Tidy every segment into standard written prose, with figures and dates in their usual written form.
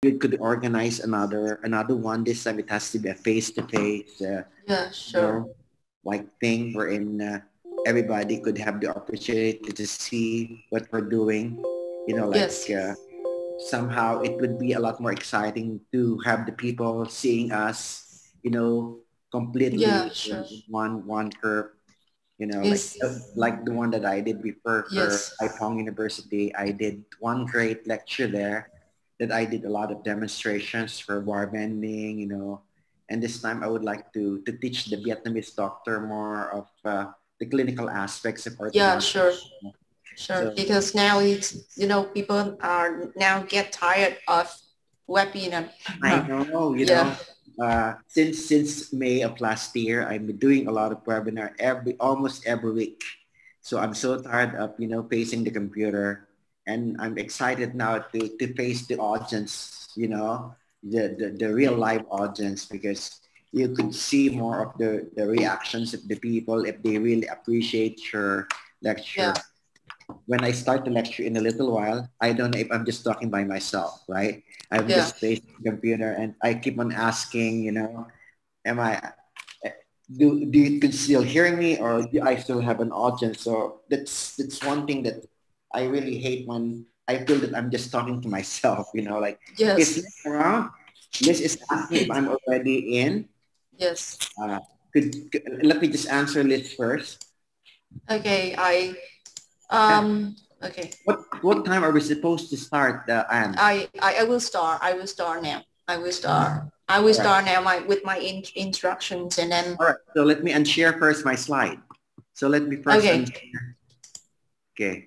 we could organize another one. This time it has to be a face-to-face, Yeah, you sure. know, like thing wherein everybody could have the opportunity to see what we're doing. You know, like Yes. somehow it would be a lot more exciting to have the people seeing us, you know, Yeah, completely sure. in one curve. You know, Yes. like the one that I did before for Yes. Ipong University. I did one great lecture there that I did a lot of demonstrations for bar bending, you know, and this time I would like to teach the Vietnamese doctor more of the clinical aspects of Yeah, orthodontics. sure. Sure. So Because now it's, people are now get tired of webinar. I know, you Yeah. know, since May of last year, I've been doing a lot of webinar almost every week. So I'm so tired of, you know, facing the computer, and I'm excited now to face the audience, you know, the real live audience, because you could see more of the reactions of the people if they really appreciate your Yeah. lecture. When I start the lecture in a little while, I don't know if I'm just talking by myself, right? I'm Yeah. just facing the computer and I keep on asking, you know, am I, do you can still hear me, or do I still have an audience? So that's one thing that I really hate, when I feel that I'm just talking to myself, you know, like, is Yes. Liz around? Liz is asking if I'm already in. Yes. Uh, let me just answer Liz first. Okay. Yeah. Okay. What time are we supposed to start, Anne? I will start. I will start now. I will start. I will All right. start now with my instructions, and then All right. So let me unshare first my slide. So let me first okay. unshare. Okay.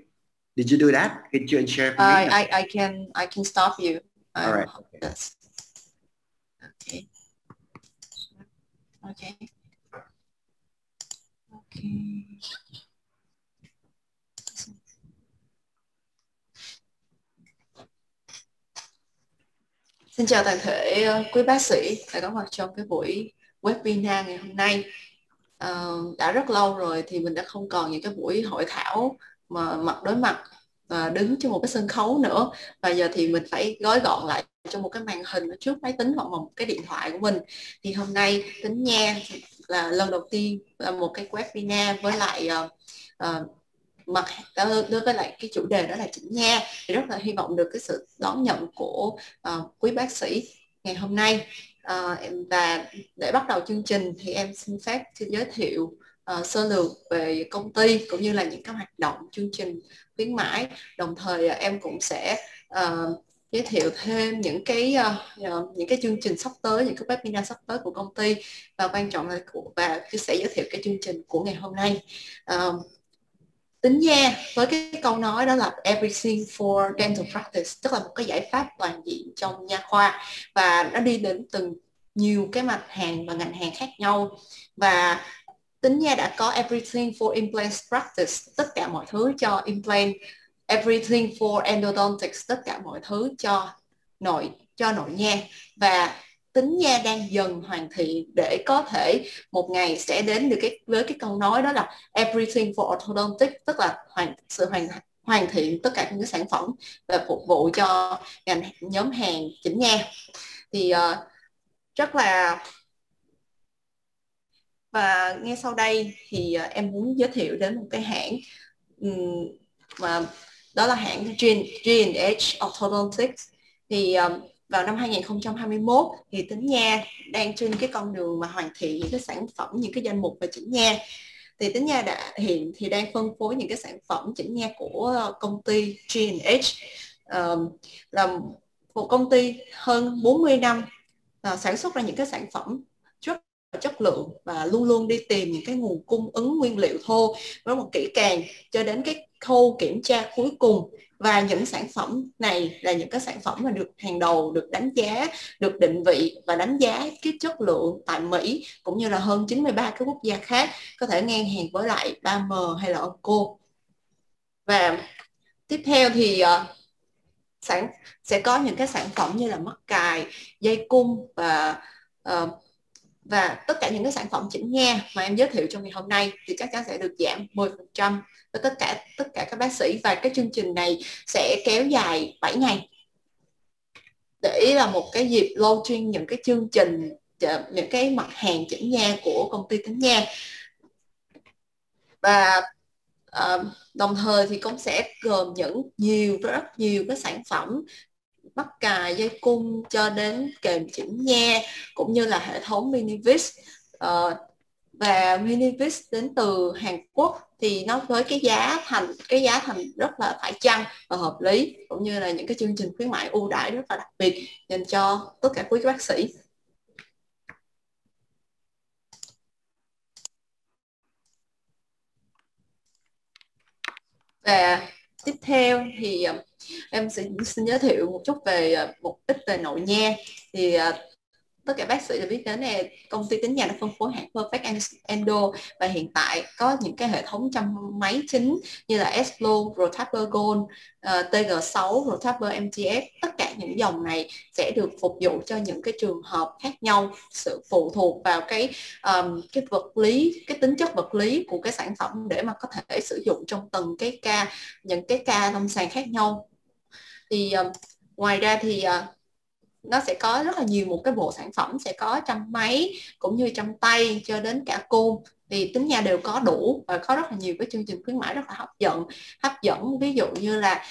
Did you do that? Could you unshare for me? I No. I I can I can stop you. All I'm right. Okay. that's okay. Okay. Okay. Xin chào toàn thể quý bác sĩ đã có mặt trong cái buổi webinar ngày hôm nay. Đã rất lâu rồi thì mình đã không còn những cái buổi hội thảo mà mặt đối mặt và đứng trên một cái sân khấu nữa. Và giờ thì mình phải gói gọn lại trong một cái màn hình ở trước máy tính hoặc một cái điện thoại của mình. Thì hôm nay Tính Nha là lần đầu tiên một cái webinar với lại mặt đối với lại cái chủ đề đó là chỉnh nha, thì rất là hy vọng được cái sự đón nhận của quý bác sĩ ngày hôm nay. Và để bắt đầu chương trình thì em xin phép giới thiệu sơ lược về công ty cũng như là những cái hoạt động chương trình khuyến mãi, đồng thời em cũng sẽ giới thiệu thêm những cái chương trình sắp tới, những cái webinar sắp tới của công ty, và quan trọng là và sẽ giới thiệu cái chương trình của ngày hôm nay. Tính nha với cái câu nói đó là everything for dental practice, tức là một cái giải pháp toàn diện trong nha khoa, và nó đi đến từng nhiều cái mặt hàng và ngành hàng khác nhau. Và Tính nha đã có everything for implant practice, tất cả mọi thứ cho implant, everything for endodontics, tất cả mọi thứ cho nội nha, và Tính nha đang dần hoàn thiện để có thể một ngày sẽ đến được với cái câu nói đó là everything for orthodontics, tức là sự hoàn thiện tất cả những cái sản phẩm và phục vụ cho nhóm hàng chỉnh nha. Thì rất là và ngay sau đây thì em muốn giới thiệu đến một cái hãng mà đó là hãng G&H Orthodontics. Thì vào năm 2021 thì Tính Nha đang trên cái con đường mà hoàn thiện những cái sản phẩm, những cái danh mục về chỉnh nha. Thì Tính Nha hiện thì đang phân phối những cái sản phẩm chỉnh nha của công ty G&H, là một công ty hơn 40 năm sản xuất ra những cái sản phẩm rất chất lượng và luôn luôn đi tìm những cái nguồn cung ứng nguyên liệu thô với một kỹ càng cho đến cái khâu kiểm tra cuối cùng. Và những sản phẩm này là những cái sản phẩm mà được hàng đầu, được đánh giá, được định vị và đánh giá cái chất lượng tại Mỹ cũng như là hơn 93 cái quốc gia khác, có thể ngang hàng với lại 3M hay là Onco. Và tiếp theo thì sẽ có những cái sản phẩm như là mắc cài, dây cung và tất cả những cái sản phẩm chỉnh nha mà em giới thiệu trong ngày hôm nay thì chắc chắn sẽ được giảm 10% với tất cả các bác sĩ, và cái chương trình này sẽ kéo dài 7 ngày. để là một cái dịp launching những cái chương trình, những cái mặt hàng chỉnh nha của công ty Tính Nha. Và đồng thời thì cũng sẽ gồm rất nhiều cái sản phẩm mắc cài, dây cung cho đến kềm chỉnh nha, cũng như là hệ thống mini vis. Và mini vis đến từ Hàn Quốc thì nó với cái giá thành rất là phải chăng và hợp lý, cũng như là những cái chương trình khuyến mãi ưu đãi rất là đặc biệt dành cho tất cả quý bác sĩ. Và tiếp theo thì em xin giới thiệu một chút về một ít về nội nha. Thì tất cả bác sĩ đều biết đến là công ty Tính Nhà đã phân phối hãng Perfect Endo, và hiện tại có những cái hệ thống chăm máy chính như là S-Flow, Rotapler Gold, TG6, Rotapler MTF. Tất cả những dòng này sẽ được phục vụ cho những cái trường hợp khác nhau, sự phụ thuộc vào cái vật lý, cái tính chất vật lý của cái sản phẩm để mà có thể sử dụng trong từng cái ca, những cái ca lâm sàng khác nhau. Thì ngoài ra thì nó sẽ có rất là nhiều một cái bộ sản phẩm, sẽ có chăm máy cũng như chăm tay cho đến cả côn, thì Tính Nha đều có đủ, và có rất là nhiều cái chương trình khuyến mãi rất là hấp dẫn. Ví dụ như là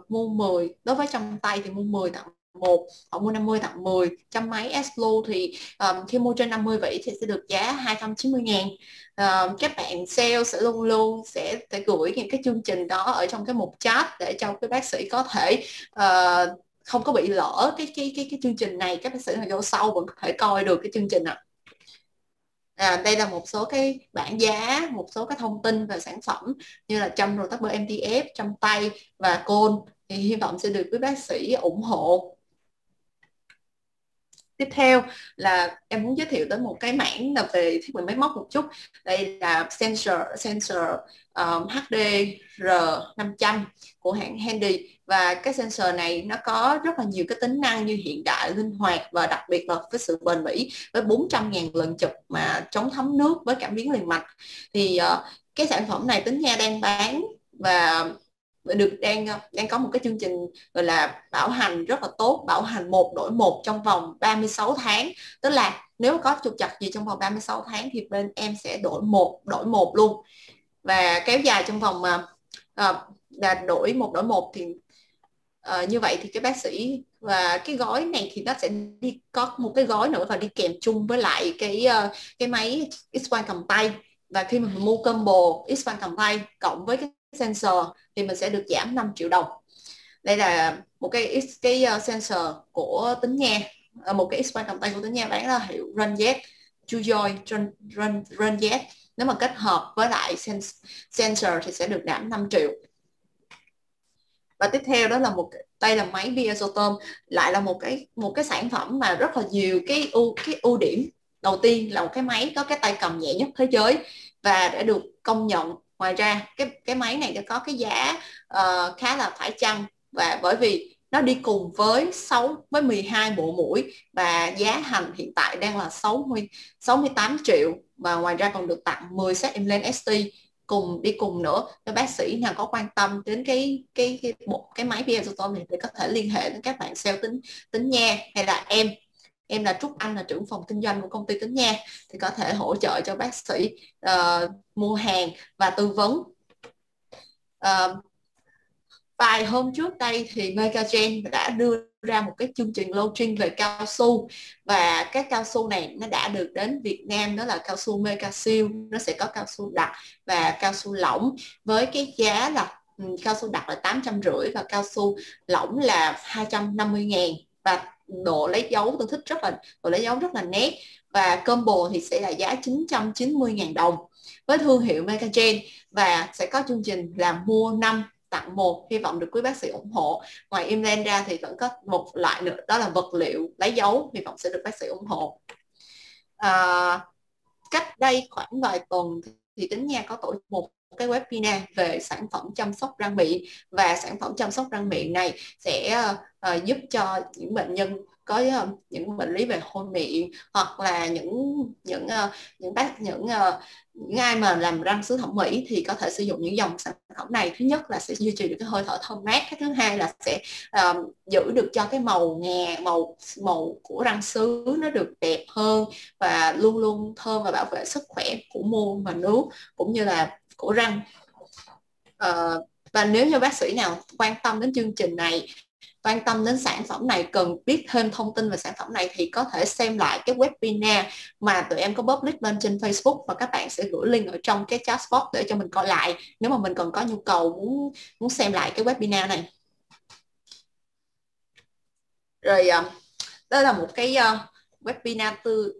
mua 10, đối với chăm tay thì mua 10 tặng 1, hoặc mua 50 tặng 10. Chăm máy S-Flow thì khi mua trên 50 vỉ thì sẽ được giá 290.000. Các bạn sale sẽ luôn luôn sẽ gửi những cái chương trình đó ở trong cái mục chat để cho cái bác sĩ có thể không có bị lỡ cái chương trình này. Các bác sĩ vô sau vẫn có thể coi được cái chương trình ạ. Đây là một số cái bảng giá, một số cái thông tin về sản phẩm như là chăm Rotapler MTF, chăm tay và côn, thì hy vọng sẽ được quý bác sĩ ủng hộ. Tiếp theo là em muốn giới thiệu đến một cái mảng là về thiết bị máy móc một chút. Đây là sensor HDR500 của hãng Handy. Và cái sensor này nó có rất là nhiều cái tính năng như hiện đại, linh hoạt, và đặc biệt là với sự bền bỉ, với 400.000 lần chụp mà chống thấm nước với cảm biến liền mạch. Thì cái sản phẩm này Tính Nha đang bán và đang có một cái chương trình gọi là bảo hành rất là tốt, bảo hành 1 đổi 1 trong vòng 36 tháng. Tức là nếu có trục trặc gì trong vòng 36 tháng thì bên em sẽ đổi một luôn, và kéo dài trong vòng là đổi 1 đổi 1 thì như vậy thì cái bác sĩ, và cái gói này thì nó sẽ có một cái gói nữa và đi kèm chung với lại cái máy X-quang cầm tay. Và khi mình mua combo X-quang cầm tay cộng với cái sensor thì mình sẽ được giảm 5 triệu đồng. Đây là một cái sensor của Tính Nha, một cái X-quang cầm tay của Tính Nha bán là hiệu Runjet, Chujoy Runjet. Nếu mà kết hợp với lại sensor thì sẽ được giảm 5 triệu. Và tiếp theo đó là đây là máy Biosotom, lại là một cái sản phẩm mà rất là nhiều cái ưu điểm. Đầu tiên là một cái máy có cái tay cầm nhẹ nhất thế giới và đã được công nhận. Ngoài ra cái máy này đã có cái giá khá là phải chăng, và bởi vì nó đi cùng với 12 bộ mũi, và giá thành hiện tại đang là 68 triệu, và ngoài ra còn được tặng 10 set implant ST đi cùng nữa. Nếu bác sĩ nào có quan tâm đến cái máy Biosotom này thì có thể liên hệ đến các bạn sale Tính Nha, hay là em là Trúc Anh, là trưởng phòng kinh doanh của công ty Tính Nha, thì có thể hỗ trợ cho bác sĩ mua hàng và tư vấn. Vài hôm trước đây thì Megagen đã đưa ra một cái chương trình launching về cao su, và các cao su này nó đã được đến Việt Nam, đó là cao su Mega Seal. Nó sẽ có cao su đặc và cao su lỏng, với cái giá là cao su đặc là 850 và cao su lỏng là 250.000, và độ lấy dấu tương thích độ lấy dấu rất là nét, và combo thì sẽ là giá 990.000 đồng với thương hiệu Megagen, và sẽ có chương trình là mua 5 tặng 1, hy vọng được quý bác sĩ ủng hộ. Ngoài implant ra thì vẫn có một loại nữa, đó là vật liệu lấy dấu, hy vọng sẽ được bác sĩ ủng hộ. Cách đây khoảng vài tuần thì Tính Nha có tổ chức một cái webinar về sản phẩm chăm sóc răng miệng, và sản phẩm chăm sóc răng miệng này sẽ giúp cho những bệnh nhân có những bệnh lý về hôi miệng, hoặc là những ai mà làm răng sứ thẩm mỹ thì có thể sử dụng những dòng sản phẩm này. Thứ nhất là sẽ duy trì được cái hơi thở thơm mát, cái thứ hai là sẽ giữ được cho cái màu ngà, màu của răng sứ nó được đẹp hơn, và luôn luôn thơm, và bảo vệ sức khỏe của môn và nước cũng như là của răng. Và nếu như bác sĩ nào quan tâm đến chương trình này, quan tâm đến sản phẩm này, cần biết thêm thông tin về sản phẩm này, thì có thể xem lại cái webinar mà tụi em có public lên trên Facebook, và các bạn sẽ gửi link ở trong cái chat box để cho mình coi lại nếu mà mình còn có nhu cầu muốn xem lại cái webinar này. Rồi đó là một cái webinar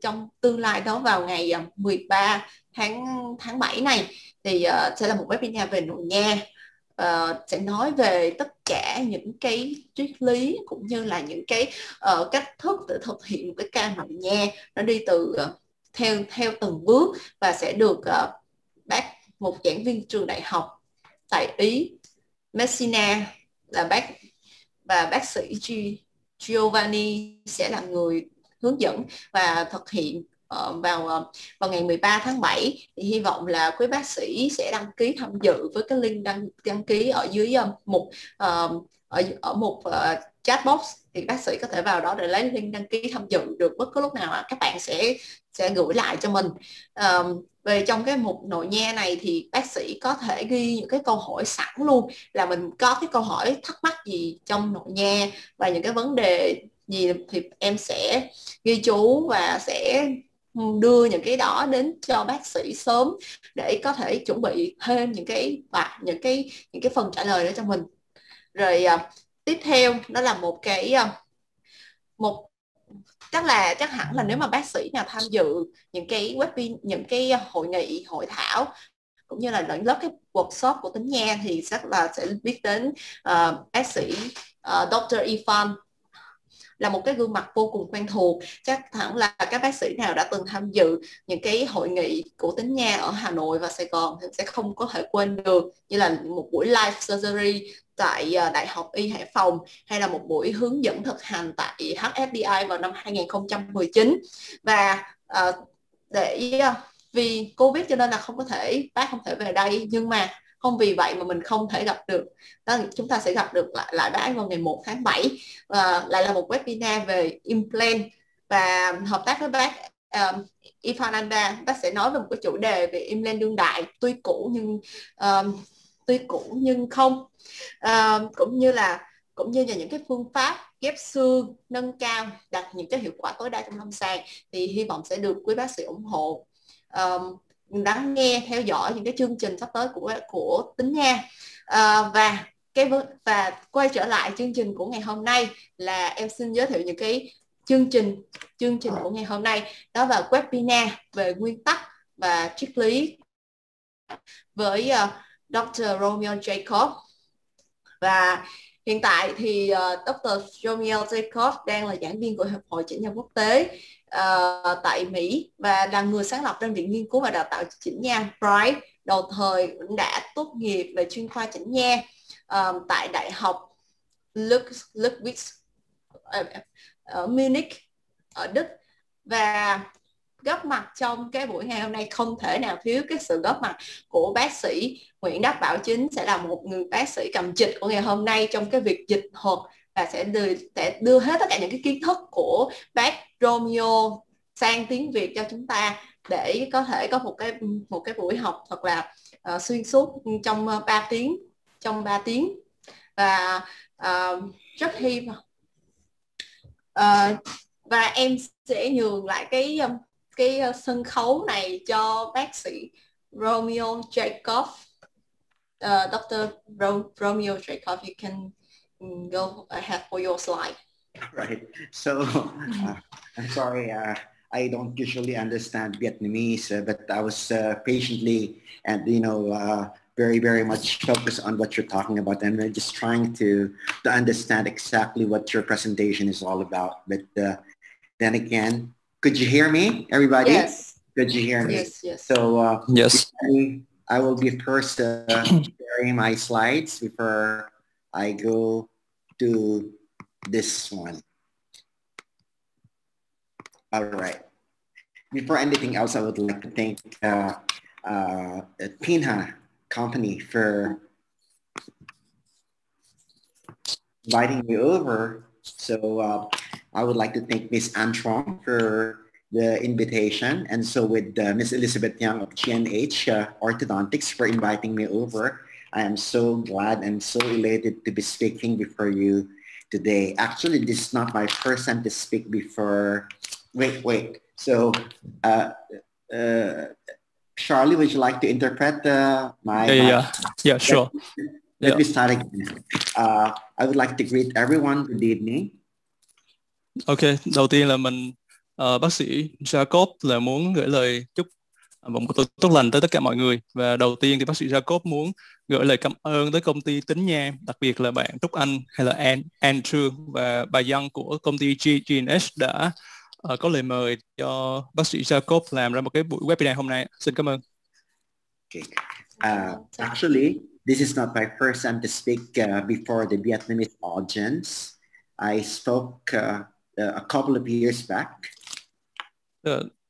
trong tương lai đó, vào ngày 13 tháng 7 này thì sẽ là một webinar về nội nha. Sẽ nói về tất cả những cái triết lý cũng như là những cái cách thức để thực hiện một cái ca nội nha. Nó đi từ theo từng bước, và sẽ được một giảng viên trường đại học tại Ý, Messina, là bác sĩ Giovanni sẽ là người hướng dẫn và thực hiện vào ngày 13 tháng 7. Thì hy vọng là quý bác sĩ sẽ đăng ký tham dự với cái link đăng ký ở dưới mục ở mục chat box, thì bác sĩ có thể vào đó để lấy link đăng ký tham dự được bất cứ lúc nào các bạn sẽ gửi lại cho mình. Về trong cái mục nội nha này thì bác sĩ có thể ghi những cái câu hỏi sẵn luôn, là mình có cái câu hỏi thắc mắc gì trong nội nha và những cái vấn đề gì thì em sẽ ghi chú và sẽ đưa những cái đó đến cho bác sĩ sớm, để có thể chuẩn bị thêm những cái phần trả lời đó cho mình. Rồi tiếp theo đó là chắc hẳn là nếu mà bác sĩ nào tham dự những cái webinar, những cái hội nghị, hội thảo cũng như là những lớp cái workshop của tính nha, thì chắc là sẽ biết đến bác sĩ Dr. Ifan, là một cái gương mặt vô cùng quen thuộc. Chắc hẳn là các bác sĩ nào đã từng tham dự những cái hội nghị của tính nha ở Hà Nội và Sài Gòn thì sẽ không có thể quên được, như là một buổi live surgery tại Đại học Y Hải Phòng, hay là một buổi hướng dẫn thực hành tại HFDI vào năm 2019. Và vì Covid cho nên là bác không thể về đây, nhưng mà không vì vậy mà mình không thể gặp được. Đó, chúng ta sẽ gặp được lại bác vào ngày 1 tháng 7, lại là một webinar về implant, và hợp tác với bác Ifananda. Bác sẽ nói về một cái chủ đề về implant đương đại, tuy cũ nhưng không, cũng như là những cái phương pháp ghép xương nâng cao, đạt những cái hiệu quả tối đa trong lâm sàng, thì hy vọng sẽ được quý bác sĩ ủng hộ. Lắng nghe, theo dõi những cái chương trình sắp tới của tính nha. Và quay trở lại chương trình của ngày hôm nay, là em xin giới thiệu những cái chương trình của ngày hôm nay, đó là webinar về nguyên tắc và triết lý với Dr. Romeo Jacob. Và hiện tại thì Dr. Romeo Jacob đang là giảng viên của Hiệp hội Chỉnh nha quốc tế tại Mỹ, và là người sáng lập đơn viện nghiên cứu và đào tạo chỉnh nha Bright, đồng thời cũng đã tốt nghiệp về chuyên khoa chỉnh nha tại Đại học Ludwig ở Munich ở Đức. Và góp mặt trong cái buổi ngày hôm nay không thể nào thiếu cái sự góp mặt của bác sĩ Nguyễn Đắc Bảo Chính, sẽ là một người bác sĩ cầm trịch của ngày hôm nay trong cái việc dịch thuật, và sẽ đưa hết tất cả những cái kiến thức của bác Romeo sang tiếng Việt cho chúng ta, để có thể có một cái buổi học thật là xuyên suốt trong 3 tiếng. Và rất hy vọng và em sẽ nhường lại cái sân khấu này cho bác sĩ Romeo Jacob. Dr. Romeo Jacob, you can go ahead for your slide. Right. So I'm sorry, I don't usually understand Vietnamese, but I was patiently and very, very much focused on what you're talking about, and we're just trying to understand exactly what your presentation is all about. But then again, could you hear me, everybody? Yes. Could you hear me? Yes. So yes. I will be first sharing my slides before I go to this one. All right. Before anything else, I would like to thank Pinha Company for inviting me over. So I would like to thank Miss Antron for the invitation, and so with Miss Elizabeth Young of GNH Orthodontics for inviting me over. I am so glad and so elated to be speaking before you today. Actually, this is not my first time to speak before. Wait. So, uh, uh, Charlie, would you like to interpret Yeah, let, sure. let Yeah. me start again. I would like to greet everyone. Good evening. Ok, đầu tiên là mình bác sĩ Jacob là muốn gửi lời chúc một buổi tối tốt lành tới tất cả mọi người. Và đầu tiên thì bác sĩ Jacob muốn gửi lời cảm ơn tới công ty Tính Nha, đặc biệt là bạn Trúc Anh hay là Andrew và bà Dân của công ty GNH đã có lời mời cho bác sĩ Jacob làm ra một cái buổi webinar hôm nay. Xin cảm ơn. Okay. Actually, this is not my first time to speak before the Vietnamese audience. I spoke a couple of years back.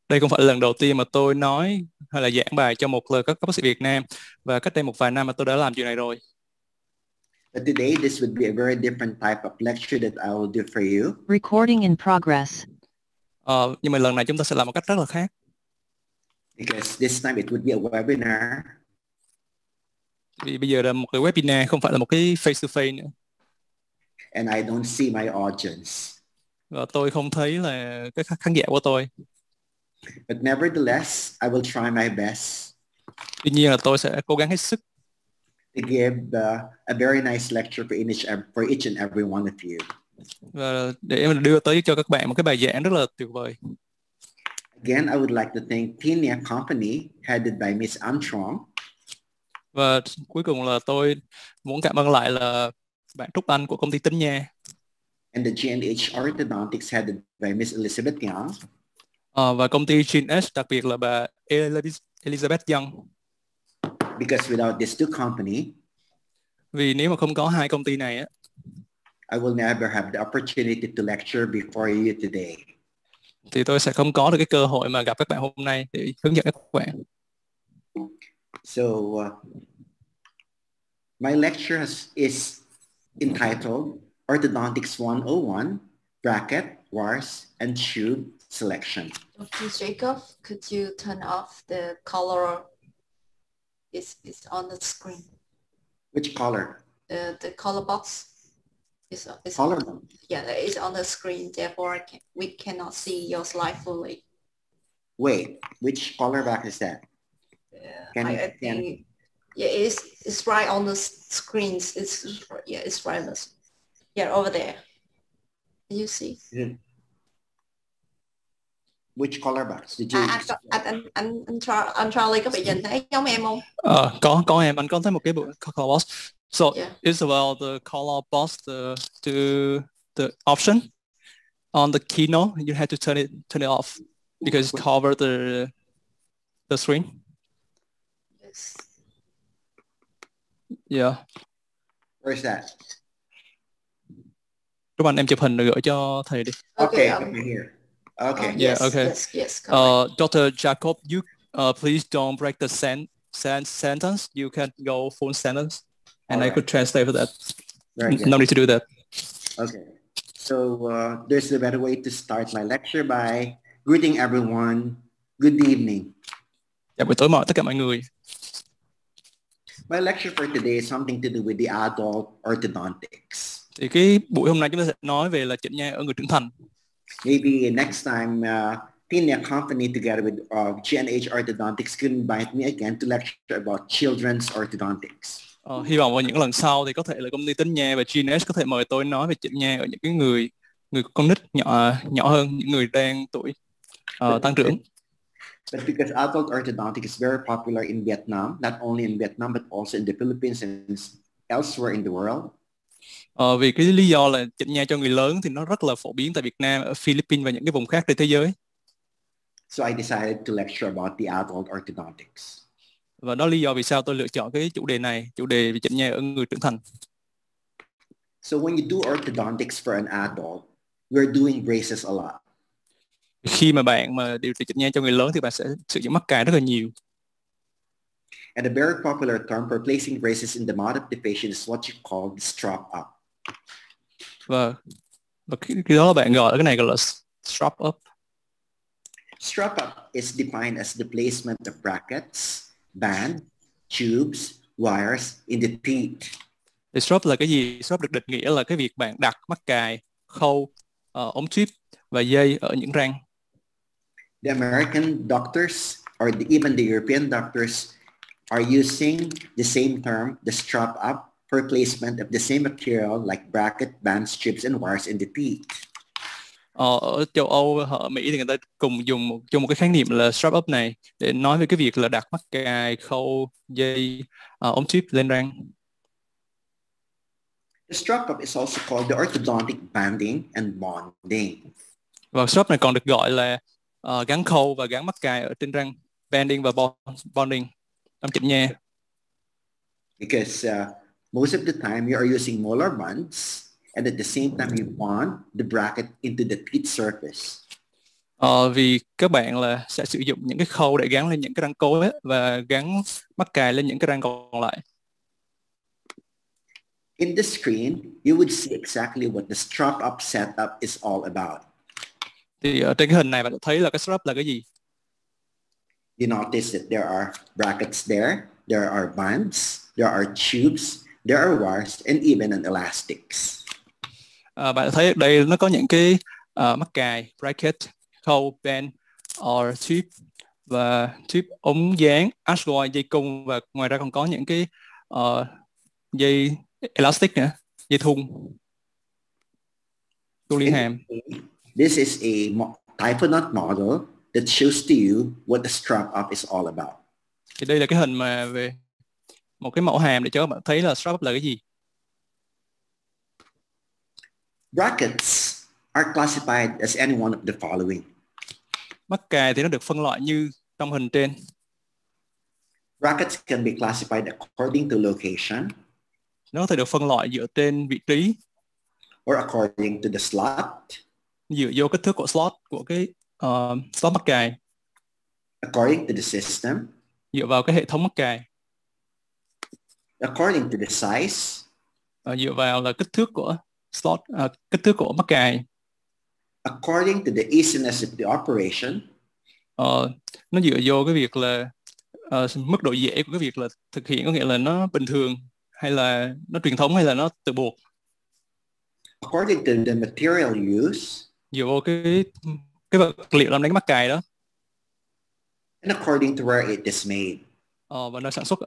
Đây không phải là lần đầu tiên mà tôi nói hay là giảng bài cho một lời các bác sĩ Việt Nam, và cách đây một vài năm mà tôi đã làm chuyện này rồi. But today, this would be a very different type of lecture that I will do for you. Recording in progress. Nhưng mà lần này chúng ta sẽ làm một cách rất là khác. Because this time it would be a webinar. Vì bây giờ là một cái webinar, không phải là một cái face to face nữa. And I don't see my audience. Và tôi không thấy là cái khán giả của tôi. But nevertheless, I will try my best. Tuy nhiên là tôi sẽ cố gắng hết sức to give a very nice lecture for each and every one of you. Và để mình đưa tới cho các bạn một cái bài giảng rất là tuyệt vời. Again, I would like to thank Pinia Company headed by Miss Armstrong. Và cuối cùng là tôi muốn cảm ơn lại là bạn Trúc Anh của công ty Tính Nha. And the GNH Orthodontics headed by Miss Elizabeth Young. Và công ty GNH đặc biệt là bà Elizabeth Young. Because without these two companies, vì nếu mà không có hai công ty này á, I will never have the opportunity to lecture before you today. Thì tôi sẽ không có được cái cơ hội mà gặp các bạn hôm nay để hướng dẫn các bạn. So my lecture is entitled Orthodontics 101 Bracket, Wars, and Tube Selection. Dr. Jacob, could you turn off the color? It's on the screen. Which color? The color box is color. It's on the screen. Therefore, we cannot see your slide fully. Wait, which color box is that? I think it's right on the screens. It's right on the, over there. You see? Which color box did you? Anh Charlie có bị nhìn thấy giống em không? Có em, anh có thấy một cái bộ color box. So it's about the color box, the option on the keynote. You have to turn it off because it cover the screen. Yes. Yeah. Where's that? Các bạn em chụp hình rồi gửi cho thầy đi. Okay, over here. Okay. Okay. Yes. Dr. Jacob, you please don't break the sentence. You can go full sentence, and I could translate for that. No need to do that. Okay. So there's a better way to start my lecture by greeting everyone. Good evening. Chào buổi tối tất cả mọi người. My lecture for today is something to do with the adult orthodontics. Thì cái buổi hôm nay chúng ta sẽ nói về là chỉnh nha ở người trưởng thành. Maybe next time Pinia Company together with GNH Orthodontics could invite me again to lecture about children's orthodontics. Hy vọng vào những lần sau thì có thể là công ty Tính Nha và GNH có thể mời tôi nói về chỉnh nha ở những cái người con nít nhỏ hơn, những người đang tuổi tăng trưởng. But because adult orthodontics is very popular in Vietnam, not only in Vietnam but also in the Philippines and elsewhere in the world. Vì cái lý do là chỉnh nha cho người lớn thì nó rất là phổ biến tại Việt Nam, ở Philippines và những cái vùng khác trên thế giới. So I decided to lecture about the adult orthodontics. Và đó là lý do vì sao tôi lựa chọn cái chủ đề này, chủ đề về chỉnh nha ở người trưởng thành. So when you do orthodontics for an adult, we're doing braces a lot. Khi mà bạn mà điều trị chỉnh nha cho người lớn thì bạn sẽ sử dụng mắc cài rất là nhiều. And a very popular term for placing braces in the mouth of the patient is what you call the strap up. Và khi đó bạn gọi cái này gọi là strap up. Strap up is defined as the placement of brackets, band, tubes, wires in the teeth. Thì strap là cái gì? Strap được định nghĩa là cái việc bạn đặt mắc cài, khâu, ống tuyếp và dây ở những răng. The American doctors or even the European doctors are using the same term, the strap up, for placement of the same material like bracket, bands, tubes, and wires in the teeth. Ở châu Âu, ở Mỹ thì người ta cùng dùng chung một cái khái niệm là strap up này để nói về cái việc là đặt mắc cài, khâu, dây, ống tuyếp lên răng. The strap up is also called the orthodontic banding and bonding. Và strap này còn được gọi là gắn khâu và gắn mắc cài ở trên răng, banding và bonding, trong chỉnh nha. Because most of the time you are using molar bonds, and at the same time you bond the bracket into the teeth surface. Vì các bạn là sẽ sử dụng những cái khâu để gắn lên những cái răng cối ấy, và gắn mắc cài lên những cái răng còn lại. In the screen, you would see exactly what the strap up setup is all about. Thì ở trên cái hình này bạn thấy là cái strap là cái gì? You notice that there are brackets there are bands, there are tubes, there are wires, and even an elastics. Bạn thấy ở đây nó có những cái mắc cài, bracket, khâu, band, or tube và tube, ống dán, ashgoy, dây cung, và ngoài ra còn có những cái dây elastic nữa, dây thun liên hàm. This is a typhonaut model that shows to you what the strap up is all about. Thì đây là cái hình mà về một cái mẫu hàm để cho các bạn thấy là strap up là cái gì. Brackets are classified as any one of the following. Mắc cài thì nó được phân loại như trong hình trên. Brackets can be classified according to location. Nó có thể được phân loại dựa trên vị trí. Or according to the slot. Dựa vô kích thước của slot, của cái slot mắc cài. According to the system. Dựa vào cái hệ thống mắc cài. According to the size. Dựa vào là kích thước của slot, kích thước của mắc cài. According to the easiness of the operation. Nó dựa vô cái việc là mức độ dễ của cái việc là thực hiện, có nghĩa là nó bình thường hay là nó truyền thống hay là nó tự buộc. According to the material used. Dựa vô cái vật liệu làm nên cái mắc cài đó. And according to where it is made. Và nơi sản xuất.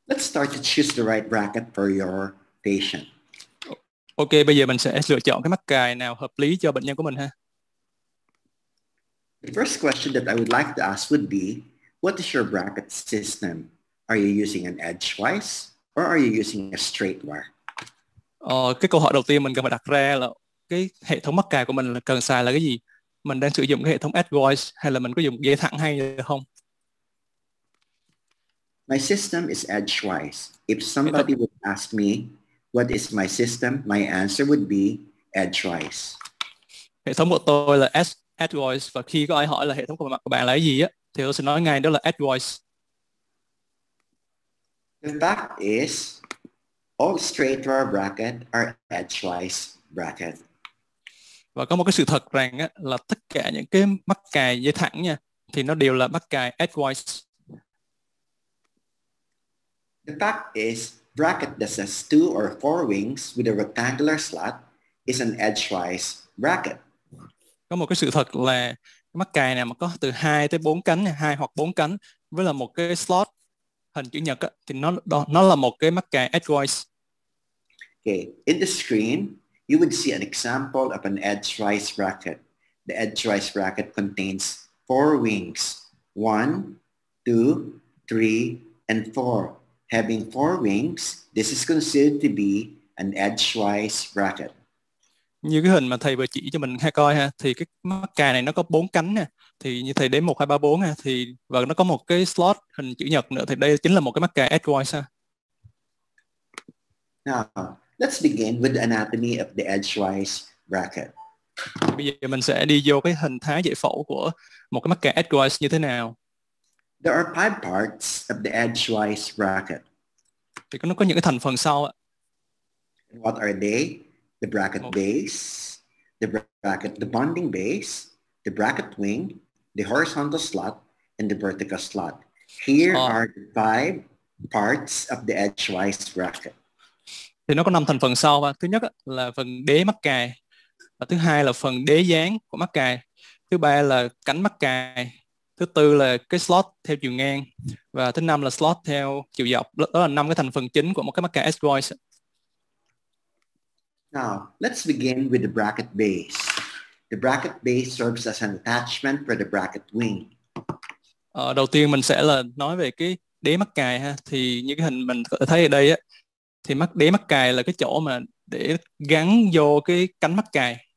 Let's start to choose the right bracket for your patient. Ok, bây giờ mình sẽ lựa chọn cái mắc cài nào hợp lý cho bệnh nhân của mình ha. The first question that I would like to ask would be, what is your bracket system? Are you using an edgewise or are you using a straight wire? Cái câu hỏi đầu tiên mình cần phải đặt ra là cái hệ thống mắc cài của mình là cần xài là cái gì? Mình đang sử dụng cái hệ thống edgewise hay là mình có dùng dây thẳng hay không? My system is edgewise. If somebody would ask me, what is my system? My answer would be edgewise. Hệ thống của tôi là edgewise, và khi có ai hỏi là hệ thống của bạn là cái gì á, thì tôi sẽ nói ngay đó là edgewise. The fact is, all straight wire bracket are edgewise bracket. Và có một cái sự thật rằng á, là tất cả những cái mắc cài dây thẳng nha, thì nó đều là mắc cài edgewise. The fact is, bracket that has 2 or 4 wings with a rectangular slot is an edgewise bracket. Có một cái sự thật là mắc cài nào mà có từ 2 tới 4 cánh, 2 hoặc 4 cánh với là một cái slot hình chữ nhật á, thì nó là một cái mắc cài edgewise. Okay, in the screen, you would see an example of an edgewise bracket. The edgewise bracket contains 4 wings, 1, 2, 3, and 4. Having 4 wings, this is considered to be an edgewise bracket. Như cái hình mà thầy vừa chỉ cho mình coi ha, thì cái mắc cài này nó có 4 cánh nè, thì như thầy đếm 1, 2, 3, 4 ha, thì và nó có một cái slot hình chữ nhật nữa, thì đây chính là một cái mắc cài edgewise ha. Now, Let's begin with the anatomy of the edgewise bracket. Bây giờ mình sẽ đi vô cái hình thái giải phẫu của một cái mắc kè edgewise như thế nào. There are 5 parts of the edgewise bracket. Thì nó có những cái thành phần sau ạ. And what are they? The bracket base, the bonding base, the bracket wing, the horizontal slot, and the vertical slot. Here are the 5 parts of the edgewise bracket. Thì nó có 5 thành phần sau. Thứ nhất là phần đế mắc cài, và thứ hai là phần đế dáng của mắc cài, thứ ba là cánh mắc cài, thứ tư là cái slot theo chiều ngang, và thứ năm là slot theo chiều dọc. Đó là 5 cái thành phần chính của một cái mắc cài edgewise. Now, let's begin with the bracket base. The bracket base serves as an attachment for the bracket wing. Đầu tiên mình sẽ là nói về cái đế mắc cài ha. Thì như cái hình mình có thể thấy ở đây á, thì đế mắc cài là cái chỗ mà để gắn vô cái cánh mắc cài.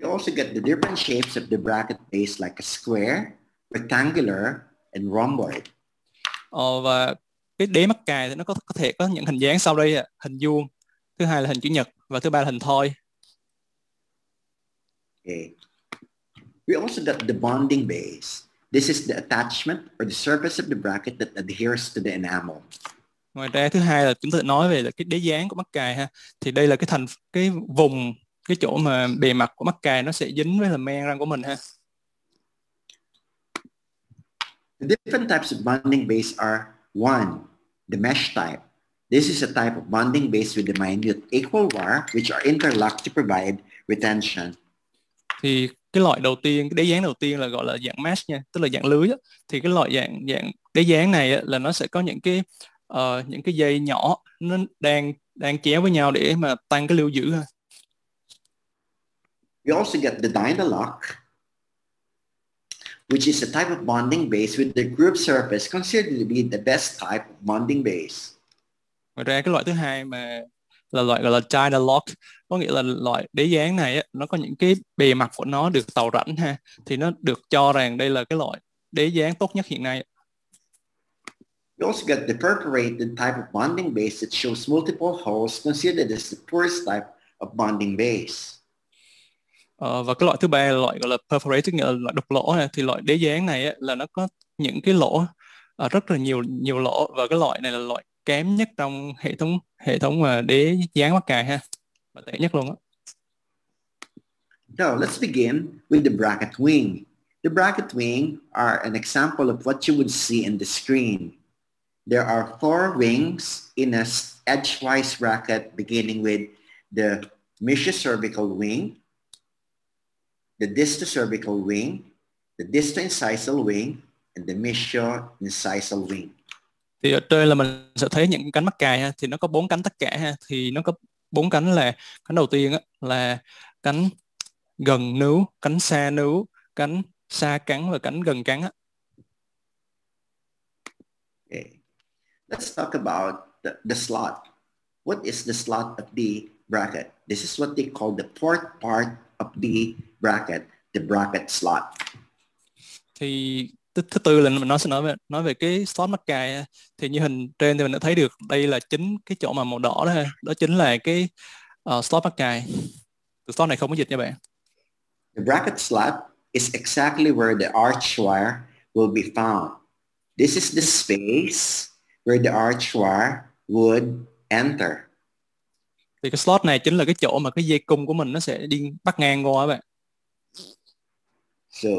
You also get the different shapes of the bracket base like a square, rectangular, and rhomboid. Và cái đế mắc cài thì nó có thể có những hình dáng sau đây, hình vuông, thứ hai là hình chữ nhật, và thứ ba là hình thoi. Okay. We also got the bonding base. This is the attachment or the surface of the bracket that adheres to the enamel. Ngoài ra thứ hai là chúng ta nói về là cái đế dáng của mắc cài ha. Thì đây là cái vùng, cái chỗ mà bề mặt của mắc cài nó sẽ dính với là men răng của mình ha. The different types of bonding base are: 1. The mesh type. This is a type of bonding base with the minute equal wire which are interlocked to provide retention. Thì cái loại đầu tiên, cái đế dáng đầu tiên là gọi là dạng mesh nha, tức là dạng lưới á. Thì cái loại dạng đế dáng này á, là nó sẽ có những cái dây nhỏ nó đang chéo với nhau để mà tăng cái lưu giữ ha. We also get the Dynalock, which is a type of bonding base with the group surface considered to be the best type of bonding base. Ngoài ra cái loại thứ hai mà là loại gọi là Dynalock, có nghĩa là loại đế dáng này á, nó có những cái bề mặt của nó được tàu rãnh ha, thì nó được cho rằng đây là cái loại đế dáng tốt nhất hiện nay. We also get the perforated type of bonding base that shows multiple holes, considered as the poorest type of bonding base. Và cái loại thứ ba là loại gọi là perforated, nghĩa là loại đục lỗ ha. Thì loại đế dáng này á, là nó có những cái lỗ, rất là nhiều lỗ, và cái loại này là loại kém nhất trong hệ thống mà đế dáng mắc cài ha, và tệ nhất luôn á. Now let's begin with the bracket wing. The bracket wing are an example of what you would see in the screen. There are 4 wings in a edgewise bracket, beginning with the mesoscervical wing, the distocervical wing, the distoincisal wing, and the mesoincisal wing. Thì ở trên là mình sẽ thấy những cánh mắc cài ha, thì nó có 4 cánh tất cả ha. Thì nó có 4 cánh là cánh đầu tiên á, là cánh gần nướu, cánh xa nướu, cánh xa cắn và cánh gần cắn á. Okay. Let's talk about the slot. What is the slot of the bracket? This is what they call the fourth part of the bracket, the bracket slot. Thì thứ tư là mình sẽ nói về cái slot mắc cài. Thì như hình trên thì mình đã thấy được đây là chính cái chỗ mà màu đỏ đó ha. Đó chính là cái slot mắc cài. Từ slot này không có dịch nha bạn. The bracket slot is exactly where the arch wire will be found. This is the space where the arch wire would enter. Thì cái slot này chính là cái chỗ mà cái dây cung của mình nó sẽ đi bắt ngang qua các bạn. So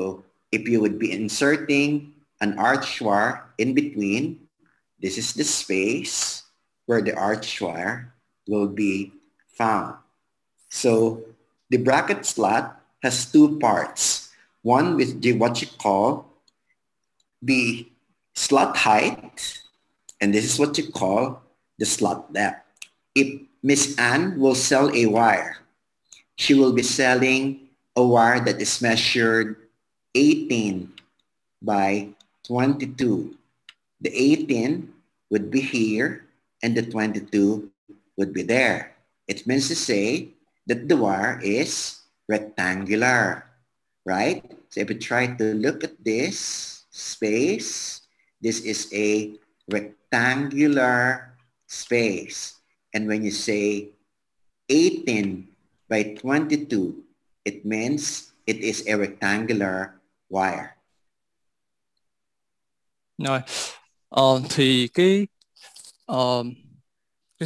if you would be inserting an arch wire in between, this is the space where the arch wire will be found. So the bracket slot has 2 parts. One with what you call the slot height, and this is what you call the slot depth. If Miss Anne will sell a wire, she will be selling a wire that is measured 18 by 22. The 18 would be here and the 22 would be there. It means to say that the wire is rectangular, right? So if you try to look at this space, this is a rectangular space. And when you say 18 by 22, it means it is a rectangular wire. Rồi, thì cái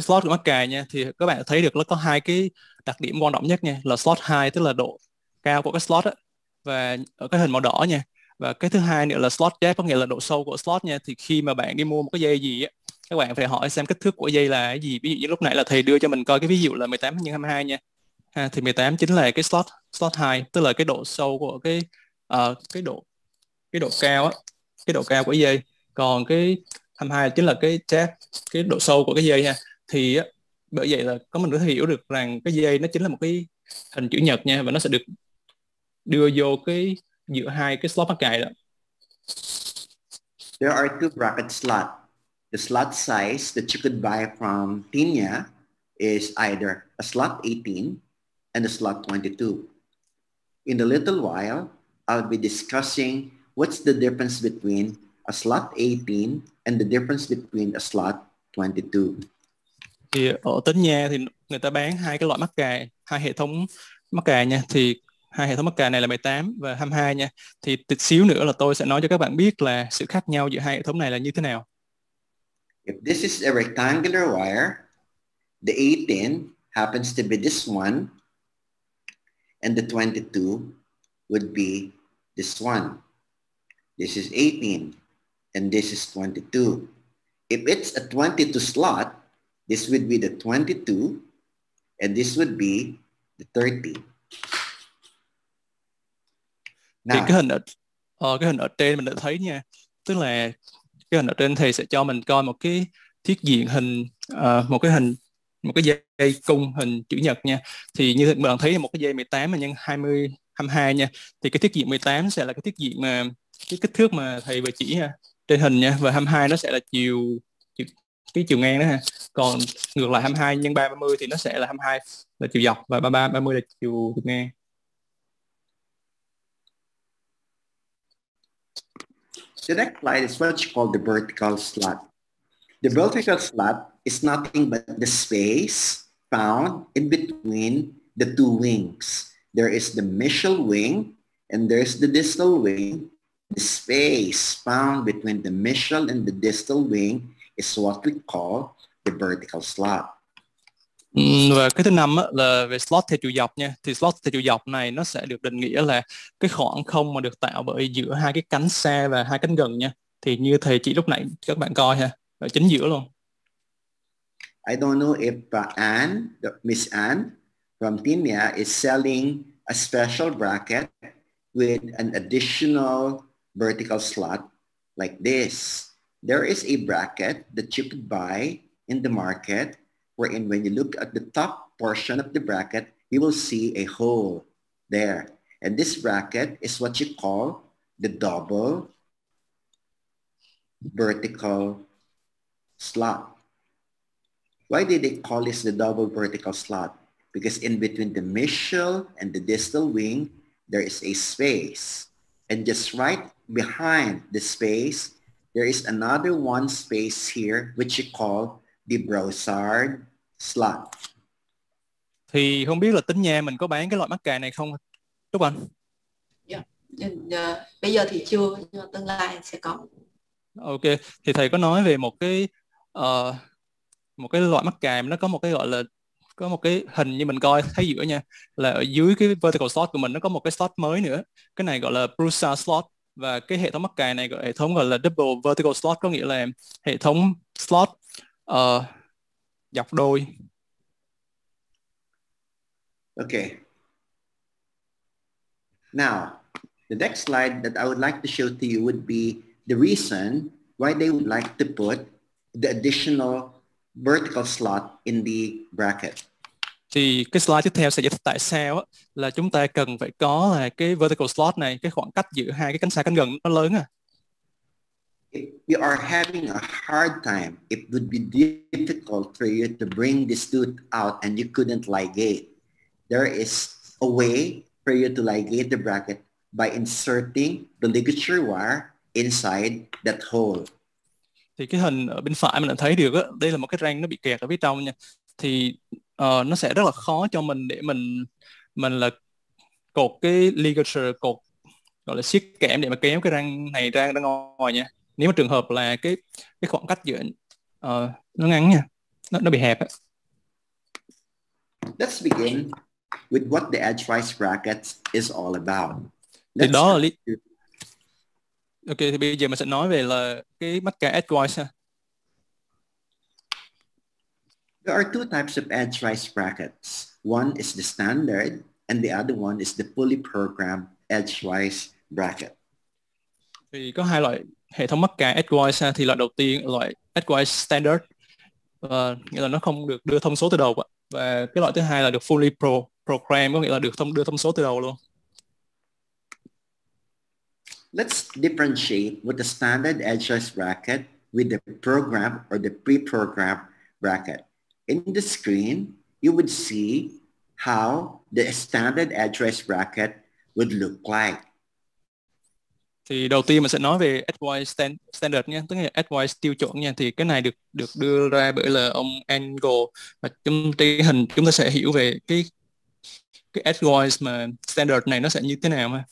slot của mắc cài nha, thì các bạn thấy được nó có hai cái đặc điểm quan trọng nhất nha, là slot 2 tức là độ cao của cái slot á, và ở cái hình màu đỏ nha, và cái thứ hai nữa là slot depth, có nghĩa là độ sâu của slot nha. Thì khi mà bạn đi mua một cái dây gì á, các bạn phải hỏi xem kích thước của dây là cái gì. Ví dụ như lúc nãy là thầy đưa cho mình coi cái ví dụ là 18 x 22 nha, thì 18 chính là cái slot 2, tức là cái độ sâu của cái độ cao á, cái độ cao của dây. Còn cái 22 chính là cái depth, cái độ sâu của cái dây ha. Thì á, bởi vậy là có mình có thể hiểu được rằng cái dây nó chính là một cái hình chữ nhật nha, và nó sẽ được đưa vô cái giữa hai cái slot mắc cài đó. There are two bracket slots. The slot size that you could buy from Tinya is either a slot 18 and a slot 22. In a little while, I'll be discussing what's the difference between a slot 18 and the difference between a slot 22. Thì ở Tính Nha thì người ta bán hai cái loại mắc cài, hai hệ thống mắc cài nha. Thì hai hệ thống mắc cài này là 18 và 22 nha. Thì tí xíu nữa là tôi sẽ nói cho các bạn biết là sự khác nhau giữa hai hệ thống này là như thế nào. If this is a rectangular wire, the 18 happens to be this one, and the 22 would be this one. This is 18, and this is 22. If it's a 22 slot, this would be the 22, and this would be the 30. Thì cái hình ở trên mình đã thấy nha, tức là cái hình ở trên thầy sẽ cho mình coi một cái thiết diện hình, một cái dây cung hình chữ nhật nha. Thì như bạn thấy một cái dây 18 mà nhân 20 22 nha, thì cái thiết diện 18 sẽ là cái thiết diện mà cái kích thước mà thầy vừa chỉ ha, trên hình nha, và 22 nó sẽ là cái chiều ngang đó ha. Còn ngược lại 22 nhân 30 thì nó sẽ là 22 là chiều dọc và 30 là chiều ngang. The next slide is what you call the vertical slot. The vertical slot is nothing but the space found in between the two wings. There is the mesial wing and there's the distal wing. The space found between the mesial and the distal wing is what we call the vertical slot. Và cái thứ năm á, là về slot theo chiều dọc nha. Thì slot theo chiều dọc này nó sẽ được định nghĩa là cái khoảng không mà được tạo bởi giữa hai cái cánh xa và hai cánh gần nha. Thì như thầy chỉ lúc nãy các bạn coi ha, ở chính giữa luôn. I don't know if Miss Anne from Tinia is selling a special bracket with an additional vertical slot like this. There is a bracket that you could buy in the market wherein when you look at the top portion of the bracket, you will see a hole there. And this bracket is what you call the double vertical slot. Why did they call this the double vertical slot? Because in between the mesial and the distal wing, there is a space. And just right behind the space, there is another one space here, which you call the Broussard slot. Thì không biết là Tính Nha mình có bán cái loại mắc cài này không Trúc Anh? Bây giờ thì chưa, nhưng tương lai sẽ có. Ok, thì thầy có nói về một cái loại mắc cài mà nó có một cái gọi là có một cái hình như mình coi thấy giữa nha, là ở dưới cái vertical slot của mình nó có một cái slot mới nữa. Cái này gọi là Broussard slot, và cái hệ thống mắc cài này gọi hệ thống gọi là double vertical slot, có nghĩa là hệ thống slot dọc đôi. Okay. Now, the next slide that I would like to show to you would be the reason why they would like to put the additional vertical slot in the bracket. Thì cái slide tiếp theo sẽ giải thích tại sao là chúng ta cần phải có là cái vertical slot này, cái khoảng cách giữa hai cái cánh xa cánh gần nó lớn à. If you are having a hard time, it would be difficult for you to bring this tooth out and you couldn't ligate. There is a way for you to ligate the bracket by inserting the ligature wire inside that hole. Thì cái hình ở bên phải mình đã thấy được á, đây là một cái răng nó bị kẹt ở phía trong nha. thì nó sẽ rất là khó cho mình để mình là cột cái ligature, cột gọi là siết kẽm để mà kéo cái răng này ra ngoài nha. Nếu mà trường hợp là cái khoảng cách giữa nó ngắn nha, nó bị hẹp á. Let's begin with what the edgewise bracket is all about. Thì Let's đó là start Ok, thì bây giờ mình sẽ nói về là cái mắc ca edgewise ha. There are two types of edgewise brackets. One is the standard and the other one is the fully programmed edgewise bracket. Thì có hai loại hệ thống mắc ca edgewise ha. Thì loại đầu tiên loại edgewise standard, nghĩa là nó không được đưa thông số từ đầu. Và cái loại thứ hai là được fully programmed, có nghĩa là được đưa thông số từ đầu luôn. Let's differentiate with the standard edgewise bracket with the program or the pre-programmed bracket. In the screen, you would see how the standard edgewise bracket would look like. Thì đầu tiên mình sẽ nói về edgewise standard nha, tức là edgewise tiêu chuẩn nha. Thì cái này được đưa ra bởi là ông Angle, và trong cái hình chúng ta sẽ hiểu về cái edgewise mà standard này nó sẽ như thế nào ha.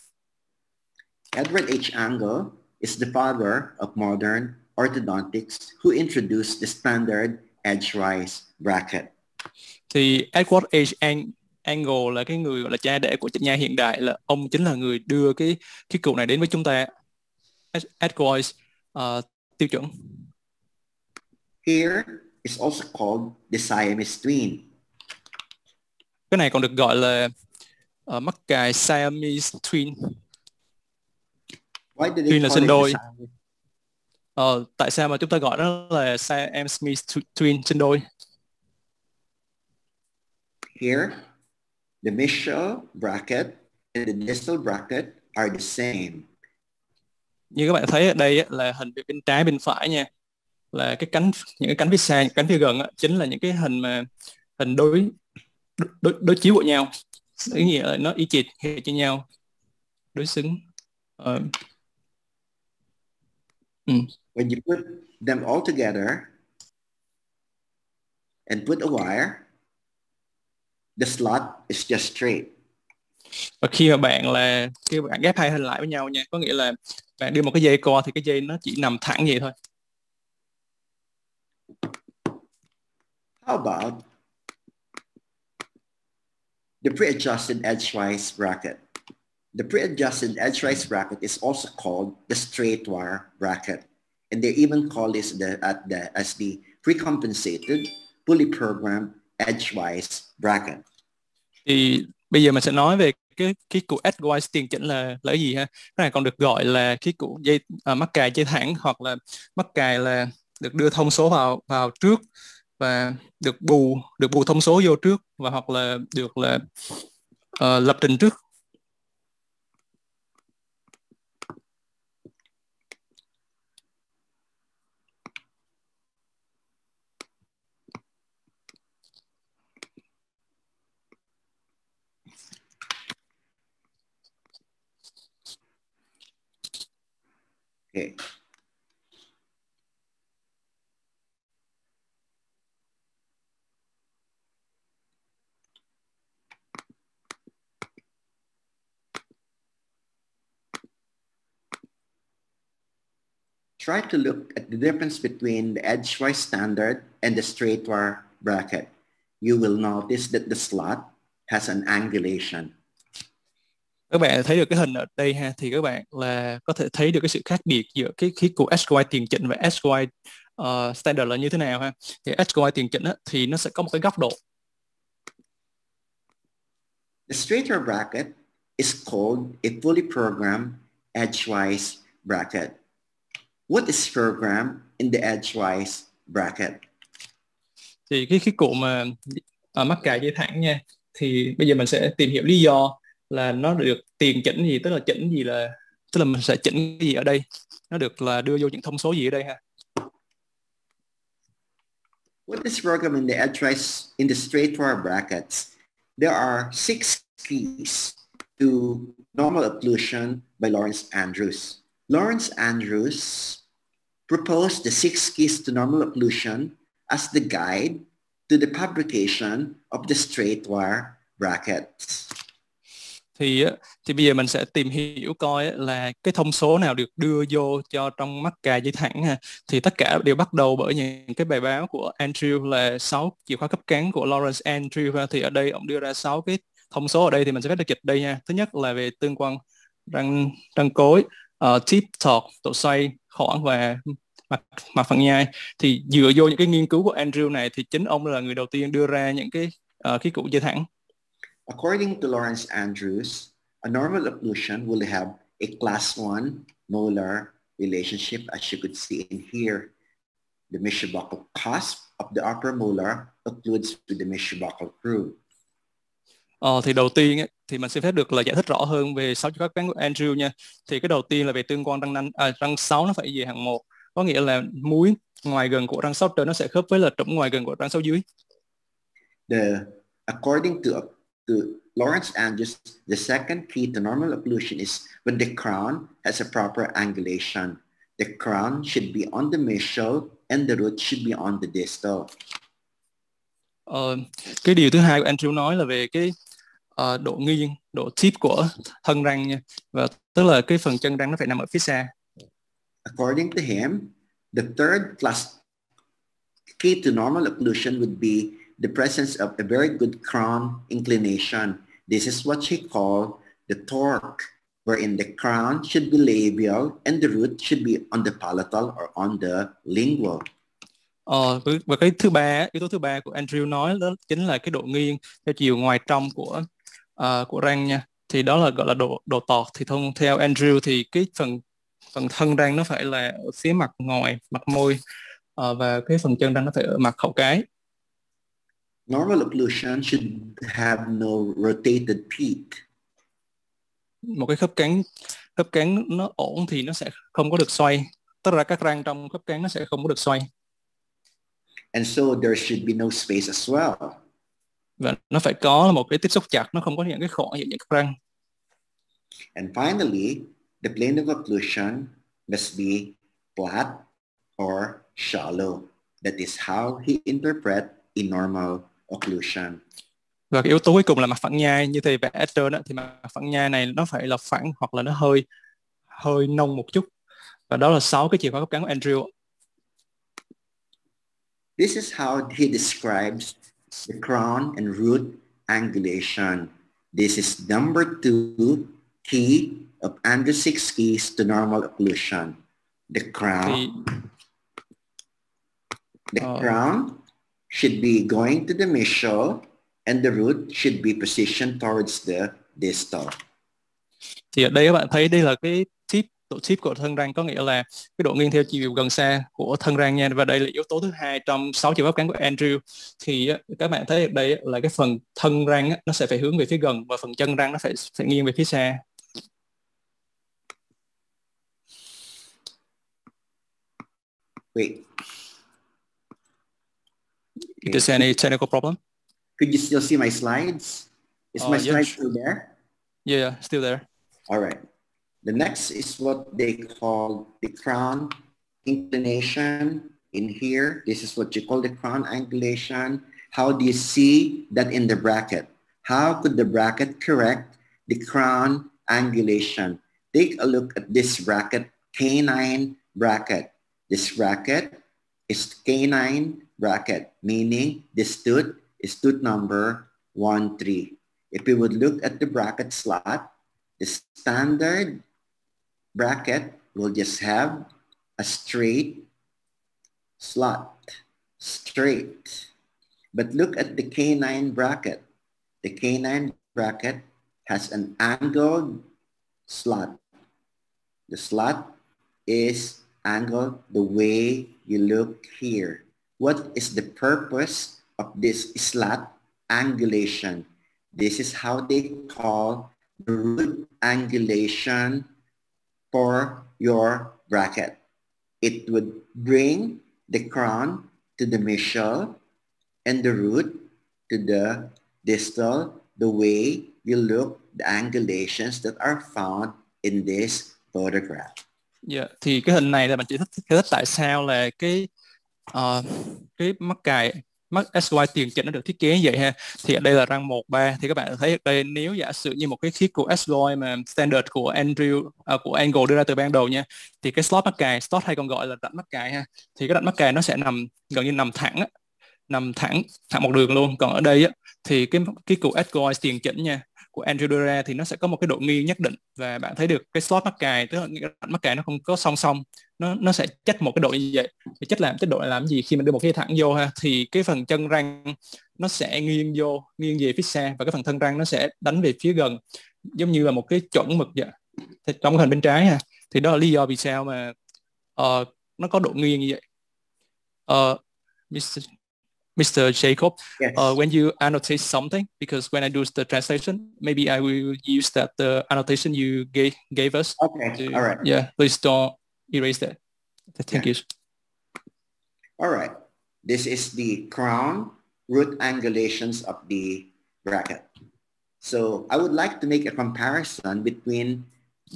Edward H. Angle is the father of modern orthodontics who introduced the standard edgewise bracket. Thì Edward H. Angle là cái người gọi là cha đẻ của chỉnh nha hiện đại, là ông chính là người đưa cái cụ này đến với chúng ta, edgewise tiêu chuẩn. Here is also called the Siamese twin. Cái này còn được gọi là mắc cài Siamese twin. Why did Twin they là call sinh it đôi. the Siamese? Tại sao mà chúng ta gọi nó là Siamese twin, sinh đôi? Here, the mesial bracket and the distal bracket are the same. Như các bạn thấy ở đây là hình bên trái bên phải nha, là những cái cánh phía xa, những cánh phía gần chính là những cái hình đối chiếu của nhau, ý nghĩa là nó y chệch hệt cho nhau, đối xứng. When you put them all together and put a wire, the slot is just straight. Và khi mà bạn ghép hai hình lại với nhau nha, có nghĩa là bạn đưa một cái dây co thì cái dây nó chỉ nằm thẳng vậy thôi. How about the pre-adjusted edgewise bracket? The pre-adjusted edgewise bracket is also called the straight wire bracket, and they even call this as the pre-compensated, fully programmed edgewise bracket. Thì bây giờ mình sẽ nói về cái cụ edgewise tiền chỉnh là cái gì ha. Cái này còn được gọi là cái cụ dây mắc cài dây thẳng, hoặc là mắc cài là được đưa thông số vào trước và được bù thông số vô trước, và hoặc là được lập trình trước. Okay. Try to look at the difference between the edgewise standard and the straight wire bracket. You will notice that the slot has an angulation. Các bạn thấy được cái hình ở đây ha, thì các bạn là có thể thấy được cái sự khác biệt giữa cái cụ edgewise tiền chỉnh và edgewise standard là như thế nào ha. Thì edgewise tiền chỉnh thì nó sẽ có một cái góc độ. The straight wire bracket is called a fully programmed edgewise bracket. What is programmed in the edgewise bracket? Thì cái cụ mà mắc cài dây thẳng nha, thì bây giờ mình sẽ tìm hiểu lý do là nó được tiền chỉnh gì, tức là mình sẽ chỉnh cái gì ở đây, nó được là đưa vô những thông số gì ở đây ha. What is programmed in the edgewise in the straight wire brackets? There are 6 keys to normal occlusion by Lawrence Andrews. Lawrence Andrews proposed the 6 keys to normal occlusion as the guide to the fabrication of the straight wire brackets. Thì bây giờ mình sẽ tìm hiểu coi là cái thông số nào được đưa vô cho trong mắc cà dây thẳng ha. Thì tất cả đều bắt đầu bởi những cái bài báo của Andrew là 6 chìa khóa cấp cán của Lawrence Andrew ha. Thì ở đây ông đưa ra 6 cái thông số ở đây thì mình sẽ phép được dịch đây nha. Thứ nhất là về tương quan răng cối, tip torque, độ xoay, khoảng và mặt phẳng nhai. Thì dựa vô những cái nghiên cứu của Andrew này thì chính ông là người đầu tiên đưa ra những cái khí cụ dây thẳng. According to Lawrence Andrews, a normal occlusion will have a class 1 molar relationship, as you could see in here. The mesobuccal cusp of the upper molar occludes with the mesobuccal groove. Thì đầu tiên ấy, thì mình sẽ phép được là giải thích rõ hơn về 6 chìa khóa cán của Andrew nha. Thì cái đầu tiên là về tương quan răng 6 nó phải về hàng 1, có nghĩa là múi ngoài gần của răng 6 trên nó sẽ khớp với là trũng ngoài gần của răng 6 dưới. According to Lawrence Andrews, the second key to normal occlusion is when the crown has a proper angulation. The crown should be on the mesial and the root should be on the distal. Cái điều thứ hai của Andrew nói là về cái độ nghiêng, độ tip của thân răng nha, và tức là cái phần chân răng nó phải nằm ở phía xa. According to him, the third class key to normal occlusion would be the presence of a very good crown inclination. This is what he called the torque, wherein the crown should be labial and the root should be on the palatal or on the lingual. Và cái thứ ba, yếu tố thứ ba của Andrew nói đó chính là cái độ nghiêng theo chiều ngoài trong của răng nha. Thì đó là gọi là độ tọt. Thì theo Andrew thì cái phần thân răng nó phải là ở phía mặt ngoài, mặt môi, và cái phần chân răng nó phải ở mặt hậu cái. Normal occlusion should have no rotated teeth. Một cái khớp cắn nó ổn thì nó sẽ không có được xoay. Tức là các răng trong khớp cắn nó sẽ không có được xoay. And so there should be no space as well. Và nó phải có một cái tiếp xúc chặt, nó không có những cái khoảng giữa những các răng. And finally, the plane of occlusion must be flat or shallow. That is how he interprets a normal occlusion. Và cái yếu tố cuối cùng là mặt phẳng nhai. Như thầy vẽ ở trên đó, thì mặt phẳng nhai này nó phải là phẳng hoặc là nó hơi nông một chút. Và đó là 6 cái chìa khóa cấp cán của Andrew. This is how he describes the crown and root angulation. This is number 2 key of Andrews 6 keys to normal occlusion. The crown should be going to the mesial and the root should be positioned towards the distal. Thì ở đây các bạn thấy đây là cái độ tip của thân răng, có nghĩa là cái độ nghiêng theo chiều gần xa của thân răng nha. Và đây là yếu tố thứ hai trong 6 chìa khóa cán của Andrew. Thì các bạn thấy ở đây là cái phần thân răng nó sẽ phải hướng về phía gần và phần chân răng nó phải nghiêng về phía xa. Wait. Is there any technical problem? Could you still see my slides? Is my slide still there? Yeah, still there. All right. The next is what they call the crown inclination. In here, this is what you call the crown angulation. How do you see that in the bracket? How could the bracket correct the crown angulation? Take a look at this bracket, canine bracket. This bracket is canine bracket, meaning this tooth is tooth number 1, 3. If we would look at the bracket slot, the standard bracket will just have a straight slot, straight. But look at the canine bracket. The canine bracket has an angled slot. The slot is angled the way you look here. What is the purpose of this slot angulation? This is how they call the root angulation for your bracket. It would bring the crown to the mesial and the root to the distal, the way you look, the angulations that are found in this photograph. Yeah, thì cái hình này là mình chỉ thích tại sao là cái mắc cài mắt SY tiền chỉnh nó được thiết kế như vậy ha. Thì ở đây là răng 1, 3. Thì các bạn thấy ở đây nếu giả sử như một cái khít của S-joint mà standard của của Angle đưa ra từ ban đầu nha, thì cái slot mắc cài, slot hay còn gọi là rãnh mắc cài ha, thì cái rãnh mắc cài nó sẽ nằm gần như nằm thẳng á, nằm thẳng một đường luôn. Còn ở đây á, thì cái cục SY tiền chỉnh nha của Andrew đưa ra thì nó sẽ có một cái độ nghiêng nhất định, và bạn thấy được cái slot mắc cài, tức là cái rãnh mắc cài nó không có song song, nó sẽ chách một cái độ như vậy. Thì chất độ làm gì? Khi mình đưa một cái thẳng vô ha, thì cái phần chân răng nó sẽ nghiêng về phía xa, và cái phần thân răng nó sẽ đánh về phía gần, giống như là một cái chuẩn mực vậy. Thì trong cái hình bên trái ha, thì đó là lý do vì sao mà nó có độ nghiêng như vậy. Mr. Mr. Jacob, Yes. When you annotate something, because when I do the translation, maybe I will use that the annotation you gave us. Okay, all right. Yeah, please don't erase that. Thank you. All right. This is the crown root angulations of the bracket. So I would like to make a comparison between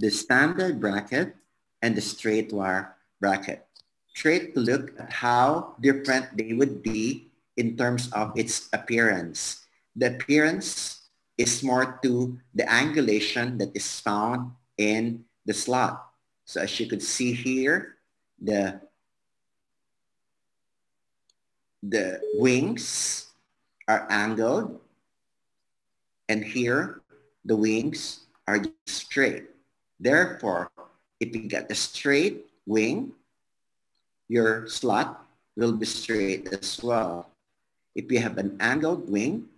the standard bracket and the straight wire bracket. Try to look at how different they would be in terms of its appearance. The appearance is more to the angulation that is found in the slot. So as you could see here, the wings are angled, and here the wings are just straight. Therefore, if you get a straight wing, your slot will be straight as well. If you have an angled wing,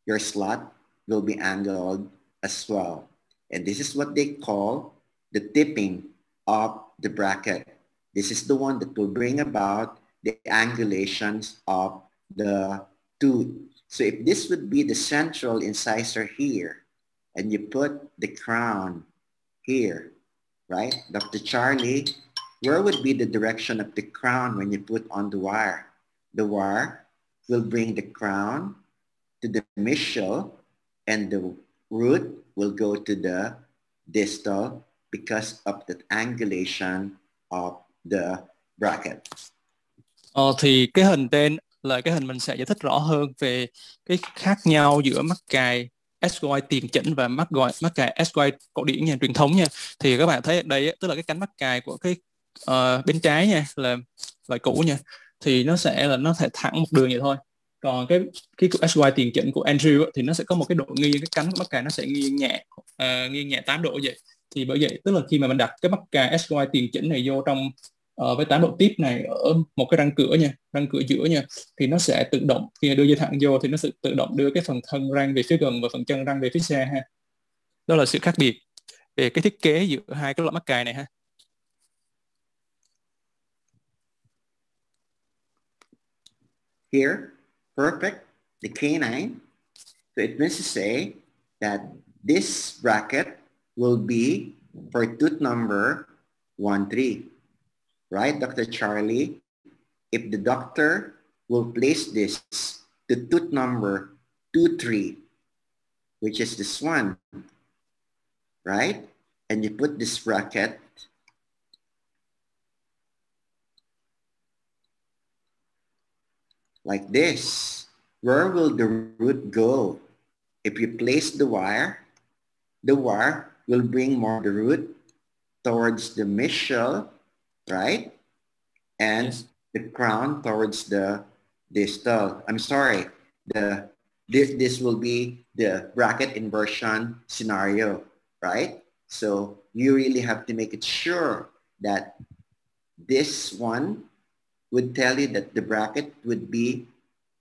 your slot will be angled as well. And this is what they call the tipping of the bracket. This is the one that will bring about the angulations of the tooth. So if this would be the central incisor here, and you put the crown here, right? Dr. Charlie, where would be the direction of the crown when you put on the wire? The wire will bring the crown to the mesial, and the root will go to the distal because of the angulation of the bracket. Thì cái hình trên là cái hình mình sẽ giải thích rõ hơn về cái khác nhau giữa mắc cài SY tiền chỉnh và mắc cài SY cổ điển nha, truyền thống nha. Thì các bạn thấy ở đây tức là cái cánh mắc cài của cái bên trái nha, là loại cũ nha, thì nó sẽ thẳng một đường vậy thôi. Còn cái SY tiền chỉnh của Andrew thì nó sẽ có một cái độ nghiêng, cái cánh mắc cài nó sẽ nghiêng nhẹ 8 độ vậy. Thì bởi vậy tức là khi mà mình đặt cái mắc cài SY tiền chỉnh này vô trong với 8 độ tiếp này ở một cái răng cửa giữa nha, thì nó sẽ tự động, khi đưa dây thẳng vô thì nó sẽ tự động đưa cái phần thân răng về phía gần và phần chân răng về phía xa ha. Đó là sự khác biệt về cái thiết kế giữa hai cái loại mắc cài này ha. Here, perfect, the canine. So it means to say that this bracket will be for tooth number 1, 3. Right, Dr. Charlie? If the doctor will place this to tooth number 2, 3, which is this one, right? And you put this bracket like this, where will the root go? If you place the wire will bring more the root towards the mesial, right? And Yes. the crown towards the distal. I'm sorry, this will be the bracket inversion scenario, right? So you really have to make it sure that this one would tell you that the bracket would be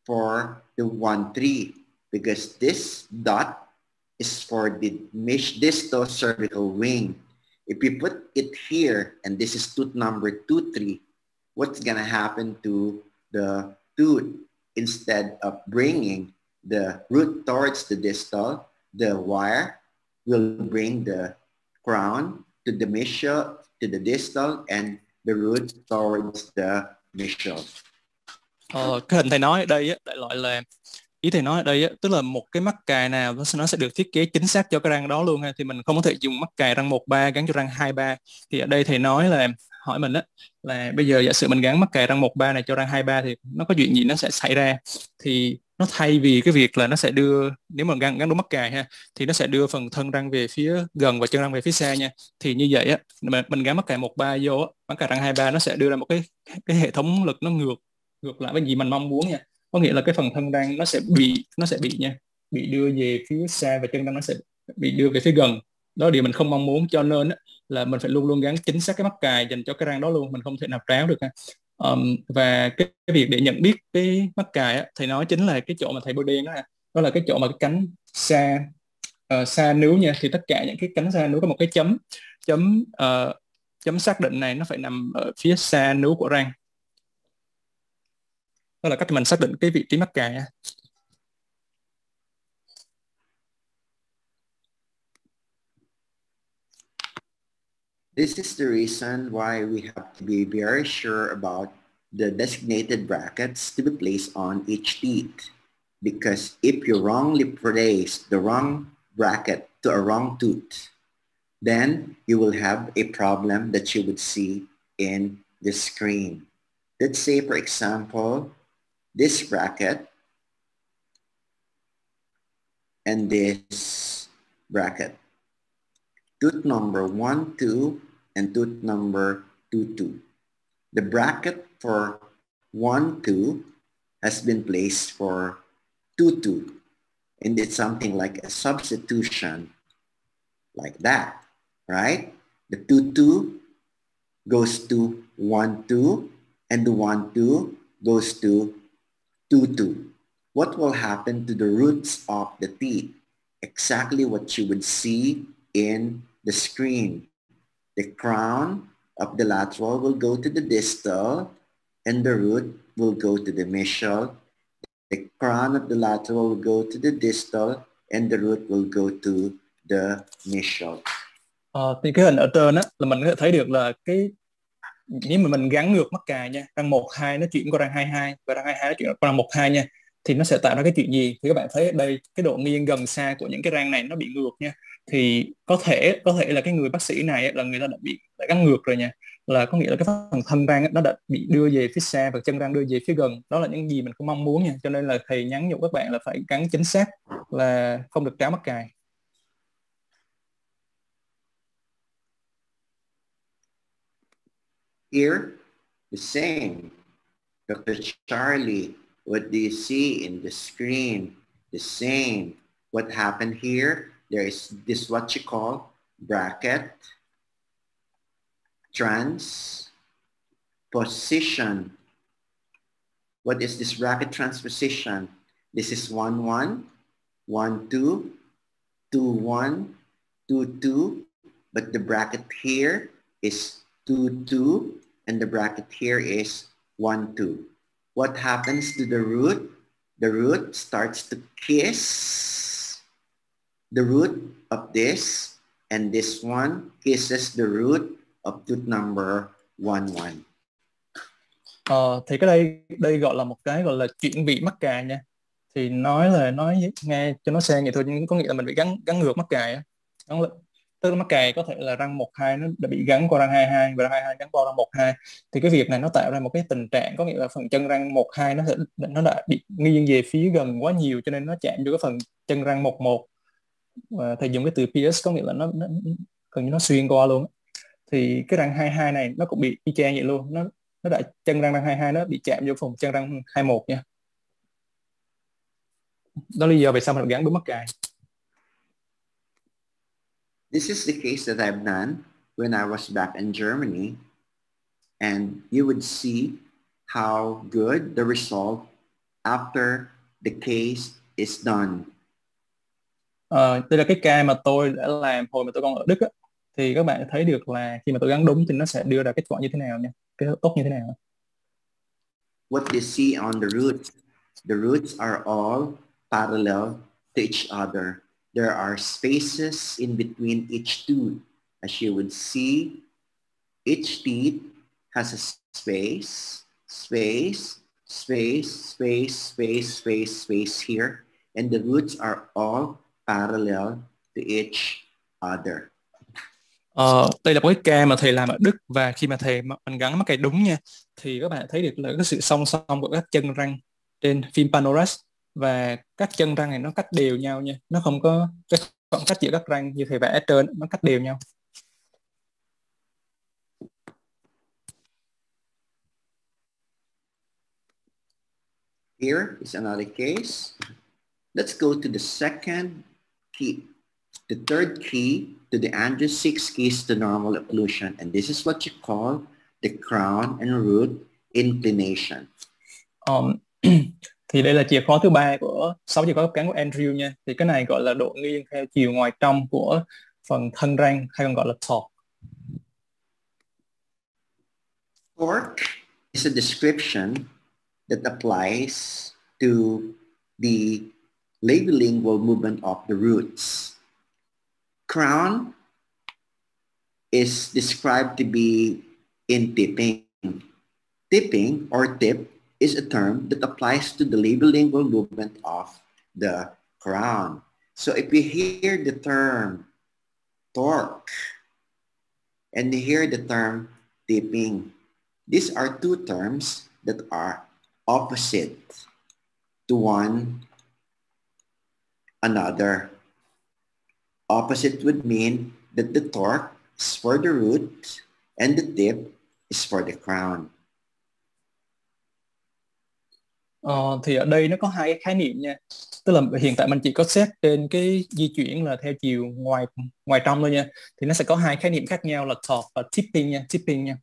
for the 1, 3, because this dot is for the distal cervical wing. If you put it here, and this is tooth number 2, 3, what's gonna happen to the tooth? Instead of bringing the root towards the distal, the wire will bring the crown to the mesial, to the distal, and the root towards the mesial. Cái hình thầy nói ở đây á, đại loại là ý thầy nói ở đây á, tức là một cái mắc cài nào nó sẽ được thiết kế chính xác cho cái răng đó luôn ha. Thì mình không có thể dùng mắc cài răng 1, 3 gắn cho răng 2, 3. Thì ở đây thầy nói là hỏi mình á là bây giờ giả sử mình gắn mắc kệ răng 1-3 này cho răng 2-3 thì nó có chuyện gì nó sẽ xảy ra. Thì nó thay vì cái việc là nó sẽ đưa, nếu mà gắn đúng mắc kệ ha, thì nó sẽ đưa phần thân răng về phía gần và chân răng về phía xa nha. Thì như vậy á, mình gắn mắc kệ 1-3 vô á, mắc kệ răng 2-3 nó sẽ đưa ra một cái hệ thống lực nó ngược ngược lại với gì mình mong muốn nha. Có nghĩa là cái phần thân răng nó sẽ bị nha, bị đưa về phía xa và chân răng nó sẽ bị đưa về phía gần. Đó là điều mình không mong muốn, cho nên á, là mình phải luôn luôn gắn chính xác cái mắc cài dành cho cái răng đó luôn, mình không thể nào tráo được ha. Và cái việc để nhận biết cái mắc cài á, thì nó chính là cái chỗ mà thầy bôi đen đó ha. Đó là cái chỗ mà cái cánh xa xa níu nha. Thì tất cả những cái cánh xa níu có một cái chấm chấm chấm xác định này, nó phải nằm ở phía xa níu của răng. Đó là cách mình xác định cái vị trí mắc cài ha. This is the reason why we have to be very sure about the designated brackets to be placed on each teeth. Because if you wrongly place the wrong bracket to a wrong tooth, then you will have a problem that you would see in the screen. Let's say, for example, this bracket and this bracket. Tooth number 1, 2, and tooth number 2, 2. The bracket for 1, 2 has been placed for 2, 2. And it's something like a substitution like that, right? The 2, 2 goes to 1, 2, and the 1, 2 goes to 2, 2. What will happen to the roots of the teeth? Exactly what you would see in the screen. The crown of the lateral will go to the distal and the root will go to the mesial. The crown of the lateral will go to the distal and the root will go to the mesial. Thì cái hình ở trên á là mình có thể thấy được là nếu mà mình gắn ngược mắc cài nha, răng 1-2 nó chuyển qua răng 2-2 và răng 2-2 nó chuyển qua răng 1-2 nha, thì nó sẽ tạo ra cái chuyện gì? Thì các bạn thấy ở đây cái độ nghiêng gần xa của những cái răng này nó bị ngược nha. Thì có thể là cái người bác sĩ này là người ta đã gắn ngược rồi nha, là có nghĩa là cái phần thân răng nó đã bị đưa về phía xa và chân răng đưa về phía gần. Đó là những gì mình không mong muốn nha, cho nên là thầy nhắn nhủ các bạn là phải gắn chính xác, là không được tráo mắc cài. Here, the same. Dr. Charlie, what do you see in the screen? The same. What happened here? There is this what you call bracket transposition. What is this bracket transposition? This is 1, 1, 1, 2, 2, 1, 2, 2, but the bracket here is 2, 2, and the bracket here is 1, 2. What happens to the root? The root starts to kiss the root of this, and this one kisses the root of tooth number 1, 1. Thì đây gọi là một cái gọi là chuyển vị mắc cài nha. Thì nói nghe cho nó sang vậy thôi, nhưng có nghĩa là mình bị gắn ngược mắc cài á. Tức là mắc cài có thể là răng 1-2 nó đã bị gắn qua răng 2-2 và răng 2-2 gắn qua răng 1-2. Thì cái việc này nó tạo ra một cái tình trạng, có nghĩa là phần chân răng 1-2 nó đã bị nghiêng về phía gần quá nhiều, cho nên nó chạm vô cái phần chân răng 1-1. Và thầy dùng cái từ pierce, có nghĩa là nó gần như nó xuyên qua luôn. Thì cái răng 2-2 này nó cũng bị y chang vậy luôn, nó đã chân răng 2-2 nó bị chạm vô phần chân răng 2-1 nha. Đó là lý do vì sao mình gắn đúng mắc cài. This is the case that I've done when I was back in Germany, and you would see how good the result after the case is done. Đây là cái ca mà tôi đã làm hồi mà tôi còn ở Đức á. Thì các bạn thấy được là khi mà tôi gắn đúng thì nó sẽ đưa ra kết quả như thế nào nha, cái tốt như thế nào. What you see on the roots are all parallel to each other. There are spaces in between each tooth. As you would see, each teeth has a space, space, space, space, space, space, space here. And the roots are all parallel to each other. Đây là một cái ca mà thầy làm ở Đức, và khi mà mình gắn mắc cây đúng nha, thì các bạn thấy được là cái sự song song của các chân răng trên phim Panoras, và các chân răng này nó cách đều nhau nha, nó không có cái khoảng cách giữa các răng như thầy vẽ ở trên, nó cách đều nhau. Here is another case. Let's go to the second key, the third key to the Andrews 6 keys to normal occlusion. And this is what you call the crown and root inclination. Thì đây là chìa khóa thứ ba của 6 chìa khóa gấp cán của Andrew nha. Thì cái này gọi là độ nghiêng theo chiều ngoài trong của phần thân răng, hay còn gọi là torque. Torque is a description that applies to the labilingual movement of the roots. Crown is described to be in tipping. Tipping or tip is a term that applies to the labilingual movement of the crown. So if you hear the term torque and you hear the term tipping, these are two terms that are opposite to one another. Opposite would mean that the torque is for the root and the tip is for the crown. Thì ở đây nó có hai cái khái niệm nha, tức là hiện tại mình chỉ có xét trên cái di chuyển là theo chiều ngoài trong thôi nha, thì nó sẽ có hai khái niệm khác nhau là torque và tipping nha.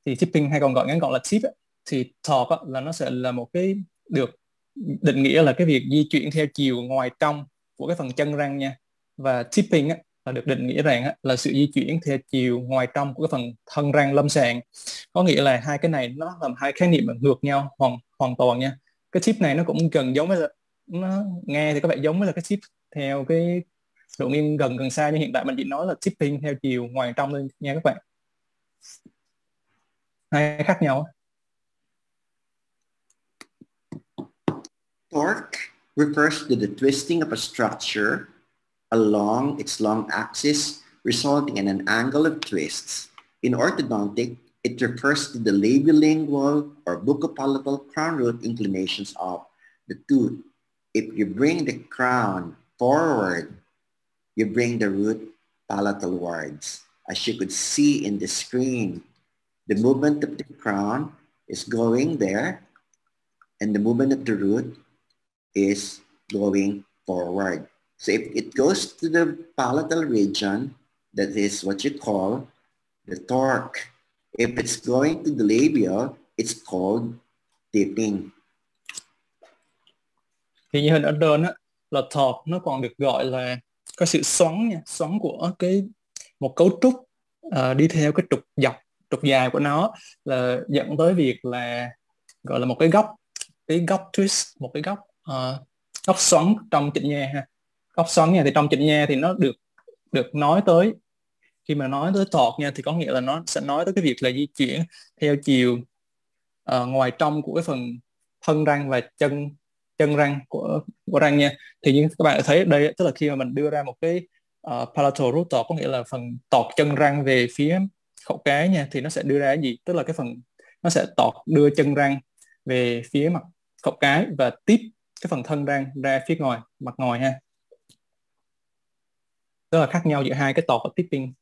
Thì tipping hay còn gọi ngắn gọn là tip, thì torque là nó sẽ là một cái được định nghĩa là cái việc di chuyển theo chiều ngoài trong của cái phần chân răng nha, và tipping là được định nghĩa rằng là sự di chuyển theo chiều ngoài trong của cái phần thân răng lâm sàng. Có nghĩa là hai cái này nó là hai khái niệm ngược nhau hoàn toàn nha. Cái tip này nó cũng gần giống với là, nó nghe thì có vẻ giống với là cái tip theo cái độ nghiêng gần xa, nhưng hiện tại mình chỉ nói là tipping theo chiều ngoài trong thôi nha các bạn, hai khác nhau. Torque refers to the twisting of a structure along its long axis, resulting in an angle of twists. In orthodontic, it refers to the labilingual or buccopalatal crown root inclinations of the tooth. If you bring the crown forward, you bring the root palatalwards. As you could see in the screen, the movement of the crown is going there, and the movement of the root is going forward. So if it goes to the palatal region, that is what you call the torque. If it's going to the labial, it's called tipping. Thì như hình ở trên là torque nó còn được gọi là có sự xoắn nha, xoắn của một cấu trúc đi theo cái trục dài của nó, là dẫn tới việc là gọi là một cái góc twist, một cái góc xoắn trong chỉnh nha ha. Góc xoắn nha, thì trong chỉnh nha thì nó được nói tới, khi mà nói tới torque nha, thì có nghĩa là nó sẽ nói tới cái việc là di chuyển theo chiều ngoài trong của cái phần thân răng và chân răng của răng nha. Thì như các bạn thấy ở đây, tức là khi mà mình đưa ra một cái palatal root torque, có nghĩa là phần tọt chân răng về phía khẩu cái nha, thì nó sẽ đưa ra cái gì, tức là cái phần nó sẽ đưa chân răng về phía mặt khẩu cái và tiếp cái phần thân răng ra phía ngoài, mặt ngoài ha. Tức là khác nhau giữa hai cái torque và tipping.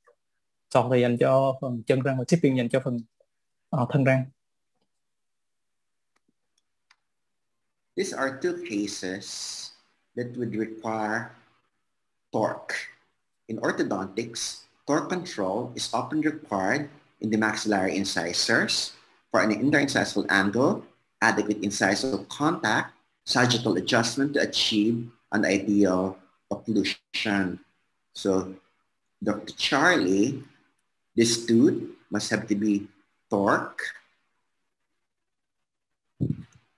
Torque thì dành cho phần chân răng và tipping dành cho phần thân răng. These are two cases that would require torque. In orthodontics, torque control is often required in the maxillary incisors for an interincisal angle, adequate incisal contact, sagittal adjustment to achieve an ideal occlusion. So, Dr. Charlie, this tooth must have to be torque,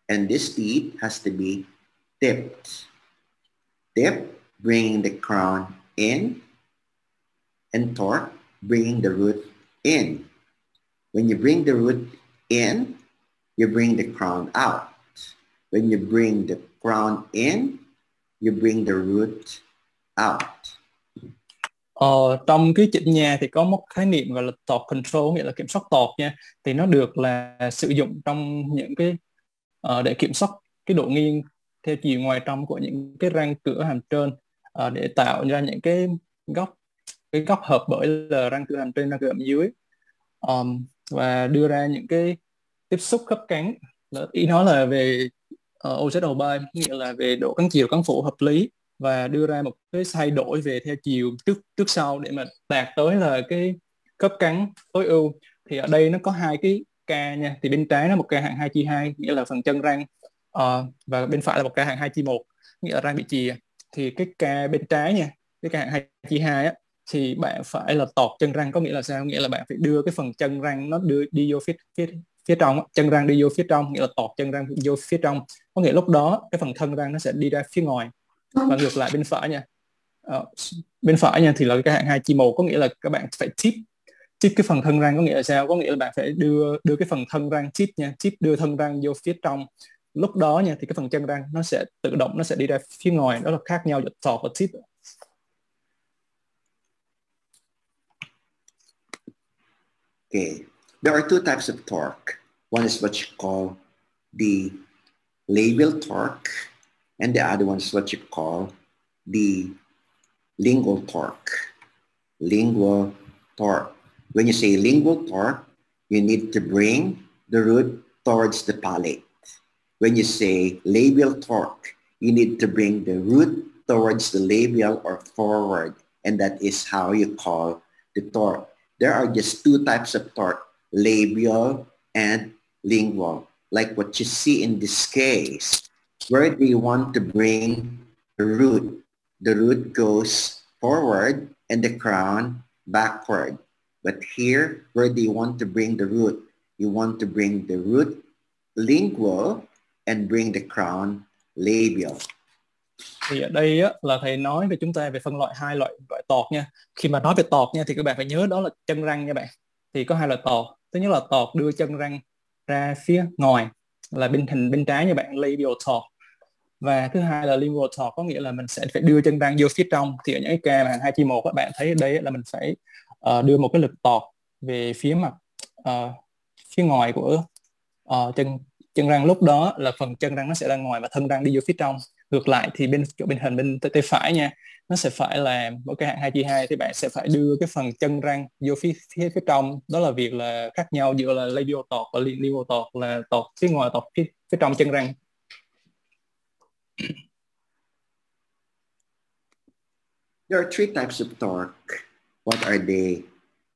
and this teeth has to be tipped. Tip, bringing the crown in, and torque, bringing the root in. When you bring the root in, you bring the crown out. When you bring the crown in, you bring the root out. Trong cái chỉnh nha thì có một khái niệm gọi là torque control, nghĩa là kiểm soát torque nha. Thì nó được là sử dụng trong những cái để kiểm soát cái độ nghiêng theo chiều ngoài trong của những cái răng cửa hàm trên, để tạo ra những góc cái góc hợp bởi là răng cửa hàm trên, răng cửa hàm dưới. Và đưa ra những cái tiếp xúc khớp cắn. Ý nói là về OZO3, nghĩa là về độ cắn chiều cắn phủ hợp lý, và đưa ra một cái thay đổi về theo chiều trước trước sau để mà đạt tới là cái khớp cắn tối ưu. Thì ở đây nó có hai cái ca nha, thì bên trái nó một ca hạng 2 chia 2, nghĩa là phần chân răng, và bên phải là một ca hạng 2 chia 1, nghĩa là răng bị chìa. Thì cái ca bên trái nha, cái ca hạng 2 chia 2 á, thì bạn phải là tọt chân răng. Có nghĩa là sao? Nghĩa là bạn phải đưa cái phần chân răng nó đưa đi vô phía trong, chân răng đi vô phía trong, nghĩa là tọt chân răng vô phía trong. Có nghĩa lúc đó cái phần thân răng nó sẽ đi ra phía ngoài. Và ngược lại bên phải nha, bên phải nha thì là cái hạng 2 chia 1, có nghĩa là các bạn phải tip cái phần thân răng. Có nghĩa là sao? Có nghĩa là bạn phải đưa cái phần thân răng tip nha, tip đưa thân răng vô phía trong. Lúc đó nha thì cái phần chân răng nó sẽ tự động nó sẽ đi ra phía ngoài. Đó là khác nhau giữa tọt và tip. Okay, there are two types of torque. One is what you call the labial torque, and the other one is what you call the lingual torque. Lingual torque. When you say lingual torque, you need to bring the root towards the palate. When you say labial torque, you need to bring the root towards the labial or forward, and that is how you call the torque. There are just two types of torque, labial and lingual. Like what you see in this case, where do you want to bring the root? The root goes forward and the crown backward. But here, where do you want to bring the root? You want to bring the root lingual and bring the crown labial. Thì ở đây á, là thầy nói về chúng ta về phân loại hai loại tọt nha. Khi mà nói về tọt nha thì các bạn phải nhớ đó là chân răng nha bạn. Thì có hai loại tọt. Thứ nhất là tọt đưa chân răng ra phía ngoài, là bên hình bên trái nha bạn, labial torque. Và thứ hai là lingual torque, có nghĩa là mình sẽ phải đưa chân răng vô phía trong. Thì ở những cái ca mà 2 chia 1 các bạn thấy ở đây là mình phải đưa một cái lực tọt về phía mặt phía ngoài của chân răng. Lúc đó là phần chân răng nó sẽ ra ngoài và thân răng đi vô phía trong. Ngược lại thì bên hình bên tay phải nha, nó sẽ phải là một cái hạng 2 chia 2, thì bạn sẽ phải đưa cái phần chân răng vô phía trong. Đó là việc là khác nhau giữa là labial torque và lingual torque, là tọt phía ngoài, tọt phía trong chân răng. There are three types of torque. What are they?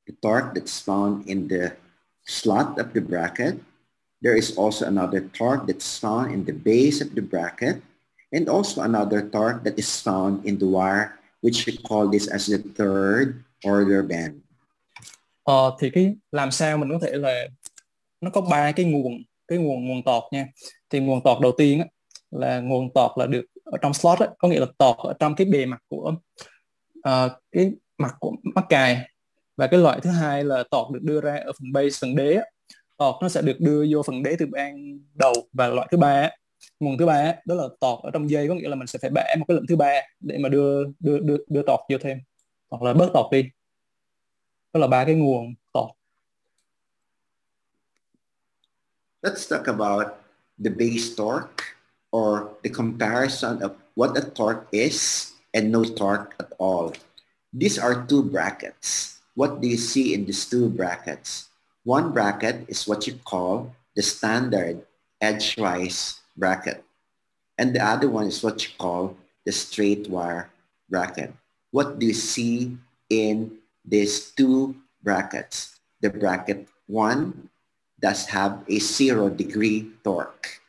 The torque that's found in the slot of the bracket. There is also another torque that's found in the base of the bracket, and also another torque that is found in the wire, which we call this as the third order band. Thì làm sao mình có thể là nó có ba cái nguồn tọt nha. Thì nguồn tọt đầu tiên á, là nguồn tọt là được ở trong slot á, có nghĩa là tọt ở trong cái bề mặt của cái mặt của mắc cài. Và cái loại thứ hai là tọt được đưa ra ở phần base, phần đế á. Tọt nó sẽ được đưa vô phần đế từ ban đầu. Và loại thứ ba á, nguồn thứ ba á, đó là tọt ở trong dây, có nghĩa là mình sẽ phải bẻ một cái lượng thứ ba để mà đưa tọt vô thêm, hoặc là bớt tọt đi. Đó là ba cái nguồn tọt. Let's talk about the base torque, or the comparison of what a torque is and no torque at all. These are two brackets. What do you see in these two brackets? One bracket is what you call the standard edgewise bracket, and the other one is what you call the straight wire bracket. What do you see in these two brackets? The bracket 1 does have a 0-degree torque,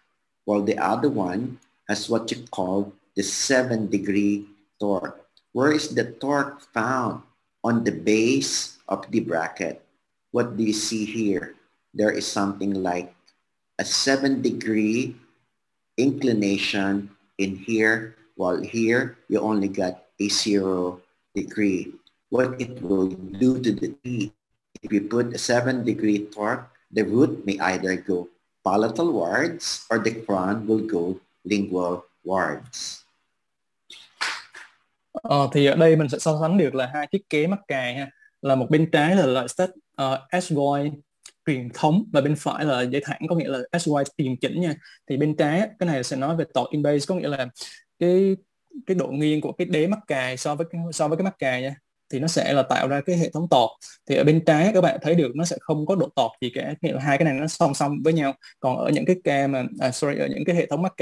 while the other one has what you call the 7-degree torque. Where is the torque found? On the base of the bracket. What do you see here? There is something like a 7-degree inclination in here, while here you only got a 0-degree. What it will do to the teeth, if you put a 7-degree torque, the root may either go palatal wards or the crown will go lingual wards. Thì ở đây mình sẽ so sánh được là hai thiết kế mắc cài ha, là một bên trái là loại set SY truyền thống và bên phải là dây thẳng, có nghĩa là SY tiền chỉnh nha. Thì bên trái á, cái này sẽ nói về torque in base, có nghĩa là cái cái độ nghiêng của cái đế mắc cài so với cái mắc cài nha, thì nó sẽ là tạo ra cái hệ thống torque. Thì ở bên trái các bạn thấy được nó sẽ không có độ torque gì cả, nghĩa là hai cái này nó song song với nhau. Còn ở những cái ca mà ở những cái hệ thống mắc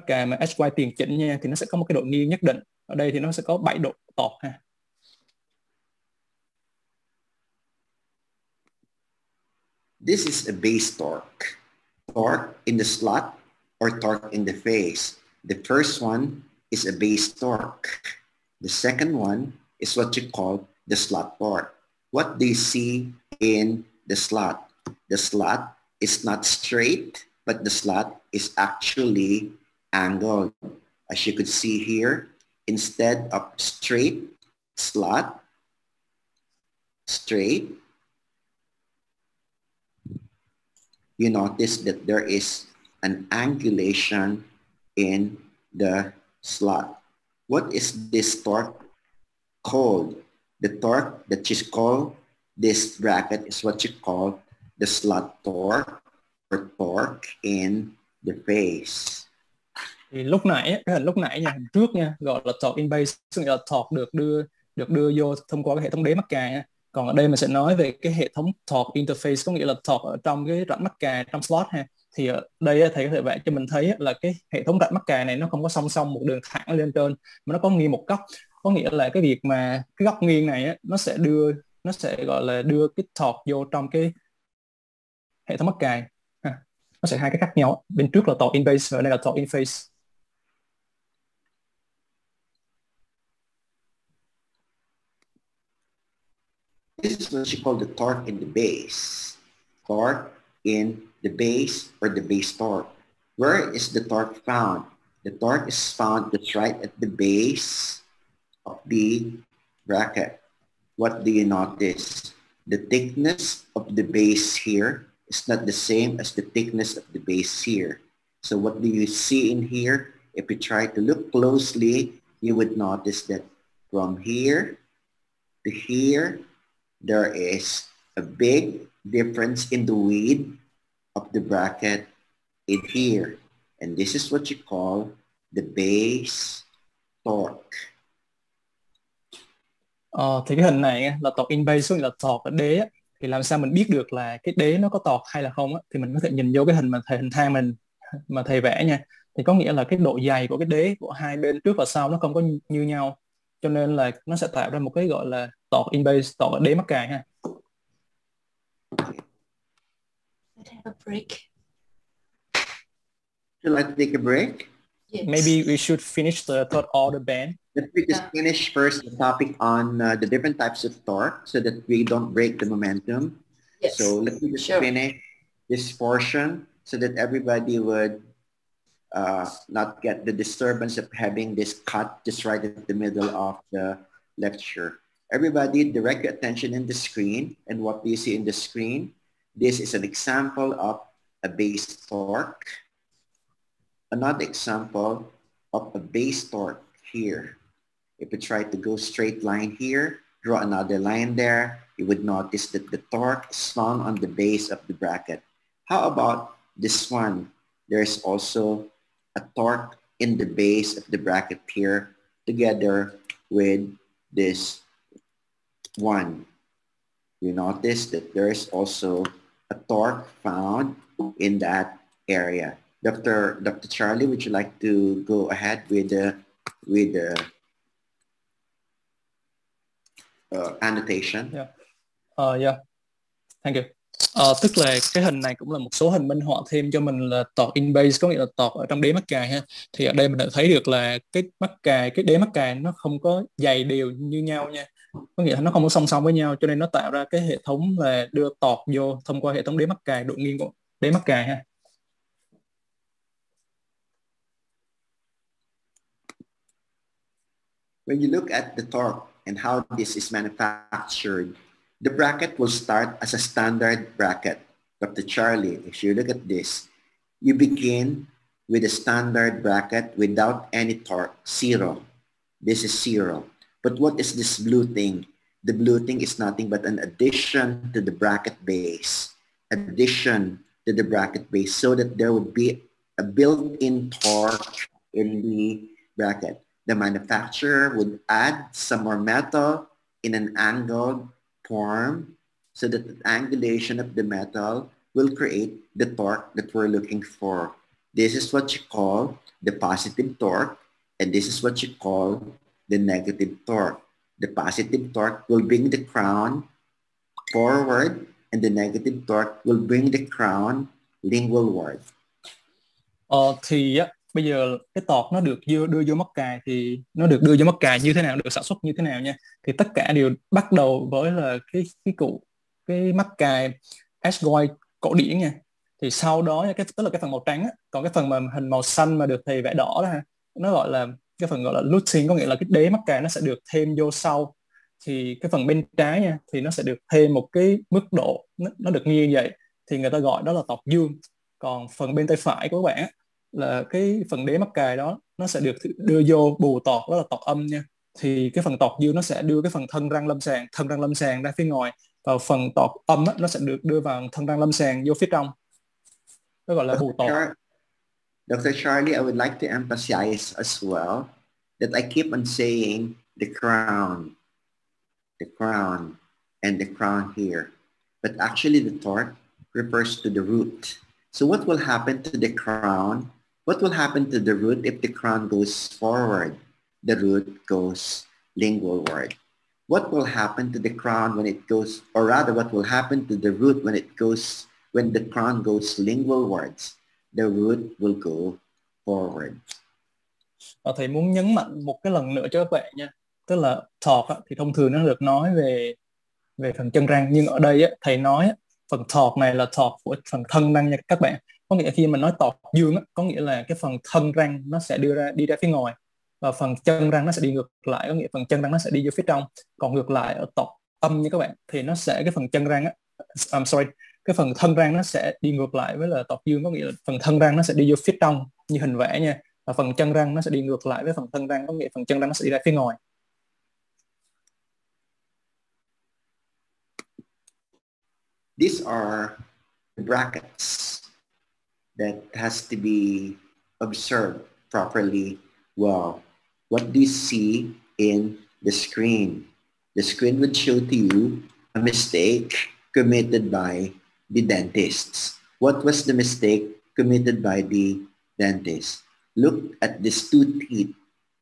cài mà SY tiền chỉnh nha, thì nó sẽ có một cái độ nghiêng nhất định. Ở đây thì nó sẽ có 7 độ torque ha. This is a base torque. Torque in the slot or torque in the face. The first one is a base torque. The second one is what you call the slot torque. What do you see in the slot? The slot is not straight, but the slot is actually angled. As you could see here, instead of straight slot, straight, you notice that there is an angulation in the slot. What is this torque called? The torque that you call this bracket is what you call the slot torque or torque in the face. Thì lúc nãy cái hình lúc nãy nha, hình trước nha, gọi là torque in base, tức là torque được đưa vô thông qua cái hệ thống đế mắc cài nha. Còn ở đây mình sẽ nói về cái hệ thống torque interface, có nghĩa là torque ở trong cái rãnh mắc cài trong slot ha. Thì ở đây thầy có thể vẽ cho mình thấy là cái hệ thống rãnh mắc cài này nó không có song song một đường thẳng lên trên, mà nó có nghiêng một góc. Có nghĩa là cái việc mà cái góc nghiêng này nó sẽ gọi là đưa cái torque vô trong cái hệ thống mắc cài ha. Nó sẽ hai cái khác nhau, bên trước là torque in base và đây là torque in face. This is what you call the torque in the base. Torque in the base or the base torque. Where is the torque found? The torque is found just right at the base of the bracket. What do you notice? The thickness of the base here is not the same as the thickness of the base here. So what do you see in here? If you try to look closely, you would notice that from here to here, there is a big difference in the width of the bracket in here. And this is what you call the base torque. Thì cái hình này là torque in base, là torque ở đế á. Thì làm sao mình biết được là cái đế nó có torque hay là không á? Thì mình có thể nhìn vô cái hình mà hình thang mà thầy vẽ nha. Thì có nghĩa là cái độ dày của cái đế của hai bên trước và sau nó không có như nhau, cho nên là nó sẽ tạo ra một cái gọi là torque in base, torque ở đế mắc cài ha. Let's have a break. Would you like to take a break? Yes. Maybe we should finish the third order band. Let me just finish first the topic on the different types of torque so that we don't break the momentum. Yes. So let me just finish this portion so that everybody would not get the disturbance of having this cut just right at the middle of the lecture. Everybody direct your attention in the screen, and what do you see in the screen? This is an example of a base torque. Another example of a base torque here. If you try to go straight line here, draw another line there, you would notice that the torque is found on the base of the bracket. How about this one? There's also a torque in the base of the bracket here together with this one. You notice that there's also a torque found in that area. Dr. Charlie, would you like to go ahead with the annotation? Yeah. Thank you. Tức là cái hình này cũng là một số hình minh họa thêm cho mình là torque in base, có nghĩa là torque ở trong đế mắc cài ha. Thì ở đây mình đã thấy được là cái đế mắc cài nó không có dày đều như nhau nha. Có nghĩa là nó không có song song với nhau, cho nên nó tạo ra cái hệ thống là đưa torque vô thông qua hệ thống đế mắc cài, độ nghiêng của đế mắc cài ha. When you look at the torque and how this is manufactured, the bracket will start as a standard bracket. Dr. Charlie, if you look at this, you begin with a standard bracket without any torque, zero. This is 0. But what is this blue thing? The blue thing is nothing but an addition to the bracket base. Addition to the bracket base so that there would be a built-in torque in the bracket. The manufacturer would add some more metal in an angled form so that the angulation of the metal will create the torque that we're looking for. This is what you call the positive torque, and this is what you call the negative torque. The positive torque will bring the crown forward, and the negative torque will bring the crown lingualward. Thì á, bây giờ cái tọt nó được đưa vô mắc cài thì nó được đưa vô mắc cài như thế nào, được sản xuất như thế nào nha. Thì tất cả đều bắt đầu với là cái mắc cài S-Goy cổ điển nha. Thì sau đó tức là cái phần màu trắng á, còn cái phần mà hình màu xanh mà được thầy vẽ đỏ đó ha, nó gọi là cái phần gọi là luting, có nghĩa là cái đế mắc cài nó sẽ được thêm vô sau. Thì cái phần bên trái nha thì nó sẽ được thêm một cái mức độ nó được như vậy, thì người ta gọi đó là tọt dương. Còn phần bên tay phải của các bạn á, là cái phần đế mắc cài đó nó sẽ được đưa vô bù tọt, đó là tọt âm nha. Thì cái phần tọt dương nó sẽ đưa cái phần thân răng lâm sàng ra phía ngoài, và phần tọt âm á, nó sẽ được đưa vào thân răng lâm sàng vô phía trong, nó gọi là bù tọt. Dr. Charlie, I would like to emphasize as well that I keep on saying the crown, and the crown here. But actually the torque refers to the root. So what will happen to the crown? What will happen to the root if the crown goes forward? The root goes lingualward. What will happen to the crown when it goes, or rather what will happen to the root when the crown goes lingualwards? The root will go forward. Thầy muốn nhấn mạnh một cái lần nữa cho các bạn nha. Tức là torque á, thì thông thường nó được nói về phần chân răng, nhưng ở đây á, thầy nói á, phần torque này là torque của phần thân răng nha các bạn. Có nghĩa khi mình nói tọt dương á, có nghĩa là cái phần thân răng nó sẽ đi ra phía ngoài, và phần chân răng nó sẽ đi ngược lại, có nghĩa phần chân răng nó sẽ đi vô phía trong. Còn ngược lại ở tọt âm như các bạn thì nó sẽ cái phần chân răng á, cái phần thân răng nó sẽ đi ngược lại với là tọt dương, có nghĩa là phần thân răng nó sẽ đi vô phía trong như hình vẽ nha, và phần chân răng nó sẽ đi ngược lại với phần thân răng, có nghĩa phần chân răng nó sẽ đi ra phía ngoài. These are the brackets that has to be observed properly well. What do you see in the screen? The screen would show to you a mistake committed by the dentists. What was the mistake committed by the dentist? Look at these two teeth.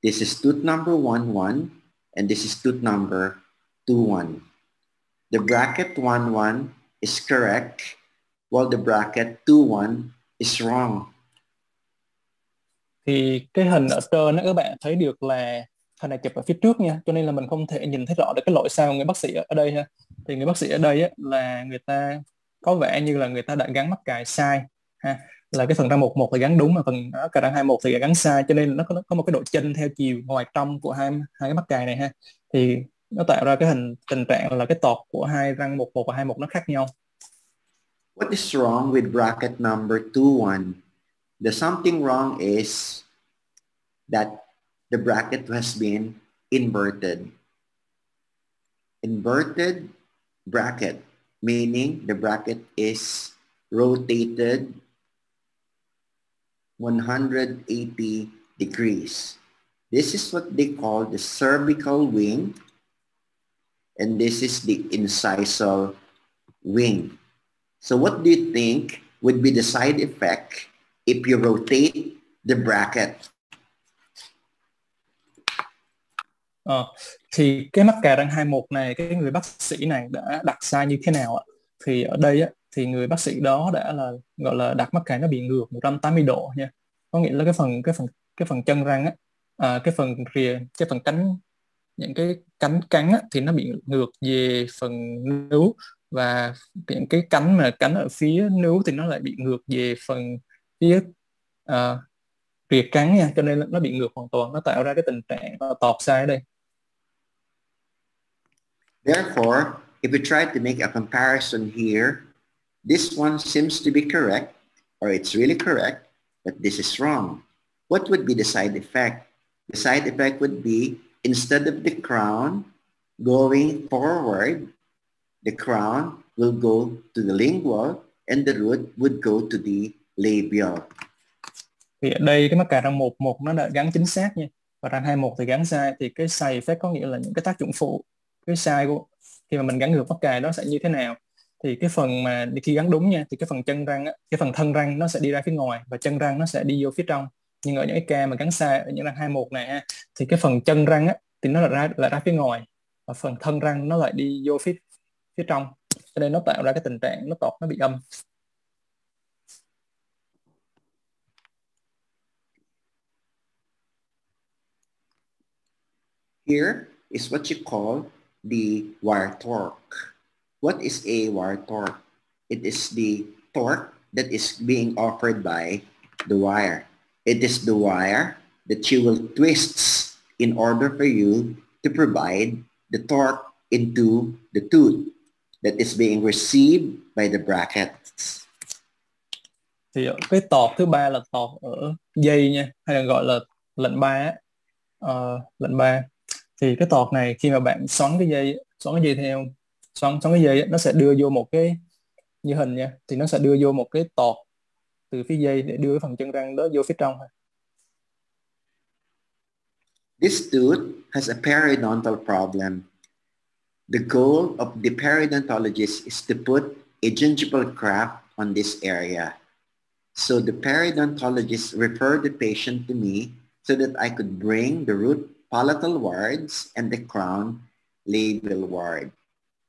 This is tooth number 1-1, and this is tooth number 2-1. The bracket 1-1 is correct, while the bracket 2-1 is wrong. Thì cái hình ở trên đó các bạn thấy được là hình này chụp ở phía trước nha, cho nên là mình không thể nhìn thấy rõ được cái lỗi sai của người bác sĩ ở đây ha. Thì người bác sĩ ở đây á, là người ta có vẻ như là người ta đã gắn mắc cài sai ha, là cái phần răng 11 thì gắn đúng, mà phần cái răng 21 thì gắn sai, cho nên nó có một cái độ chênh theo chiều ngoài trong của hai cái mắc cài này ha. Thì nó tạo ra cái tình trạng là cái tọt của hai răng 11 và 21 nó khác nhau. What is wrong with bracket number 2-1? The something wrong is that the bracket has been inverted. Inverted bracket, meaning the bracket is rotated 180 degrees. This is what they call the cervical wing, and this is the incisal wing. So what do you think would be the side effect if you rotate the bracket? Thì cái mắc cài răng 21 này, cái người bác sĩ này đã đặt sai như thế nào ạ? Thì ở đây á, thì người bác sĩ đó đã là gọi là đặt mắc cài nó bị ngược 180 độ nha. Có nghĩa là cái phần chân răng á, cái phần rìa, cái phần cánh, những cái cánh cắn á, thì nó bị ngược về phần nướu, và những cái cánh ở phía nướu thì nó lại bị ngược về phần phía rìa cắn nha, cho nên nó bị ngược hoàn toàn, nó tạo ra cái tình trạng tọt sai ở đây. Therefore, if we try to make a comparison here, this one seems to be correct, or it's really correct, but this is wrong. What would be the side effect? The side effect would be instead of the crown going forward, the crown will go to the lingual and the root would go to the labial. Thì ở đây cái mắc cà răng 1 nó đã gắn chính xác nha, và răng 21 thì gắn sai, thì cái side effect có nghĩa là những cái tác dụng phụ, cái sai của khi mà mình gắn ngược mắc cà đó sẽ như thế nào. Thì cái phần mà khi gắn đúng nha, thì cái phần chân răng á, cái phần thân răng nó sẽ đi ra phía ngoài và chân răng nó sẽ đi vô phía trong. Nhưng ở những cái ca mà gắn sai ở những răng 21 này ha, thì cái phần chân răng á thì nó lại ra phía ngoài và phần thân răng nó lại đi vô phía trong, cho nên nó tạo ra cái tình trạng nó tọt, nó bị âm. Here is what you call the wire torque. What is a wire torque? It is the torque that is being offered by the wire. It is the wire that you will twist in order for you to provide the torque into the tooth that is being received by the brackets. Thì cái tọt thứ ba là tọt ở dây nha, hay là gọi là lệnh ba. Lệnh ba thì cái tọt này khi mà bạn xoắn cái dây theo xoắn cái dây nó sẽ đưa vô một cái như hình nha, thì nó sẽ đưa vô một cái tọt từ phía dây để đưa cái phần chân răng đó vô phía trong. This tooth has a periodontal problem. The goal of the periodontologist is to put a gingival graft on this area. So the periodontologist referred the patient to me so that I could bring the root palatal wards and the crown labial ward.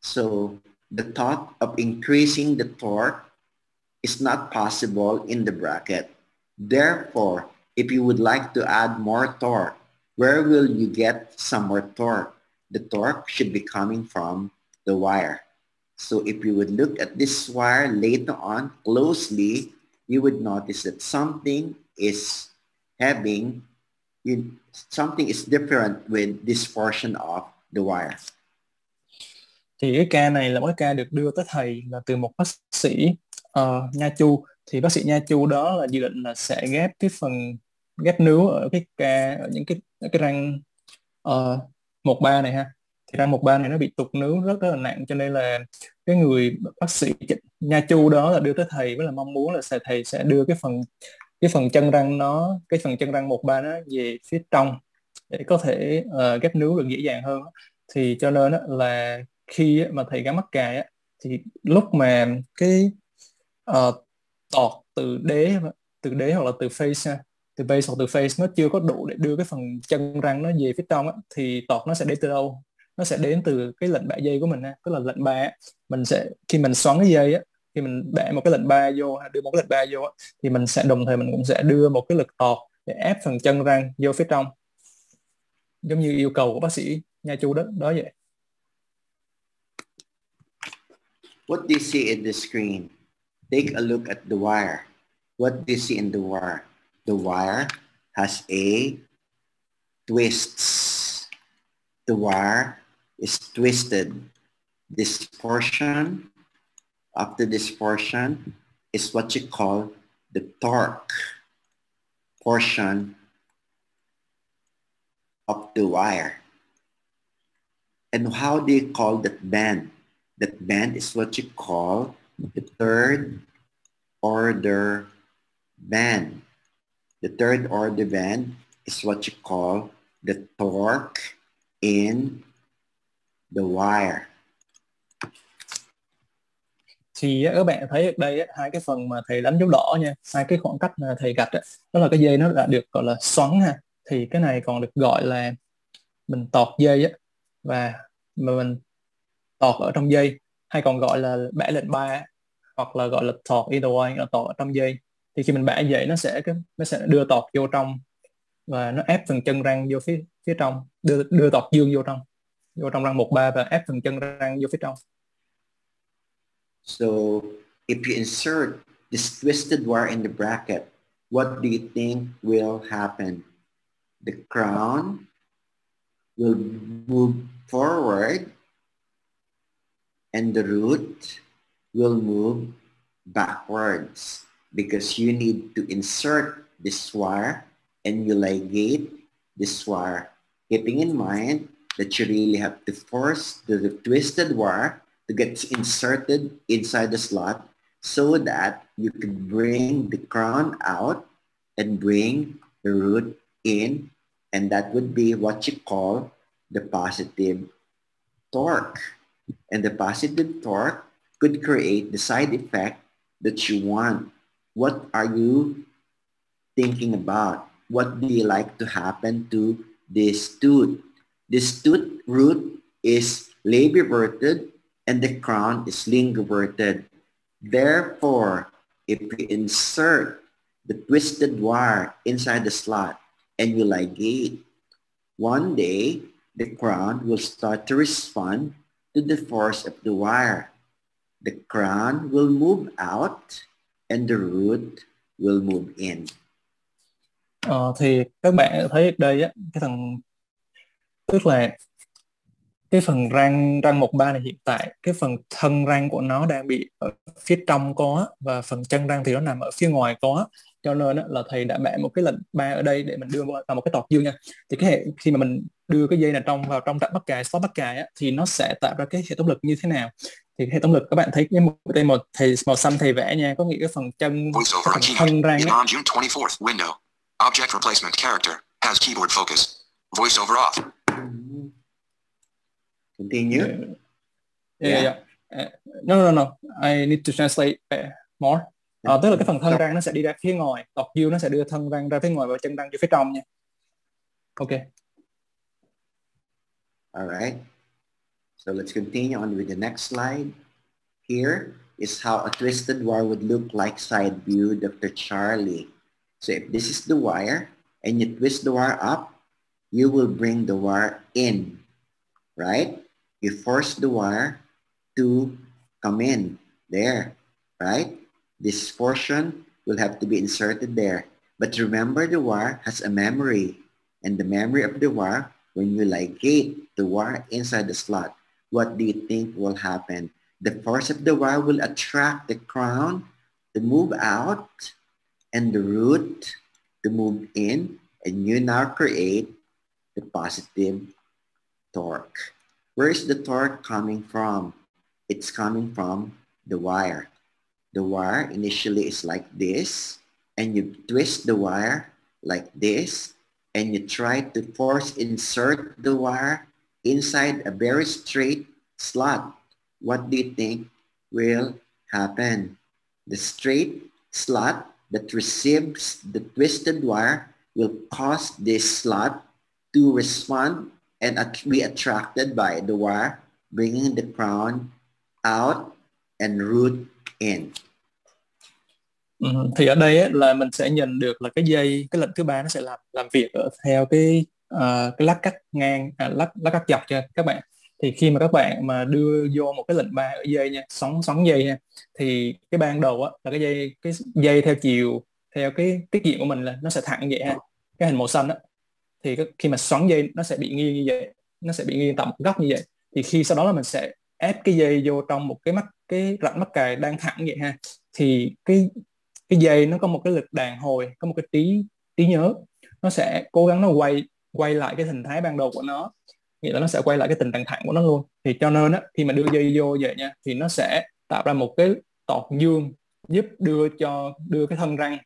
So the thought of increasing the torque is not possible in the bracket. Therefore, if you would like to add more torque, where will you get some more torque? The torque should be coming from the wire. So if you would look at this wire later on closely, you would notice that something is different with this portion of the wire. Thì cái ca này là một cái ca được đưa tới thầy là từ một bác sĩ nha chu. Thì bác sĩ nha chu đó là dự định là sẽ ghép cái phần ghép nướu ở cái ca, ở những cái răng 1-3 này ha. Thì răng 1-3 này nó bị tụt nướu rất là nặng, cho nên là cái người bác sĩ nha chu đó là đưa tới thầy với là mong muốn là thầy sẽ đưa cái phần chân răng 1-3 nó về phía trong để có thể ghép nướu được dễ dàng hơn. Thì cho nên là khi mà thầy gắn mắc cài á, thì lúc mà cái tọt từ đế hoặc là từ face từ base hoặc từ face nó chưa có đủ để đưa cái phần chân răng nó về phía trong á, thì tọt nó sẽ đến từ đâu? Nó sẽ đến từ cái lệnh bạ dây của mình ha, tức là lệnh 3. Mình sẽ khi mình xoắn cái dây á, khi mình bạ một cái lệnh 3 vô, đưa một cái lệnh 3 vô á, thì mình sẽ đồng thời mình cũng sẽ đưa một cái lực tọt để ép phần chân răng vô phía trong, giống như yêu cầu của bác sĩ nha chu đó vậy. What do you see in the screen? Take a look at the wire. What do you see in the wire? The wire has a twists. The wire is twisted. This portion, after this portion, is what you call the torque portion of the wire. And how do you call that band? That band is what you call the third order band. The third order band is what you call the torque in the wire. Thì các bạn thấy ở đây hai cái phần mà thầy đánh dấu đỏ nha, hai cái khoảng cách mà thầy gạch đó là cái dây nó đã được gọi là xoắn ha. Thì cái này còn được gọi là mình tọt dây và mà mình tọt ở trong dây, hay còn gọi là bẻ lệnh 3, hoặc là gọi là tọt either way, là tọt ở trong dây. Thì khi mình bẻ dây nó sẽ đưa tọt vô trong và nó ép phần chân răng vô phía trong, đưa tọt dương vô trong răng 1-3 và ép phần chân răng vô phía trong. So if you insert this twisted wire in the bracket, what do you think will happen? The crown will move forward and the root will move backwards because you need to insert this wire and you ligate this wire keeping in mind that you really have to force the twisted wire to get inserted inside the slot so that you could bring the crown out and bring the root in, and that would be what you call the positive torque. And the positive torque could create the side effect that you want. What are you thinking about? What do you like to happen to this tooth? This tooth root is labiverted and the crown is linguverted. Therefore, if you insert the twisted wire inside the slot and you ligate, one day the crown will start to respond to the force of the wire. The crown will move out and the root will move in. Thì các bạn thấy ở đây á, cái thằng tức là cái phần răng răng mọc 3 này hiện tại cái phần thân răng của nó đang bị ở phía trong có và phần chân răng thì nó nằm ở phía ngoài có, cho nên là thầy đã bẻ một cái lệnh 3 ở đây để mình đưa vào một cái tọt dương nha. Thì khi mà mình đưa cái dây này vào trong trạm bắt cài, slot bắt cài á, thì nó sẽ tạo ra cái hệ thống lực như thế nào. Thì hệ thống lực các bạn thấy cái đây thầy màu xanh thầy vẽ nha, có nghĩa cái phần chân, cái phần thân răng á. On June 24th, window. Object replacement character has keyboard focus. Voiceover off. Continue. Yeah. No. I need to translate more. Tức là cái phần thân răng nó sẽ đi ra phía ngoài, tọt dương nó sẽ đưa thân răng ra phía ngoài và chân răng cho phía trong nha. Okay. All right. So let's continue on with the next slide. Here is how a twisted wire would look like side view, Dr. Charlie. So if this is the wire and you twist the wire up, you will bring the wire in, right? You force the wire to come in there, right? This portion will have to be inserted there. But remember, the wire has a memory, and the memory of the wire, when you ligate the wire inside the slot, what do you think will happen? The force of the wire will attract the crown to move out and the root to move in, and you now create the positive torque. Where is the torque coming from? It's coming from the wire. The wire initially is like this, and you twist the wire like this, and you try to force insert the wire inside a very straight slot. What do you think will happen? The straight slot that receives the twisted wire will cause this slot to respond and be attracted by the wire, bringing the crown out and root in. Thì ở đây ấy, là mình sẽ nhìn được là cái lệnh thứ ba nó sẽ làm việc theo cái lát cắt ngang, lát cắt dọc cho các bạn. Thì khi mà các bạn mà đưa vô một cái lệnh 3 ở dây nha, xoắn dây nha, thì cái ban đầu á là cái dây theo chiều theo cái tiết diện của mình là nó sẽ thẳng vậy ha, cái hình màu xanh á. Thì khi mà xoắn dây nó sẽ bị nghiêng như vậy, nó sẽ bị nghiêng tầm một góc như vậy. Thì khi sau đó là mình sẽ ép cái dây vô trong một cái rãnh mắc cài đang thẳng vậy ha, thì cái dây nó có một cái lực đàn hồi, có một cái trí nhớ, nó sẽ cố gắng nó quay lại cái hình thái ban đầu của nó, nghĩa là nó sẽ quay lại cái tình trạng thẳng của nó luôn. Thì cho nên á, khi mà đưa dây vô vậy nha, thì nó sẽ tạo ra một cái tọt dương giúp đưa cái thân răng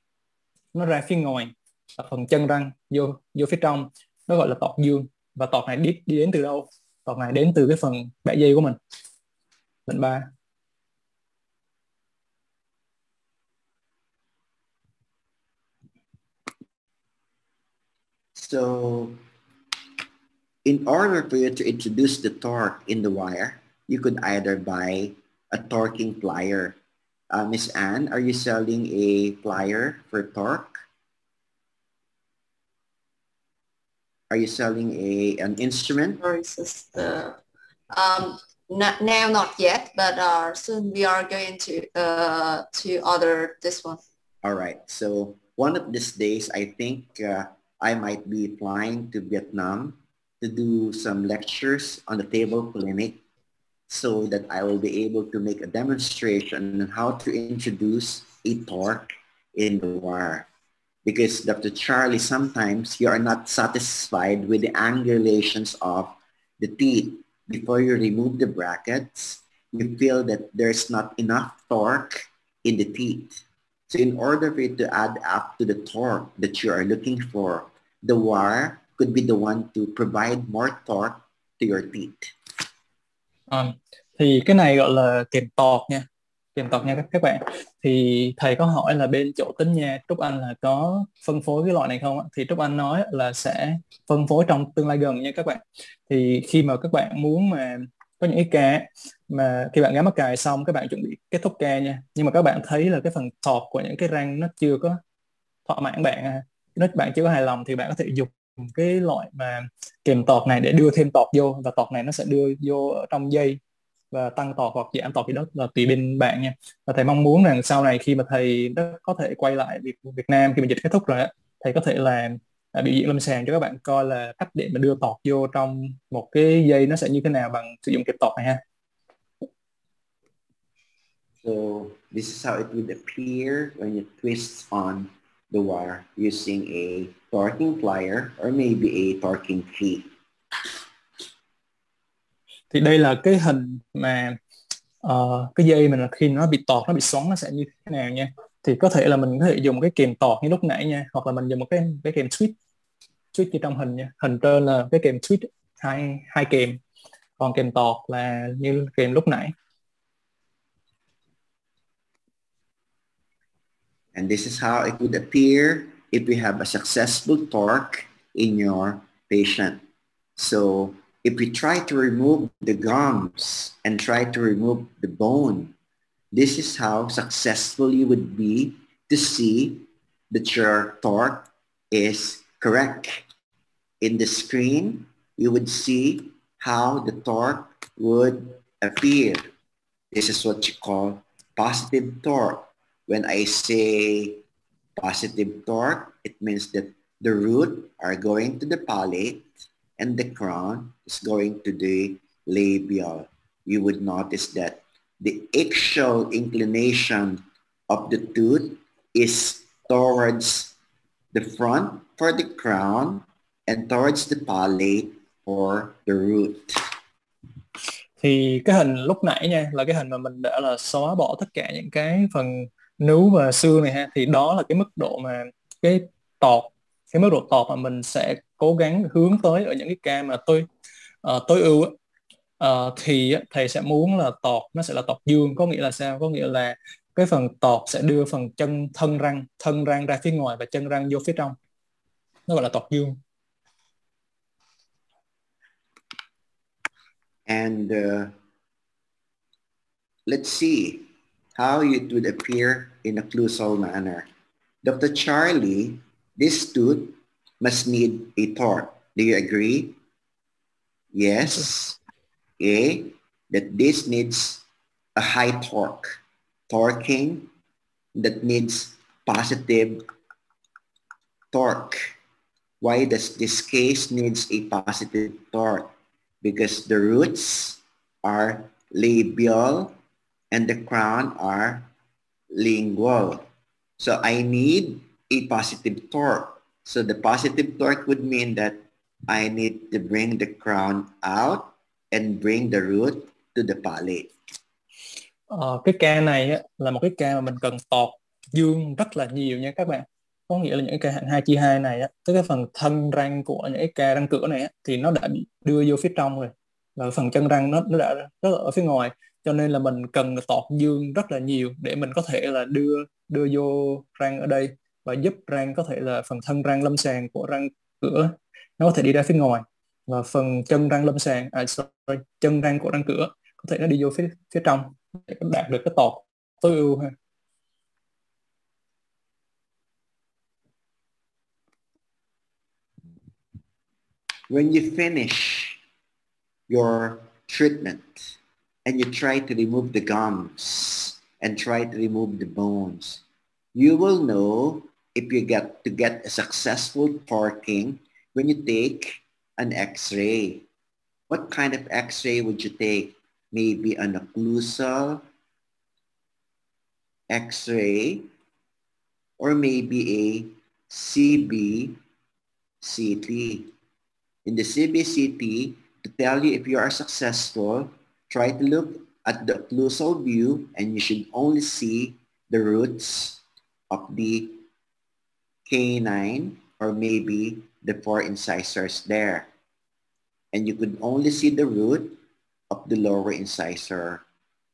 nó ra phía ngoài và phần chân răng vô phía trong, nó gọi là tọt dương. Và tọt này đi đến từ đâu? Tọt này đến từ cái phần bẻ dây của mình, lệnh 3. So in order for you to introduce the torque in the wire, you could either buy a torquing plier. Miss Anne, are you selling a plier for torque? Are you selling an instrument? Versus the now not yet, but soon we are going to order this one. All right. So one of these days, I think I might be flying to Vietnam to do some lectures on the table clinic, so that I will be able to make a demonstration on how to introduce a torque in the wire. because Dr. Charlie, sometimes you are not satisfied with the angulations of the teeth. Before you remove the brackets, you feel that there's not enough torque in the teeth. So in order for you to add up to the torque that you are looking for, the wire could be the one to provide more torque to your teeth. Thì cái này gọi là kèm tọt nha, kèm tọt nha các bạn. Thì thầy có hỏi là bên chỗ tính nha Trúc Anh là có phân phối cái loại này không ạ? Thì Trúc Anh nói là sẽ phân phối trong tương lai gần nha các bạn. Thì khi mà các bạn muốn mà có những cái ca mà khi bạn gắn mắc cài xong các bạn chuẩn bị kết thúc ca nha, nhưng mà các bạn thấy là cái phần tọt của những cái răng nó chưa có thỏa mãn bạn, nếu bạn chưa có hài lòng thì bạn có thể dùng cái loại mà kèm tọt này để đưa thêm tọt vô, và tọt này nó sẽ đưa vô ở trong dây và tăng tọt hoặc giảm tọt gì đó là tùy bên bạn nha. Và thầy mong muốn rằng sau này khi mà thầy đã có thể quay lại Việt Nam khi mà dịch kết thúc rồi á, thầy có thể làm biểu diễn lâm sàng cho các bạn coi là cách để mà đưa tọt vô trong một cái dây nó sẽ như thế nào bằng sử dụng kẹp tọt này ha. So this is how it would appear when you twist on the wire using a torquing plier or maybe a torquing key. Thì đây là cái hình mà cái dây mình khi nó bị tọt, nó bị xoắn nó sẽ như thế nào nha. Thì có thể là mình có thể dùng cái kềm tọt như lúc nãy nha, hoặc là mình dùng một cái kềm switch như trong hình nha. Hình trên là cái kềm switch hai kềm, còn kềm tọt là như kềm lúc nãy. And this is how it would appear if we have a successful torque in your patient. So if we try to remove the gums and try to remove the bone, this is how successful you would be to see that your torque is correct. In the screen, you would see how the torque would appear. This is what you call positive torque. When I say positive torque, it means that the root are going to the palate and the crown is going to the labial. You would notice that the axial inclination of the tooth is towards the front for the crown and towards the palate for the root. Thì cái hình lúc nãy nha là cái hình mà mình đã là xóa bỏ tất cả những cái phần nướu và xương này ha. Thì đó là cái mức độ mà cái tọt, cái mức độ tọt mà mình sẽ cố gắng hướng tới ở những cái ca mà tối ưu á. Thì thầy sẽ muốn là tọt nó sẽ là tọt dương, có nghĩa là sao? Có nghĩa là cái phần tọt sẽ đưa phần thân răng ra phía ngoài và chân răng vô phía trong, nó gọi là tọt dương. And let's see how it would appear in a occlusal manner. Dr. Charlie, this tooth must need a torque. Do you agree? Yes. A, that this needs a high torque. Torquing that needs positive torque. Why does this case needs a positive torque? Because the roots are labial and the crown are lingual. So I need a positive torque. So the positive torque would mean that I need to bring the crown out and bring the root to the palate. Cái ca này á, là một cái ca mà mình cần tọt dương rất là nhiều nha các bạn. Có nghĩa là những cái ca hạng 2/2 này á, tới cái phần thân răng của những cái ca răng cửa này á, thì nó đã bị đưa vô phía trong rồi, và phần chân răng nó đã rất là ở phía ngoài, cho nên là mình cần tọt dương rất là nhiều để mình có thể là đưa vô răng ở đây và giúp răng có thể là phần thân răng lâm sàng của răng cửa nó có thể đi ra phía ngoài, và phần chân răng lâm sàng chân răng của răng cửa có thể nó đi vô phía trong để đạt được cái tọt tối ưu ha. When you finish your treatment and you try to remove the gums and try to remove the bones, you will know if you get a successful torquing when you take an X-ray. What kind of X-ray would you take? Maybe an occlusal X-ray or maybe a CBCT. In the CBCT, to tell you if you are successful, try to look at the occlusal view and you should only see the roots of the canine or maybe the four incisors there. And you could only see the root of the lower incisor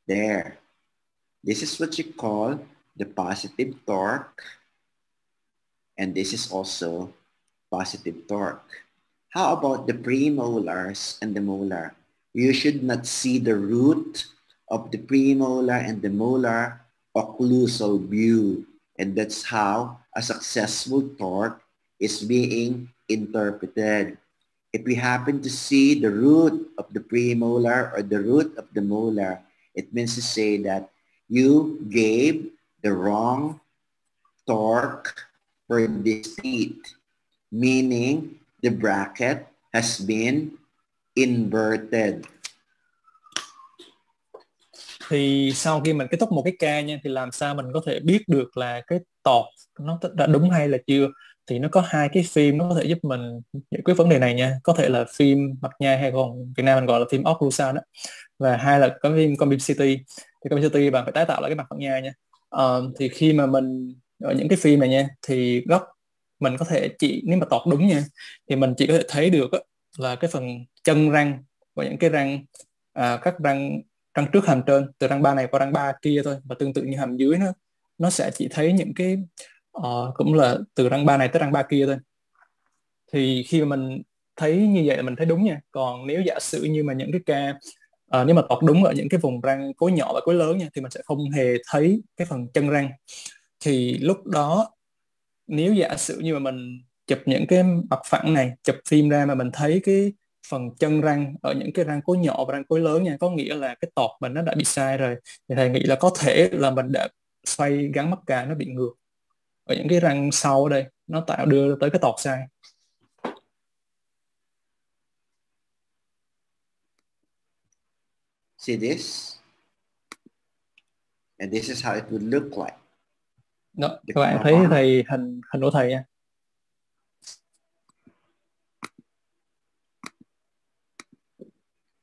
there. This is what you call the positive torque, and this is also positive torque. How about the premolars and the molar? You should not see the root of the premolar and the molar occlusal view, and that's how a successful torque is being interpreted. If we happen to see the root of the premolar or the root of the molar, it means to say that you gave the wrong torque for this teeth, meaning the bracket has been inverted. Thì sau khi mình kết thúc một cái ca nha, thì làm sao mình có thể biết được là cái tọt nó đã đúng hay là chưa? Thì nó có hai cái phim nó có thể giúp mình giải quyết vấn đề này nha. Có thể là phim mặt nhai hay còn Việt Nam mình gọi là phim occlusal đó. Và hai là có phim CT. Thì CT bạn phải tái tạo lại cái mặt mặt nhai nha. Thì khi mà mình ở những cái phim này nha, thì góc mình có thể chỉ, nếu mà tọt đúng nha, thì mình chỉ có thể thấy được á, là cái phần chân răng và những cái răng, các răng răng trước hàm trên, từ răng ba này qua răng ba kia thôi. Và tương tự như hàm dưới nó sẽ chỉ thấy những cái cũng là từ răng ba này tới răng ba kia thôi. Thì khi mà mình thấy như vậy là mình thấy đúng nha. Còn nếu giả sử như mà những cái ca nếu mà tọt đúng ở những cái vùng răng cối nhỏ và cối lớn nha, thì mình sẽ không hề thấy cái phần chân răng. Thì lúc đó nếu giả sử như mà mình chụp những cái mặt phẳng này, chụp phim ra mà mình thấy cái phần chân răng ở những cái răng cối nhỏ và răng cối lớn nha, có nghĩa là cái tọt mình nó đã bị sai rồi. Thì thầy nghĩ là có thể là mình đã xoay gắn mắc cà nó bị ngược ở những cái răng sau ở đây, nó đưa tới cái tọt sai. See this? And this is how it would look like. Đó, các bạn thấy thầy hình của thầy nha.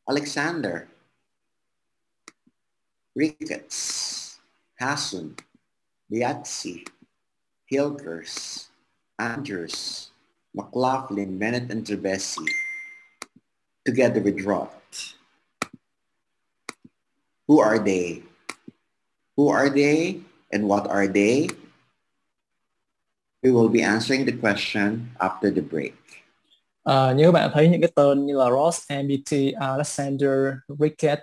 Alexander, Ricketts, Hassun, Biatsi, Hilgers, Andrews, McLaughlin, Bennett, and Trebesi, together with Roth. Who are they? Who are they and what are they? We will be answering the question after the break. Như các bạn thấy những cái tên như là Ross, MBT, Alexander, Rickett,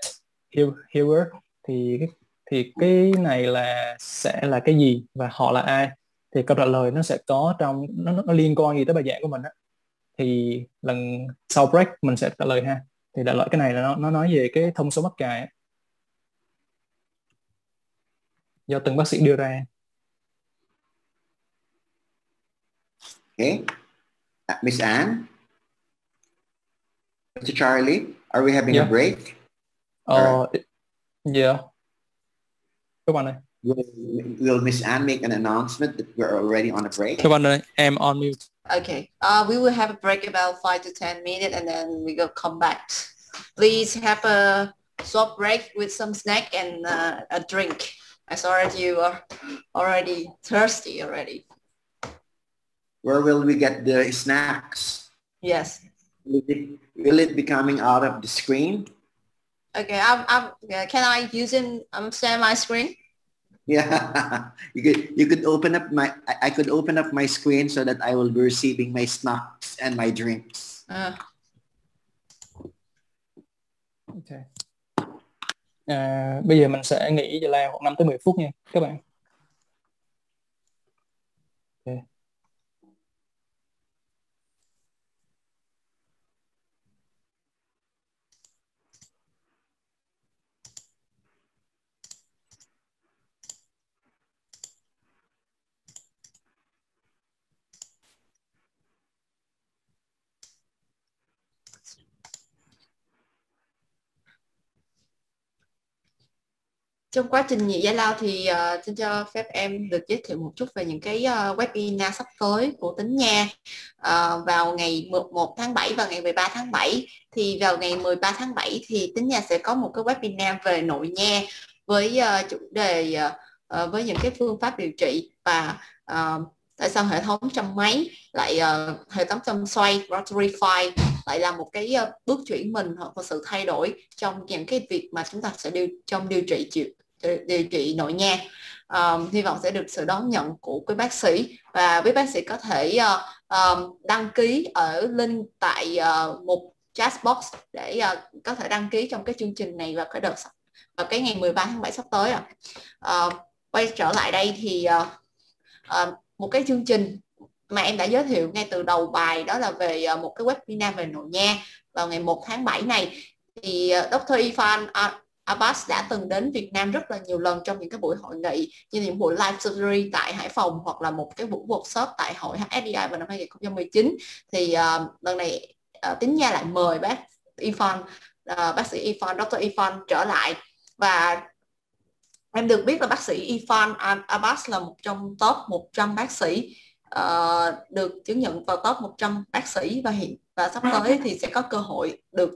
Hewer, thì cái này là sẽ là cái gì và họ là ai? Thì câu trả lời nó sẽ có trong nó liên quan gì tới bài giảng của mình á. Thì lần sau break mình sẽ trả lời ha. Thì đại loại cái này là nó nói về cái thông số mắc cài á, do từng bác sĩ đưa ra. Okay. Miss Anne? Mr. Charlie, are we having a break? Yeah. Các bạn ơi. Will Miss Anne make an announcement that we're already on a break? Các bạn ơi, em on mute. Okay. We will have a break about 5 to 10 minutes and then we will come back. Please have a short break with some snack and a drink. I saw that you are already thirsty already. Where will we get the snacks? Yes. Will it be coming out of the screen? Okay, can I share my screen? Yeah, you could open up I could open up my screen so that I will be receiving my snacks and my drinks. Okay. Bây giờ mình sẽ nghỉ giờ lao khoảng 5 tới 10 phút nha các bạn. Okay. Trong quá trình nhị giải lao thì xin cho phép em được giới thiệu một chút về những cái webinar sắp tới của Tính Nha. Vào ngày 1 tháng 7 và ngày 13 tháng 7. Thì vào ngày 13 tháng 7 thì Tính Nha sẽ có một cái webinar về nội nha với chủ đề với những cái phương pháp điều trị và tại sao hệ thống châm máy lại hệ thống châm xoay rotary file lại là một cái bước chuyển mình hoặc là sự thay đổi trong những cái việc mà chúng ta sẽ điều trị nội nha. Hy vọng sẽ được sự đón nhận của quý bác sĩ và quý bác sĩ có thể đăng ký ở link tại một chat box để có thể đăng ký trong cái chương trình này và cái ngày 13 tháng 7 sắp tới. Quay trở lại đây thì một cái chương trình mà em đã giới thiệu ngay từ đầu bài, đó là về một cái webinar về nội nha vào ngày 1 tháng 7 này. Thì Dr. Irfan Abbas đã từng đến Việt Nam rất là nhiều lần trong những cái buổi hội nghị như những buổi live surgery tại Hải Phòng hoặc là một cái buổi workshop tại hội HSDI vào năm 2019. Thì lần này Tính Nha lại mời bác Irfan, bác sĩ Irfan, Dr. Irfan trở lại, và em được biết là bác sĩ Irfan Abbas là một trong top 100 bác sĩ được chứng nhận vào top 100 bác sĩ, và sắp tới thì sẽ có cơ hội được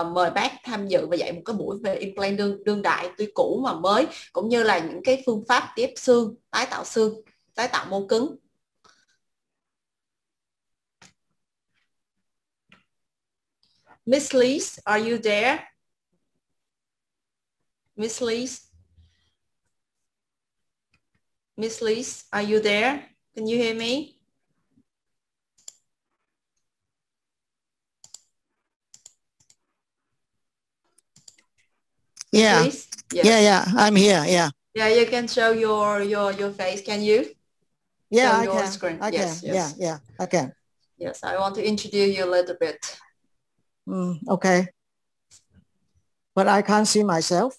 mời bác tham dự và dạy một cái buổi về implant đương đại tuy cũ mà mới, cũng như là những cái phương pháp ghép xương, tái tạo mô cứng. Miss Lee, are you there? Miss Lee? Miss Lee, are you there? Can you hear me? Yeah. Please? Yes. Yeah, I'm here. Yeah. Yeah, you can show your face. Can you? Yeah, show I your can. screen. I Yes, can. yes. Yeah, I can. Yes, I want to introduce you a little bit. Okay. But I can't see myself.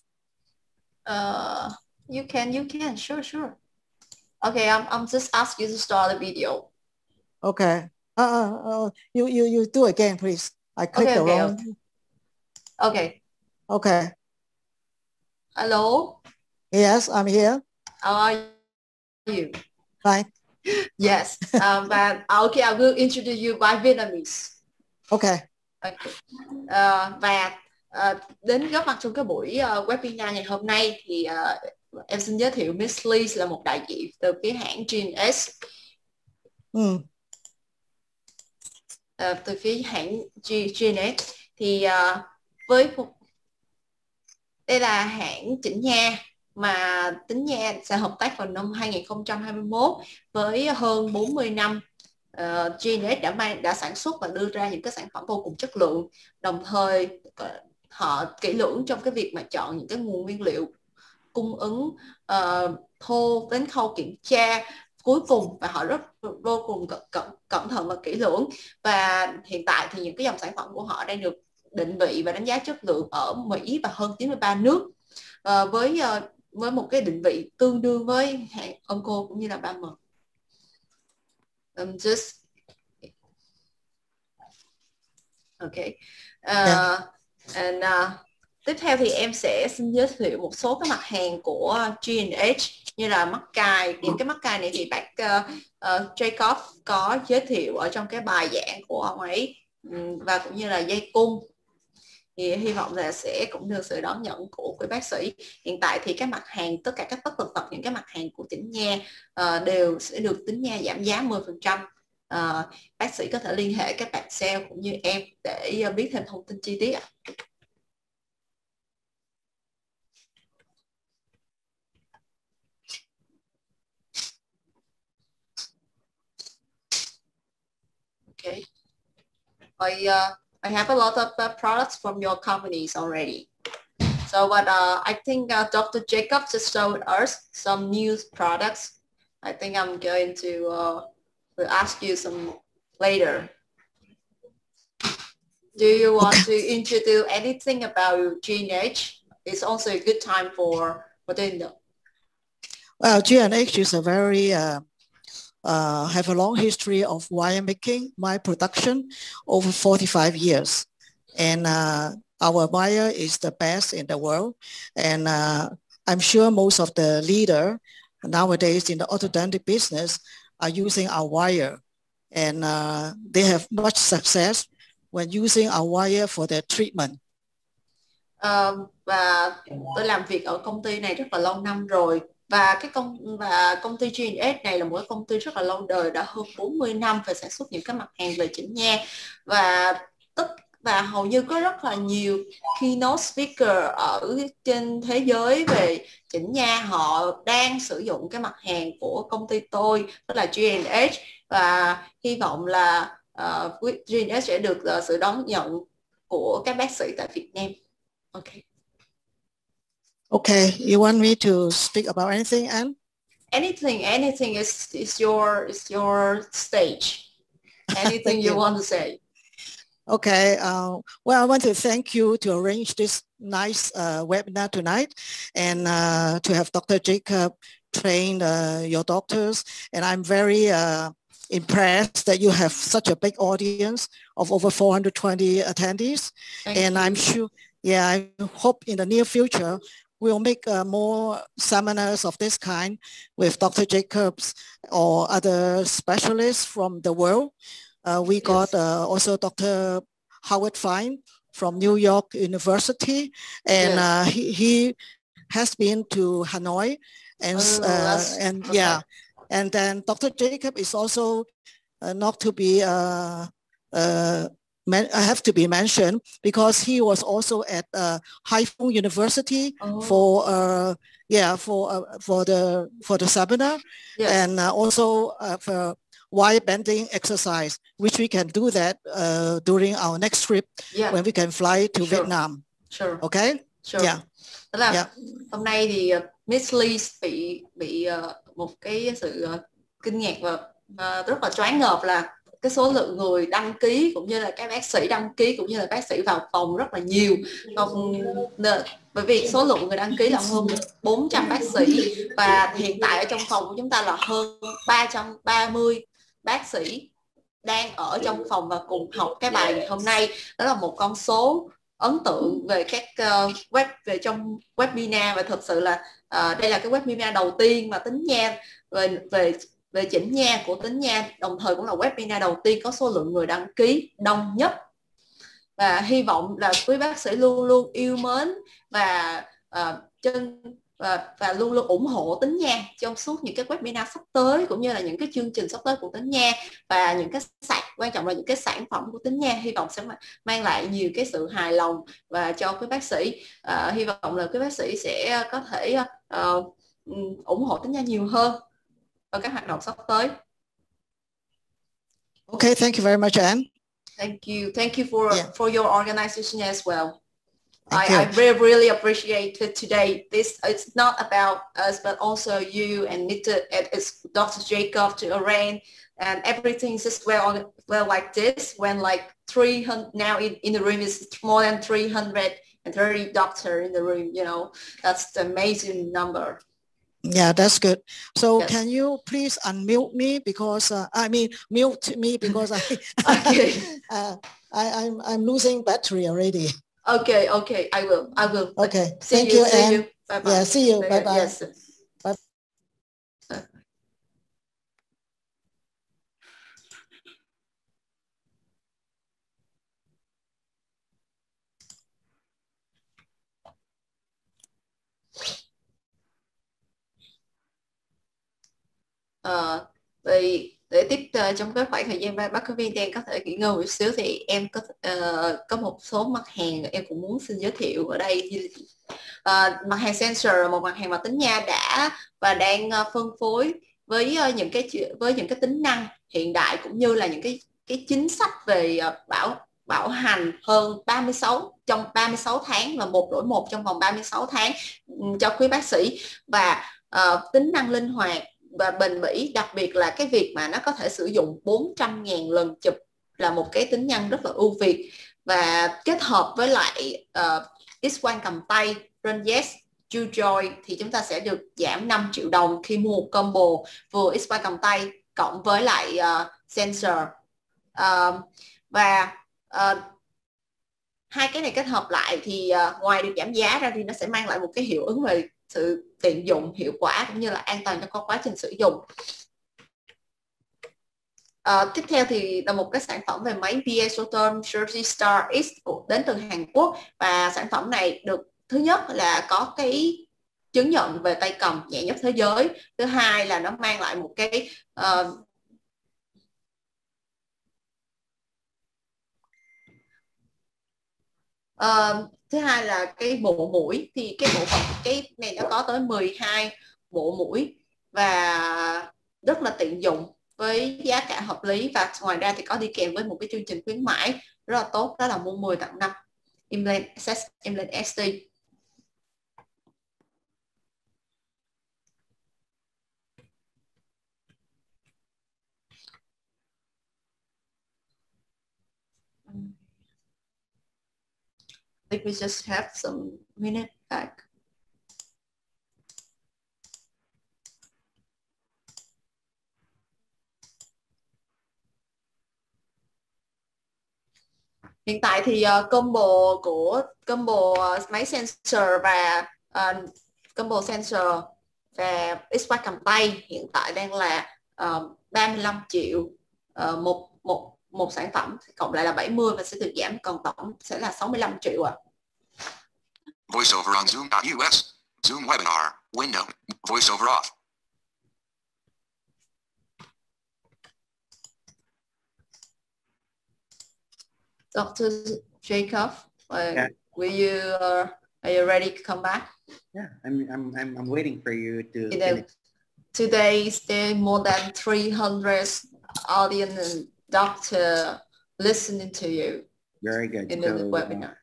You can. Sure. Okay, I'm just ask you to start the video. Okay. You do again, please. I clicked the wrong. Okay. Okay. Hello. Yes, I'm here. How are you? Fine. Yes. But okay, I will introduce you by Vietnamese. Okay. Okay. Và đến góp mặt trong cái buổi webinar ngày hôm nay thì em xin giới thiệu Miss Lee là một đại diện từ phía hãng GNS. Từ phía hãng GNS thì đây là hãng chỉnh nha mà Tính Nha sẽ hợp tác vào năm 2021 với hơn 40 năm. GNS đã sản xuất và đưa ra những cái sản phẩm vô cùng chất lượng, đồng thời họ kỹ lưỡng trong cái việc mà chọn những cái nguồn nguyên liệu cung ứng thô đến khâu kiểm tra cuối cùng, và họ vô cùng cẩn thận và kỹ lưỡng. Và hiện tại thì những cái dòng sản phẩm của họ đang được định vị và đánh giá chất lượng ở Mỹ và hơn 93 nước, với một cái định vị tương đương với hãng Onco cũng như là 3M. Okay. Tiếp theo thì em sẽ xin giới thiệu một số cái mặt hàng của GNH như là mắc cài. Những cái mắc cài này thì bác Jacob có giới thiệu ở trong cái bài giảng của ông ấy, và cũng như là dây cung. Thì hy vọng là sẽ cũng được sự đón nhận của quý bác sĩ. Hiện tại thì các mặt hàng, tất cả các tất tần tật những cái mặt hàng của Tính Nha đều sẽ được Tính Nha giảm giá 10%. Bác sĩ có thể liên hệ các bạn sale cũng như em để biết thêm thông tin chi tiết ạ. Okay. I have a lot of products from your companies already. So, but I think Dr. Jacob just showed us some new products. I think I'm going to will ask you some later. Do you want to introduce anything about GNH? It's also a good time for doing that. Well, GNH is a very have a long history of wire making, wire production over 45 years. And our wire is the best in the world. And I'm sure most of the leader nowadays in the orthodontic business are using our wire, and they have much success when using our wire for their treatment. Và tôi làm việc ở công ty này rất là lâu năm rồi, và công ty G&S này là một công ty rất là lâu đời, đã hơn 40 năm về sản xuất những cái mặt hàng về chỉnh nha, và hầu như có rất là nhiều keynote speaker ở trên thế giới về chỉnh nha, họ đang sử dụng cái mặt hàng của công ty tôi, đó là G&S, và hy vọng là G&S sẽ được sự đón nhận của các bác sĩ tại Việt Nam. Okay. Okay, you want me to speak about anything, Anne? Anything is your stage. Anything you want to say. Okay, well, I want to thank you to arrange this nice webinar tonight, and to have Dr. Jacob train your doctors. And I'm very impressed that you have such a big audience of over 420 attendees. Thank you. I'm sure, yeah, I hope in the near future, we'll make more seminars of this kind with Dr. Jacobs or other specialists from the world. We got also Dr. Howard Fine from New York University, and he has been to Hanoi, and yeah, and then Dr. Jacob is also not to be have to be mentioned, because he was also at Haifu University for the seminar, and also for wire bending exercise, which we can do that during our next trip when we can fly to Vietnam. Sure. Okay. Sure. Yeah. Tức là hôm nay thì Miss Lee bị một cái sự kinh ngạc và rất là choáng ngợp là cái số lượng người đăng ký cũng như là các bác sĩ đăng ký cũng như là bác sĩ vào phòng rất là nhiều. Bởi vì số lượng người đăng ký là hơn 400 bác sĩ, và hiện tại ở trong phòng của chúng ta là hơn 330 bác sĩ đang ở trong phòng và cùng học cái bài ngày hôm nay. Đó là một con số ấn tượng về các về trong webinar, và thật sự là đây là cái webinar đầu tiên mà tính nha về chỉnh nha của tính nha, đồng thời cũng là webinar đầu tiên có số lượng người đăng ký đông nhất. Và hy vọng là quý bác sĩ luôn luôn yêu mến và luôn luôn ủng hộ tính nha trong suốt những cái webinar sắp tới, cũng như là những cái chương trình sắp tới của tính nha, và những cái quan trọng là những cái sản phẩm của tính nha hy vọng sẽ mang lại nhiều cái sự hài lòng và cho quý bác sĩ. Hy vọng là quý bác sĩ sẽ có thể ủng hộ tính nha nhiều hơn ở các hoạt động sắp tới. Okay, thank you very much, Anne. Thank you for your organization as well. I really appreciate it today. It's not about us, but also you and it's Dr. Jacob to arrange, and everything is well like this. When like 300 now in the room is more than 330 doctors in the room. You know, that's the amazing number. Yeah, that's good. So can you please unmute me, because mute me, because I'm losing battery already. Okay, I will. Okay, see you. Bye bye. Yeah, see you. Bye bye. Yes. Bye. Để tiếp trong cái khoảng thời gian bác viên đang có thể nghỉ ngơi một xíu, thì em có một số mặt hàng em cũng muốn xin giới thiệu ở đây. Mặt hàng sensor là một mặt hàng mà tính nha đã và đang phân phối với những cái tính năng hiện đại, cũng như là những cái chính sách về bảo hành hơn 36 tháng và 1 đổi 1 trong vòng 36 tháng cho quý bác sĩ, và tính năng linh hoạt và bền bỉ, đặc biệt là cái việc mà nó có thể sử dụng 400.000 lần chụp là một cái tính năng rất là ưu việt. Và kết hợp với lại X-quang cầm tay Yes Joy thì chúng ta sẽ được giảm 5 triệu đồng khi mua một combo vừa X-quang cầm tay cộng với lại sensor. Hai cái này kết hợp lại thì ngoài được giảm giá ra thì nó sẽ mang lại một cái hiệu ứng về sự tiện dụng, hiệu quả cũng như là an toàn cho quá trình sử dụng. Tiếp theo thì là một cái sản phẩm về máy VA Soton Jersey Star X đến từ Hàn Quốc, và sản phẩm này được, thứ nhất là có cái chứng nhận về tay cầm nhẹ nhất thế giới, thứ hai là nó mang lại một cái thứ hai là cái bộ mũi, thì cái bộ phận cái này nó có tới 12 bộ mũi và rất là tiện dụng với giá cả hợp lý, và ngoài ra thì có đi kèm với một cái chương trình khuyến mãi rất là tốt, đó là mua 10 tặng 5 implant ST. I think we just have some minute back. Hiện tại thì combo máy sensor và combo sensor và x-quang cầm tay hiện tại đang là 35 triệu một sản phẩm, cộng lại là 70 và sẽ được giảm, còn tổng sẽ là 65 triệu ạ. Voiceover on Zoom.us. Zoom webinar. Window. Voiceover off. Dr. Jacob, Yeah. Are you ready to come back? Yeah, I'm waiting for you to finish. Today there are more than 300 audience and doctor listening to you. Very good. In the webinar.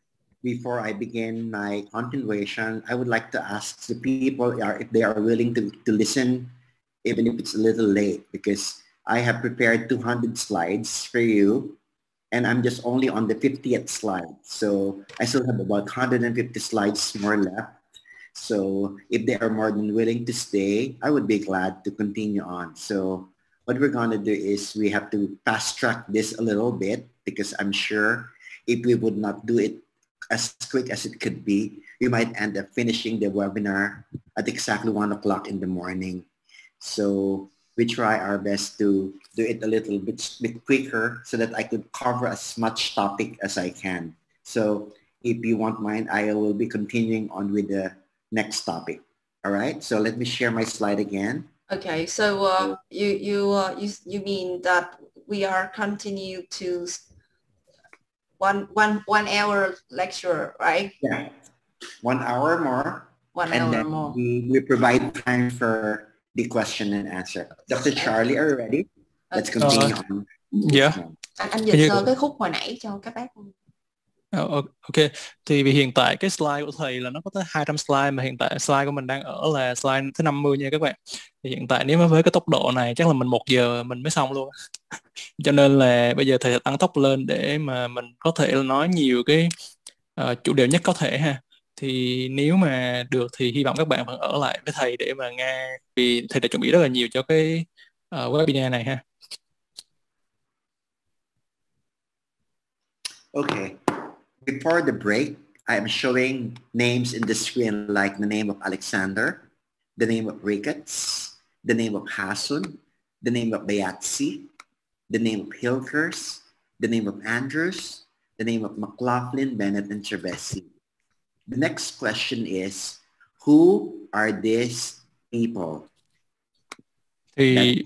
Before I begin my continuation, I would like to ask the people if they are willing to listen, even if it's a little late, because I have prepared 200 slides for you, and I'm just only on the 50th slide. So I still have about 150 slides more left. So if they are more than willing to stay, I would be glad to continue on. So what we're going to do is we have to fast track this a little bit, because I'm sure if we would not do it as quick as it could be, we might end up finishing the webinar at exactly 1 o'clock in the morning. So we try our best to do it a little bit quicker so that I could cover as much topic as I can. So if you won't mind, I will be continuing on with the next topic. All right, so let me share my slide again. Okay, so you mean that we are continue to one hour lecture, right? Yeah, 1 hour more. And then more. We provide time for the question and answer. Dr. Charlie, are you ready? Let's continue on. Yeah. Anh dịch cái khúc hồi nãy cho các bác. Ok, thì vì hiện tại cái slide của thầy là nó có tới 200 slide, mà hiện tại slide của mình đang ở là slide thứ 50 nha các bạn. Thì hiện tại nếu mà với cái tốc độ này chắc là mình 1 giờ mình mới xong luôn. Cho nên là bây giờ thầy tăng tốc lên để mà mình có thể nói nhiều cái chủ đề nhất có thể ha. Thì nếu mà được thì hy vọng các bạn vẫn ở lại với thầy để mà nghe, vì thầy đã chuẩn bị rất là nhiều cho cái webinar này ha. Okay. Before the break, I am showing names in the screen like the name of Alexander, the name of Ricketts, the name of Hasun, the name of Bayatsi, the name of Hilkers, the name of Andrews, the name of McLaughlin, Bennett, and Cervesi. The next question is, who are these people? Thì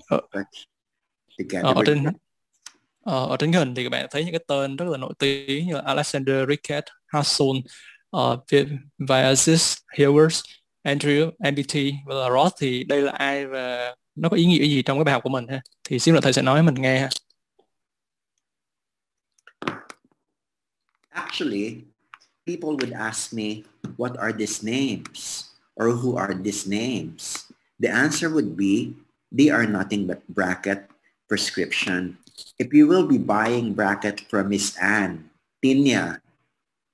together ở trên cái hình thì các bạn thấy những cái tên rất là nổi tiếng như là Alexander, Rickett, Hasson, Viasis, Hilvers, Andrew, MBT và là Ross. Thì đây là ai và nó có ý nghĩa gì trong cái bài học của mình ha? Thì xíu nữa thầy sẽ nói mình nghe ha. Actually, people would ask me, what are these names? Or who are these names? The answer would be, they are nothing but bracket prescription. If you will be buying bracket from Miss Anne, Tinia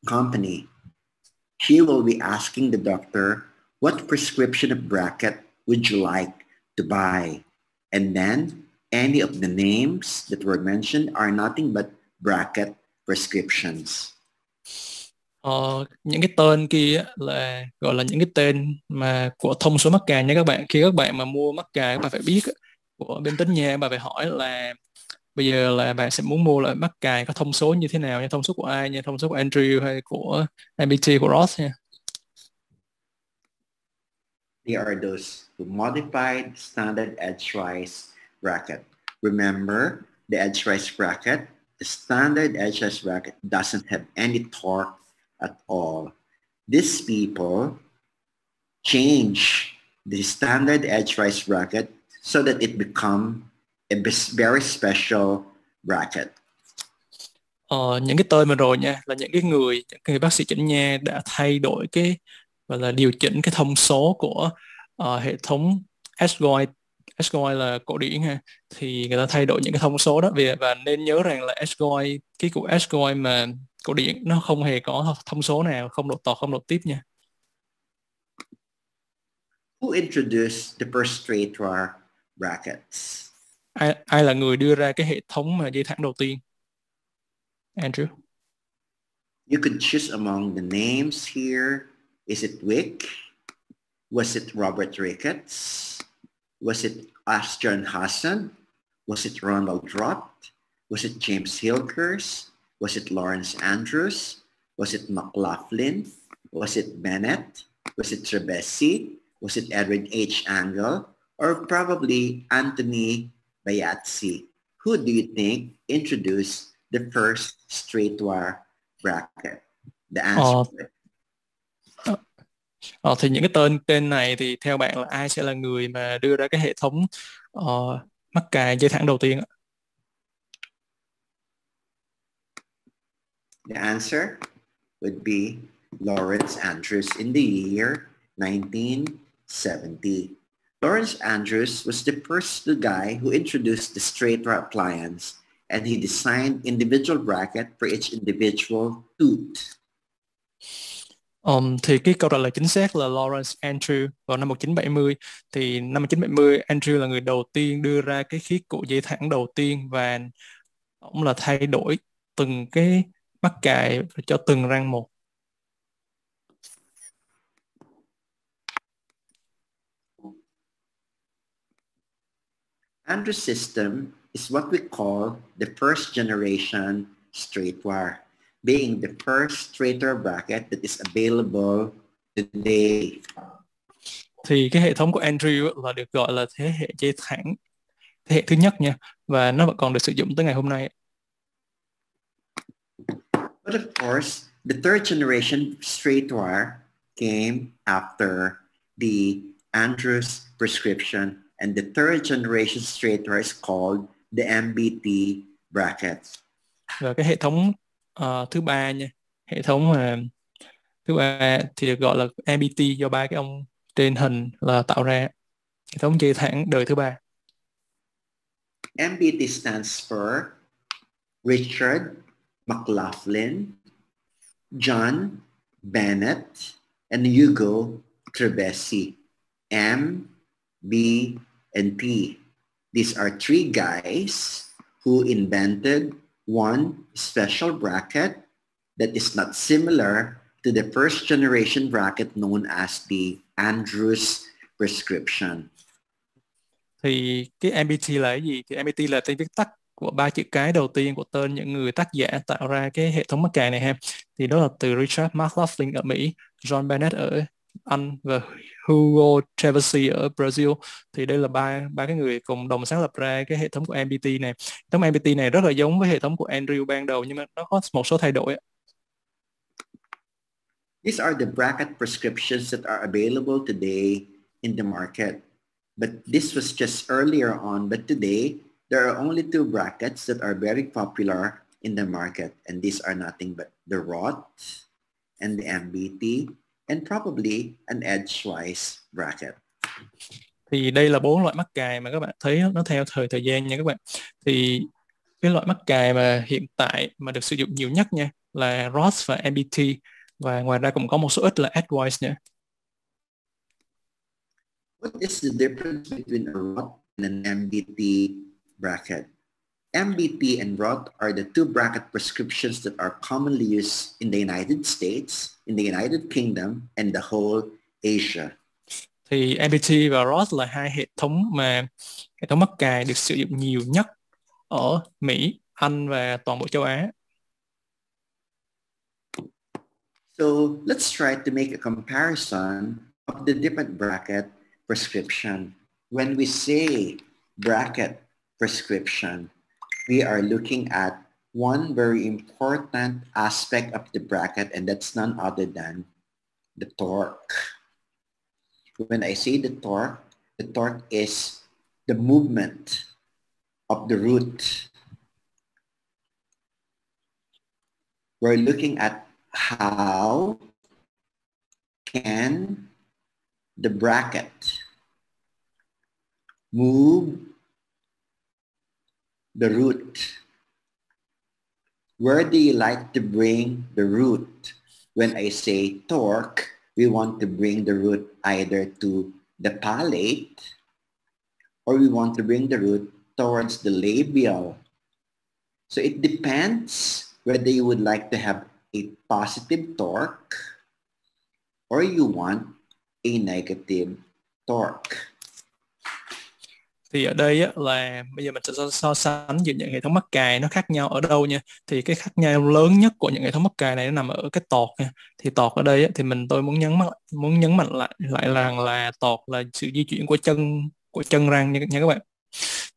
company, she will be asking the doctor, what prescription of bracket would you like to buy? And then any of the names that were mentioned are nothing but bracket prescriptions. Những cái tên kia á, là gọi là những cái tên mà của thông số mắc cài nha các bạn. Khi các bạn mà mua mắc cài, các bạn phải biết á, của bên tính nha, bạn phải hỏi là bây giờ là bạn sẽ muốn mua loại mắc cài có thông số như thế nào nha, thông số của ai nha, thông số của Andrew hay của MBT của Ross nha. They are those who modified standard edgewise bracket. Remember, the edgewise bracket, the standard edgewise bracket doesn't have any torque at all. These people change the standard edgewise bracket so that it become a very special bracket. Những cái tên mà rồi nha là những người bác sĩ chỉnh nha đã thay đổi cái gọi là điều chỉnh cái thông số của hệ thống Ashgoy. Ashgoy là cổ điển ha, thì người ta thay đổi những cái thông số đó và nên nhớ rằng là Ashgoy, cái của Ashgoy mà cổ điển nó không hề có thông số nào, không độ tọt không độ tiếp nha. Who introduced the first straight wire brackets? Ai là người đưa ra cái hệ thống mà dây thẳng đầu tiên? Andrew. You could choose among the names here. Is it Wick? Was it Robert Ricketts? Was it Asbjørn Hassan? Was it Ronald Rott? Was it James Hilgers? Was it Lawrence Andrews? Was it McLaughlin? Was it Bennett? Was it Trebesi? Was it Edwin H. Angle? Or probably Anthony Bayazzi? Who do you think introduced the first straight wire bracket? The answer. Thì những cái tên này thì theo bạn là ai sẽ là người mà đưa ra cái hệ thống mắc cài dây thẳng đầu tiên ạ? The answer would be Lawrence Andrews in the year 1970. Lawrence Andrews was the first guy who introduced the straight wire appliance, and he designed individual bracket for each individual tooth. Thì cái câu trả lời chính xác là Lawrence Andrew vào năm 1970. Thì năm 1970 Andrew là người đầu tiên đưa ra cái khí cụ dây thẳng đầu tiên, và ông là thay đổi từng cái mắc cài cho từng răng một. Andrew's system is what we call the first generation straight wire, being the first straight wire bracket that is available today. Thì cái hệ thống của Andrew là được gọi là thế hệ dây thẳng, thế hệ thứ nhất nha, và nó vẫn còn được sử dụng tới ngày hôm nay. But of course, the third generation straight wire came after the Andrews prescription, and the third generation straight wire is called the MBT bracket. Và cái hệ thống thứ ba nha, hệ thống thứ ba thì được gọi là MBT do ba cái ông trên hình là tạo ra, hệ thống dây thẳng đời thứ ba. MBT stands for Richard McLaughlin, John Bennett, and Hugo Trebesi. M, B, and T. These are three guys who invented one special bracket that is not similar to the first generation bracket known as the Andrews prescription. Thì cái MBT là cái gì? Thì MBT là tên viết tắt của ba chữ cái đầu tiên của tên những người tác giả tạo ra cái hệ thống mắc cài này ha. Thì đó là từ Richard McLaughlin ở Mỹ, John Bennett ở Anh và Hugo Trebesi ở Brazil. Thì đây là ba cái người cùng đồng sáng lập ra cái hệ thống của MBT này. Hệ thống MBT này rất là giống với hệ thống của Andrew ban đầu, nhưng mà nó có một số thay đổi. These are the bracket prescriptions that are available today in the market. But this was just earlier on. But today, there are only two brackets that are very popular in the market. And these are nothing but the Roth and the MBT and probably an edgewise bracket. Thì đây là 4 loại mắc cài mà các bạn thấy nó theo thời gian nha các bạn. Thì cái loại mắc cài mà hiện tại mà được sử dụng nhiều nhất nha là Roth và MBT, và ngoài ra cũng có một số ít là edgewise nữa. What is the difference between a Roth and an MBT bracket? MBT and ROT are the two bracket prescriptions that are commonly used in the United States, in the United Kingdom, and the whole Asia. Thì MBT và ROT là hai hệ thống mắc cài được sử dụng nhiều nhất ở Mỹ, Anh và toàn bộ châu Á. So let's try to make a comparison of the different bracket prescription. When we say bracket prescription, we are looking at one very important aspect of the bracket, and that's none other than the torque. When I say the torque is the movement of the root. We're looking at how can the bracket move the root. Where do you like to bring the root? When I say torque, we want to bring the root either to the palate or we want to bring the root towards the labial. So it depends whether you would like to have a positive torque or you want a negative torque. Thì ở đây á, là bây giờ mình sẽ so sánh giữa những hệ thống mắc cài nó khác nhau ở đâu nha. Thì cái khác nhau lớn nhất của những hệ thống mắc cài này nó nằm ở cái tọt nha. Thì tọt ở đây á, thì tôi muốn nhấn mạnh lại rằng là tọt là sự di chuyển của chân răng nha các bạn.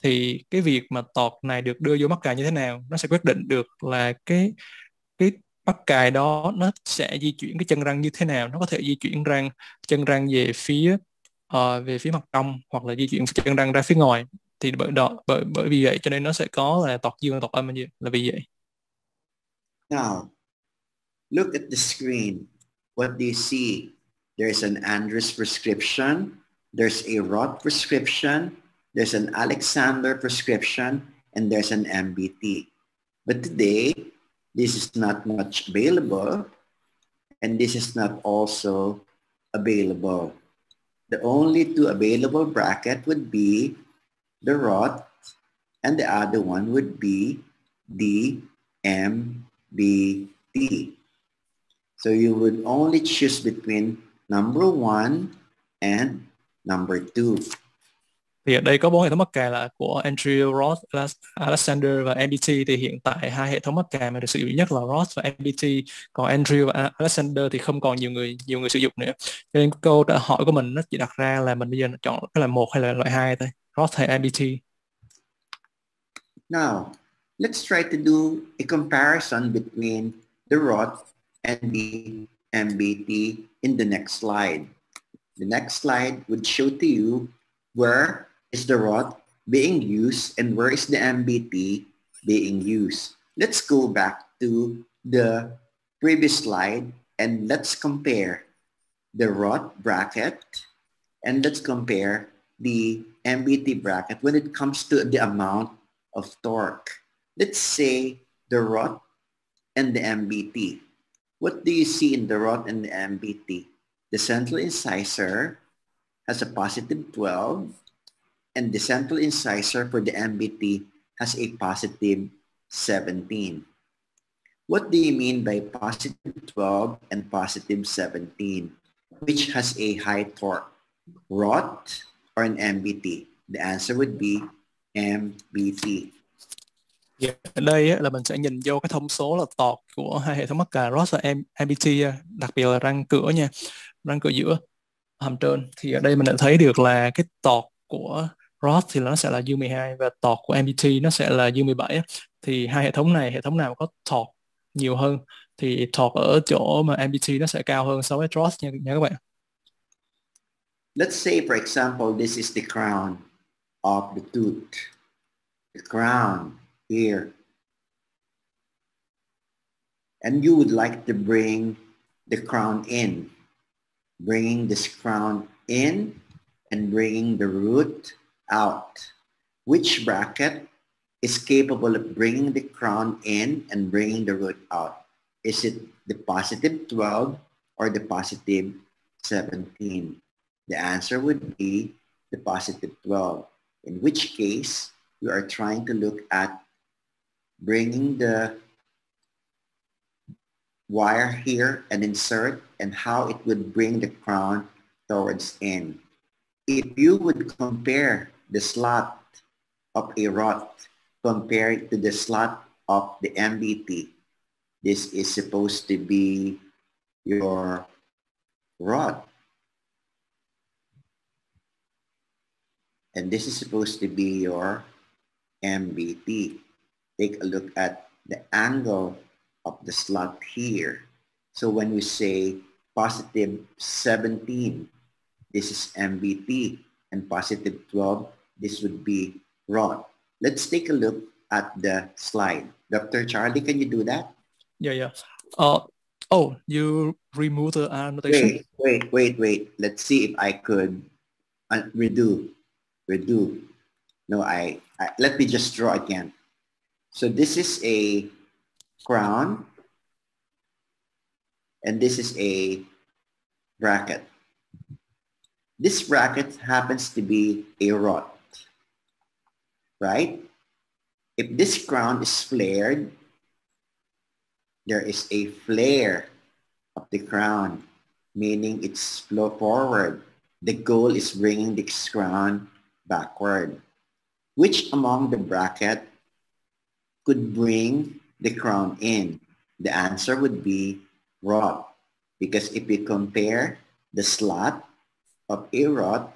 Thì cái việc mà tọt này được đưa vô mắc cài như thế nào nó sẽ quyết định được là cái mắc cài đó nó sẽ di chuyển cái chân răng như thế nào. Nó có thể di chuyển chân răng về phía mặt trong hoặc là di chuyển chân răng ra phía ngoài. Thì bởi vì vậy cho nên nó sẽ có là tọt dương và tọt âm là vì vậy. Now, look at the screen. What do you see? There's an Andrews prescription. There's a Roth prescription. There's an Alexander prescription. And there's an MBT. But today, this is not much available. And this is not also available. The only two available bracket would be the Roth and the other one would be the MBT. So you would only choose between number 1 and number 2. Thì ở đây có 4 hệ thống mắc cài là của Andrew, Roth, Alexander và MBT. Thì hiện tại hai hệ thống mắc cài mà được sử dụng nhất là Roth và MBT. Còn Andrew và Alexander thì không còn nhiều người sử dụng nữa. Cho nên câu trả hỏi của mình nó chỉ đặt ra là mình bây giờ chọn cái là 1 hay là loại 2 thôi, Roth hay MBT. Now, let's try to do a comparison between the Roth and the MBT in the next slide. The next slide would show to you where is the Roth being used and where is the MBT being used. Let's go back to the previous slide and let's compare the Roth bracket and let's compare the MBT bracket when it comes to the amount of torque. Let's say the Roth and the MBT. What do you see in the Roth and the MBT? The central incisor has a positive 12 and the central incisor for the MBT has a positive 17. What do you mean by positive 12 and positive 17? Which has a high torque, Roth or an MBT? The answer would be MBT. Ở đây á, là mình sẽ nhìn vô cái thông số là tọt của hai hệ thống mắc cài Roth và MBT, đặc biệt là răng cửa nha, răng cửa giữa hàm trên. Thì ở đây mình đã thấy được là cái tọt của Roth thì nó sẽ là U12 và tọt của MBT nó sẽ là U17. Thì hai hệ thống này, hệ thống nào có tọt nhiều hơn thì tọt ở chỗ mà MBT nó sẽ cao hơn so với Roth nha các bạn. Let's say, for example, this is the crown of the tooth. The crown here. And you would like to bring the crown in. Bringing this crown in and bringing the root out. Which bracket is capable of bringing the crown in and bringing the root out? Is it the positive 12 or the positive 17? The answer would be the positive 12, in which case we are trying to look at bringing the wire here and insert, and how it would bring the crown towards in. If you would compare the slot of a rod, compare it to the slot of the MBT, this is supposed to be your rod. And this is supposed to be your MBT. Take a look at the angle of the slot here. So when we say positive 17, this is MBT, and positive 12, this would be rod. Let's take a look at the slide. Dr. Charlie, can you do that? Yeah. Oh, you remove the annotation? Wait. Let's see if I could redo. No, let me just draw again. So this is a crown, and this is a bracket. This bracket happens to be a rod, right? If this crown is flared, there is a flare of the crown, meaning it's flow forward. The goal is bringing this crown backward. Which among the bracket could bring the crown in? The answer would be rod, because if you compare the slot of a rod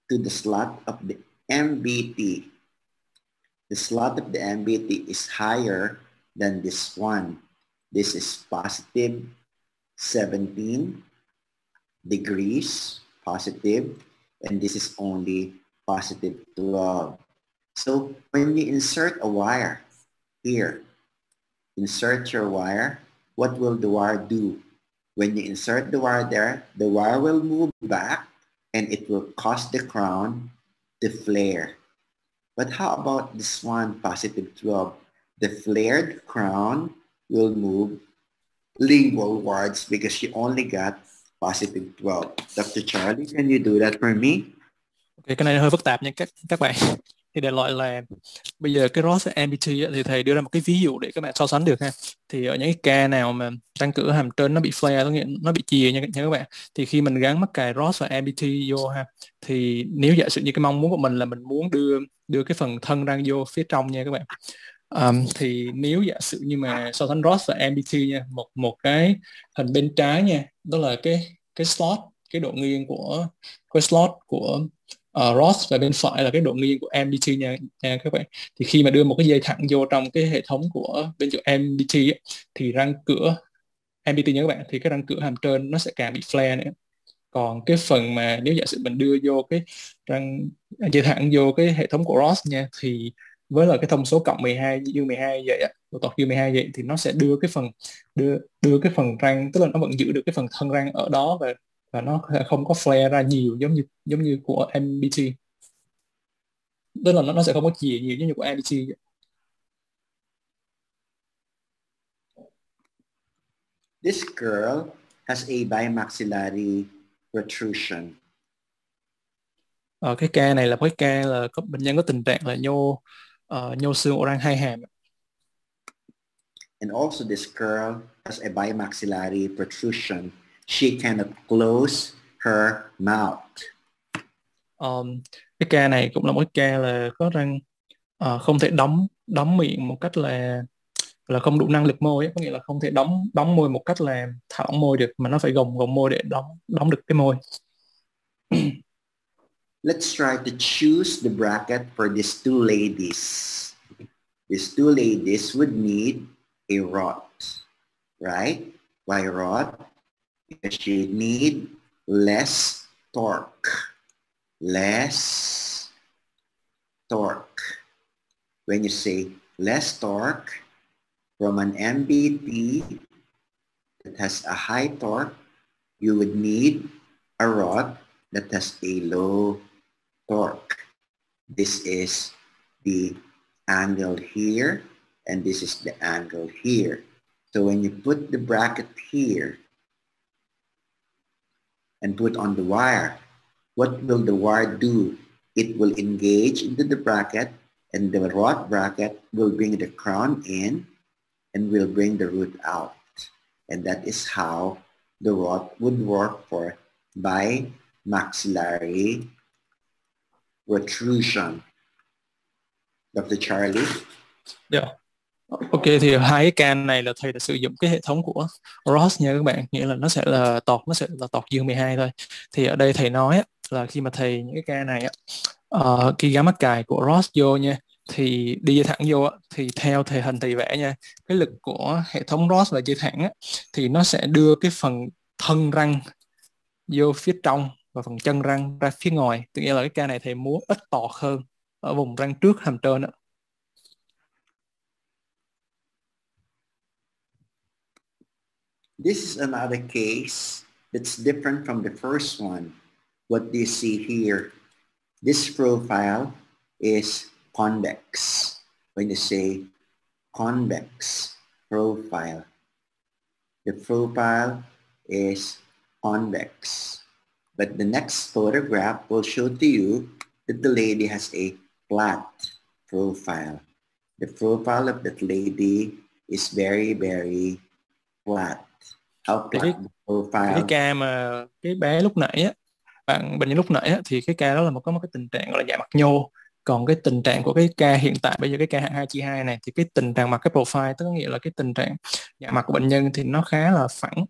to the slot of the MBT, the slot of the MBT is higher than this one. This is positive 17 degrees positive, and this is only positive 12. So when you insert a wire here, insert your wire, what will the wire do? When you insert the wire there, the wire will move back and it will cause the crown to flare. But how about this one, positive 12? The flared crown will move leewardwards because you only got positive 12. Dr. Charlie, can you do that for me? Okay, cái này hơi phức tạp nha các bạn. Thì đại loại là bây giờ cái Ross MBT thì thầy đưa ra một cái ví dụ để các bạn so sánh được ha. Thì ở những cái ca nào mà răng cửa hàm trên nó bị flare, có nghĩa nó bị chìa nha các bạn, thì khi mình gắn mắc cài Ross và MBT vô ha, thì nếu giả sử như cái mong muốn của mình là mình muốn đưa cái phần thân răng vô phía trong nha các bạn, thì nếu giả sử như mà so sánh Ross và MBT nha, một cái hình bên trái nha, đó là cái slot, cái độ nghiêng của cái slot của Ross, và bên phải là cái độ nghiêng của MBT nha các bạn. Thì khi mà đưa một cái dây thẳng vô trong cái hệ thống của bên chỗ MBT ấy, thì răng cửa MBT nha các bạn, thì cái răng cửa hàm trên nó sẽ càng bị flare nữa. Còn cái phần mà nếu giả sử mình đưa vô cái răng dây thẳng vô cái hệ thống của Ross nha, thì với là cái thông số cộng 12 dương 12 vậy á, độ tọt dương 12 vậy, thì nó sẽ đưa cái phần răng, tức là nó vẫn giữ được cái phần thân răng ở đó, và nó không có flare ra nhiều giống như của MBT, tức là nó sẽ không có chìa nhiều giống như của MBT vậy. This girl has a bimaxillary protrusion. Cái ca này là cái ca là có bệnh nhân có tình trạng là nhô xương ổ răng hai hàm. And also this girl has a bimaxillary protrusion. She cannot close her mouth. Cái ca này cũng là một cái ca là có răng không thể đóng miệng một cách là không đủ năng lực môi ấy. Có nghĩa là không thể đóng môi một cách là thả lỏng môi được, mà nó phải gồng môi để đóng được cái môi. Let's try to choose the bracket for these two ladies. These two ladies would need a rod, right? Why rod? Because she need less torque. Less torque. When you say less torque from an MBT that has a high torque, you would need a rod that has a low torque. This is the angle here, and this is the angle here. So when you put the bracket here and put on the wire, what will the wire do? It will engage into the bracket And the rod bracket will bring the crown in and will bring the root out. And that is how the rod would work for bimaxillary protrusion. Dr. Charlie? Yeah. Ok, thì hai cái ca này là thầy đã sử dụng cái hệ thống của Ross nha các bạn, nghĩa là nó sẽ là tọt dương 12 thôi. Thì ở đây thầy nói là khi mà thầy những cái ca này khi gắn mắc cài của Ross vô nha, thì đi dây thẳng vô thì theo thầy hình thầy vẽ nha, cái lực của hệ thống Ross và dây thẳng thì nó sẽ đưa cái phần thân răng vô phía trong và phần chân răng ra phía ngoài. Tức nghĩa là cái ca này thầy muốn ít tọt hơn ở vùng răng trước hàm trên đó. This is another case that's different from the first one. What do you see here? This profile is convex. When you say convex profile, the profile is convex. But the next photograph will show to you that the lady has a flat profile. The profile of that lady is very, very flat. How flat the profile? Cái ca mà cái bé lúc nãy bệnh nhân lúc nãy thì cái ca đó là có một cái tình trạng gọi là dạ mặt nhô. Còn cái tình trạng của cái ca hiện tại bây giờ, cái ca hạng 2/2 này, thì cái tình trạng mặt, cái profile, tức nghĩa là cái tình trạng dạ mặt của bệnh nhân thì nó khá là phẳng.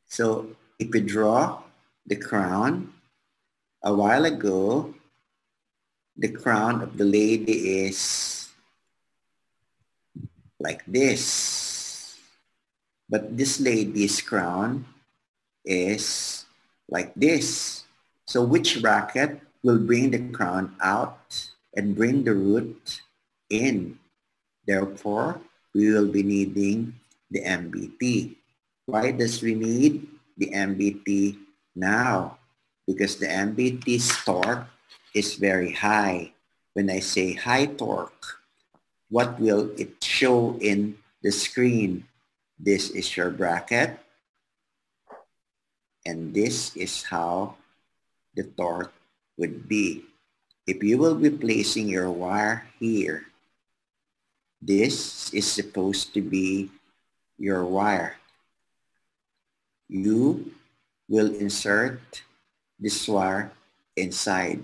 So if we draw the crown, a while ago, the crown of the lady is like this. But this lady's crown is like this. So which bracket will bring the crown out and bring the root in? Therefore, we will be needing the MBT. Why does we need the MBT now? Because the MBT's torque is very high. When I say high torque, what will it show in the screen? This is your bracket, and this is how the torque would be. If you will be placing your wire here, this is supposed to be your wire. You will insert this wire inside.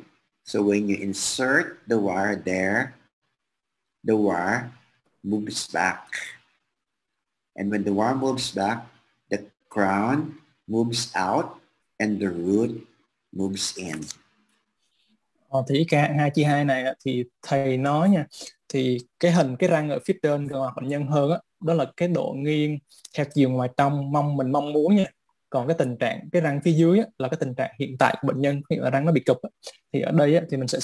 So when you insert the wire there, the wire moves back. And when the wire moves back, the crown moves out and the root moves in. Thì cái 2/2 này thì thầy nói nha, thì cái răng ở phía trên gương mặt bệnh nhân hơn đó là cái độ nghiêng theo chiều ngoài trong mình mong muốn nha. Còn cái tình trạng cái răng phía dưới là cái tình trạng hiện tại của bệnh nhân, hiện là răng nó bị cụp thì ở đây thì mình sẽ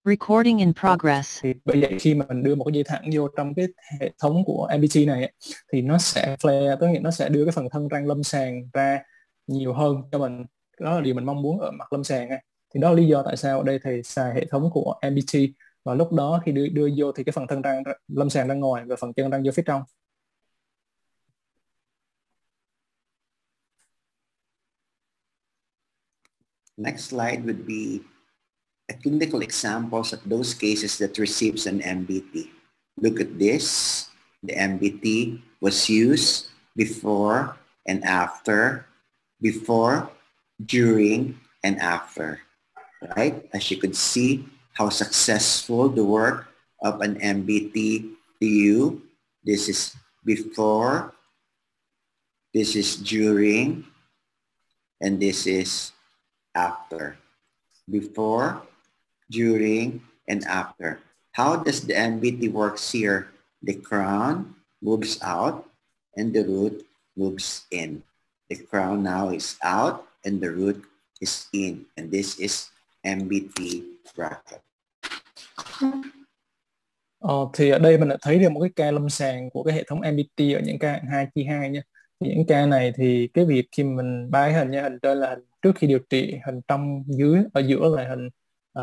Recording in progress. Thì bởi vậy khi mà mình đưa một cái dây thẳng vô trong cái hệ thống của MBT này thì nó sẽ flare, tức nghĩa nó sẽ đưa cái phần thân răng lâm sàng ra nhiều hơn cho mình. Đó là điều mình mong muốn ở mặt lâm sàng. Thì đó là lý do tại sao ở đây thầy xài hệ thống của MBT, và lúc đó khi đưa vô thì cái phần thân răng lâm sàng ra ngoài và phần chân răng vô phía trong. Next slide would be a clinical examples of those cases that receives an MBT. Look at this. The MBT was used before and after, before, during, and after, right? As you could see how successful the work of an MBT to you. This is before, this is during, and this is after. Before, during, and after. How does the MBT works here? The crown moves out and the root moves in. The crown now is out and the root is in. And this is MBT bracket. Thì ở đây mình đã thấy được một cái ca lâm sàng của cái hệ thống MBT ở những ca 2/2 nha. Thì những ca này thì cái việc khi mình bay hình nha, hình trên là hình trước khi điều trị, hình trong dưới ở giữa là hình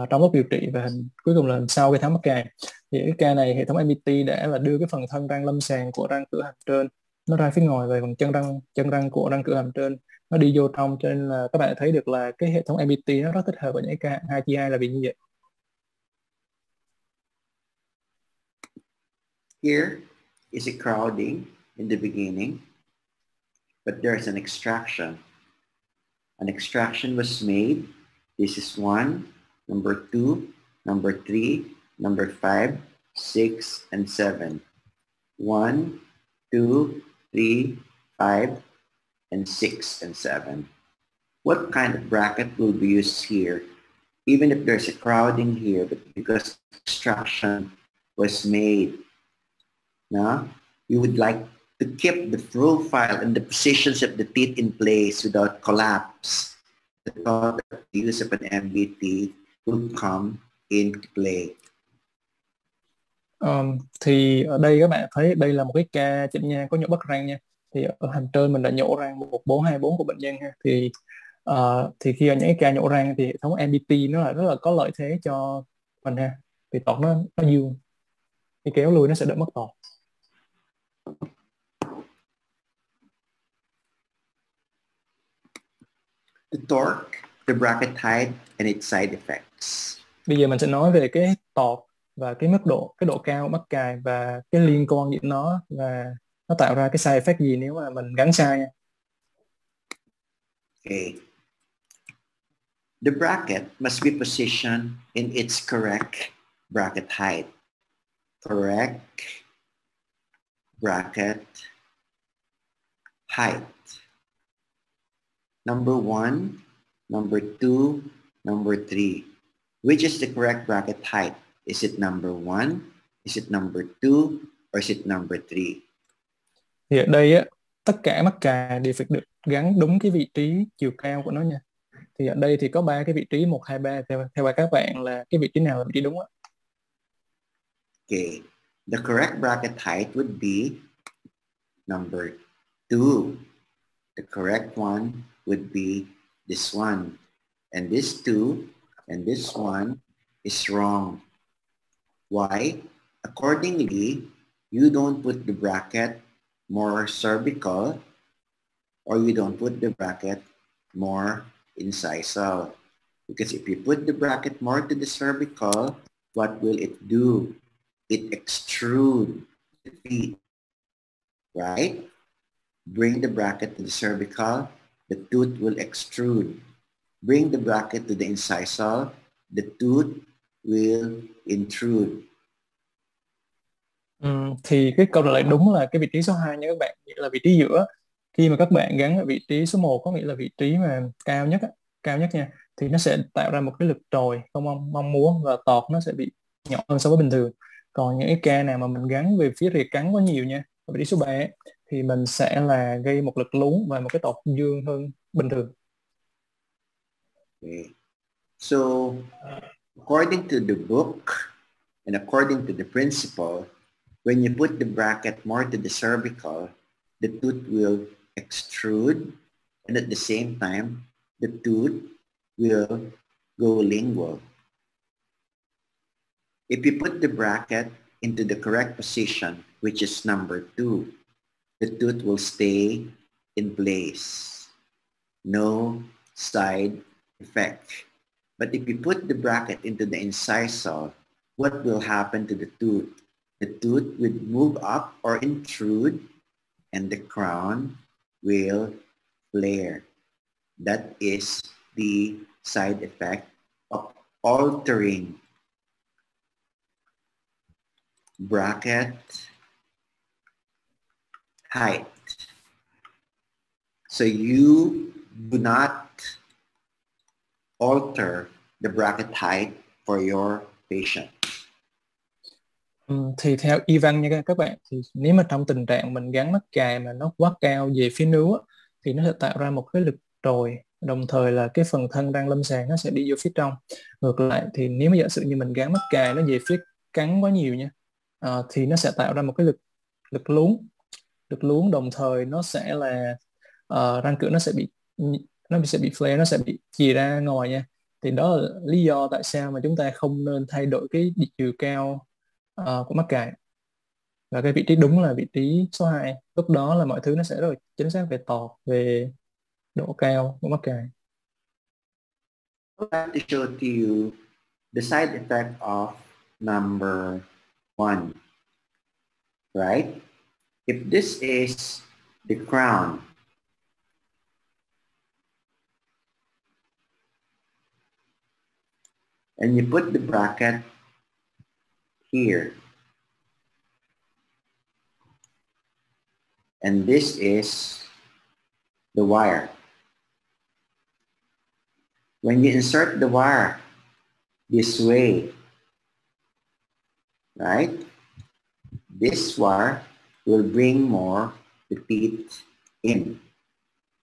trong lúc điều trị, và hình cuối cùng là hình sau cái tháo mắc cài. Thì cái ca này hệ thống MBT đã là đưa cái phần thân răng lâm sàng của răng cửa hàm trên nó ra phía ngoài, về phần chân răng của răng cửa hàm trên nó đi vô trong, cho nên là các bạn thấy được là cái hệ thống MBT nó rất thích hợp với những ca 2 là vì như vậy. Here is a crowding in the beginning, but there's an extraction. An extraction was made. This is 1, number 2, number 3, number 5, 6, and 7. 1, 2, 3, 5, and 6, and 7. What kind of bracket will be used here? Even if there's a crowding here, but because extraction was made, now you would like to keep the profile and the positions of the teeth in place without collapse. The thought of the use of an MBT will come into play. Thì ở đây các bạn thấy đây là một cái ca chỉnh nha, có nhổ bất răng nha. Thì ở hàm trên mình đã nhổ răng 1424 của bệnh nhân ha. Thì khi ở những cái ca nhổ răng thì hệ thống MBT nó là rất là có lợi thế cho mình ha. Thì tọt nó dương, khi kéo lui nó sẽ đỡ mất tọt. The torque, the bracket height, and its side effects. Bây giờ mình sẽ nói về cái tọt và cái độ cao mắc cài và cái liên quan giữa nó, và nó tạo ra cái side effect gì nếu mà mình gắn sai nha. Okay. The bracket must be positioned in its correct bracket height. Correct bracket height. Number 1, number 2, number 3. Which is the correct bracket height? Is it number 1? Is it number 2? Or is it number 3? Thì ở đây á, tất cả mắc cài đều phải được gắn đúng cái vị trí chiều cao của nó nha. Thì ở đây thì có 3 cái vị trí 1, 2, 3. Theo các bạn là cái vị trí nào là vị trí đúng á? Okay. The correct bracket height would be number 2. The correct one would be this one. And this 2 and this one is wrong. Why? Accordingly, you don't put the bracket more cervical, or you don't put the bracket more incisal. Because if you put the bracket more to the cervical, what will it do? It extrude the teeth, right? Bring the bracket to the cervical, the tooth will extrude. Bring the bracket to the incisal, the tooth will intrude. Thì cái câu trả lời đúng là cái vị trí số 2 nha các bạn, nghĩa là vị trí giữa. Khi mà các bạn gắn ở vị trí số 1 có nghĩa là vị trí mà cao nhất nha, thì nó sẽ tạo ra một cái lực trồi không mong muốn, và tọt nó sẽ bị nhỏ hơn so với bình thường. Còn những cái ca nào mà mình gắn về phía rìa cắn quá nhiều nha, ở vị trí số 3 ấy, thì mình sẽ là gây một lực lún và một cái tọt dương hơn bình thường. Okay. So, according to the book and according to the principle, when you put the bracket more to the cervical, the tooth will extrude, and at the same time, the tooth will go lingual. If you put the bracket into the correct position, which is number 2, the tooth will stay in place. No side effect. But if you put the bracket into the incisal, what will happen to the tooth? The tooth will move up or intrude, and the crown will flare. That is the side effect of altering bracket height. So you do not alter the bracket height for your patient. Thì theo y văn nha các bạn, thì nếu mà trong tình trạng mình gắn mắc cài mà nó quá cao về phía nướu á, thì nó sẽ tạo ra một cái lực trồi, đồng thời là cái phần thân răng lâm sàng nó sẽ đi vô phía trong. Ngược lại thì nếu mà giả sử như mình gắn mắc cài nó về phía cắn quá nhiều nha, thì nó sẽ tạo ra một cái lực lún, đồng thời nó sẽ là răng cửa nó sẽ bị flare, nó sẽ bị chì ra ngoài nha. Thì đó là lý do tại sao mà chúng ta không nên thay đổi cái chiều cao của mắc cài. Và cái vị trí đúng là vị trí số 2. Lúc đó là mọi thứ nó sẽ rất là chính xác về tọt, về độ cao của mắc cài. I'd like to show to you the side effect of number 1, right? If this is the crown, and you put the bracket here, and this is the wire. When you insert the wire this way, right, this wire will bring more the teeth in,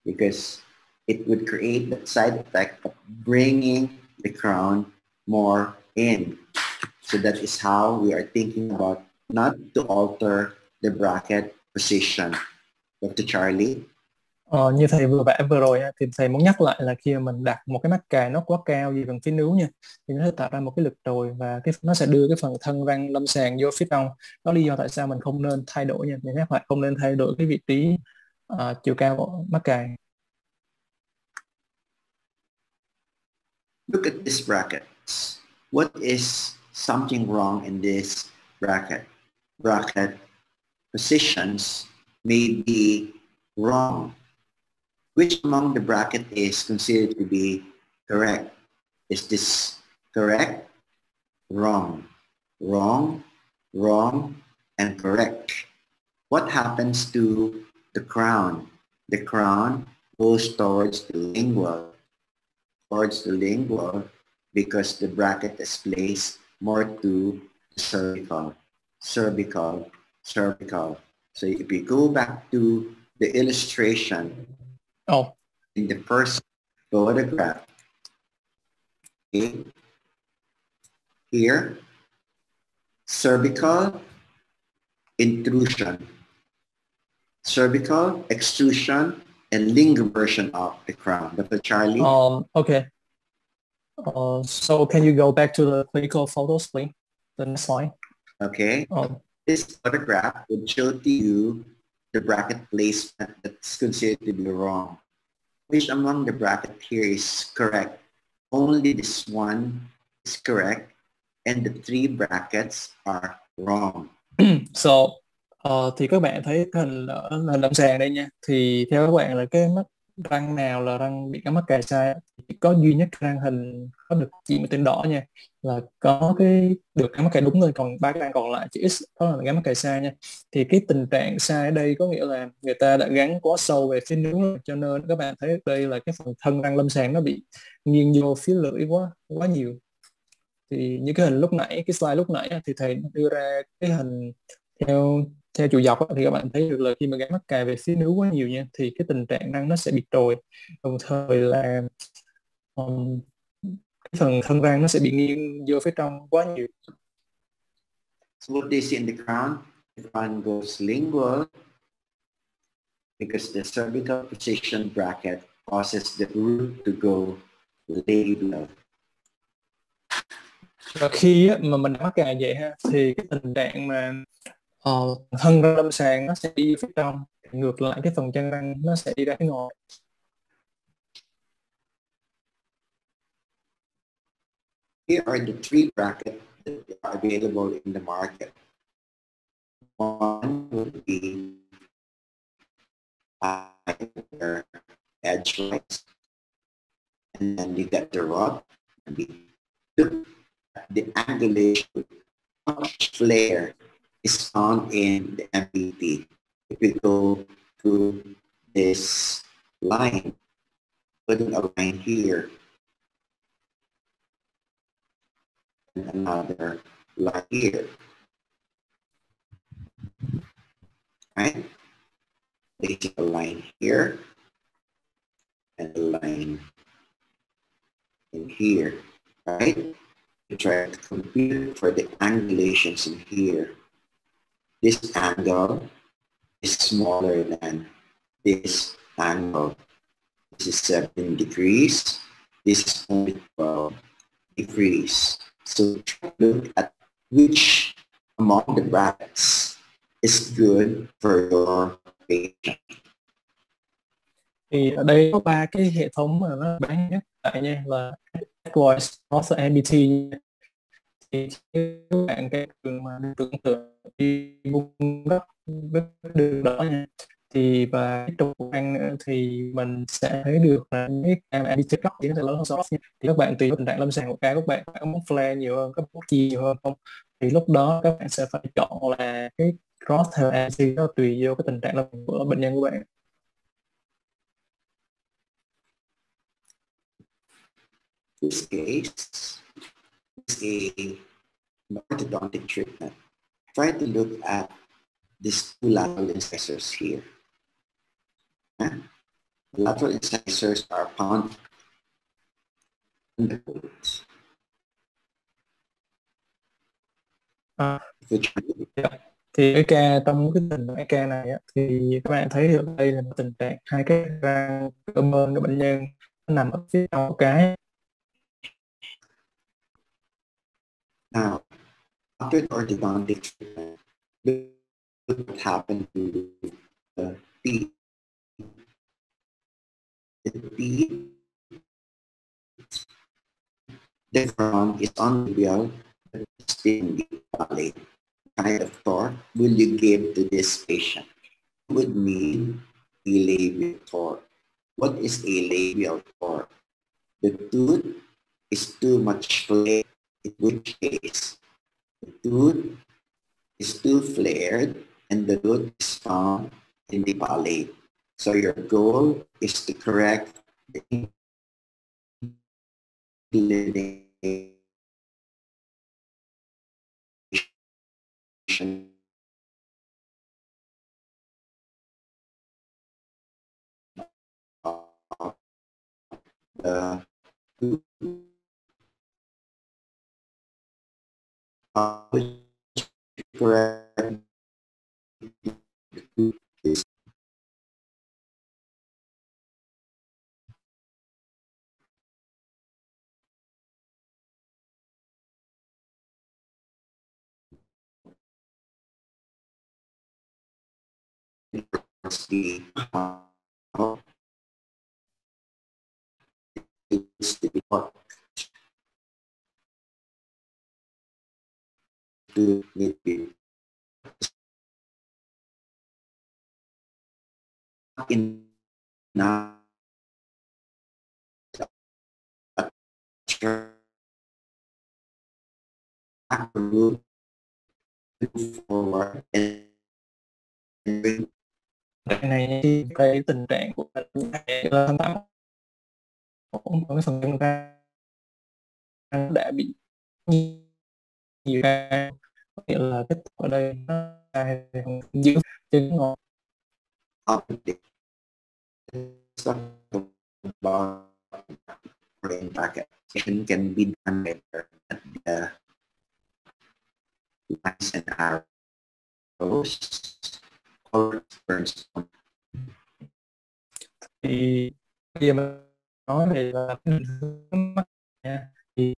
because it would create the side effect of bringing the crown more in. So that is how we are thinking about not to alter the bracket position. Dr. Charlie? Như thầy vừa vẽ vừa rồi thì thầy muốn nhắc lại là khi mà mình đặt một cái mắc cài nó quá cao về phần phía nướu nha, thì nó sẽ tạo ra một cái lực trồi và nó sẽ đưa cái phần thân răng lâm sàng vô phía trong. Đó là lý do tại sao mình không nên thay đổi nha. Mình nhắc lại, không nên thay đổi cái vị trí chiều cao của mắc cài. Look at this bracket. What is something wrong in this bracket? Bracket positions may be wrong. Which among the bracket is considered to be correct? Is this correct? Wrong. Wrong, wrong, and correct. What happens to the crown? The crown goes towards the lingual. Towards the lingual because the bracket is placed more to the cervical. Cervical, cervical. So if you go back to the illustration, in the first photograph, okay, here, cervical intrusion, cervical extrusion, and lingual version of the crown. Dr. Charlie? Okay. So can you go back to the clinical photos, please? The next slide. Okay. This photograph would show to you the bracket placement that's considered to be wrong. Which among the bracket here is correct? Only this one is correct, and the 3 brackets are wrong. So, thì các bạn thấy cái hình lâm sàng đây nha. Thì theo các bạn là cái mắt răng nào là răng bị cái mắc cài sai? Chỉ có duy nhất răng hình có được chỉ một tên đỏ nha, là có cái được cái mắc cài đúng thôi, còn 3 cái răng còn lại chữ X đó là cái mắc cài sai nha. Thì cái tình trạng sai ở đây có nghĩa là người ta đã gắn quá sâu về phía nướu, cho nên các bạn thấy ở đây là cái phần thân răng lâm sàng nó bị nghiêng vô phía lưỡi quá nhiều. Thì như cái hình lúc nãy, cái slide lúc nãy thì thầy đưa ra cái hình theo chiều dọc thì các bạn thấy được là khi mà gắn mắc cài về phía nướu quá nhiều nha, thì cái tình trạng răng nó sẽ bị trồi, đồng thời là cái phần thân răng nó sẽ bị nghiêng vô phía trong quá nhiều. So what do you see in the crown? The crown goes lingual because the cervical position bracket causes the root to go labial. Và khi mà mình mắc cài vậy ha, thì cái tình trạng mà thân răng lâm sàng nó sẽ đi phía trong, ngược lại cái phần chân răng nó sẽ đi ra phía ngoài. Here are the 3 brackets that are available in the market. One would be higher edge lights, and then you get the rod. And the angulation flare is found in the MPT. If we go to this line, putting a line here, and another line here, right? Placing a line here and a line in here, right? We try to compute for the angulations in here. This angle is smaller than this angle. This is 7 degrees. This is only 12 degrees. So look at which among the brackets is good for your patient. Thì ở đây có ba cái hệ thống mà nó bán nhất tại nha, là Voice, Cross, MBT. Thì các bạn cái đường mà tưởng tượng đi vuông góc với đường đó nha, thì và cái trục quang nữa thì mình sẽ thấy được là cái cam MBT góc thì nó sẽ lớn hơn Cross nha. Thì các bạn tùy vào tình trạng lâm sàng của ca các bạn có muốn flare nhiều hơn, có muốn chia nhiều hơn không, thì lúc đó các bạn sẽ phải chọn là cái Cross theo MBT, đó tùy vô cái tình trạng lâm sàng của bệnh nhân của bạn. This case is a orthodontic treatment. Try to look at these two lateral incisors here. The lateral incisors are found in the bones. Thì cái ca trong cái tình trạng ca này á, thì các bạn thấy được đây là một tình trạng hai cái răng cơ bên của bệnh nhân nó nằm ở phía trong cái. Now, after the orthodontic treatment, look what happened to the teeth. The teeth, the crown is on the wheel, but it's still valid. What kind of torque will you give to this patient? You would need a labial torque. What is a labial torque? The tooth is too much flared, in which case the tooth is too flared and the root is found in the palate. So your goal is to correct the inclination of the correct is the is the report to maybe in now move forward and Cái này thì cái tình trạng của bệnh là tháng 8 cũng có cái phần viêm gan đã bị nhiều ca, có nghĩa là cái ở đây nó giữ chứng ngon. about brain bracket can be done better at the lines and arrows or burns. Thì bây giờ mình nói về là cái định hướng mắt nha, thì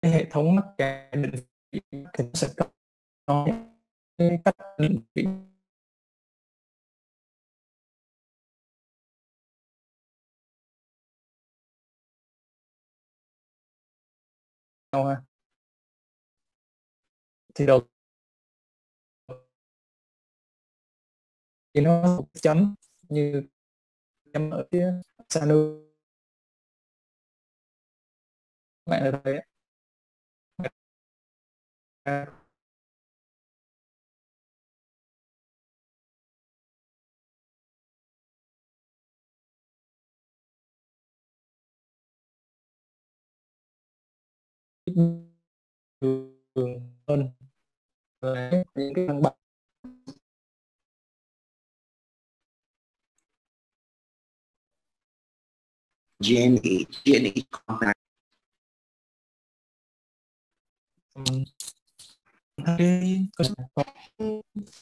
cái hệ thống mắt cả định vị thì nó sẽ có cái cách định vị nhau ha. Thì đầu thì nó một chấm như chấm ở phía xa nước bạn ở đây á. Thường hơn là những cái văn bản GNH contact.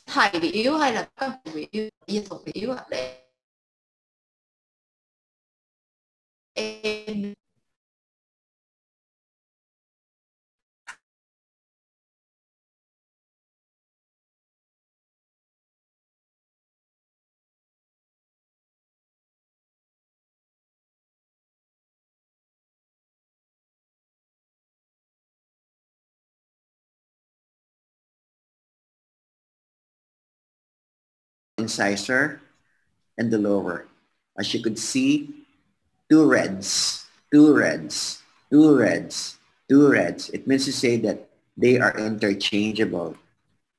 thầy bị yếu hay là các bạn bị yếu, y thuật bị yếu ạ? Để em incisor and the lower. As you could see, two reds, two reds, two reds, two reds. It means to say that they are interchangeable,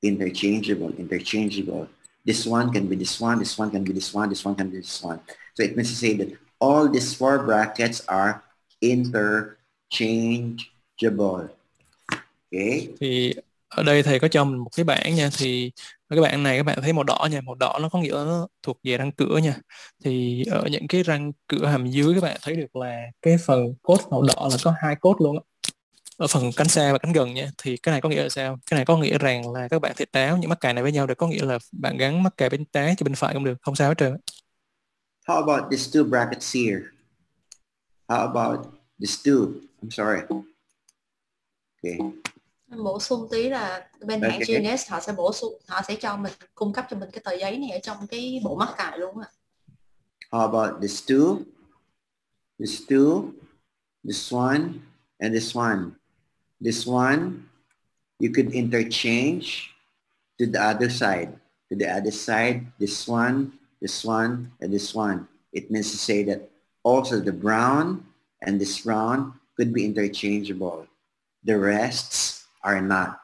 interchangeable, interchangeable. This one can be this one can be this one, this one can be this one. So it means to say that all these four brackets are interchangeable. Okay. Thì ở đây thầy có cho mình một cái bảng nha, thì cái bảng này các bạn thấy màu đỏ nha, màu đỏ nó có nghĩa là nó thuộc về răng cửa nha. Thì ở những cái răng cửa hàm dưới các bạn thấy được là cái phần cốt màu đỏ là có hai cốt luôn á, ở phần cánh xa và cánh gần nha. Thì cái này có nghĩa là sao? Cái này có nghĩa rằng là các bạn thể táo những mắc cài này với nhau được, có nghĩa là bạn gắn mắc cài bên trái cho bên phải cũng được, không sao hết trơn. How about these two brackets here? How about these two? I'm sorry. Okay. bổ sung tí là bên hãng Okay. GNS họ sẽ bổ sung, họ sẽ cho mình cung cấp cho mình cái tờ giấy này ở trong cái bộ mắc cài luôn ạ. How about these two? These two, this one, and this one. This one, you could interchange to the other side. To the other side, this one, and this one. It means to say that also the brown and this brown could be interchangeable. The rests are not.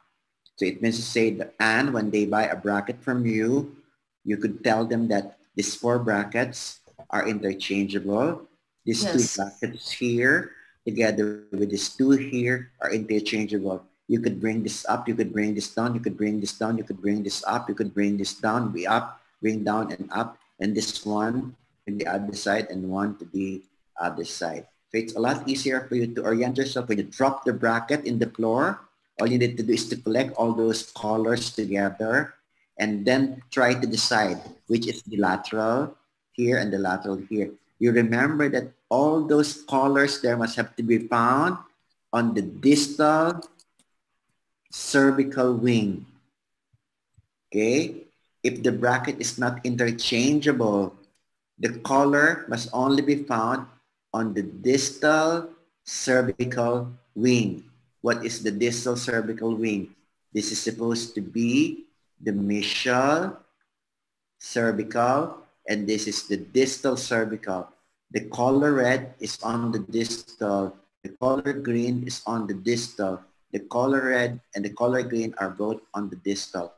So it means to say that, and when they buy a bracket from you, you could tell them that these four brackets are interchangeable. These two brackets here together with these two here are interchangeable. You could bring this up, you could bring this down, you could bring this down, you could bring this up, you could bring this down, be up, bring down and up, and this one to the other side and one to the other side. So it's a lot easier for you to orient yourself when you drop the bracket in the floor. All you need to do is to collect all those colors together and then try to decide which is the lateral here and the lateral here. You remember that all those colors there must have to be found on the distal cervical wing. Okay? If the bracket is not interchangeable, the color must only be found on the distal cervical wing. What is the distal cervical wing? This is supposed to be the mesial cervical, and this is the distal cervical. The color red is on the distal. The color green is on the distal. The color red and the color green are both on the distal.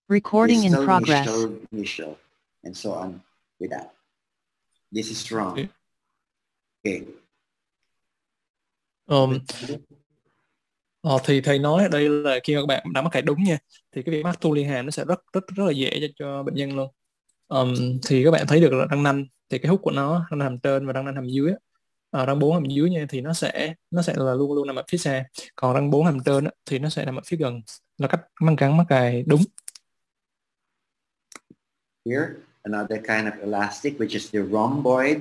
Recording in Distal, progress. mesial, mesial, and so on with that. This is wrong. Okay. Thì thầy nói ở đây là khi mà các bạn đã mắc cài đúng nha, thì cái việc mắc thu liên hàm nó sẽ rất là dễ cho bệnh nhân luôn. Thì các bạn thấy được là răng nanh thì cái hút của nó, răng nanh hàm trên và răng nanh hàm dưới, răng 4 hàm dưới nha, thì nó sẽ là luôn luôn nằm ở phía xa, còn răng 4 hàm trên thì nó sẽ nằm ở phía gần, là cách gắn mắc cài đúng. Here, another kind of elastic, which is the rhomboid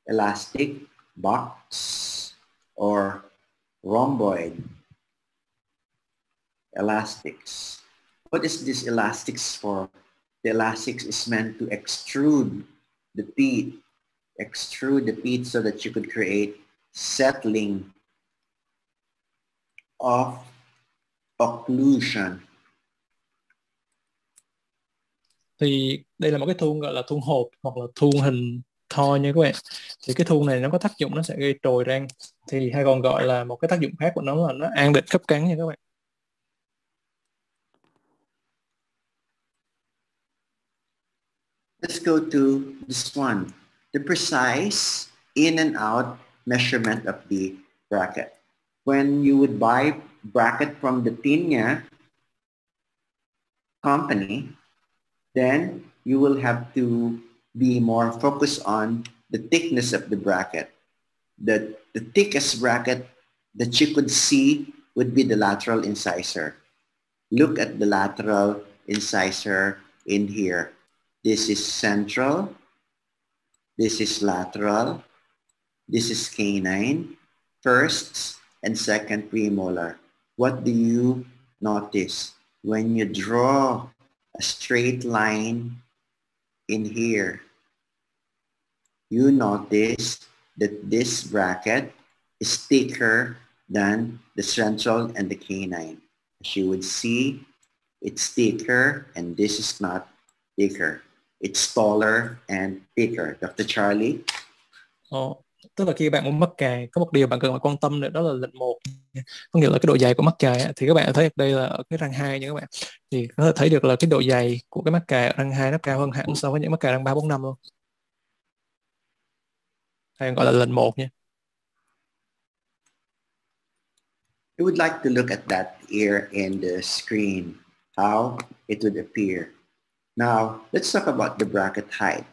elastic box or rhomboid elastics. What is this elastics for? The elastics is meant to extrude the teeth so that you could create settling of occlusion. Thì đây là một cái thuông gọi là thuông hộp hoặc là thuông hình thoi nha các bạn. Thì cái thuông này nó có tác dụng, nó sẽ gây trồi răng, thì hay còn gọi là một cái tác dụng khác của nó là nó an định khớp cắn nha các bạn. Let's go to this one, the precise in and out measurement of the bracket. When you would buy bracket from the Tinya company, then you will have to be more focused on the thickness of the bracket. The thickest bracket that you could see would be the lateral incisor. Look at the lateral incisor in here. This is central, this is lateral, this is canine, first and second premolar. What do you notice? When you draw a straight line in here, you notice that this bracket is thicker than the central and the canine. As you would see, it's thicker and this is not thicker. It's taller and thicker. Dr. Charlie? Tức là khi bạn muốn mắc cài, có một điều bạn cần phải quan tâm nữa, đó là lệnh 1. Có nghĩa là cái độ dày của mắc cài. Thì các bạn thấy đây là ở cái răng 2 nha các bạn. Thì có thể thấy được là cái độ dày của cái mắc cài ở răng 2 nó cao hơn hẳn so với những mắc cài răng 3, 4, 5 luôn. Hay gọi là lệnh 1 nha. I would like to look at that here in the screen, how it would appear. Now, let's talk about the bracket height.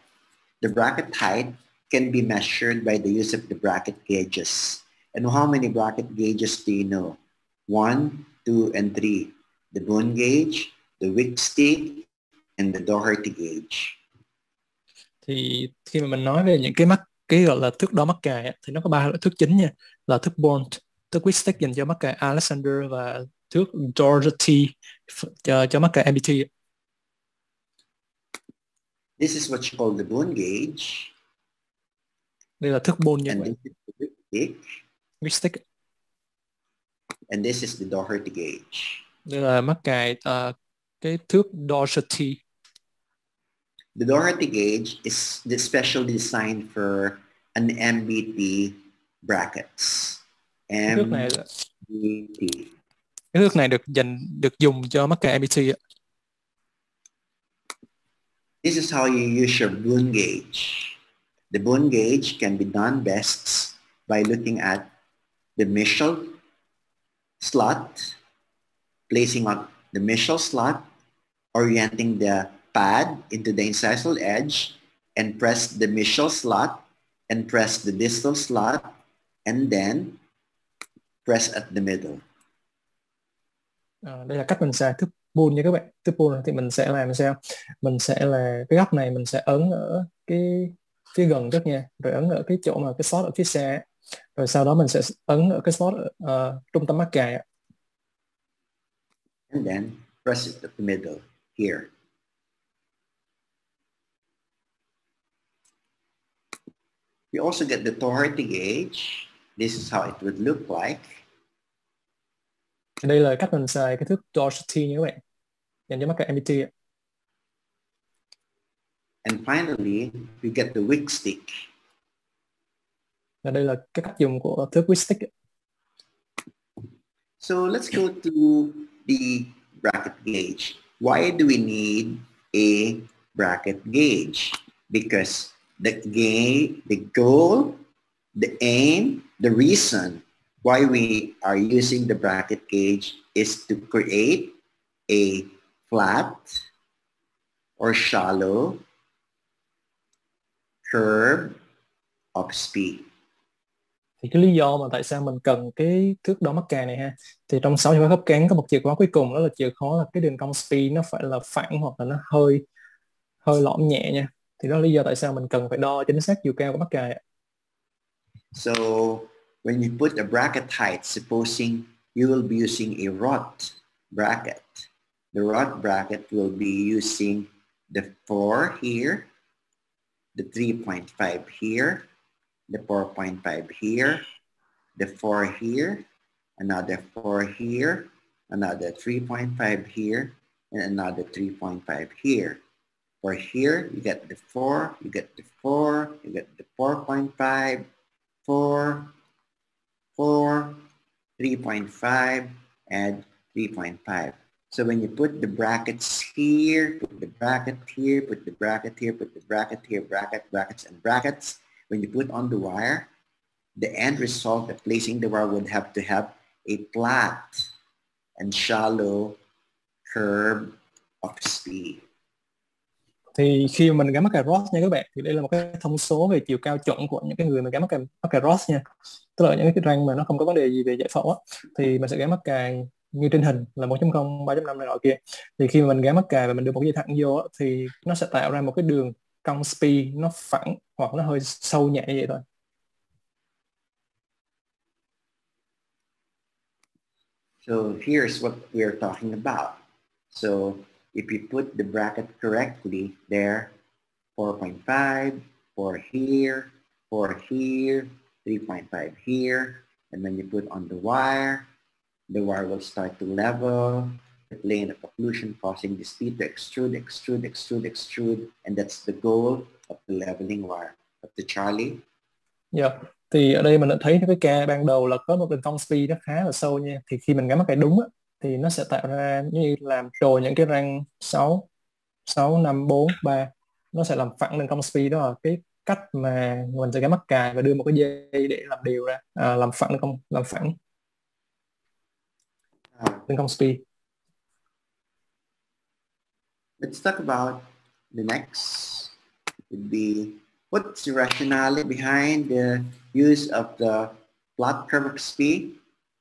The bracket height can be measured by the use of the bracket gauges. And how many bracket gauges do you know? 1, 2, and 3. The bone gauge, the wick stick, and the Doherty gauge. Thì khi mà mình nói về những cái gọi là thước đo mắc cài thì nó có 3 loại thước chính nha, là thước bone, thước wick stick dành cho mắc cài Alexander và thước Doherty cho mắc cài MBT. This is what you call the bone gauge. Đây là thước bone nha. And this is the wick stick. Wick stick. And this is the Doherty gauge. Đây là mắc cài cái thước Doherty. The Doherty gauge is specially designed for an MBT brackets. MBT. Cái thước này được dùng cho mắc cài MBT. This is how you use your bone gauge. The bone gauge can be done best by looking at the mesial slot, placing on the mesial slot, orienting the pad into the incisal edge, and press the mesial slot, and press the distal slot, and then press at the middle. Đây là cách mình xài thước bone nha các bạn. Thước bone thì mình sẽ làm sao? Mình sẽ là cái góc này mình sẽ ấn ở cái phía gần rất nha, rồi ấn ở cái chỗ mà cái slot ở phía xa, rồi sau đó mình sẽ ấn ở cái slot trung tâm mắc cài. And then press it at the middle here. We also get the Doherty gauge. This is how it would look like. Đây là cách mình xài cái thước Doherty nha các bạn, dành cho mắc cài MBT. And finally, we get the wick stick. Và đây là cái cách dùng của thước wick stick. So let's go to the bracket gauge. why do we need a bracket gauge? Because the goal, the aim, the reason why we are using the bracket gauge is to create a flat or shallow curve of speed. Thì cái lý do mà tại sao mình cần cái thước đo mắc cài này ha, thì trong 6 chìa khóa khớp cán có một chìa khóa cuối cùng, đó là chìa khóa là cái đường cong speed nó phải là phẳng hoặc là nó hơi lõm nhẹ nha. Thì đó là lý do tại sao mình cần phải đo chính xác chiều cao của mắc cài. So when you put a bracket height, supposing you will be using a rod bracket, the rod bracket will be using the 4 here, the 3.5 here, the 4.5 here, the 4 here, another 4 here, another 3.5 here, and another 3.5 here. For here, you get the 4, you get the 4, you get the 4.5, 4, 4, 3.5, and 3.5. So when you put the brackets here, put the bracket here, put the bracket here, put the bracket here, brackets, and brackets, when you put on the wire, the end result of placing the wire would have to have a flat and shallow curve of speed. Thì khi mà mình gắn mắc cài Ross nha các bạn, thì đây là một cái thông số về chiều cao chuẩn của những cái người mà gắn mắc cài Ross nha. Tức là những cái răng mà nó không có vấn đề gì về giải phẫu á, thì mình sẽ gắn mắc cài như trên hình là 1.0, 3.5 này nọ kia. Thì khi mà mình gắn mắc cài và mình đưa một dây thẳng vô á, thì nó sẽ tạo ra một cái đường cong speed nó phẳng hoặc nó hơi sâu nhẹ như vậy thôi. So here's what we're talking about. So if you put the bracket correctly there, 4.5, 4 here, 4 here, 3.5 here, and then you put on the wire will start to level the plane of occlusion, causing the speed to extrude, extrude, extrude, extrude, and that's the goal of the leveling wire. Of the Charlie? Yeah. Thì ở đây mình đã thấy cái ca ban đầu là có một đường cong speed nó khá là sâu nha. Thì khi mình gắn mắc cài đúng á, thì nó sẽ tạo ra như làm trồi những cái răng 6, 6, 5, 4, 3. Nó sẽ làm phẳng đường cong speed, đó là cái cách mà mình sẽ gắn mắc cài và đưa một cái dây để làm đều ra, làm phẳng đường cong, làm phẳng đường cong speed. Let's talk about the next would be what's the rationale behind the use of the flat curve of speed?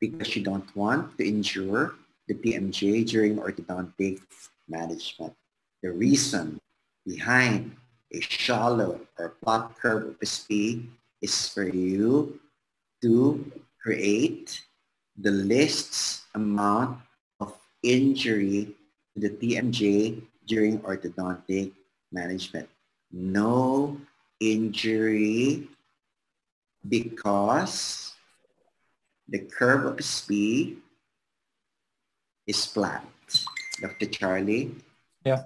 Because you don't want to injure the TMJ during orthodontic management. The reason behind a shallow or flat curve of speed is for you to create the least amount of injury to the TMJ during orthodontic management. No injury because the curve of speed is flat. Dr. Charlie? Yeah.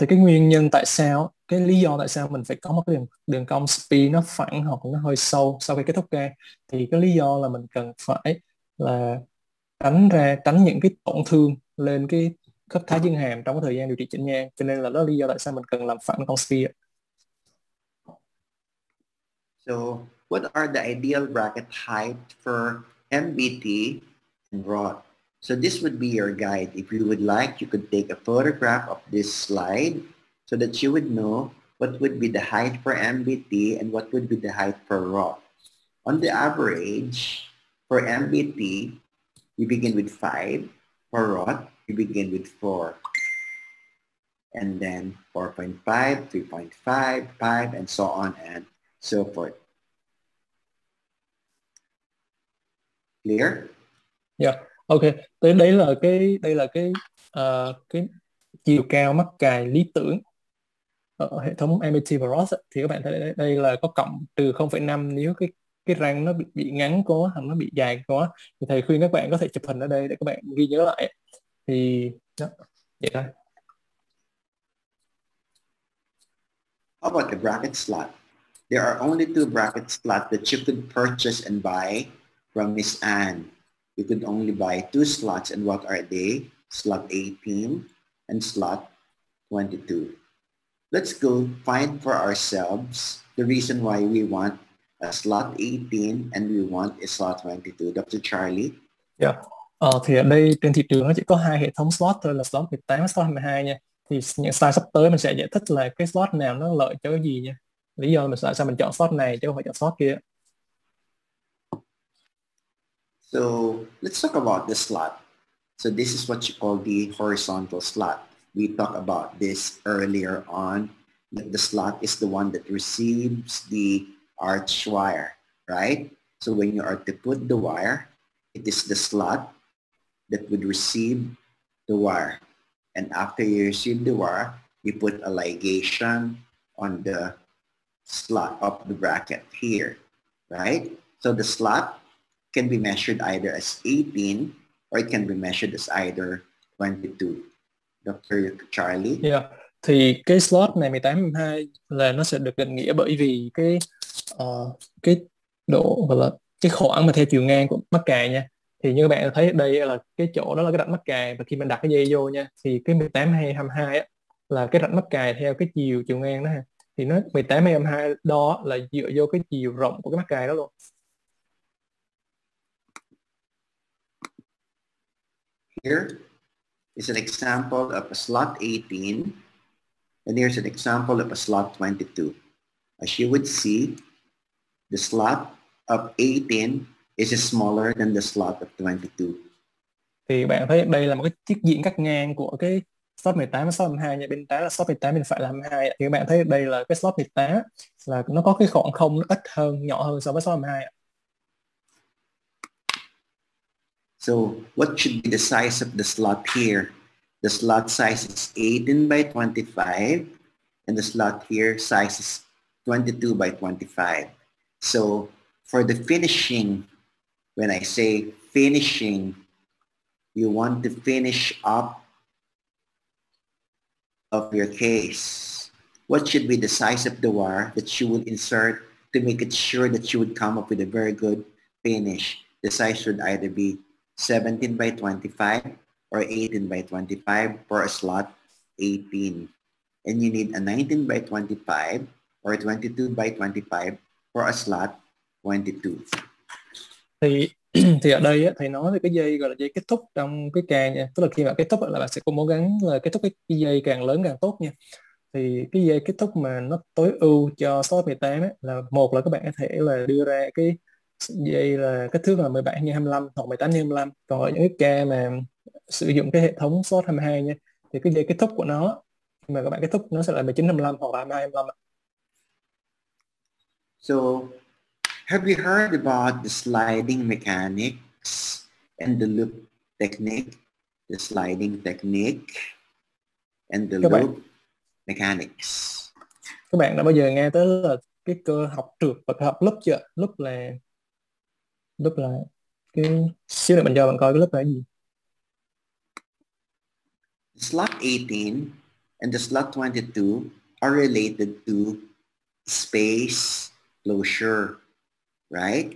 Thì cái nguyên nhân tại sao, cái lý do tại sao mình phải có một cái đường cong speed nó phẳng hoặc nó hơi sâu sau khi kết thúc ca, thì cái lý do là mình cần phải là tránh những cái tổn thương lên cái khớp thái dương hàm trong cái thời gian điều trị chỉnh nhang, cho nên là đó là lý do tại sao mình cần làm phẳng đường cong speed. So what are the ideal bracket height for MBT and rod? So this would be your guide. If you would like, you could take a photograph of this slide so that you would know what would be the height for MBT and what would be the height for rod. On the average, for MBT, you begin with 5. For rod, you begin with 4. And then 4.5, 3.5, 5, and so on and so forth. Clear? Yeah. Ok. Đây là cái chiều cao mắc cài lý tưởng ở hệ thống MBT và ROS. Thì các bạn thấy đây là có cộng trừ 0,5 nếu cái răng nó bị ngắn quá hoặc nó bị dài quá. Thì thầy khuyên các bạn có thể chụp hình ở đây để các bạn ghi nhớ lại. Thì đó, vậy thôi. How about the bracket slot? There are only 2 bracket slots that you could purchase and buy from Miss Anne. You could only buy 2 slots, and what are they? Slot 18 and slot 22. Let's go find for ourselves the reason why we want a slot 18 and we want a slot 22. Dr. Charlie? Yeah. Thì ở đây trên thị trường nó chỉ có hai hệ thống slot thôi, là slot 18 và slot 12 nha. Thì những slide sắp tới mình sẽ giải thích là cái slot nào nó lợi cho cái gì nha. Lý do mình tại sao mình chọn slot này chứ không phải chọn slot kia. So let's talk about the slot. So this is what you call the horizontal slot. We talked about this earlier on. The slot is the one that receives the arch wire, right? So when you are to put the wire, it is the slot that would receive the wire. And after you receive the wire, you put a ligation on the slot of the bracket here, right? So the slot can be measured either as 18 or it can be measured as either 22. Dr. Charlie? Yeah. Thì cái slot này 18 12 là nó sẽ được định nghĩa bởi vì cái độ gọi là cái khoảng mà theo chiều ngang của mắc cài nha. Thì như các bạn thấy đây là cái chỗ đó là cái rãnh mắc cài, và khi mình đặt cái dây vô nha thì cái 18 hay 22 á là cái rãnh mắc cài theo cái chiều ngang đó ha. Thì nó 18 hay 22 đó là dựa vô cái chiều rộng của cái mắc cài đó luôn. Here is an example of a slot 18 and here's an example of a slot 22. As you would see, the slot of 18 is smaller than the slot of 22. Thì bạn thấy đây là một cái chiếc diện cắt ngang của cái slot 18 và slot 22 nha. Bên trái là slot 18, bên phải là 22. Thì các bạn thấy đây là cái slot 18 là nó có cái khoảng không nó ít hơn, nhỏ hơn so với slot 22. So what should be the size of the slot here? The slot size is 18 by 25 and the slot here size is 22 by 25. So for the finishing, when I say finishing, you want to finish up of your case. What should be the size of the wire that you would insert to make it sure that you would come up with a very good finish? The size should either be 17 by 25 or 18 by 25 for a slot 18. And you need a 19 by 25 or 22 by 25 for a slot 22. Thì ở đây á, thầy nói về cái dây gọi là dây kết thúc trong cái càng nha. Tức là khi mà kết thúc là bạn sẽ cố gắng là kết thúc cái dây càng lớn càng tốt nha. Thì cái dây kết thúc mà nó tối ưu cho slot 18 ấy, là một là các bạn có thể là đưa ra cái dây là kích thước là 17 x 25 hoặc 18 x 25. Còn ở những cái ca mà sử dụng cái hệ thống slot 22 nha, thì cái dây kết thúc của nó khi mà các bạn kết thúc nó sẽ là 19 25 hoặc là 22 25. So have you heard about the sliding mechanics and the loop technique? The sliding technique and the loop mechanics. Các bạn đã bao giờ nghe tới là cái cơ học trượt và cơ học loop chưa? Loop là cái xíu nữa mình cho bạn coi cái loop là cái gì. Slot 18 and the slot 22 are related to space closure, right?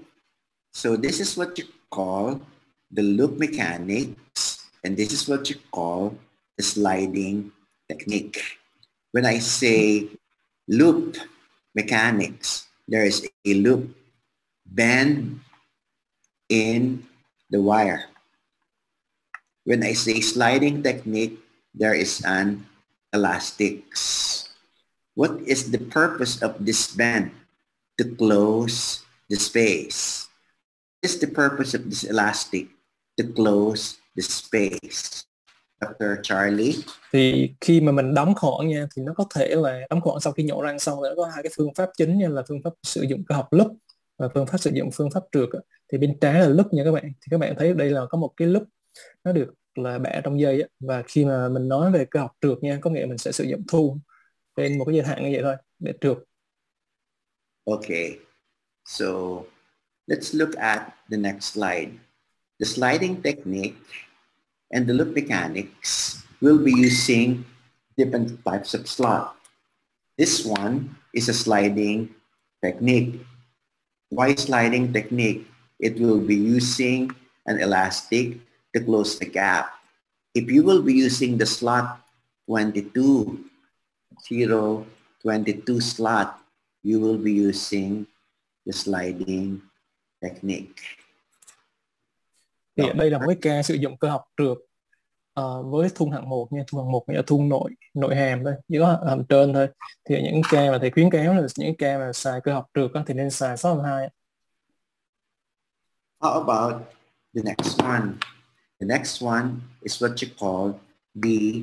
So this is what you call the loop mechanics and this is what you call the sliding technique. When I say loop mechanics, there is a loop bend in the wire. When I say sliding technique, there is an elastics. What is the purpose of this bend? To close the space. What is the purpose of this elastic? To close the space. Dr. Charlie? Thì khi mà mình đóng khoảng nha, thì nó có thể là đóng khoảng sau khi nhổ răng xong rồi nó có hai cái phương pháp chính nha, là phương pháp sử dụng cơ học loop và phương pháp sử dụng phương pháp trượt. Thì bên trái là loop nha các bạn. Thì các bạn thấy đây là có một cái loop nó được là bẻ trong dây á. Và khi mà mình nói về cơ học trượt nha, có nghĩa mình sẽ sử dụng thu trên một cái giới hạn như vậy thôi để trượt. Okay, so let's look at the next slide. The sliding technique and the loop mechanics will be using different types of slot. This one is a sliding technique. Why sliding technique? It will be using an elastic to close the gap. If you will be using the slot 22, 0, 22 slot, you will be using the sliding technique. Thì ở đây là một cái ca sử dụng cơ học trượt với thun hạng 1 nha. Thun hạng 1 là thun nội hàm thôi, chỉ có hàm trên thôi. Thì những ca mà thầy khuyến cáo là những ca mà xài cơ học trượt thì nên xài 6/2. How about the next one? The next one is what you call the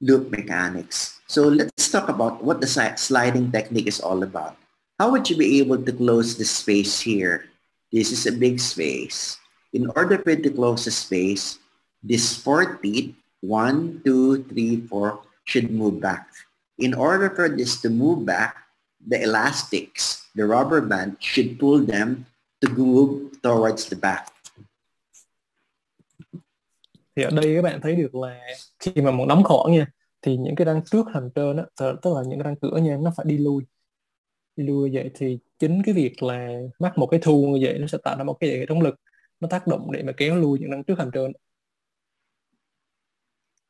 loop mechanics. So let's talk about what the sliding technique is all about. How would you be able to close the space here? This is a big space. In order for it to close the space, these 4 teeth, 1, 2, 3, 4, should move back. In order for this to move back, the elastics, the rubber band, should pull them to move towards the back. Thì ở đây các bạn thấy được là khi mà muốn đóng khổ nha, thì những cái răng trước hàm trên đó, tức là những cái răng cửa nha, nó phải đi lui như vậy. Thì chính cái việc là mắc một cái thu như vậy nó sẽ tạo ra một cái hệ thống lực, nó tác động để mà kéo lui những răng trước hàm trên.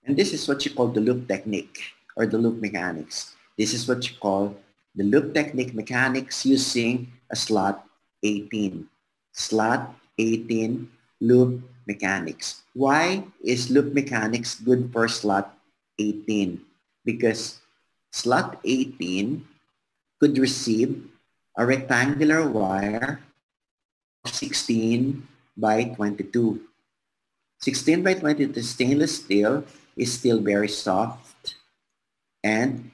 And this is what you call the loop technique or the loop mechanics. This is what you call the loop technique mechanics using a slot 18. Slot 18 loop mechanics. Why is loop mechanics good for slot 18? Because slot 18 could receive a rectangular wire of 16 by 22. 16 by 22 stainless steel is still very soft and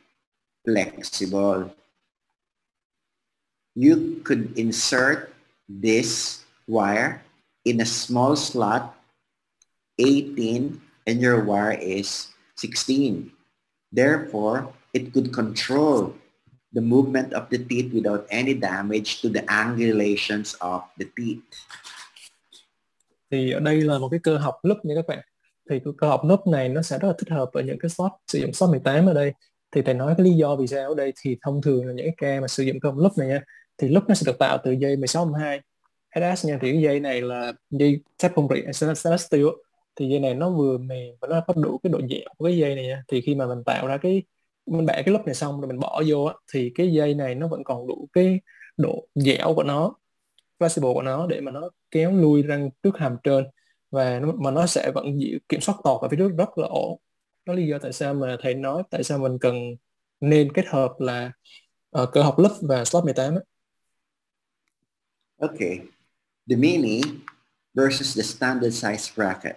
flexible. You could insert this wire in a small slot 18 and your wire is 16. Therefore, it could control the movement of the teeth without any damage to the angulations of the teeth. Thì ở đây là một cái cơ học loop nha các bạn. Thì cái cơ học loop này nó sẽ rất là thích hợp ở những cái slot, sử dụng slot 18 ở đây. Thì thầy nói cái lý do vì sao ở đây, thì thông thường là những cái ca mà sử dụng cơ học loop này nha, thì loop nó sẽ được tạo từ dây 16/2 SS nha. Thì cái dây này là dây thép không rỉ stainless steel. Thì dây này nó vừa mềm và nó có đủ cái độ dẻo của cái dây này nha. Thì khi mà mình tạo ra mình bẻ cái loop này xong rồi mình bỏ vô á, thì cái dây này nó vẫn còn đủ cái độ dẻo của nó, flexible của nó, để mà nó kéo lui răng trước hàm trên, và mà nó sẽ vẫn giữ kiểm soát tọt ở phía trước rất là ổn. Đó là lý do tại sao mà thầy nói tại sao mình cần nên kết hợp là cơ học loop và slot 18 ấy. Okay, the mini versus the standard size bracket.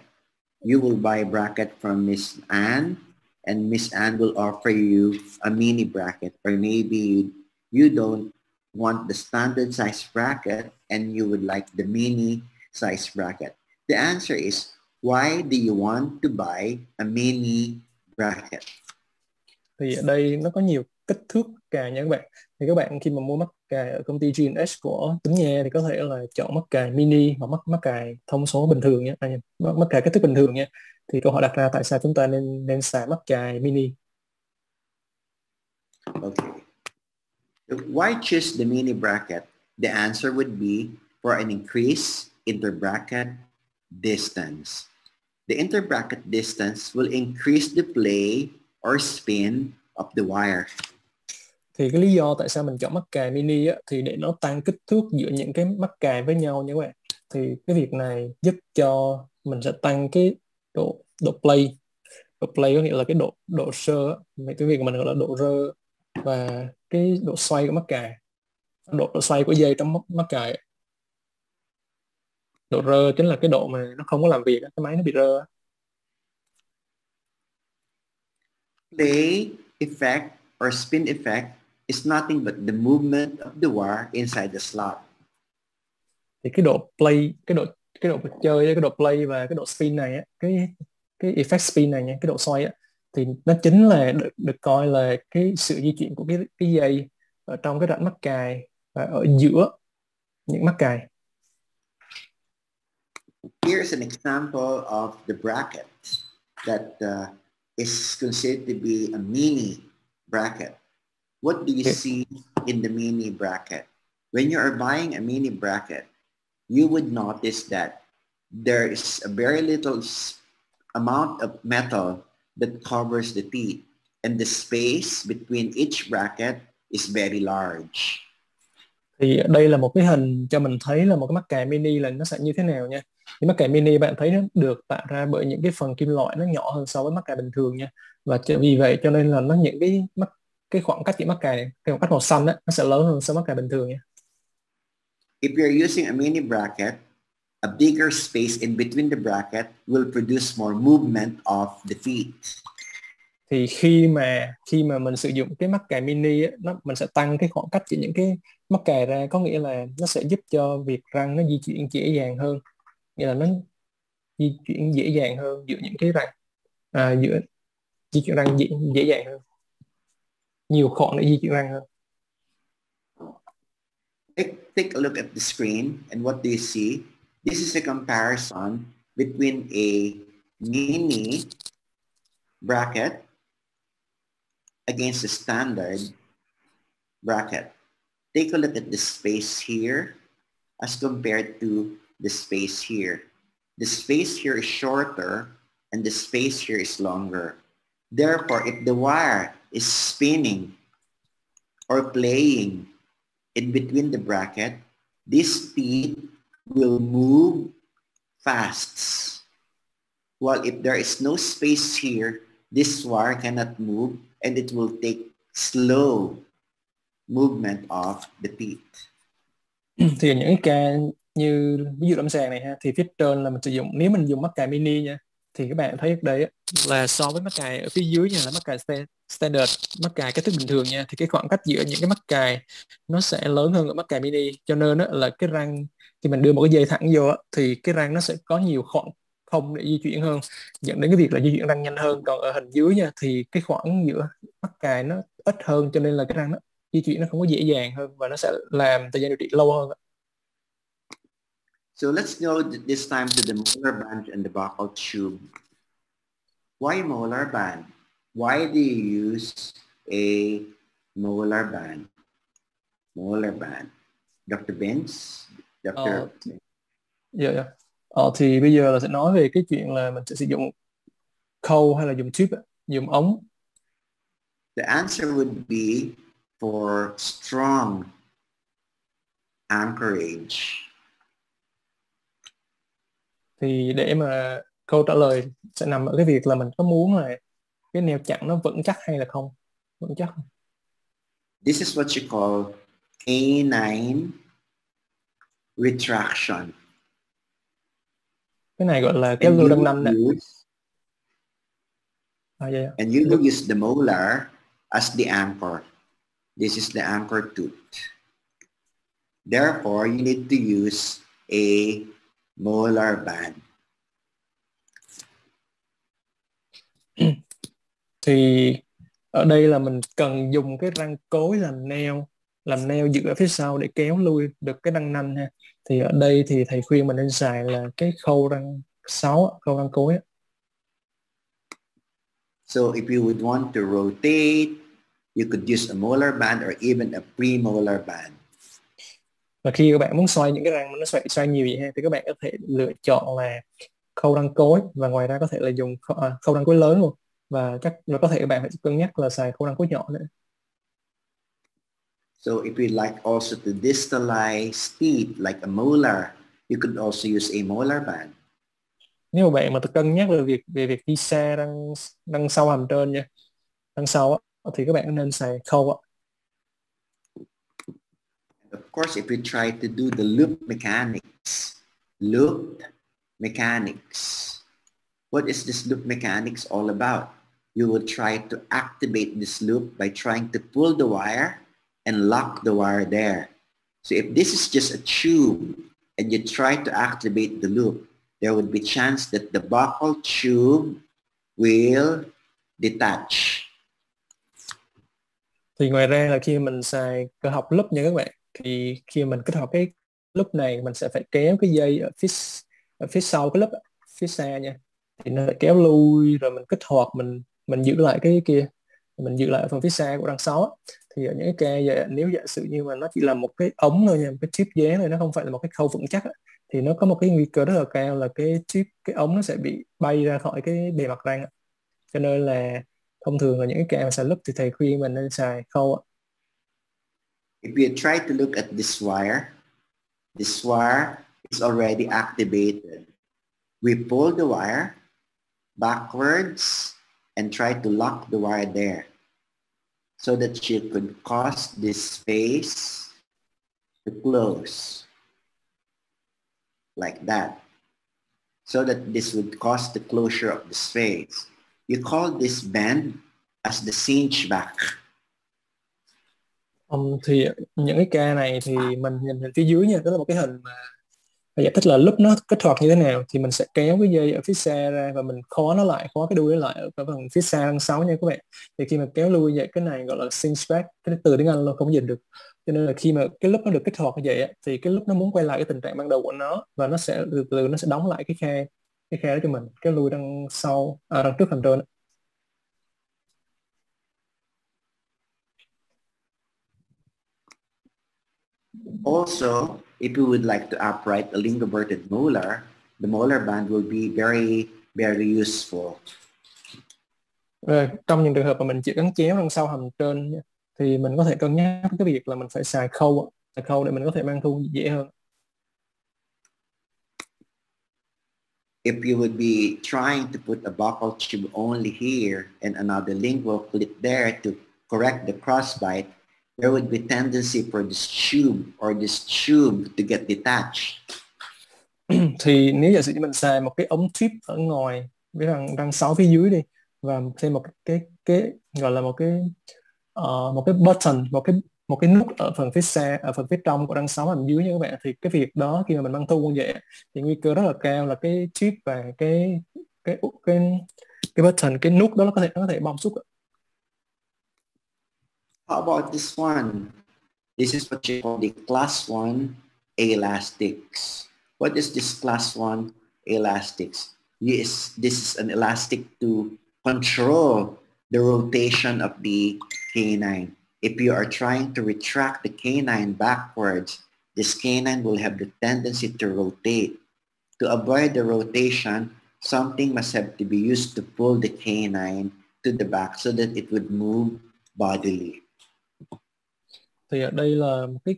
You will buy a bracket from Miss Anne, and Miss Anne will offer you a mini bracket, or maybe you don't want the standard size bracket and you would like the mini size bracket. The answer is, why do you want to buy a mini bracket? Thì ở đây nó có nhiều kích thước cài nha các bạn. Thì các bạn khi mà mua mắc cài ở công ty G&S của Tuấn Nha thì có thể là chọn mắc cài mini hoặc mắc cài thông số bình thường nhé, mắc cài kích thước bình thường nha. Thì câu hỏi đặt ra tại sao chúng ta nên xài mắc cài mini? Okay. Why choose the mini bracket? The answer would be for an increased interbracket distance. The interbracket distance will increase the play or spin of the wire. Thì cái lý do tại sao mình chọn mắc cài mini á, thì để nó tăng kích thước giữa những cái mắc cài với nhau nha các bạn. Thì cái việc này giúp cho mình sẽ tăng cái độ play. Độ play có nghĩa là cái độ sơ á, cái việc mà mình gọi là độ rơ, và cái độ xoay của mắc cài, độ xoay của dây trong mắc cài. Độ rơ chính là cái độ mà nó không có làm việc, cái máy nó bị rơ. Play effect or spin effect is nothing but the movement of the wire inside the slot. Thì cái độ play, cái độ chơi, cái độ play và cái độ spin này á, cái effect spin này nha, cái độ xoay á, thì nó chính là được coi là cái sự di chuyển của cái dây ở trong cái rãnh mắc cài và ở giữa những mắc cài. Here's an example of the bracket that is considered to be a mini bracket. What do you see in the mini bracket? When you are buying a mini bracket, you would notice that there is a very little amount of metal that covers the teeth. and the space between each bracket is very large. Thì đây là một cái hình cho mình thấy là một cái mắc cài mini là nó sẽ như thế nào nha. Thì mắc cài mini bạn thấy nó được tạo ra bởi những cái phần kim loại nó nhỏ hơn so với mắc cài bình thường nha. Và vì vậy cho nên là nó những cái khoảng cách giữa mắc cài, cái khoảng cách màu xanh đó, nó sẽ lớn hơn so với mắc cài bình thường nha. If you're using a mini bracket, a bigger space in between the bracket will produce more movement of the feet. Thì khi mà mình sử dụng cái mắc cài mini á, mình sẽ tăng cái khoảng cách giữa những cái mắc cài ra, có nghĩa là nó sẽ giúp cho việc răng nó di chuyển dễ dàng hơn, nghĩa là nó di chuyển dễ dàng hơn giữa những cái răng, giữa di chuyển răng dễ dàng hơn, nhiều khoảng để di chuyển răng hơn. Take a look at the screen, and what do you see? This is a comparison between a mini bracket against the standard bracket. Take a look at the space here as compared to the space here. The space here is shorter and the space here is longer. Therefore, if the wire is spinning or playing in between the bracket, this feet will move fast. While if there is no space here, this wire cannot move and it will take slow movement of the feet. Thì những cái ca như ví dụ lâm sàng này ha, thì phía trên là mình sử dụng, nếu mình dùng mắc cài mini nha, thì các bạn thấy ở đây á, là so với mắc cài ở phía dưới nha, là mắc cài standard, mắc cài cái thức bình thường nha, thì cái khoảng cách giữa những cái mắc cài nó sẽ lớn hơn ở mắc cài mini, cho nên á, là cái răng khi mình đưa một cái dây thẳng vô á, thì cái răng nó sẽ có nhiều khoảng không để di chuyển hơn, dẫn đến cái việc là di chuyển răng nhanh hơn. Còn ở hình dưới nha, thì cái khoảng giữa mắc cài nó ít hơn, cho nên là cái răng nó di chuyển nó không có dễ dàng hơn và nó sẽ làm thời gian điều trị lâu hơn. So let's go this time to the molar band and the buccal tube. Why molar band? Why do you use a molar band? Molar band. Dr. Benz? Dr. Dạ. Thì bây giờ là sẽ nói về cái chuyện là mình sẽ sử dụng khâu hay là dùng tube, dùng ống. The answer would be for strong anchorage. Thì để mà câu trả lời sẽ nằm ở cái việc là mình có muốn là cái neo chặn nó vững chắc hay là không vững chắc. This is what you call canine retraction. Cái này gọi là cái lưu đăng nanh đấy. And you will use the molar as the anchor. This is the anchor tooth. Therefore, you need to use a molar band. Thì ở đây là mình cần dùng cái răng cối làm neo giữ ở phía sau để kéo lui được cái răng nanh ha. Thì ở đây thì thầy khuyên mình nên xài là cái khâu răng 6, khâu răng cối. So if you would want to rotate, you could use a molar band or even a premolar band. Và khi các bạn muốn xoay những cái răng nó xoay nhiều vậy ha, thì các bạn có thể lựa chọn là khâu răng cối, và ngoài ra có thể là dùng khâu răng cối lớn luôn, và có thể các bạn phải cân nhắc là xài khâu răng cối nhỏ nữa. So if you like also to distalize teeth like a molar, you could also use a molar band. Nếu mà bạn mà cân nhắc về việc đi xa răng sau hàm trên nha, răng sau á, thì các bạn nên xài khâu á. Of course, if you try to do the loop mechanics, what is this loop mechanics all about? You will try to activate this loop by trying to pull the wire and lock the wire there. So if this is just a tube and you try to activate the loop, there would be chance that the buccal tube will detach. Thì ngoài ra là khi mình xài cơ học loop nha các bạn, thì khi mình kết hợp cái loop này, mình sẽ phải kéo cái dây ở phía sau cái loop, phía xa nha, thì nó kéo lui rồi mình kích hoạt, mình giữ lại cái kia, mình giữ lại ở phần phía xa của răng 6. Thì ở những cái ca nếu giả sử như mà nó chỉ là một cái ống thôi nha, một cái tube dán thôi, nó không phải là một cái khâu vững chắc á, thì nó có một cái nguy cơ rất là cao là cái ống nó sẽ bị bay ra khỏi cái bề mặt răng. Cho nên là thông thường là những cái ca mà xài loop thì thầy khuyên mình nên xài khâu ạ. If you try to look at this wire is already activated. We pull the wire backwards and try to lock the wire there so that you could cause this space to close like that, so that this would cause the closure of the space. You call this bend as the cinch back. Thì những cái ca này thì mình nhìn hình phía dưới nha, đó là một cái hình mà giải thích là lúc nó kích hoạt như thế nào. Thì mình sẽ kéo cái dây ở phía xa ra và mình khóa cái đuôi nó lại ở phần phía xa đằng sau nha các bạn. Thì khi mà kéo lui vậy, cái này gọi là cinch back, cái từ tiếng Anh luôn không dịch được. Cho nên là khi mà cái lúc nó được kích hoạt như vậy thì cái lúc nó muốn quay lại cái tình trạng ban đầu của nó, và nó sẽ từ từ nó sẽ đóng lại cái khe đó cho mình, kéo lui đằng sau đằng trước phần trên. Also, if you would like to upright a lingoverted molar, the molar band will be very, very useful. Trong những trường hợp mà mình chỉ gắn chéo đằng sau hàm trên nha, thì mình có thể cân nhắc cái việc là mình phải xài khâu để mình có thể mang thu dễ hơn. If you would be trying to put a buccal tube only here and another lingual clip there to correct the crossbite, there would be tendency for this tube to get detached. Thì nếu giả sử như mình xài một cái ống tube ở ngoài với răng 6 phía dưới đi, và thêm một cái gọi là một cái button, một cái nút ở phần phía xa, ở phần phía trong của răng 6 hàm dưới nha các bạn, thì cái việc đó khi mà mình mang thu như vậy thì nguy cơ rất là cao là cái tube và cái button, cái nút đó nó có thể bong xuất. How about this one? This is what you call the class 1 elastics. What is this class 1 elastics? Yes, this is an elastic to control the rotation of the canine. If you are trying to retract the canine backwards, this canine will have the tendency to rotate. To avoid the rotation, something must have to be used to pull the canine to the back so that it would move bodily. Thì ở đây là một cái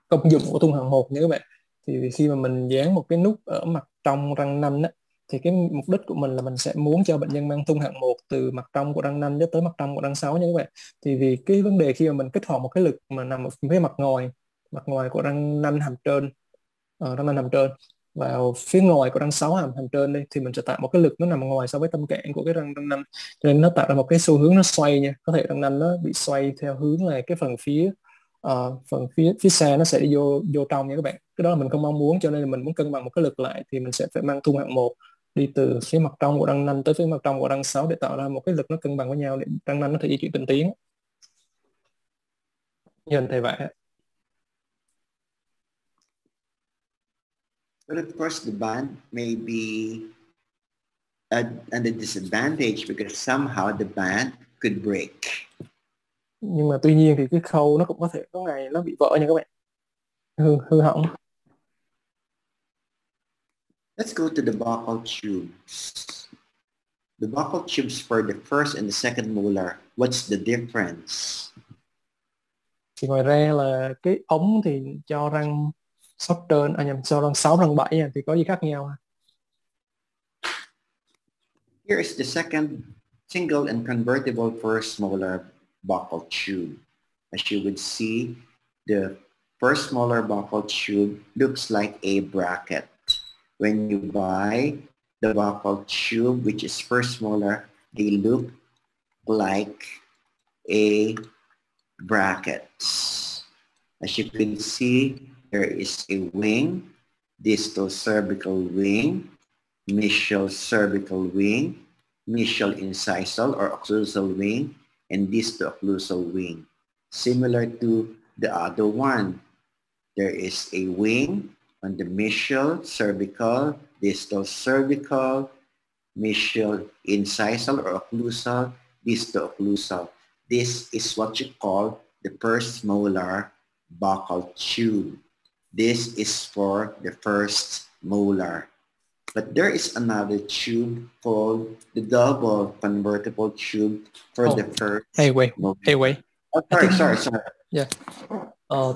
công dụng của thung hằng một nha các bạn. Thì khi mà mình dán một cái nút ở mặt trong răng nanh á, thì cái mục đích của mình là mình sẽ muốn cho bệnh nhân mang thung hạng 1 từ mặt trong của răng nanh cho tới mặt trong của răng 6 nha các bạn. Thì vì cái vấn đề khi mà mình kích hoạt một cái lực mà nằm ở phía mặt ngoài của răng nanh hàm trên, răng nanh hàm trên vào phía ngoài của răng 6 hàm trên đây, thì mình sẽ tạo một cái lực nó nằm ngoài so với tâm cản của cái răng nanh, cho nên nó tạo ra một cái xu hướng nó xoay nha. Có thể răng nanh nó bị xoay theo hướng là cái phần phía xa nó sẽ đi vô trong nha các bạn. Cái đó là mình không mong muốn, cho nên là mình muốn cân bằng một cái lực lại thì mình sẽ phải mang thung hạng 1 đi từ phía mặt trong của răng nanh tới phía mặt trong của răng 6 để tạo ra một cái lực nó cân bằng với nhau để răng nanh nó thể di chuyển bình tiến như hình thầy vậy. But of course, the band may be at a disadvantage because somehow the band could break. Nhưng mà tuy nhiên thì cái khâu nó cũng có thể có ngày nó bị vỡ nha các bạn, hư hỏng. Let's go to the buccal tubes. The buccal tubes for the first and the second molar, what's the difference? Thì ngoài ra là cái ống thì cho răng sóc trên, cho răng 6, răng 7 thì có gì khác nhau? Here is the second single and convertible first molar buccal tube. As you would see, the first molar buccal tube looks like a bracket. When you buy the buccal tube, which is first molar, they look like a bracket. As you can see, there is a wing, distal cervical wing, mesial cervical wing, mesial incisal or occlusal wing, and distal occlusal wing. Similar to the other one, there is a wing on the mesial cervical, distal cervical, mesial incisal or occlusal, distal occlusal. This is what you call the first molar buccal tube. This is for the first molar. But there is another tube called the double convertible tube for the first wait. Oh, I think sorry. yeah.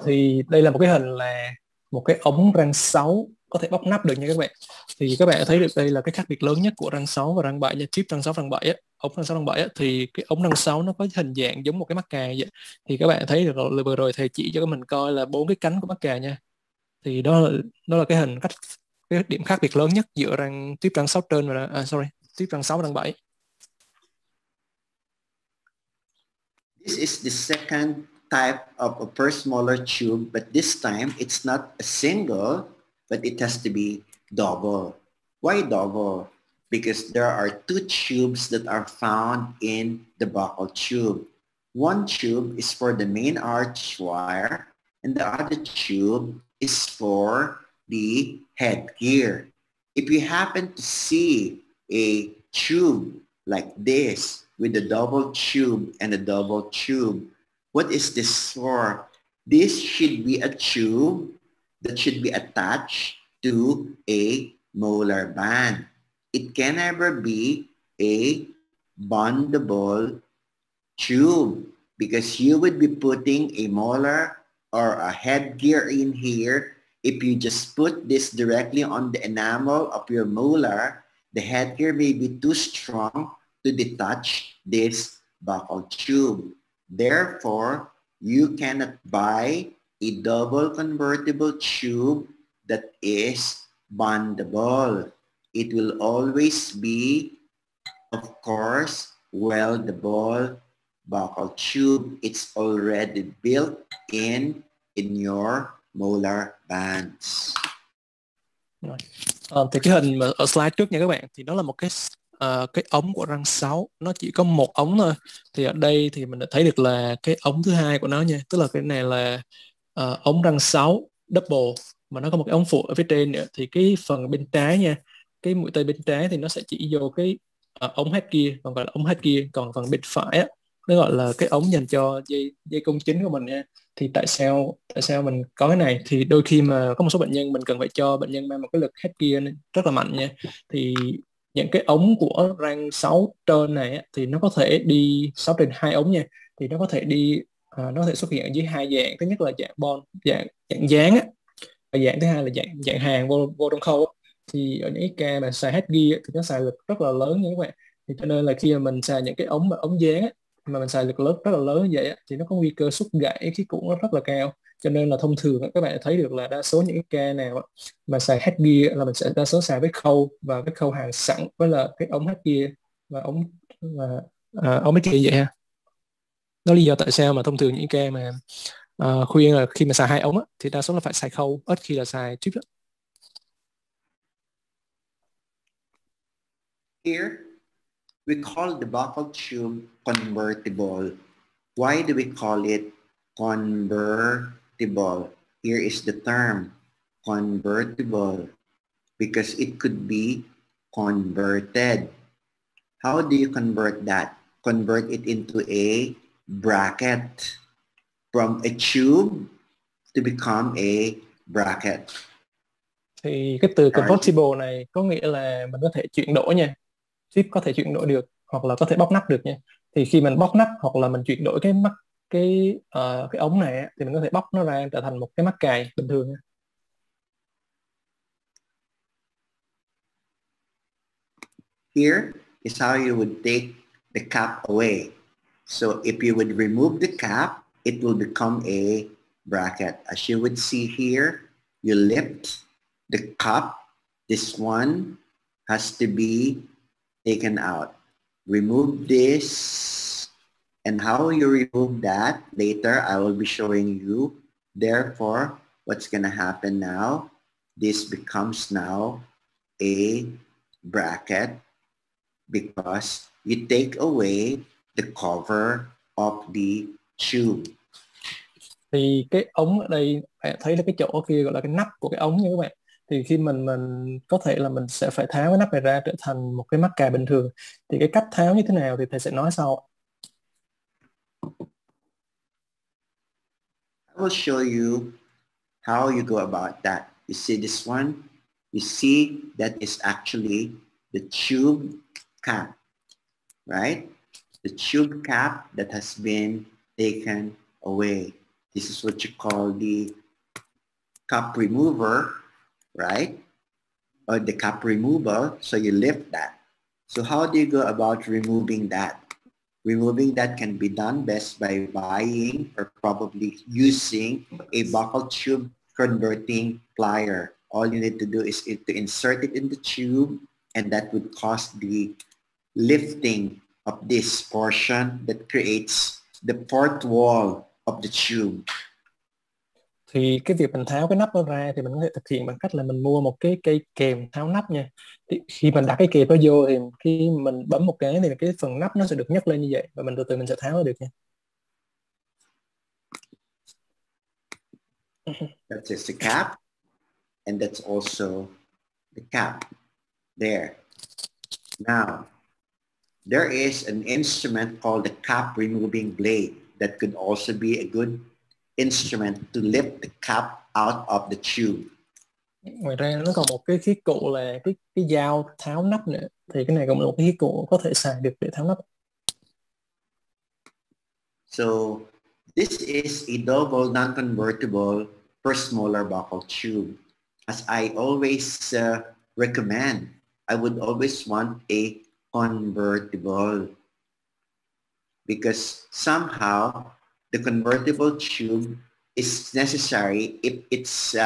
Thì đây là một cái hình là một cái ống rang 6 có thể bóc nắp được nha các bạn. Thì các bạn thấy được đây là cái khác biệt lớn nhất của rang 6 và rang 7 nha. Chip rang 6 rang 7 á, ống rang 6 rang 7 á, thì cái ống rang 6 nó có hình dạng giống một cái mắc cà vậy. Thì các bạn thấy được rồi, vừa rồi thầy chỉ cho mình coi là 4 cái cánh của mắc cà nha. Thì đó là cái cái điểm khác biệt lớn nhất giữa chip rang 6 trên và chip rang 6 và rang 7. This is the second type of a first molar tube, but this time it's not a single, but it has to be double. Why double? Because there are two tubes that are found in the buccal tube. One tube is for the main arch wire, and the other tube is for the headgear. If you happen to see a tube like this with a double tube and a double tube, what is this for? This should be a tube that should be attached to a molar band. It can never be a bondable tube because you would be putting a molar or a headgear in here. If you just put this directly on the enamel of your molar, the headgear may be too strong to detach this buccal tube. Therefore, you cannot buy a double convertible tube that is bondable. It will always be, of course, weldable buccal tube. It's already built in your molar bands. Thì cái hình mà ở slide trước nha các bạn, thì đó là một cái ống của răng 6, nó chỉ có một ống thôi. Thì ở đây thì mình đã thấy được là cái ống thứ hai của nó nha, tức là cái này là ống răng 6 double, mà nó có một cái ống phụ ở phía trên nữa. Thì cái phần bên trái nha, cái mũi tên bên trái thì nó sẽ chỉ vô cái ống headgear, còn gọi là ống headgear. Còn phần bên phải á, nó gọi là cái ống dành cho dây cung chính của mình nha. Thì tại sao mình có cái này? Thì đôi khi mà có một số bệnh nhân mình cần phải cho bệnh nhân mang một cái lực headgear rất là mạnh nha. Thì những cái ống của rang 6 trên này á, thì nó có thể đi 6 trên 2 ống nha. Thì nó có thể đi nó có thể xuất hiện dưới hai dạng. Thứ nhất là dạng bond, dạng dán á, và dạng thứ hai là dạng hàng vô trong khâu á. Thì ở những cái ca mà xài headgear á, thì nó xài lực rất là lớn nha các bạn. Thì cho nên là khi mà mình xài những cái ống dán á, mà mình xài lực lớn rất là lớn như vậy á, thì nó có nguy cơ xúc gãy khí cuống nó rất là cao. Cho nên là thông thường các bạn thấy được là đa số những cái ca nào mà xài headgear là mình sẽ đa số xài với khâu, và cái khâu hàng sẵn với là cái ống headgear và ống headgear vậy ha. Đó là lý do tại sao mà thông thường những ca mà khuyên là khi mà xài hai ống á, thì đa số là phải xài khâu, ít khi là xài chip đó. Here, we call the buccal tube convertible. Why do we call it convertible? Here is the term, convertible, because it could be converted. How do you convert that? Convert it into a bracket. From a tube to become a bracket. Thì cái từ convertible này có nghĩa là mình có thể chuyển đổi nha. Chip có thể chuyển đổi được, hoặc là có thể bóc nắp được nha. Thì khi mình bóc nắp hoặc là mình chuyển đổi cái ống này á, thì mình có thể bóc nó ra trở thành một cái mắc cài bình thường nha. Here is how you would take the cap away. So if you would remove the cap, it will become a bracket. As you would see here, you lift the cup. This one has to be taken out. Remove this, and how you remove that later I will be showing you. Therefore, what's going to happen now, this becomes now a bracket because you take away the cover of the tube. Thì cái ống ở đây bạn thấy là cái chỗ kia gọi là cái nắp của cái ống nha các bạn. Thì khi mình có thể là mình sẽ phải tháo cái nắp này ra trở thành một cái mắc cài bình thường. Thì cái cách tháo như thế nào thì thầy sẽ nói sau. I will show you how you go about that. You see this one? You see that is actually the tube cap, right? The tube cap that has been taken away. This is what you call the cap remover, right? Or the cap removal, so you lift that. So how do you go about removing that? Removing that can be done best by buying or probably using a buccal tube converting plier. All you need to do is to insert it in the tube, and that would cause the lifting of this portion that creates the fourth wall of the tube. Thì cái việc mình tháo cái nắp nó ra thì mình có thể thực hiện bằng cách là mình mua một cái cây kềm tháo nắp nha. Thì khi mình đặt cái kềm đó vô thì khi mình bấm một cái thì cái phần nắp nó sẽ được nhấc lên như vậy và mình từ từ mình sẽ tháo nó được nha. That's just the cap, and that's also the cap there. Now, there is an instrument called the cap removing blade that could also be a good instrument to lift the cap out of the tube. Ngoài ra nó còn một cái khí cụ là cái dao tháo nắp nữa. Thì cái này cũng là một cái khí cụ có thể xài được để tháo nắp. So this is a double non-convertible first molar buccal tube. As I always recommend, I would always want a convertible because somehow the convertible tube is necessary if it's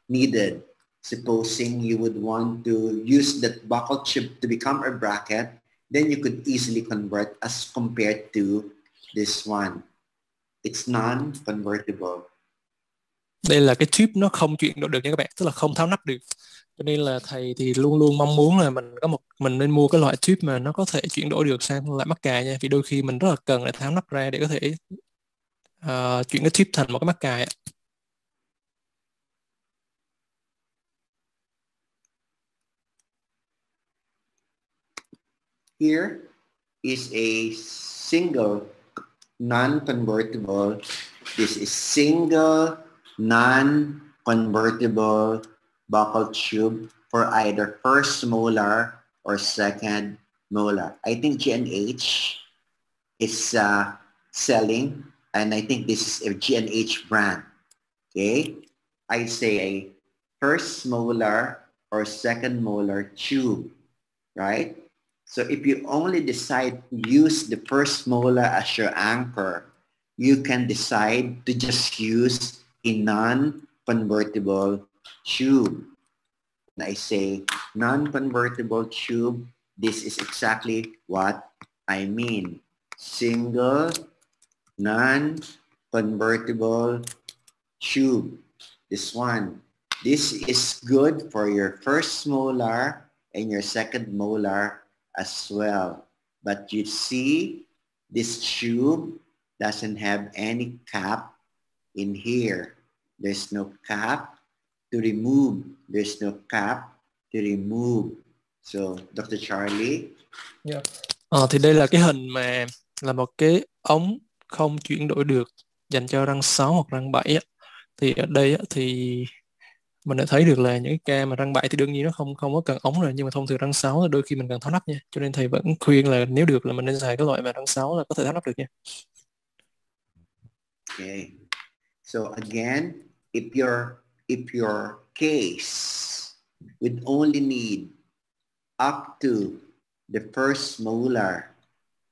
needed. Supposing you would want to use that buccal tube to become a bracket, then you could easily convert as compared to this one. It's non-convertible. Đây là cái tube nó không chuyển đổi được nha các bạn, tức là không tháo nắp được. Cho nên là thầy thì luôn luôn mong muốn là mình nên mua cái loại tube mà nó có thể chuyển đổi được sang loại mắc cài nha, vì đôi khi mình rất là cần để tháo nắp ra để có thể chuyển cái tube thành một cái mắc cài. Here is a single non-convertible. This is single non-convertible buccal tube for either first molar or second molar. I think G&H is selling, and I think this is a G&H brand. Okay, I say a first molar or second molar tube, right? So if you only decide to use the first molar as your anchor, you can decide to just use a non-convertible tube. When I say non-convertible tube, this is exactly what I mean. Single non-convertible tube. This one. This is good for your first molar and your second molar as well. But you see, this tube doesn't have any cap in here. There's no cap to remove. There's no cap to remove. So, Dr. Charlie? Yeah. Thì đây là cái hình mà là một cái ống không chuyển đổi được dành cho răng 6 hoặc răng 7. Thì ở đây thì mình đã thấy được là những cái ca mà răng 7 thì đương nhiên nó không có cần ống rồi, nhưng mà thông thường răng 6 thì đôi khi mình cần tháo nắp nha. Cho nên thầy vẫn khuyên là nếu được là mình nên xài cái loại mà răng 6 là có thể tháo nắp được nha. Okay. So again, if your case would only need up to the first molar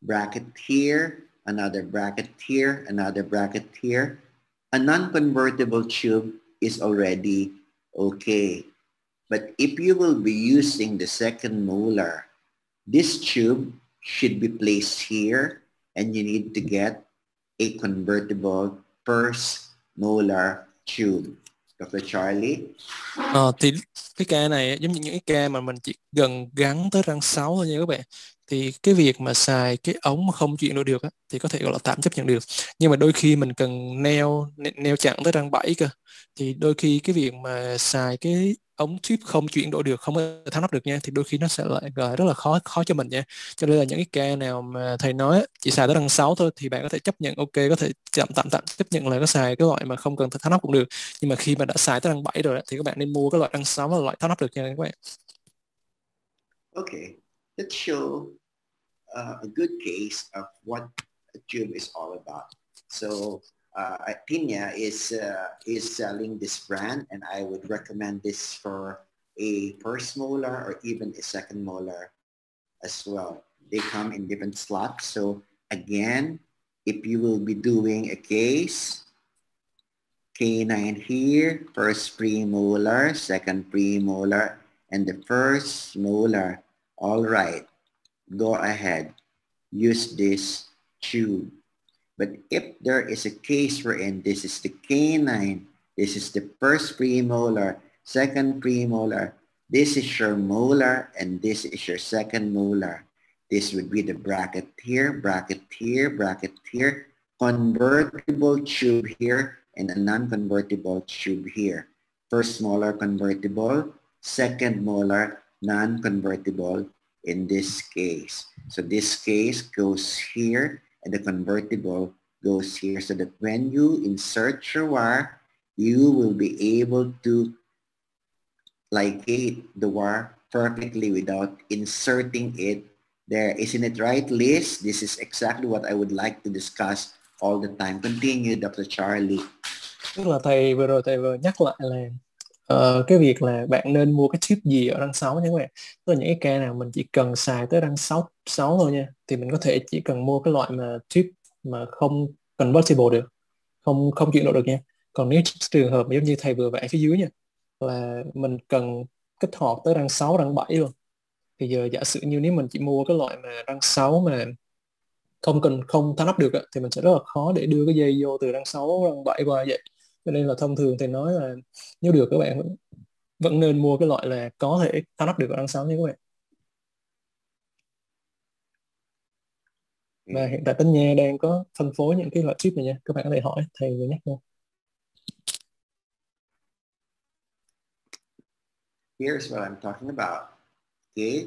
bracket here, another bracket here, another bracket here, a non-convertible tube is already okay. But if you will be using the second molar, this tube should be placed here, and you need to get a convertible first molar tube. Dr. Charlie? Thì cái ca này giống như những cái ca mà mình chỉ gần gắn tới răng 6 thôi nha các bạn. thì cái việc mà xài cái ống mà không chuyển đổi được á, thì có thể gọi là tạm chấp nhận được, nhưng mà đôi khi mình cần neo chặn tới răng 7 cơ, thì đôi khi cái việc mà xài cái ống tube không chuyển đổi được, không có thể tháo nắp được nha, thì đôi khi nó sẽ lại rất là khó khó cho mình nha. Cho nên là những cái ca nào mà thầy nói á, chỉ xài tới răng 6 thôi thì bạn có thể chấp nhận, ok, có thể tạm chấp nhận là có xài cái loại mà không cần tháo nắp cũng được, nhưng mà khi mà đã xài tới răng 7 rồi á, thì các bạn nên mua cái loại răng 6 là loại tháo nắp được nha các bạn. Okay, let's show a good case of what a tube is all about. So Tina is selling this brand, and I would recommend this for a first molar or even a second molar as well. They come in different slots. So again, if you will be doing a case, K9 here, first premolar, second premolar, and the first molar. All right, go ahead, use this tube. But if there is a case wherein this is the canine, this is the first premolar, second premolar, this is your molar, and this is your second molar. This would be the bracket here, bracket here, bracket here, convertible tube here, and a non-convertible tube here. First molar convertible, second molar non-convertible in this case. So this case goes here, and the convertible goes here, so that when you insert your wire, you will be able to ligate the wire perfectly without inserting it there. Isn't it right, Liz? This is exactly what I would like to discuss all the time. Continue, Dr. Charlie. Tức là thầy vừa nhắc lại là cái việc là bạn nên mua cái chip gì ở răng 6 nha các bạn. Tức là những cái ca nào mình chỉ cần xài tới răng 6 thôi nha, thì mình có thể chỉ cần mua cái loại mà chip mà không convertible được, không không chuyển đổi được nha. Còn nếu trường hợp giống như thầy vừa vẽ phía dưới nha, là mình cần kích hoạt tới răng 6, răng 7 luôn, thì giờ giả sử như nếu mình chỉ mua cái loại mà răng 6 mà không tháo nắp được á, thì mình sẽ rất là khó để đưa cái dây vô từ răng 6 răng 7 qua vậy. Cho nên là thông thường thì nói là nếu được các bạn vẫn nên mua cái loại là có thể tháo nắp được ở răng 6 nha các bạn. Và hiện tại Tân Nha đang có phân phối những cái loại chip này nha, các bạn có thể hỏi thầy vừa nhắc luôn. Here's what I'm talking about. Okay,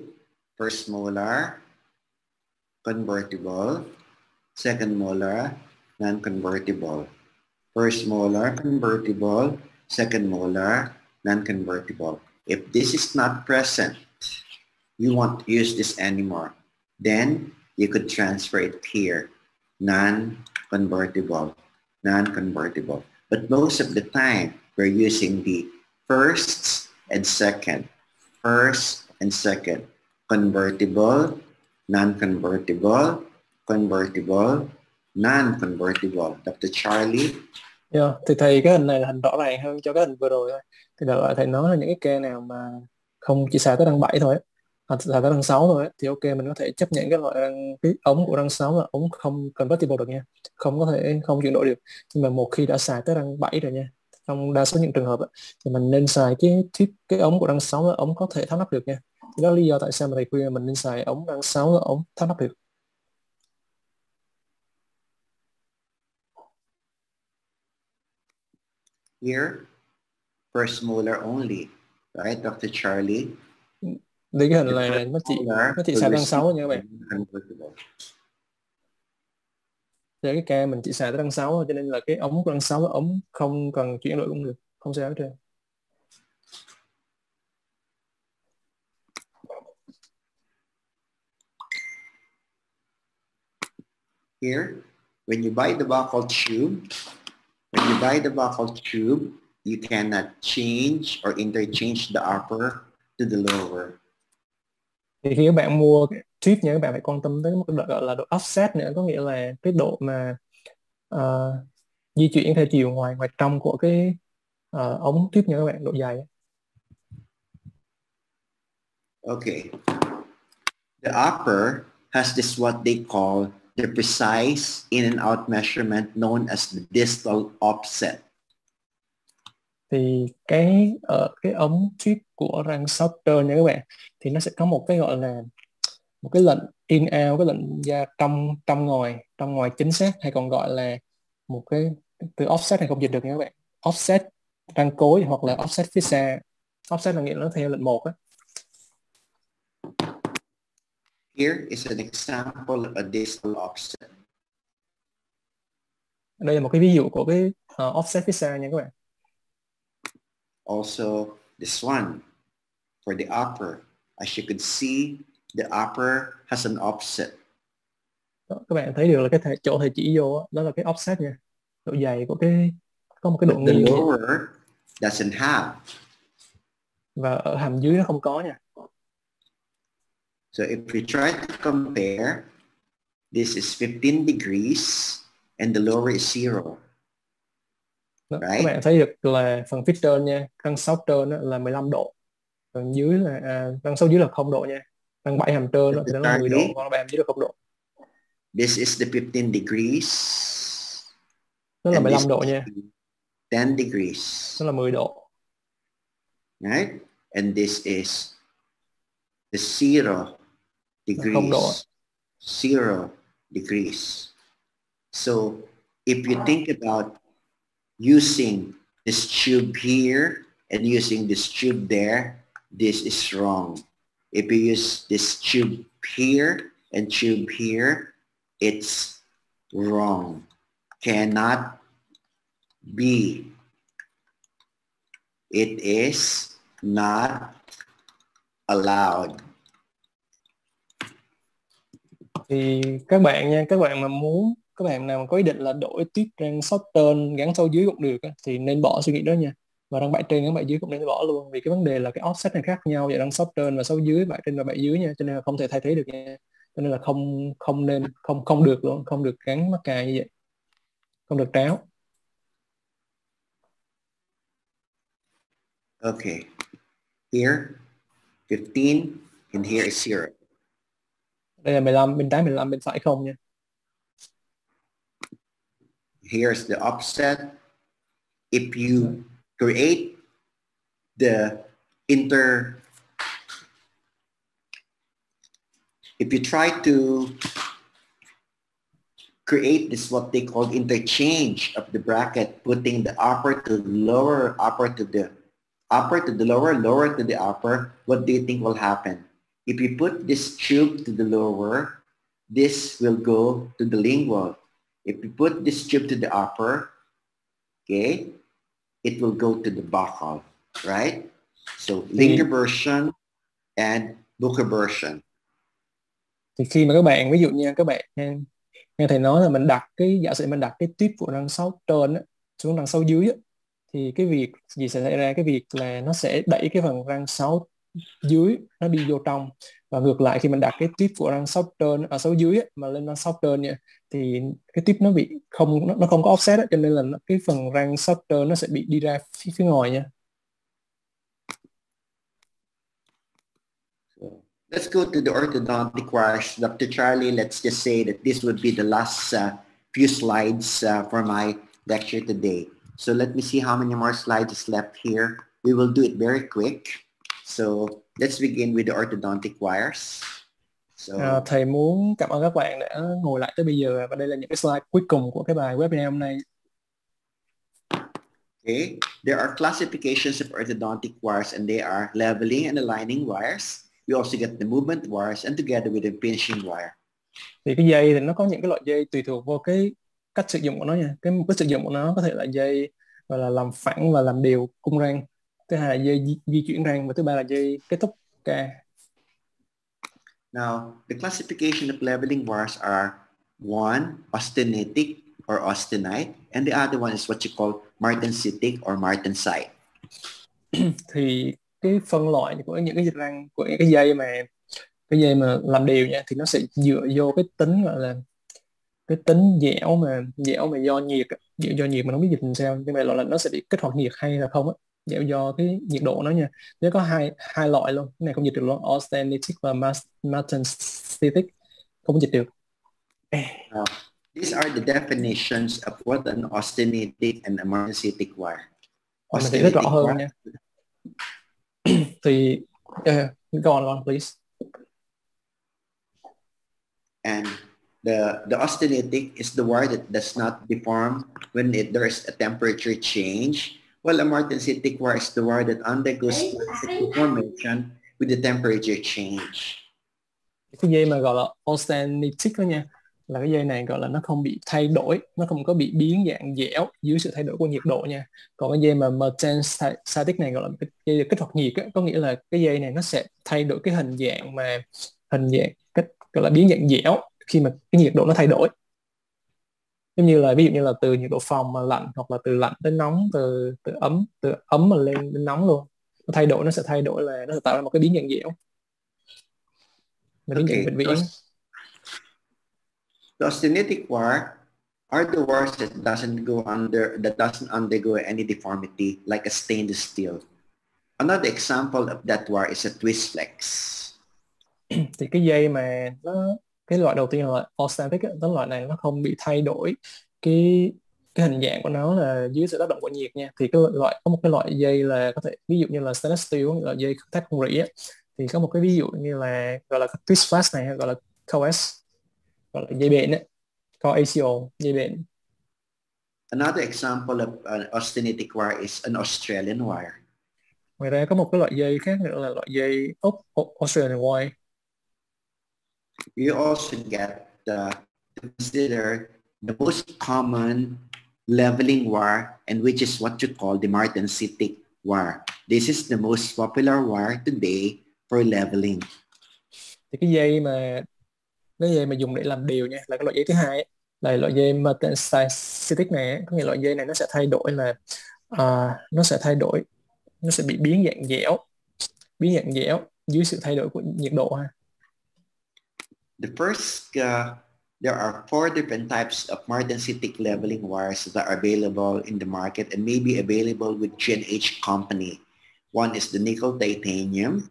first molar, convertible, second molar, non-convertible. First molar, convertible, second molar, non-convertible. If this is not present, you won't use this anymore. Then you could transfer it here, non-convertible, non-convertible. But most of the time, we're using the first and second, convertible, non-convertible, convertible, non-convertible. Dr. Charlie? Yeah, thì thầy cái hình này là hình rõ ràng hơn cho cái hình vừa rồi thôi. Thì đại loại thầy nói là những cái ca nào mà không chỉ xài tới răng 7 thôi, hoặc xài tới răng 6 thôi, thì ok mình có thể chấp nhận cái loại cái ống của răng 6 là ống không convertible được nha, không có thể không chuyển đổi được. Nhưng mà một khi đã xài tới răng 7 rồi nha, trong đa số những trường hợp thì mình nên xài cái ống của răng 6 là ống có thể tháo nắp được nha. Thì đó là lý do tại sao mà thầy khuyên mình nên xài ống răng 6 là ống tháo nắp được. Here, first molar only, right, Dr. Charlie? Đây cái hình này nó chỉ xài răng 6 thôi nha các bạn. Thì cái ca mình chỉ xài tới răng 6 thôi, cho nên là cái ống của răng 6 là ống không cần chuyển đổi cũng được, không sao hết trơn. Here, when you buy the buccal tube, you cannot change or interchange the upper to the lower. Thì khi các bạn mua cái tube nha, các bạn phải quan tâm tới một cái độ gọi là độ offset nữa, có nghĩa là cái độ mà di chuyển theo chiều ngoài trong của cái ống tube nha các bạn, độ dài. Okay. The upper has this what they call the precise in and out measurement known as the distal offset. Thì cái ống tube của răng 6 trơn nha các bạn, thì nó sẽ có một cái gọi là một cái lệnh in out, cái lệnh ra trong ngoài chính xác, hay còn gọi là một cái từ offset này không dịch được nha các bạn. Offset răng cối hoặc là offset phía xa. Offset là nghĩa là nó theo lệnh 1 á. Here is an example of a distal offset. Đây là một cái ví dụ của cái offset phía xa nha các bạn. Also, this one for the upper. As you can see, the upper has an offset. Đó, các bạn thấy được là cái chỗ thầy chỉ vô đó là cái offset nha, độ dày của cái, có một cái độ But the nghiêng vậy. lower doesn't have. Và ở hàm dưới nó không có nha. So if we try to compare, this is 15 degrees and the lower is 0. Đó, Right? các bạn thấy được là phần phía trên nha, răng 6 trên là 15 độ, phần dưới là răng 6 dưới là 0 độ nha. Răng 7 hàm trên thì nó là 10 độ, còn răng 7 hàm dưới là 0 độ. This is the 15 degrees. Nó là and 15 this độ is nha. 10 degrees. Nó là 10 độ. Right? And this is the 0 0 độ. degrees. 0 degrees. So if you think about using this tube here and using this tube there, this is wrong. If you use this tube here and tube here, it's wrong. Cannot be. It is not allowed. Thì các bạn nha, các bạn nào mà có ý định là đổi tiếp răng 6 trên gắn sâu dưới cũng được á, thì nên bỏ suy nghĩ đó nha. Và răng 7 trên gắn 7 dưới cũng nên bỏ luôn, vì cái vấn đề là cái offset này khác nhau, vậy răng 6 trên và 6 dưới, 7 trên và 7 dưới nha, cho nên là không thể thay thế được nha. Cho nên là không được luôn, không được gắn mắc cài như vậy, không được tráo. Okay. Here, 15 and here is 0. Đây là 15, bên trái 15, bên phải không nha. Here's the offset. If you create if you try to create this, what they call interchange of the bracket, putting the upper to the lower, upper to the upper to the lower, lower to the upper, what do you think will happen? If you put this tube to the lower, this will go to the lingual. If you put this tube to the upper, okay, it will go to the buccal, right? So lingual version and buccal version. Thì khi mà các bạn, ví dụ như các bạn nghe thầy nói là mình đặt giả sử mình đặt cái tip của răng 6 trên á, xuống răng 6 dưới á, thì cái việc gì sẽ xảy ra? Cái việc là nó sẽ đẩy cái phần răng 6 dưới nó đi vô trong, và ngược lại khi mình đặt cái tip của răng 6 trên ở 6 dưới á, mà lên răng 6 trên nha, thì cái tip nó bị nó không có offset á, cho nên là cái phần răng 6 trên nó sẽ bị đi ra phía ngoài nha. Let's go to the orthodontic wires. Dr. Charlie, let's just say that this would be the last few slides for my lecture today. So let me see how many more slides is left here. We will do it very quick. So let's begin with the orthodontic wires. So, thầy muốn cảm ơn các bạn đã ngồi lại tới bây giờ, và đây là những cái slide cuối cùng của cái bài webinar hôm nay. Okay, there are classifications of orthodontic wires, and they are leveling and aligning wires. We also get the movement wires and together with the finishing wire. Thì cái dây thì nó có những cái loại dây tùy thuộc vào cái cách sử dụng của nó nha. Cái sử dụng của nó có thể là dây gọi là làm phẳng và làm đều cung răng, thứ hai là dây di chuyển răng, và thứ ba là dây kết thúc ca. Now, the classification of leveling wires are one, austenitic or austenite, and the other one is what you call martensitic or martensite. Thì cái phân loại của những cái dịch răng, của những cái dây mà làm đều nha, thì nó sẽ dựa vô cái tính gọi là cái tính dẻo mà do nhiệt mà không biết dịch làm sao, nhưng mà loại là nó sẽ bị kích hoạt nhiệt hay là không á, dẻo do cái nhiệt độ nó nha. Nó có hai loại luôn, cái này không dịch được luôn, austenitic và martensitic, không dịch được. Now, these are the definitions of what an austenitic and a martensitic wire. Mình sẽ rất rõ hơn nha. Thì go on please. And the austenitic is the wire that does not deform when there's a temperature change, while a martensitic wire is the wire that undergoes plastic deformation with the temperature change. Cái dây mà gọi là austenitic đó nha, là cái dây này gọi là nó không bị thay đổi, nó không có bị biến dạng dẻo dưới sự thay đổi của nhiệt độ nha. Còn cái dây mà martensitic này gọi là cái dây kích hoạt nhiệt á, có nghĩa là cái dây này nó sẽ thay đổi cái hình dạng cách gọi là biến dạng dẻo khi mà cái nhiệt độ nó thay đổi. Giống như là ví dụ như là từ nhiệt độ phòng mà lạnh, hoặc là từ lạnh tới nóng, từ ấm mà lên đến nóng luôn, nó thay đổi, nó sẽ thay đổi là nó sẽ tạo ra một cái biến dạng dẻo, biến dạng vĩnh viễn. The austenitic wire are the wires that doesn't undergo any deformity like a stainless steel. Another example of that wire is a twist flex. Thì cái dây mà cái loại đầu tiên là austenitic, cái loại này nó không bị thay đổi cái hình dạng của nó là dưới sự tác động của nhiệt nha. Thì có một cái loại dây là có thể ví dụ như là stainless steel, là dây thép không rỉ á, thì có một cái ví dụ như là gọi là twist flash này, gọi là KOS, gọi là dây bện á, ACO, dây bện. Another example of an austenitic wire is an Australian wire. Ngoài ra có một cái loại dây khác nữa là loại dây Úc, Australian wire. You also get to consider the most common leveling wire, and which is what you call the martensitic wire. This is the most popular wire today for leveling. Thì cái dây mà dùng để làm đều nha, là cái loại dây thứ hai ấy, là loại dây martensitic này ấy. Có nghĩa loại dây này nó sẽ thay đổi là nó sẽ bị biến dạng dẻo dưới sự thay đổi của nhiệt độ ha. The first, there are 4 different types of martensitic leveling wires that are available in the market and may be available with G&H company. One is the nickel titanium.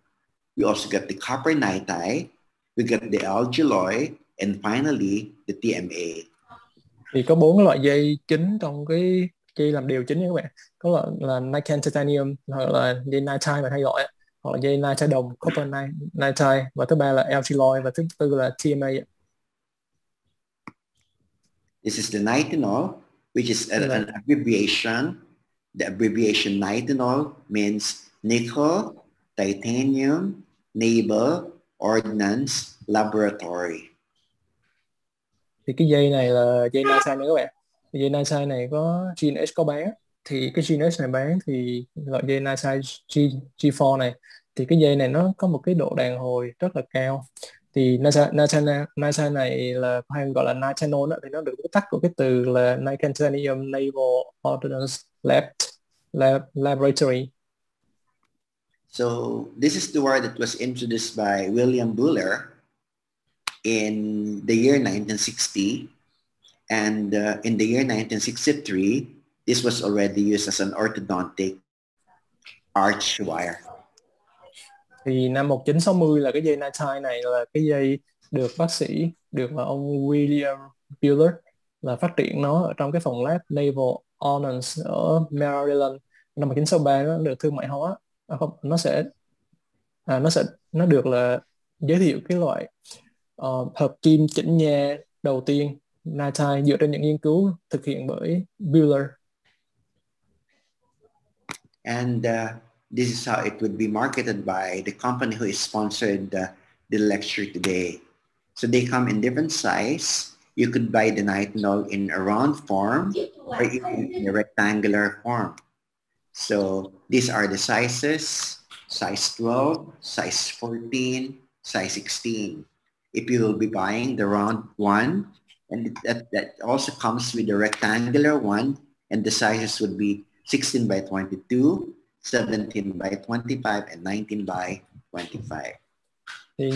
We also got the copper nitide. We got the alloy, and finally the TMA. Thì có 4 cái loại dây chính trong cái dây làm đều chính nha các bạn. Có là nickel titanium, hoặc là dây nitide mà hay gọi, hoặc là dây nitide đồng, copper nitide, và thứ ba là alloy, và thứ tư là TMA. This is the nitinol, which is an abbreviation. The abbreviation nitinol means nickel, titanium, naval, ordnance, laboratory. Thì cái dây này là dây nitide nữa các bạn. Dây nitide này có G&H có bán, thì cái G&H này bán thì loại dây nitide G4 này, thì cái dây này nó có một cái độ đàn hồi rất là cao. Thì nitide này là hay gọi là nitinol đó, thì nó được viết tắt của cái từ là Nickel Titanium Naval Ordnance Laboratory. So this is the wire that was introduced by William Buller in the year 1960, and in the year 1963, this was already used as an orthodontic arch wire. Thì năm 1960 là cái dây nitide này là cái dây được là ông William Buller là phát triển nó ở trong cái phòng lab Naval Ordnance ở Maryland. Năm 1963 nó được thương mại hóa. Nó được là giới thiệu cái loại hợp kim chỉnh nha đầu tiên nitide dựa trên những nghiên cứu thực hiện bởi Buller. And this is how it would be marketed by the company who is sponsored the lecture today. So they come in different size. You could buy the nitinol in a round form or even in a rectangular form. So these are the sizes: size 12, size 14, size 16. If you will be buying the round one, and that also comes with the rectangular one, and the sizes would be 16 by 22, 17 by 25, and 19 by 25. Thì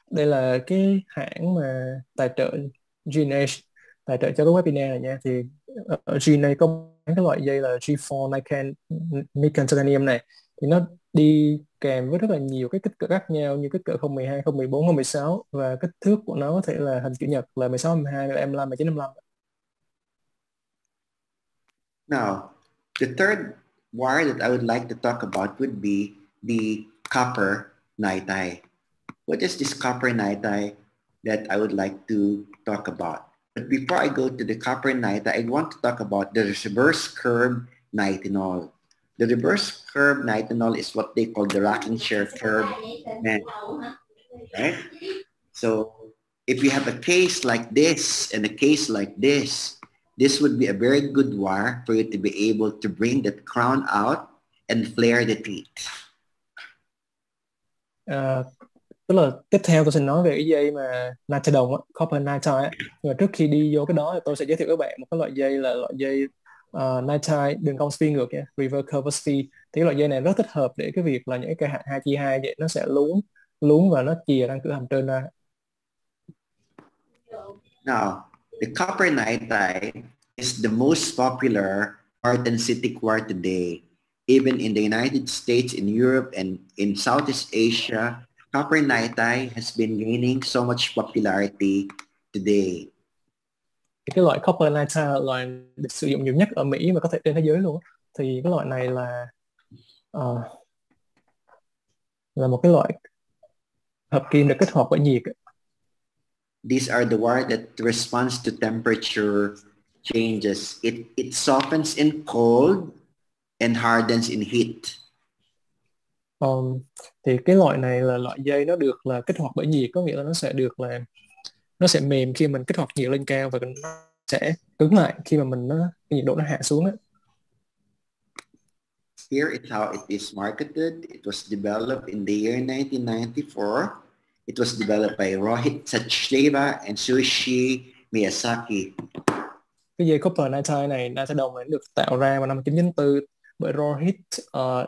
đây là cái hãng mà tài trợ G&H tài trợ cho cái webinar này nha. Thì ở G&H có bán cái loại dây là G4 Nickel Titanium này, thì nó đi kèm với rất là nhiều cái kích cỡ khác nhau, như kích cỡ 012, 014, 016, và kích thước của nó có thể là hình chữ nhật là 16, 12, 15, 19, 55. Now, the third wire that I would like to talk about would be the copper nitide. What is this copper nitide? that I would like to talk about. But before I go to the copper nitride, I want to talk about the reverse curve nitinol. The reverse curve nitinol is what they call the rocking chair curve, right? So if you have a case like this and a case like this would be a very good wire for you to be able to bring that crown out and flare the teeth. Tức là tiếp theo tôi sẽ nói về cái dây mà nitrile đồng á, copper nitrile á. Nhưng mà trước khi đi vô cái đó thì tôi sẽ giới thiệu các bạn một cái loại dây là loại dây nitrile đường cong spin ngược nha, reverse curve spin. Thì cái loại dây này rất thích hợp để cái việc là những cái hạt 2 chia 2 vậy nó sẽ luống và nó chìa răng cửa hàm trên ra. Now, the copper nitride is the most popular art and synthetic wire today. Even in the United States, in Europe, and in Southeast Asia, copper nitride has been gaining so much popularity today. Cái loại copper nitrile là loại được sử dụng nhiều nhất ở Mỹ và có thể trên thế giới luôn. Thì cái loại này là một cái loại hợp kim được kích hoạt bởi nhiệt. These are the wire that responds to temperature changes. It softens in cold and hardens in heat. Thì cái loại này là loại dây nó được là kích hoạt bởi nhiệt, có nghĩa là nó sẽ mềm khi mình kích hoạt nhiệt lên cao và nó sẽ cứng lại khi mà cái nhiệt độ nó hạ xuống đó. Here is how it is marketed. It was developed in the year 1994. It was developed by Rohit Sachdeva and Sushi Miyazaki. Cái dây copper nitrile này, nitrile đồng này được tạo ra vào năm 1994 bởi Rohit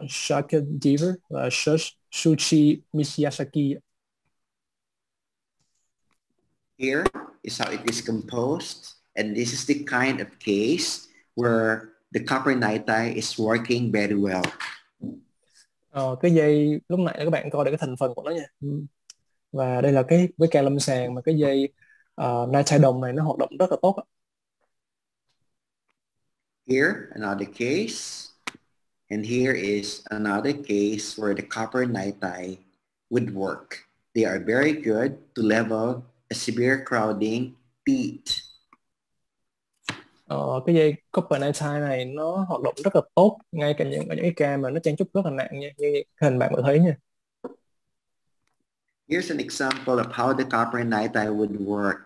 Sachdeva và Sushi Miyazaki. Here is how it is composed, and this is the kind of case where the copper nitrile is working very well. Cái dây lúc nãy các bạn coi được cái thành phần của nó nha. Và đây là với ca lâm sàng mà cái dây nitrile đồng này nó hoạt động rất là tốt. Here, another case. And here is another case where the copper nitrile would work. They are very good to level a severe crowding teeth. Cái dây copper nitrile này nó hoạt động rất là tốt ngay cả ở những cái ca mà nó chen chúc rất là nặng nha, như hình bạn có thấy nha. Here's an example of how the copper nitrile would work.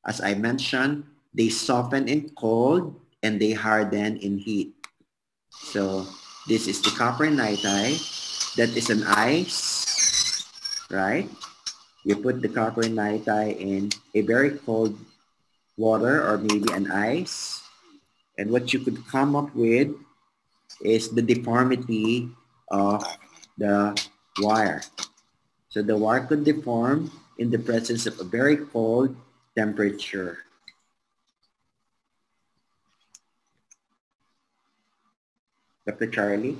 As I mentioned, they soften in cold and they harden in heat. So this is the copper nitrile. That is an ice, right? You put the copper nitrile in a very cold water or maybe an ice. And what you could come up with is the deformity of the wire. So the wire could deform in the presence of a very cold temperature. Dr. Charlie?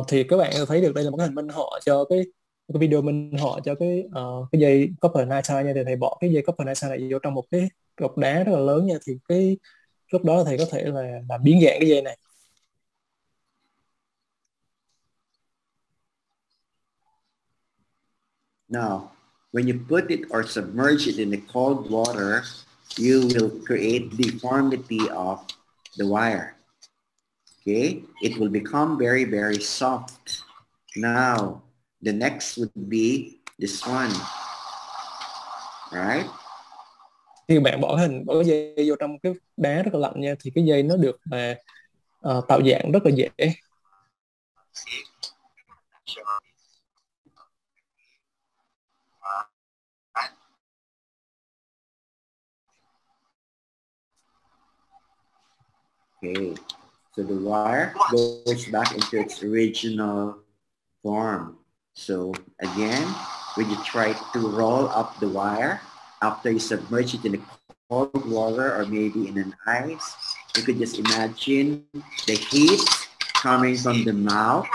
Thì các bạn thấy được đây là một cái hình minh họa cho cái video minh họa cho cái dây copper nitrile nha. Thì thầy bỏ cái dây copper nitrile này vô trong một cái cục đá rất là lớn nha. Thì cái lúc đó thầy có thể là làm biến dạng cái dây này. Now, when you put it or submerge it in the cold water, you will create deformity of the wire. Okay, it will become very, very soft. Now, the next would be this one, right? Khi bạn bỏ cái dây vô trong cái đá rất là lạnh nha, thì cái dây nó được tạo dạng rất là dễ. Okay, so the wire goes back into its original form. So again, when you try to roll up the wire, after you submerge it in a cold water or maybe in an ice, you could just imagine the heat coming from the mouth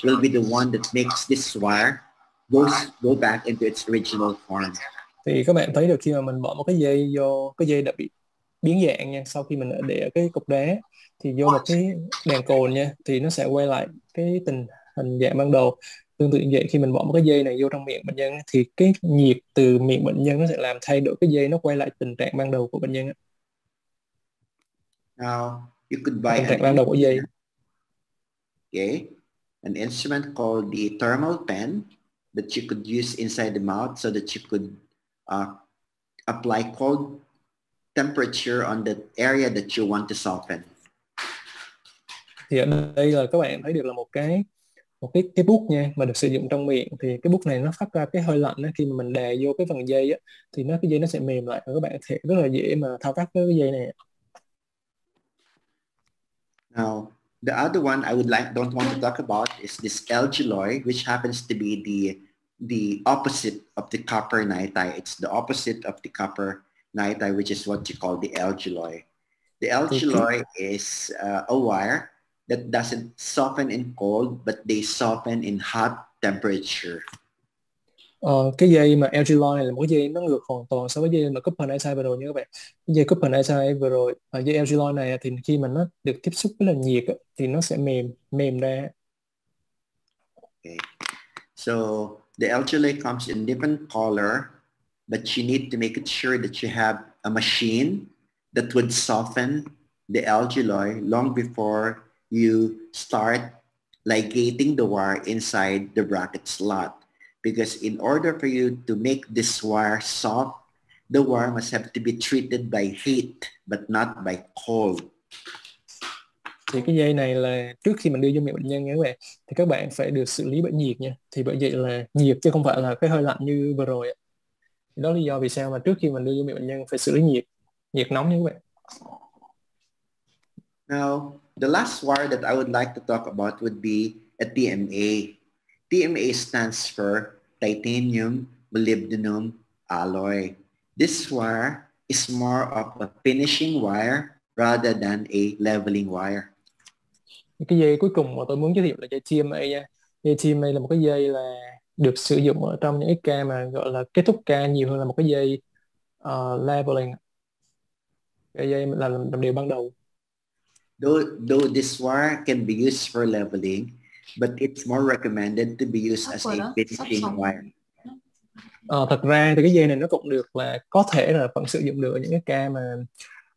will be the one that makes this wire go back into its original form. Thì các bạn thấy được khi mà mình bỏ một cái dây vô, cái dây đã bị biến dạng nha, sau khi mình để ở cái cục đá thì vô một cái đèn cồn nha, thì nó sẽ quay lại cái hình dạng ban đầu. Tương tự như vậy, khi mình bỏ một cái dây này vô trong miệng bệnh nhân thì cái nhiệt từ miệng bệnh nhân nó sẽ làm thay đổi cái dây, nó quay lại tình trạng ban đầu của bệnh nhân, Now, you could buy tình an trạng ban đầu của dây. instrument, okay? An instrument called the thermal pen that you could use inside the mouth so that you could apply cold temperature on the area that you want to soften. Thì ở đây là các bạn thấy được là một cái bút nha, mà được sử dụng trong miệng, thì cái bút này nó phát ra cái hơi lạnh á, khi mà mình đè vô cái phần dây á thì cái dây nó sẽ mềm lại và các bạn có thể rất là dễ mà thao tác với cái dây này. Now, the other one I don't want to talk about is this algiloy, which happens to be the opposite of the copper nitai. It's the opposite of the copper nitai, which is what you call the algiloy. The algiloy is a wire that doesn't soften in cold, but they soften in hot temperature. Cái dây mà LG-Line này là một cái dây nó ngược hoàn toàn so với dây mà Copper Nitai vừa rồi nha các bạn. Cái dây Copper Nitai vừa rồi, dây LG-Line này thì khi mà nó được tiếp xúc với là nhiệt á, thì nó sẽ mềm ra. Okay, so the algiloy comes in different color, but you need to make it sure that you have a machine that would soften the algiloy long before you start ligating the wire inside the bracket slot. Because in order for you to make this wire soft, the wire must have to be treated by heat, but not by cold. Thì cái dây này là trước khi mình đưa vô miệng bệnh nhân nha các bạn, thì các bạn phải được xử lý bởi nhiệt nha. Thì bởi vậy là nhiệt chứ không phải là cái hơi lạnh như vừa rồi. Đó là lý do vì sao mà trước khi mình đưa vô miệng bệnh nhân phải xử lý nhiệt nóng nha các bạn. Now, the last wire that I would like to talk about would be a TMA. TMA stands for titanium molybdenum alloy. This wire is more of a finishing wire rather than a leveling wire. Cái dây cuối cùng mà tôi muốn giới thiệu là dây TMA nha. Dây TMA là một cái dây là được sử dụng ở trong những cái ca mà gọi là kết thúc ca nhiều hơn là một cái dây leveling. Cái dây là làm điều ban đầu. Though this wire can be used for leveling, but it's more recommended to be used as a finishing wire. Thật ra thì cái dây này nó cũng được là có thể là vẫn sử dụng được ở những cái ca mà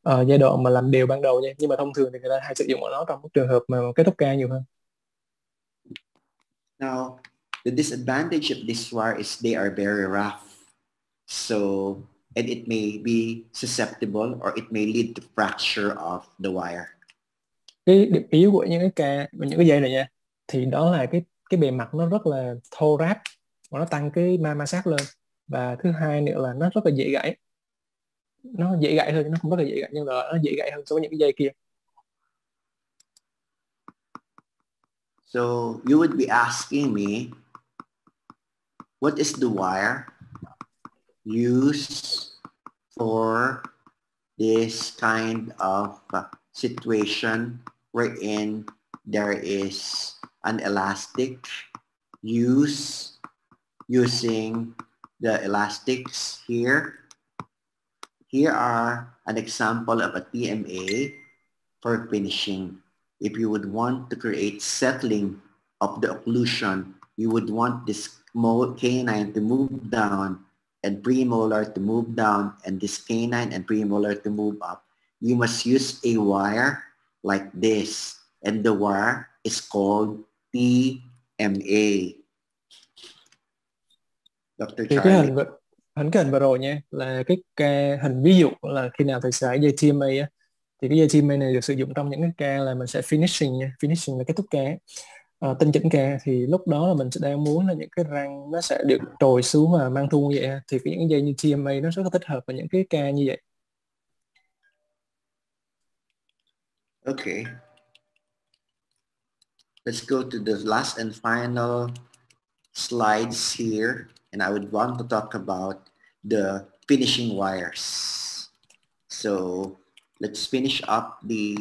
giai đoạn mà làm đều ban đầu nha, nhưng mà thông thường thì người ta hay sử dụng ở nó trong trường hợp mà kết thúc ca nhiều hơn. Now, the disadvantage of this wire is they are very rough. So, and it may be susceptible or it may lead to fracture of the wire. Cái điểm yếu của những cái dây này nha, thì đó là cái bề mặt nó rất là thô ráp và nó tăng cái ma sát lên, và thứ hai nữa là nó rất là dễ gãy. Nó dễ gãy thôi, nó không rất là dễ gãy, nhưng mà nó dễ gãy hơn so với những cái dây kia. So you would be asking me, what is the wire used for this kind of situation wherein there is an elastic using the elastics here. Here are an example of a TMA for finishing. If you would want to create settling of the occlusion, you would want this canine to move down and premolar to move down, and this canine and premolar to move up. You must use a wire like this, and the wire is called TMA. Dr. Thì Charlie. cái hình vừa rồi nha, là cái hình ví dụ là khi nào thầy xài dây TMA á, thì cái dây TMA này được sử dụng trong những cái ca là mình sẽ finishing nha. Finishing là kết thúc ca, tinh chỉnh ca, thì lúc đó là mình sẽ đang muốn là những cái răng nó sẽ được trồi xuống và mang thun như vậy, thì những dây như TMA nó rất là thích hợp vào những cái ca như vậy. Okay. Let's go to the last and final slides here, and I would want to talk about the finishing wires. So let's finish up the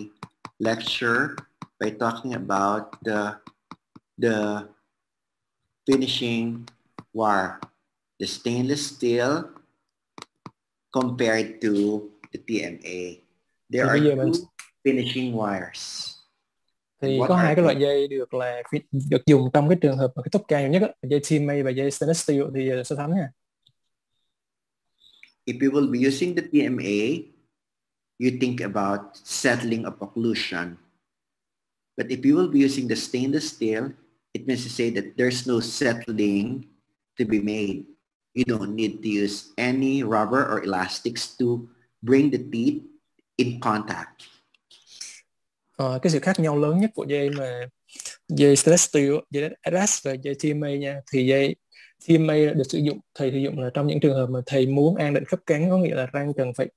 lecture by talking about the finishing wire, the stainless steel compared to the TMA. There are two finishing wires. And Thì what có hai are cái they? loại dây được dùng trong cái trường hợp mà cái tốc cao nhiều nhất á, dây TMA và dây stainless steel. Thì so sánh nha. If you will be using the TMA, you think about settling of occlusion. But if you will be using the stainless steel, it means to say that there's no settling to be made. You don't need to use any rubber or elastics to bring the teeth in contact. Cái sự khác nhau lớn nhất của dây stainless steel, dây ADAS và dây TMA nha, thì dây TMA được thầy sử dụng là trong những trường hợp mà thầy muốn an định khớp cắn, có nghĩa là răng cần phải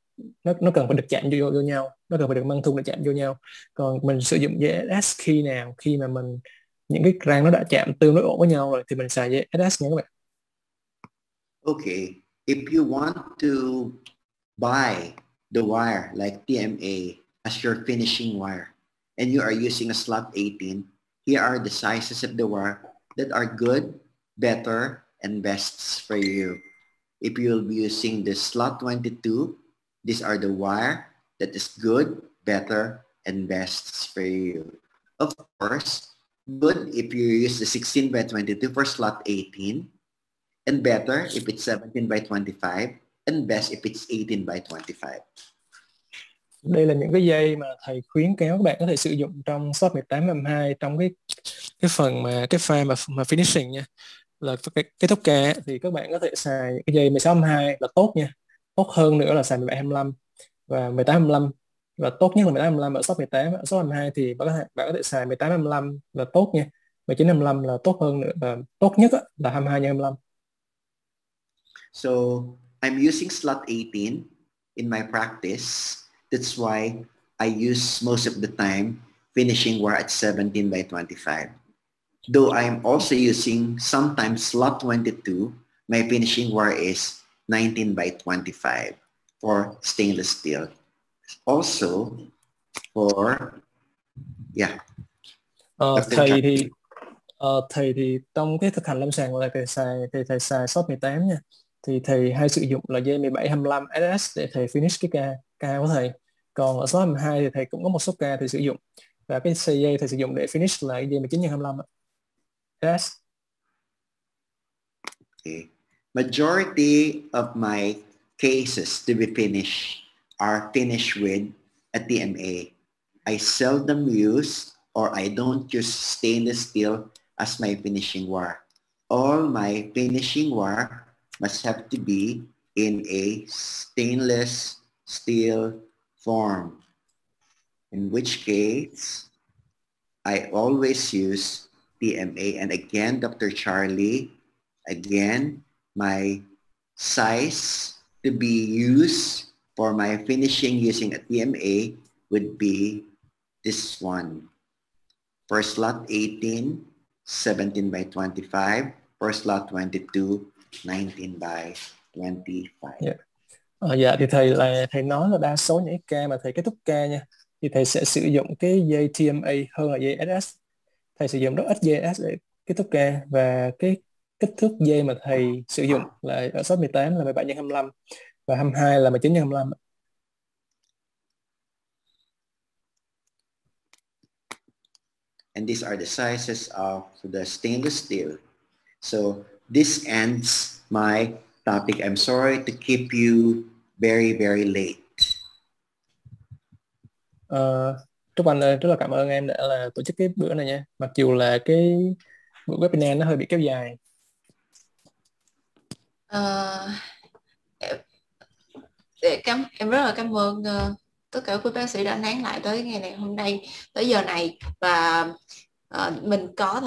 nó cần phải được chạm vô nhau, nó cần phải được mang thun để chạm vô nhau. Còn mình sử dụng dây ADAS khi mà những cái răng nó đã chạm tương đối ổn với nhau rồi thì mình xài dây ADAS nha các bạn. Okay, if you want to buy the wire like TMA as your finishing wire, and you are using a slot 18, here are the sizes of the wire that are good, better, and best for you. If you will be using the slot 22, these are the wire that is good, better, and best for you. Of course, good if you use the 16 by 22 for slot 18, and better if it's 17 by 25, and best if it's 18 by 25. Đây là những cái dây mà thầy khuyến cáo các bạn có thể sử dụng trong slot 18 22 trong cái phần mà cái pha mà finishing nha, là cái tốc ca thì các bạn có thể xài cái dây 16 22 là tốt nha, tốt hơn nữa là xài 17 25 và 18 25, và tốt nhất là 18 25 ở slot 18. Ở slot 22 thì bạn có thể xài 18 25 là tốt nha, 19 25 là tốt hơn nữa, và tốt nhất là 22 x 25. So I'm using slot 18 in my practice. That's why I use most of the time finishing wire at 17 by 25. Though I am also using sometimes slot 22, my finishing wire is 19 by 25 for stainless steel. Also for, yeah. Thầy thì trong cái thực hành lâm sàng là thầy xài slot 18 nha. Thì thầy hay sử dụng là dây 17 25 SS để thầy finish cái ca của thầy. Còn ở slot 12 thì thầy cũng có một số ca thầy sử dụng, và cái sợi dây thầy sử dụng để finish là dây 19 x 25 SS. Okay. Majority of my cases to be finished are finished with a TMA. I seldom use or I don't use stainless steel as my finishing wire. All my finishing wire must have to be in a stainless steel form, in which case I always use TMA. And again, Dr. Charlie, again, my size to be used for my finishing using a TMA would be this one. For slot 18, 17 by 25. For slot 22, 19 by 25. Yeah. Dạ thì thầy nói là đa số những ca mà thầy kết thúc ca nha, thì thầy sẽ sử dụng cái dây TMA hơn là dây SS. Thầy sử dụng rất ít dây SS để kết thúc ca, và cái kích thước dây mà thầy sử dụng là ở slot 18 là 17 x 25 và 22 là 19 x 25. And these are the sizes of the stainless steel. So this ends my topic. I'm sorry to keep you very, very late. Trúc Anh ơi, rất là cảm ơn em đã tổ chức cái bữa này nha. Mặc dù là cái buổi webinar nó hơi bị kéo dài. Em rất là cảm ơn tất cả quý bác sĩ đã nán lại tới ngày này hôm nay, tới giờ này, và mình có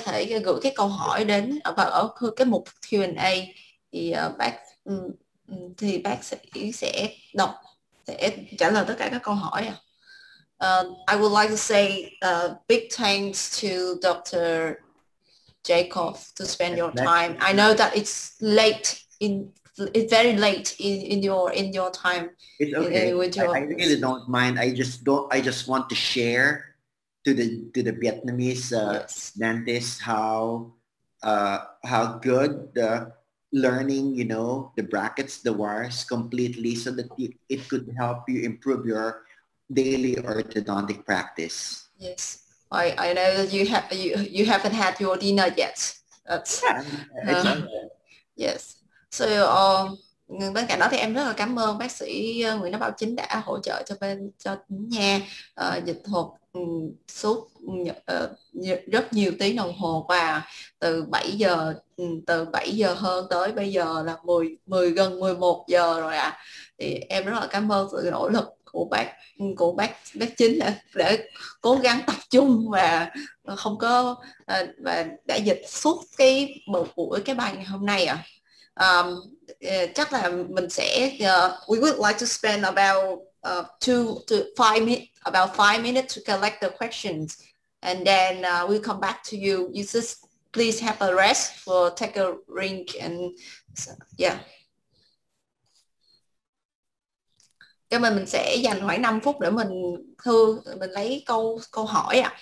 thể gửi cái câu hỏi đến ở cái mục Q&A, thì bác sĩ sẽ trả lời tất cả các câu hỏi. I would like to say big thanks to Dr. Jacob to spend your time. I know that it's very late in your time. It's okay. I really don't mind. I just want to share to the Vietnamese yes. dentists how good the learning, the brackets, the wires completely, so that it could help you improve your daily orthodontic practice. Yes, I know that you haven't had your dinner yet. That's, Yeah, it's all right. yes. So bên cạnh đó thì em rất là cảm ơn bác sĩ Nguyễn Đắc Bảo Chính đã hỗ trợ cho Tính Nha dịch thuật suốt rất nhiều tiếng đồng hồ, và từ 7 giờ hơn tới bây giờ là 10 gần 11 giờ rồi ạ. Thì em rất là cảm ơn sự nỗ lực của bác Chính để cố gắng tập trung và không có và đã dịch suốt cái buổi cái bài ngày hôm nay ạ. Chắc là mình sẽ we would like to spend about 2 to 5 minutes to collect the questions, and then we'll come back to you. You just please have a rest for take a drink and yeah. Cho mình sẽ dành khoảng 5 phút để mình lấy câu hỏi ạ.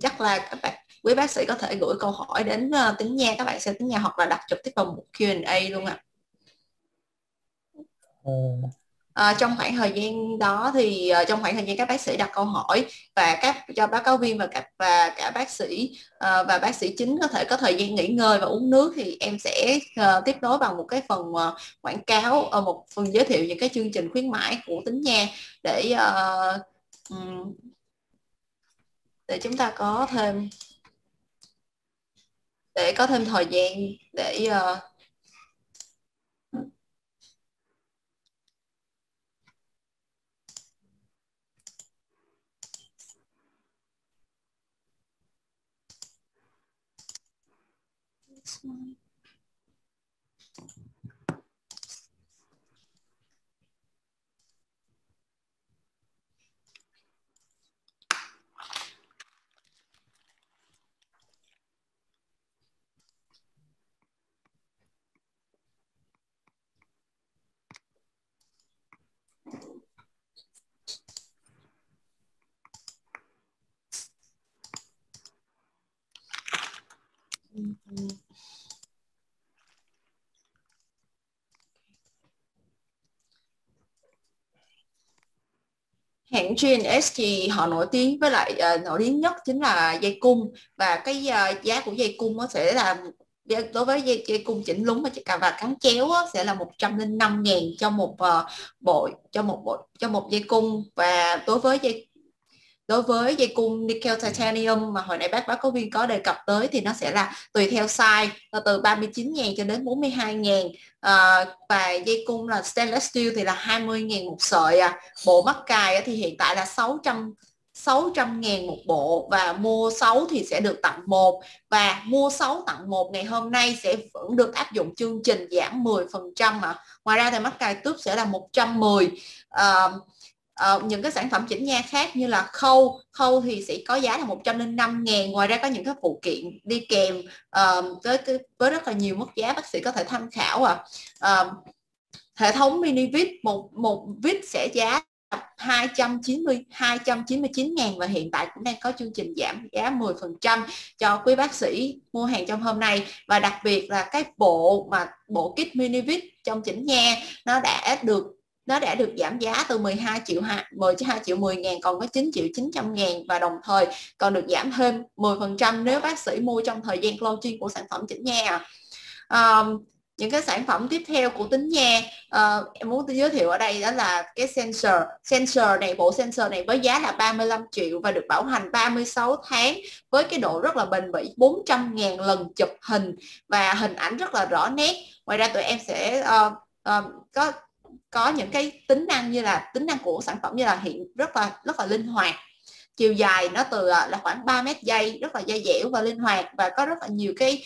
Chắc là quý bác sĩ có thể gửi câu hỏi đến Tính Nha, các bạn sẽ Tính Nha, hoặc là đặt trực tiếp vào một Q&A luôn ạ. Trong khoảng thời gian đó thì trong khoảng thời gian các bác sĩ đặt câu hỏi và cho báo cáo viên và cả bác sĩ và bác sĩ Chính có thời gian nghỉ ngơi và uống nước, thì em sẽ tiếp nối bằng một cái phần quảng cáo, một phần giới thiệu những cái chương trình khuyến mãi của Tính Nha để chúng ta có thêm thời gian để hãng G&S thì họ nổi tiếng với lại nổi tiếng nhất chính là dây cung, và cái giá của dây cung sẽ là đối với dây cung chỉnh lún và cắn chéo sẽ là 105.000 cho một dây cung, và đối với dây cung nickel titanium mà hồi nãy bác báo cáo viên có đề cập tới thì nó sẽ là tùy theo size từ 39.000 cho đến 42.000, và dây cung là stainless steel thì là 20.000 một sợi. Bộ mắc cài thì hiện tại là 600.000 một bộ, và mua 6 thì sẽ được tặng 1, và mua 6 tặng 1 ngày hôm nay sẽ vẫn được áp dụng chương trình giảm 10%. Ngoài ra thì mắc cài túp sẽ là 110. Những cái sản phẩm chỉnh nha khác như là khâu thì sẽ có giá là 105.000. Ngoài ra có những cái phụ kiện đi kèm với rất là nhiều mức giá, bác sĩ có thể tham khảo. Hệ thống mini vít, một vít sẽ giá 299.000, và hiện tại cũng đang có chương trình giảm giá 10% cho quý bác sĩ mua hàng trong hôm nay. Và đặc biệt là cái bộ kit mini vít trong chỉnh nha nó đã được giảm giá từ 12 triệu 10 ngàn còn có 9 triệu 900 ngàn, và đồng thời còn được giảm thêm 10% nếu bác sĩ mua trong thời gian launching của sản phẩm chỉnh nha. Những cái sản phẩm tiếp theo của Tính Nha em muốn giới thiệu ở đây đó là cái sensor này. Bộ sensor này với giá là 35 triệu và được bảo hành 36 tháng với cái độ rất là bền bỉ, 400.000 lần chụp hình và hình ảnh rất là rõ nét. Ngoài ra tụi em sẽ có những cái tính năng của sản phẩm như là hiện rất là linh hoạt. Chiều dài nó là khoảng 3 mét dây, rất là dai dẻo và linh hoạt, và có rất là nhiều cái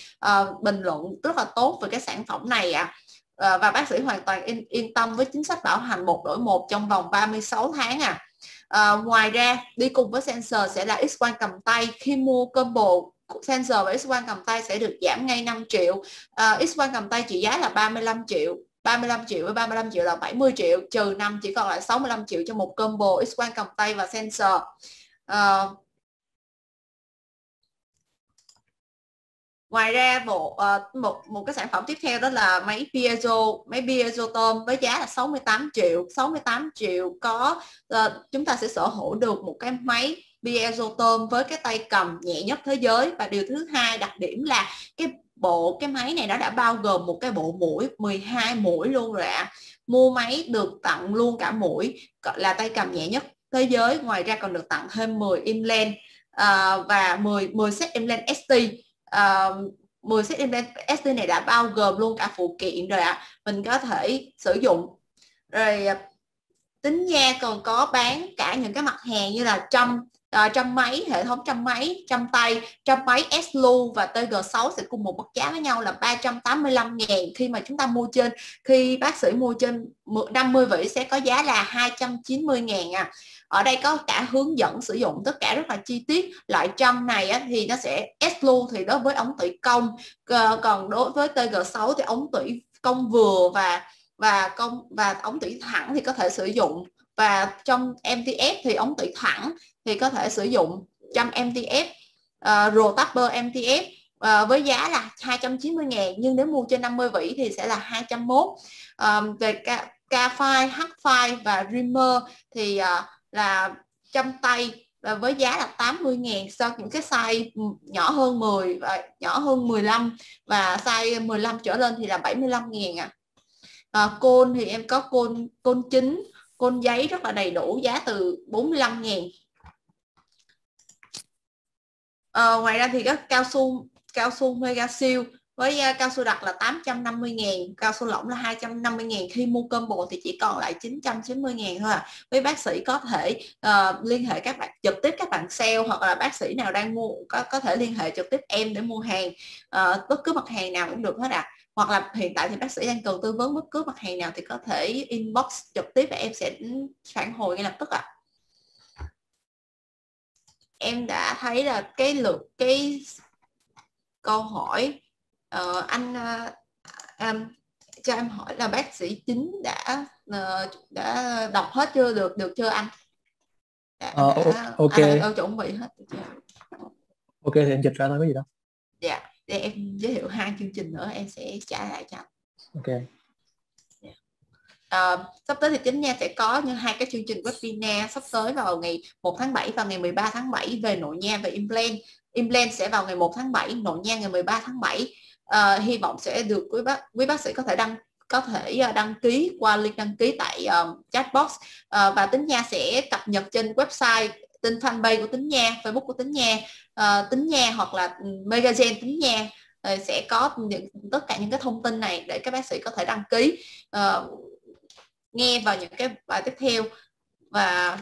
bình luận rất là tốt về cái sản phẩm này và bác sĩ hoàn toàn yên tâm với chính sách bảo hành 1 đổi 1 trong vòng 36 tháng. Ngoài ra đi cùng với sensor sẽ là X-quang cầm tay. Khi mua combo sensor và X-quang cầm tay sẽ được giảm ngay 5 triệu. X-quang cầm tay trị giá là 35 triệu với 35 triệu là 70 triệu, trừ 5 chỉ còn lại 65 triệu cho một combo X-quang cầm tay và sensor. Ngoài ra một cái sản phẩm tiếp theo đó là máy piezo tôm với giá là 68 triệu. 68 triệu có chúng ta sẽ sở hữu được một cái máy piezo tôm với cái tay cầm nhẹ nhất thế giới. Và điều thứ hai đặc điểm là cái máy này nó đã bao gồm một cái bộ mũi 12 mũi luôn rồi ạ. Mua máy được tặng luôn cả mũi là tay cầm nhẹ nhất thế giới. Ngoài ra còn được tặng thêm 10 implant và 10 set implant ST. 10 set implant ST này đã bao gồm luôn cả phụ kiện rồi ạ. Mình có thể sử dụng. Rồi Tính Nha còn có bán cả những cái mặt hàng như là trăm máy, hệ thống trăm máy, trăm tay, trăm máy S-Lu và TG6 sẽ cùng một mức giá với nhau là 385.000. Khi bác sĩ mua trên 50 vỉ sẽ có giá là 290.000 à. Ở đây có cả hướng dẫn sử dụng tất cả rất là chi tiết. Loại trăm này á, thì nó sẽ S-Lu thì đối với ống tủy cong, còn đối với TG6 thì ống tủy cong vừa và ống tủy thẳng thì có thể sử dụng. Và trong MTF thì ống tủy thẳng thì có thể sử dụng trăm MTF, Rotapper MTF với giá là 290.000, nhưng nếu mua trên 50 vỉ thì sẽ là 201. Về K-file, H-file và Dreamer thì là trăm tay với giá là 80.000 so với những cái size nhỏ hơn 10 và nhỏ hơn 15 và size 15 trở lên thì là 75.000 à. Côn thì em có côn chính, côn giấy rất là đầy đủ, giá từ 45.000. Ngoài ra thì có cao su Mega Seal với cao su đặc là 850.000, cao su lỏng là 250.000. Khi mua combo thì chỉ còn lại 990.000 thôi à. Với bác sĩ có thể liên hệ các bạn trực tiếp, các bạn sale hoặc là bác sĩ nào đang mua có thể liên hệ trực tiếp em để mua hàng, bất cứ mặt hàng nào cũng được hết ạ. Hoặc là hiện tại thì bác sĩ đang cần tư vấn bất cứ mặt hàng nào thì có thể inbox trực tiếp và em sẽ phản hồi ngay lập tức ạ. Em đã thấy là cái câu hỏi cho em hỏi là bác sĩ Chính đã đọc hết chưa, được chưa anh? Ok. Anh chuẩn bị hết chưa? Ok thì em dịch ra thôi, có gì đâu. Dạ, để em giới thiệu 2 chương trình nữa em sẽ trả lại cho anh. Ok. Sắp tới thì Chính Nha sẽ có như 2 cái chương trình webinar sắp tới vào ngày 1 tháng 7 và ngày 13 tháng 7 về nội nha và implant. Implant sẽ vào ngày 1 tháng 7, nội nha ngày 13 tháng 7. Hy vọng sẽ được quý bác sĩ có thể đăng ký qua link đăng ký tại chat box, và Tính Nha sẽ cập nhật trên website, trên fanpage của Tính Nha, Facebook của Tính Nha hoặc là Megagen Tính Nha. Sẽ có tất cả những cái thông tin này để các bác sĩ có thể đăng ký nghe vào những cái bài tiếp theo. Và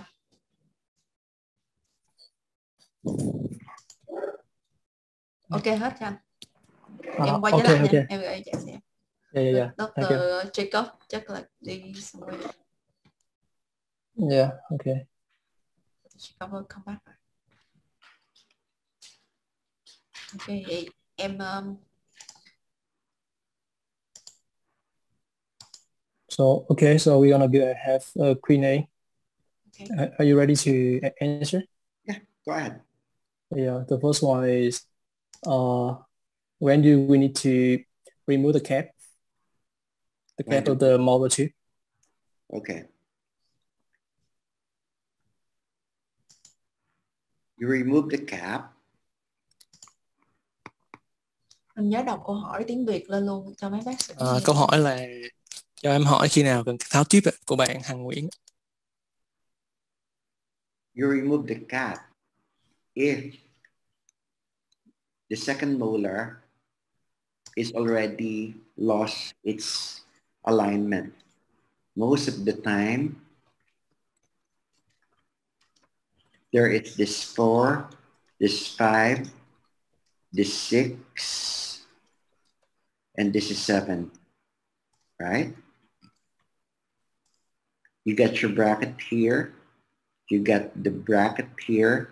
ok hết cho anh. Em quay trở lại nha. Em gửi cho xem. Yeah. Dr. Jacob chắc là đi somewhere. Yeah, okay. Jacob will come back. Okay, em So we're gonna have a Q&A. Okay. Are you ready to answer? Yeah, go ahead. Yeah, the first one is, when do we need to remove the cap of the molar tube? Okay. You remove the cap. Mình nhớ đọc câu hỏi tiếng Việt lên luôn cho mấy bác sĩ. Câu hỏi là cho em hỏi khi nào cần tháo tube của bạn Hằng Nguyễn. You remove the cap if the second molar is already lost its alignment. Most of the time, there is this 4, this 5, this 6, and this is 7, right? You get your bracket here, you get the bracket here,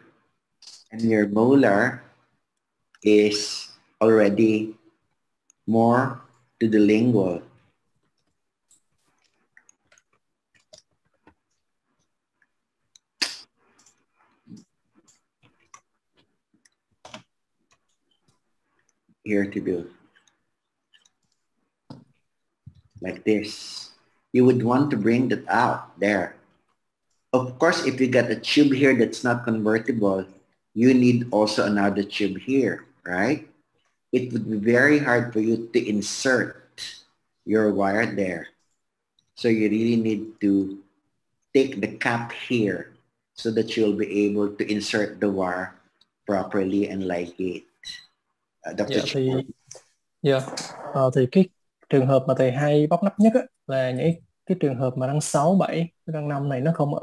and your molar is already more to the lingual. here to do. Like this. You would want to bring that out there. Of course, if you got a tube here that's not convertible, you need also another tube here, right? It would be very hard for you to insert your wire there. So you really need to take the cap here so that you'll be able to insert the wire properly and ligate. Dr. Thì cái trường hợp mà thầy hay bóc nắp nhất á, là những cái trường hợp mà răng 6, 7, răng 5 này nó không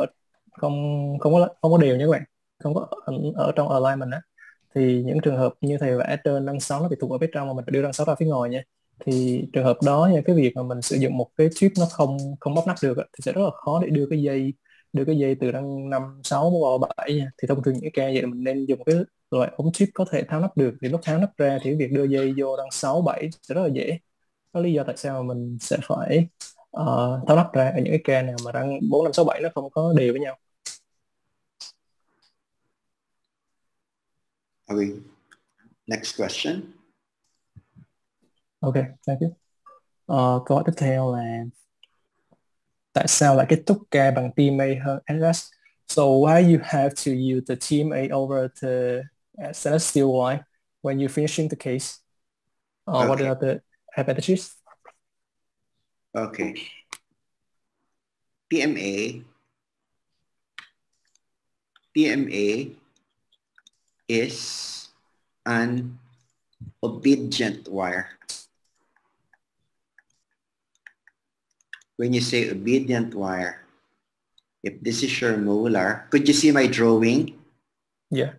có đều nha các bạn, không có ở trong alignment á. Thì những trường hợp như thầy vẽ trên răng 6 nó bị thụt ở phía trong mà mình đưa răng 6 ra phía ngoài nha. Thì trường hợp đó nha, cái việc mà mình sử dụng một cái tube nó không bóc nắp được á, thì sẽ rất là khó để đưa cái dây từ răng 5, 6 vào 7 nha. Thì thông thường những cái ca vậy mình nên dùng cái loại ống tube có thể tháo nắp được. Thì lúc tháo nắp ra thì việc đưa dây vô răng 6, 7 sẽ rất là dễ. Đó lý do tại sao mà mình sẽ phải tháo nắp ra ở những cái ca nào mà răng 4, 5, 6, 7 nó không có đều với nhau. Okay. Next question. Ok, thank you. Câu hỏi tiếp theo là tại sao lại kết thúc ca bằng TMA hơn SS? So why you have to use the TMA over the stainless steel wire when you're finishing the case? What are the advantages? Okay. TMA is an obedient wire. When you say obedient wire, if this is your molar, could you see my drawing? Yeah.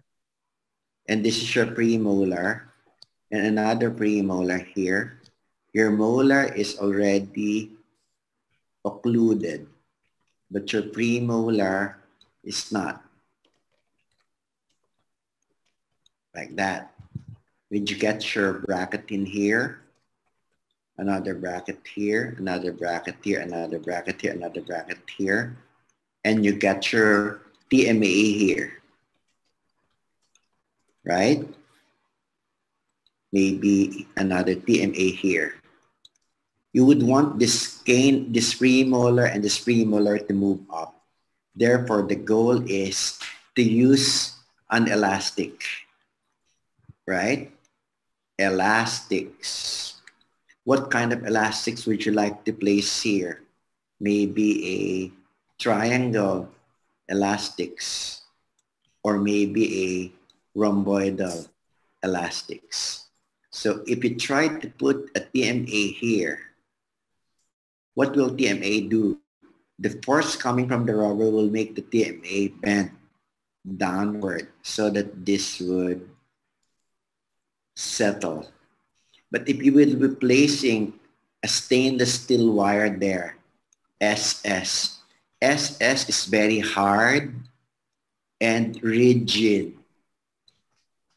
And this is your premolar and another premolar here. Your molar is already occluded, but your premolar is not. Like that. When you get your bracket in here, another bracket here, another bracket here, another bracket here, another bracket here, and you get your TMA here, right? Maybe another TMA here. You would want this premolar and this premolar to move up. Therefore, the goal is to use an elastic, right? Elastics. What kind of elastics would you like to place here? Maybe a triangle elastics or maybe a rhomboidal elastics. So if you try to put a TMA here, what will TMA do? The force coming from the rubber will make the TMA bend downward so that this would settle. But if you will be placing a stainless steel wire there, SS is very hard and rigid.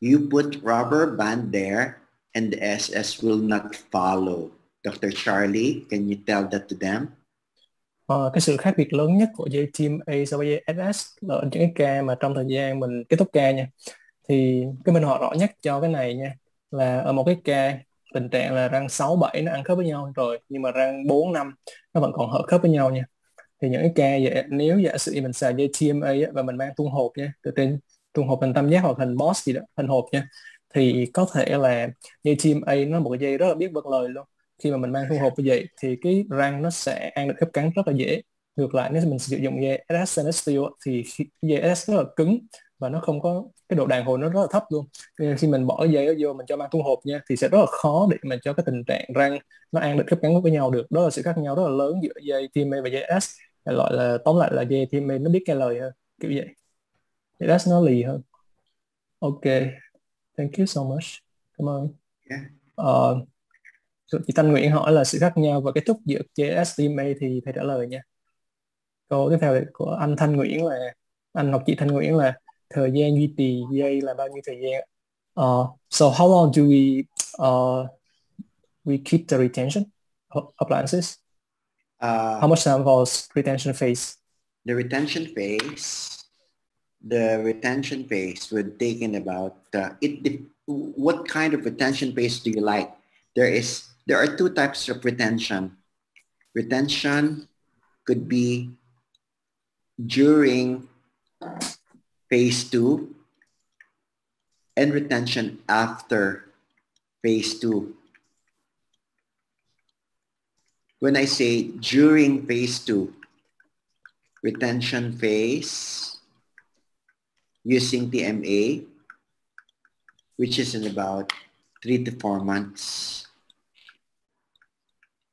You put rubber band there and the SS will not follow. Dr. Charlie, can you tell that to them? Cái sự khác biệt lớn nhất của dây TMA so với dây SS là ở những cái ca mà trong thời gian mình kết thúc ca nha. Thì cái minh họa rõ nhất cho cái này nha là ở một cái ca tình trạng là răng 6, 7 nó ăn khớp với nhau rồi, nhưng mà răng 4, 5 nó vẫn còn hở khớp với nhau nha. Thì những cái ca vậy, nếu giả sử mình xài dây TMA á, và mình mang tung hộp nha, từ trên tung hộp hình tam giác hoặc hình boss gì đó, hình hộp nha, thì có thể là dây TMA nó là một cái dây rất là biết vâng lời luôn. Khi mà mình mang tung hộp như vậy thì cái răng nó sẽ ăn được khớp cắn rất là dễ. Ngược lại nếu mình sử dụng dây SS stainless steel thì dây SS rất là cứng và nó không có cái độ đàn hồi, nó rất là thấp luôn. Nên khi mình bỏ dây đó vô mình cho mang tung hộp nha thì sẽ rất là khó để mà cho cái tình trạng răng nó ăn được khớp cắn với nhau được. Đó là sự khác nhau rất là lớn giữa dây TMA và dây S. Gọi là tóm lại là dây TMA nó biết nghe lời hơn, kiểu vậy. Dây S nó lì hơn. Ok, thank you so much, cảm ơn. Chị Thanh Nguyễn hỏi là sự khác nhau và kết thúc giữa JS TMA thì thầy trả lời nha. Câu tiếp theo của anh Thanh Nguyễn là anh hoặc chị Thanh Nguyễn là thời gian duy trì dây là bao nhiêu thời gian? So how long do we keep the retention appliances? How much time for retention phase? The retention phase the retention phase would take in about what kind of retention phase do you like? There are two types of retention. Retention could be during phase 2 and retention after phase 2. When I say during phase 2, retention phase using TMA, which is in about 3 to 4 months,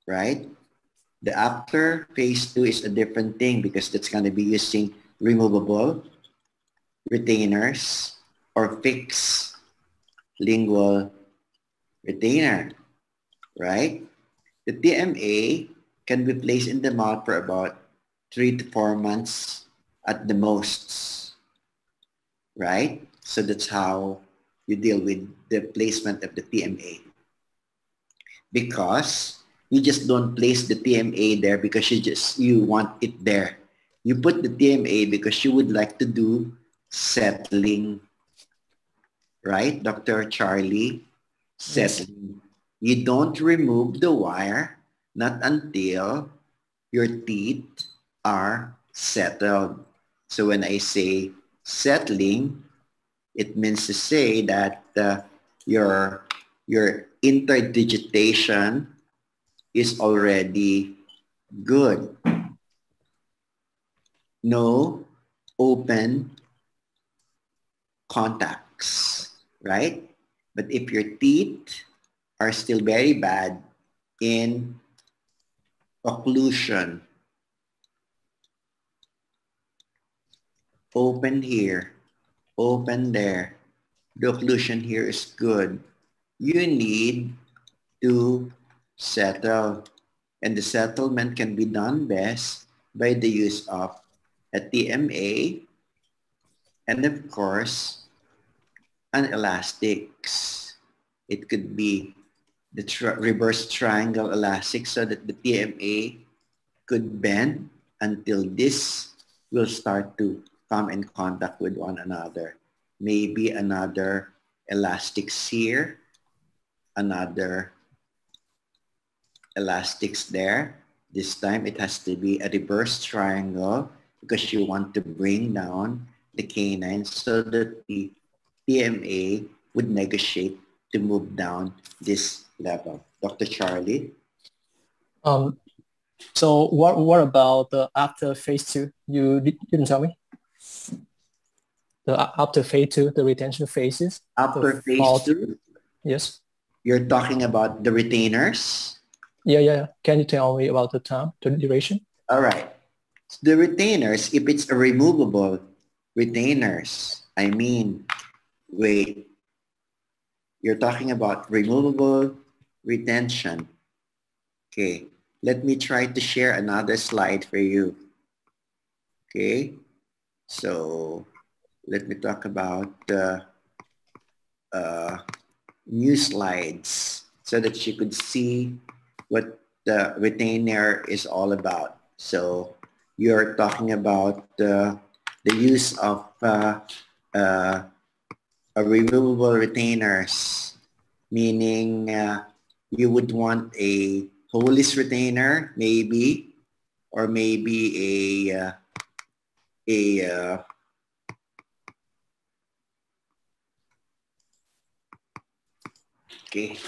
right? The after phase 2 is a different thing because that's going to be using removable retainers or fixed lingual retainer, right? The TMA can be placed in the mouth for about 3 to 4 months at the most, right? So that's how you deal with the placement of the TMA. Because you just don't place the TMA there because you want it there. You put the TMA because you would like to do settling, right, Dr. Charlie? Settling. Yes. You don't remove the wire, not until your teeth are settled. So when I say settling, it means to say that your interdigitation is already good. No open contacts, right? But if your teeth are still very bad in occlusion, open here, open there, the occlusion here is good, you need to settle. And the settlement can be done best by the use of a TMA and of course, an elastics. It could be the reverse triangle elastic so that the TMA could bend until this will start to come in contact with one another. Maybe another elastics here, another elastics there. This time it has to be a reverse triangle because you want to bring down the canine so that the TMA would negotiate to move down this level. Dr. Charlie? So what about the after phase 2? You didn't tell me. After phase 2, the retention phases. After phase 2? Yes. You're talking about the retainers? Yeah. Can you tell me about the time, the duration? All right. The retainers, if it's a removable retainers, I mean, wait, you're talking about removable retention. Okay, let me try to share another slide for you. Okay, so let me talk about new slides so that you could see what the retainer is all about. So you're talking about the use of a removable retainers, meaning you would want a holeless retainer, maybe, or maybe okay,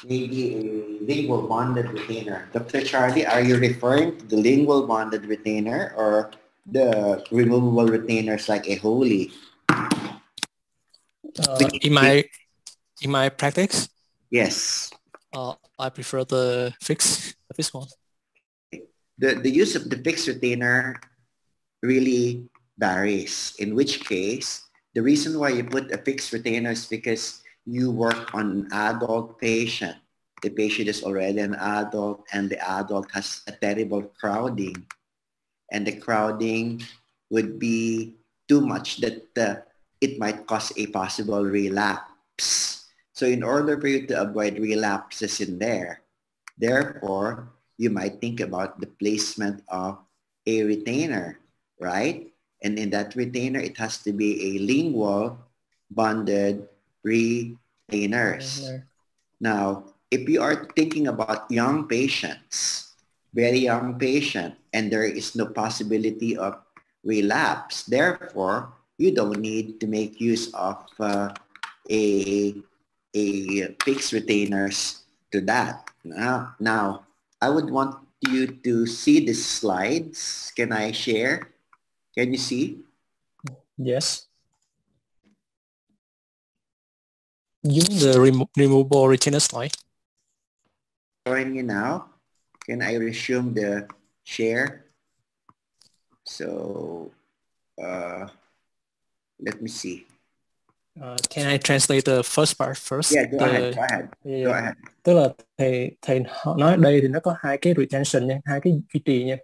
maybe a lingual bonded retainer. Dr. Charlie, are you referring to the lingual bonded retainer or the removable retainers like a Holy? In my practice, yes, I prefer the fixed one. The use of the fixed retainer really varies. In which case, the reason why you put a fixed retainer is because you work on an adult patient. The patient is already an adult and the adult has a terrible crowding. And the crowding would be too much that it might cause a possible relapse. So in order for you to avoid relapses in there, therefore, you might think about the placement of a retainer, right? And in that retainer, it has to be a lingual bonded retainers. Now, if you are thinking about young patients, very young patient, and there is no possibility of relapse, therefore, you don't need to make use of a fixed retainers to that. Now, I would want you to see the slides. Can I share? Can you see? Yes. You mean the removable retainer slide? Showing you now. Can I resume the share? So let me see. Can I translate the first part first? Yeah, go ahead. Yeah. Go ahead. Tức là thầy họ nói ở đây thì nó có hai cái retention nha, hai cái duy trì nha.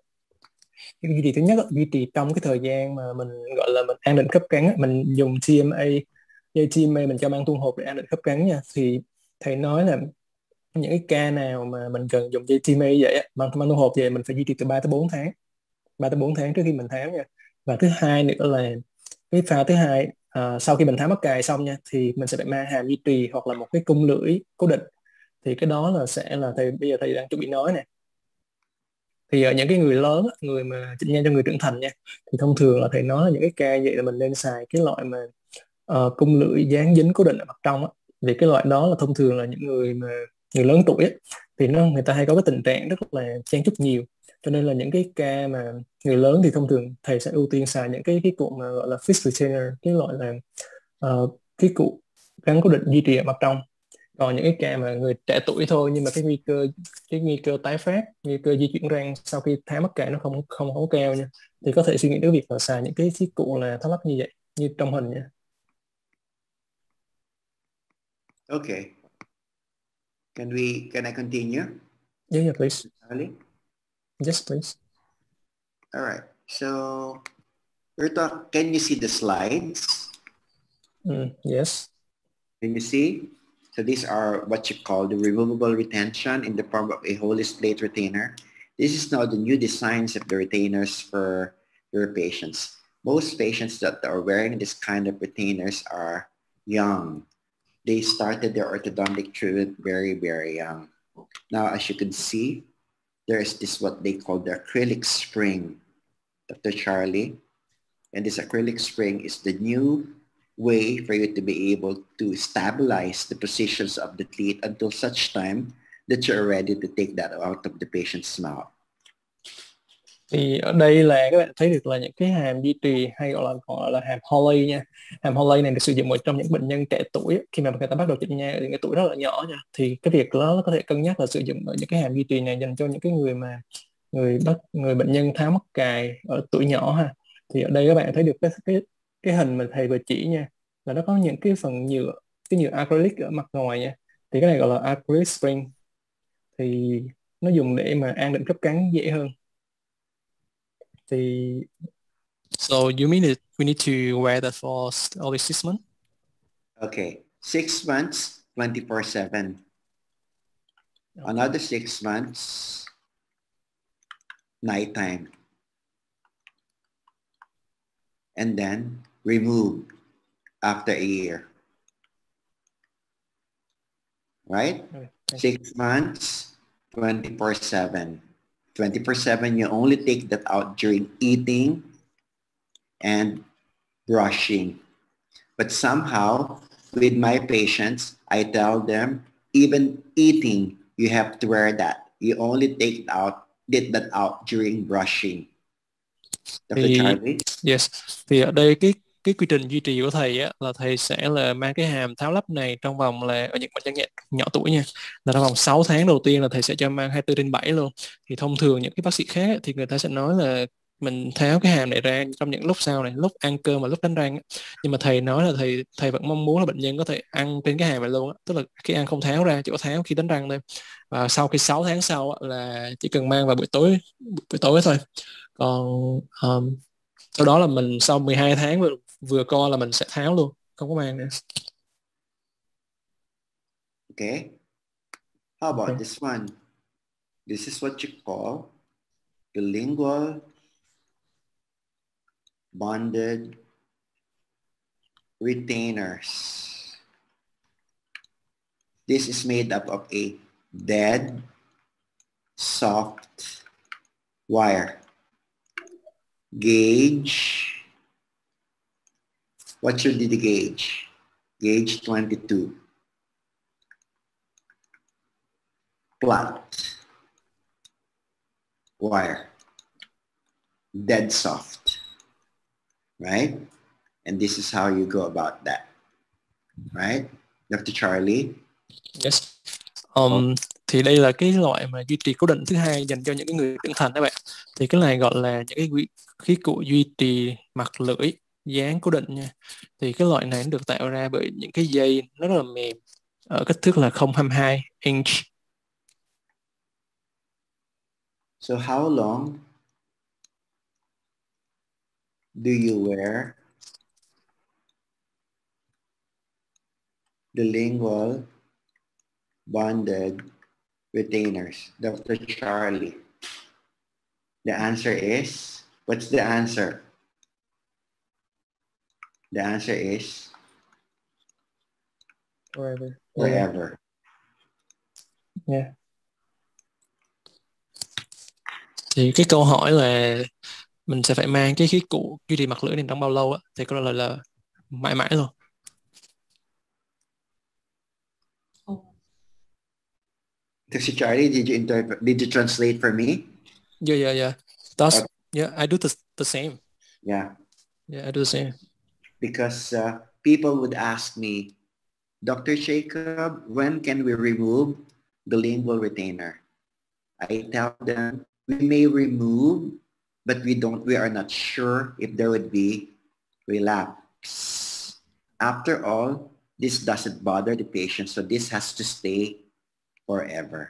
Cái duy trì thứ nhất duy trì trong cái thời gian mà mình gọi là mình an định khớp cắn, mình dùng TMA, dây TMA mình cho mang tuôn hộp để an định khớp cắn nha. Thì thầy nói là những cái ca nào mà mình cần dùng dây TMA vậy mang tuôn hộp vậy mình phải duy trì từ 3 tới 4 tháng. 3 tới 4 tháng trước khi mình tháo nha. Và thứ hai nữa là cái pha thứ hai, sau khi mình tháo mắc cài xong nha thì mình sẽ phải mang hàm duy trì hoặc là một cái cung lưỡi cố định. Thì cái đó là sẽ là bây giờ thầy đang chuẩn bị nói nè. Thì ở những cái người lớn, người mà chỉnh nha cho người trưởng thành nha, thì thông thường là thầy nói là những cái ca vậy là mình nên xài cái loại mà cung lưỡi dán dính cố định ở mặt trong á. Vì cái loại đó là thông thường là những người mà người lớn tuổi á, thì người ta hay có cái tình trạng rất là chen chúc nhiều, cho nên là những cái ca mà người lớn thì thông thường thầy sẽ ưu tiên xài những cái cụ mà gọi là fixed retainer, cái loại là cái cụ gắn cố định duy trì ở mặt trong. Còn những cái ca mà người trẻ tuổi thôi nhưng mà cái nguy cơ tái phát, nguy cơ di chuyển răng sau khi tháo mắc cài nó không cao nha, thì có thể suy nghĩ đến việc là xài những cái cụ là tháo lắp như vậy, như trong hình nha. Okay. Can I continue? Yeah, please. Charlie? Yes, please. All right. So can you see the slides? Yes. Can you see? So these are what you call the removable retention in the form of a holy slate retainer. This is now the new designs of the retainers for your patients. Most patients that are wearing this kind of retainers are young. They started their orthodontic treatment very, very young. Now, as you can see, there's this what they call the acrylic spring, Dr. Charlie. And this acrylic spring is the new way for you to be able to stabilize the positions of the teeth until such time that you're ready to take that out of the patient's mouth. Thì ở đây là các bạn thấy được là những cái hàm duy trì hay gọi là hàm Holly nha. Hàm Holly này được sử dụng ở trong những bệnh nhân trẻ tuổi khi mà người ta bắt đầu chỉnh nha ở những cái tuổi rất là nhỏ nha. Thì cái việc đó nó có thể cân nhắc là sử dụng ở những cái hàm duy trì này dành cho những cái người mà người bệnh nhân tháo mắc cài ở tuổi nhỏ ha. Thì ở đây các bạn thấy được cái hình mà thầy vừa chỉ nha, là nó có những cái phần nhựa, cái nhựa acrylic ở mặt ngoài nha. Thì cái này gọi là acrylic spring, thì nó dùng để mà an định khớp cắn dễ hơn. Thì so you mean that we need to wear that for only 6 months? Okay, 6 months, 24/7. Okay. Another 6 months, nighttime. And then remove after a year. Right? Okay. 6 months, 24/7. 24/7, you only take that out during eating and brushing. But somehow, with my patients, I tell them, even eating, you have to wear that. You only take that out during brushing. Dr. Charlie? Yes. Thì ở đây cái quy trình duy trì của thầy á, là thầy sẽ là mang cái hàm tháo lắp này trong vòng là ở những bệnh nhân nhỏ tuổi nha, là trong vòng 6 tháng đầu tiên là thầy sẽ cho mang 24/7 luôn. Thì thông thường những cái bác sĩ khác thì người ta sẽ nói là mình tháo cái hàm này ra trong những lúc sau này, lúc ăn cơm và lúc đánh răng. Nhưng mà thầy nói là thầy vẫn mong muốn là bệnh nhân có thể ăn trên cái hàm này luôn á, tức là khi ăn không tháo ra, chỉ có tháo khi đánh răng thôi. Và sau khi 6 tháng sau là chỉ cần mang vào buổi tối thôi. Còn sau đó là mình sau 12 tháng vừa co là mình sẽ tháo luôn, không có mang nữa. Okay. How about this one? This is what you call the lingual bonded retainers. This is made up of a dead, soft wire. Gauge. What should be the gauge? Gauge 22. Flat wire. Dead soft. Right? And this is how you go about that. Right? Dr. Charlie? Yes. Thì đây là cái loại mà duy trì cố định thứ hai dành cho những cái người trưởng thành đó bạn. Thì cái này gọi là những cái khí cụ duy trì mặt lưỡi dán cố định nha. Thì cái loại này nó được tạo ra bởi những cái dây nó rất là mềm ở kích thước là 0,22 inch. So how long do you wear the lingual bonded retainers? Dr. Charlie. The answer is, what's the answer? The answer is Forever. forever. Yeah. Thì cái câu hỏi là mình sẽ phải mang cái khí cụ duy trì mặt lưỡi này trong bao lâu á, thì câu trả lời là mãi mãi luôn. Dr. Charlie, did you translate for me? Yeah. That's yeah, I do the same. Yeah. Yeah, I do the same. Because people would ask me, Dr. Jacob, when can we remove the lingual retainer? I tell them we may remove, but we are not sure if there would be relapse. After all, this doesn't bother the patient, so this has to stay forever.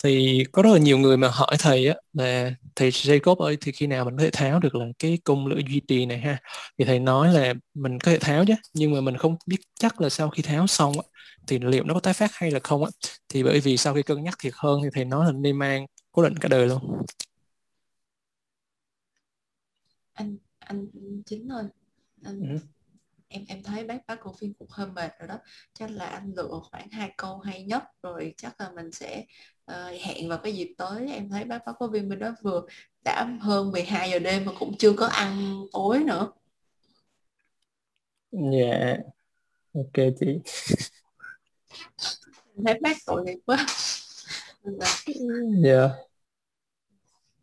Thì có rất là nhiều người mà hỏi thầy á là thầy Jacob ơi, thì khi nào mình có thể tháo được là cái cung lưỡi duy trì này ha? Thì thầy nói là mình có thể tháo chứ, nhưng mà mình không biết chắc là sau khi tháo xong á, thì liệu nó có tái phát hay là không á. Thì bởi vì sau khi cân nhắc thiệt hơn thì thầy nói là nên mang cố định cả đời luôn. Anh Chính ơi, em thấy bác cổ phiên cũng hơi mệt rồi đó, chắc là anh lựa khoảng 2 câu hay nhất rồi chắc là mình sẽ hẹn vào cái dịp tới. Em thấy bác cổ phiên bên đó vừa đã hơn 12 giờ đêm mà cũng chưa có ăn tối nữa. Dạ, ok chị. Thấy bác tội nghiệp quá. Dạ.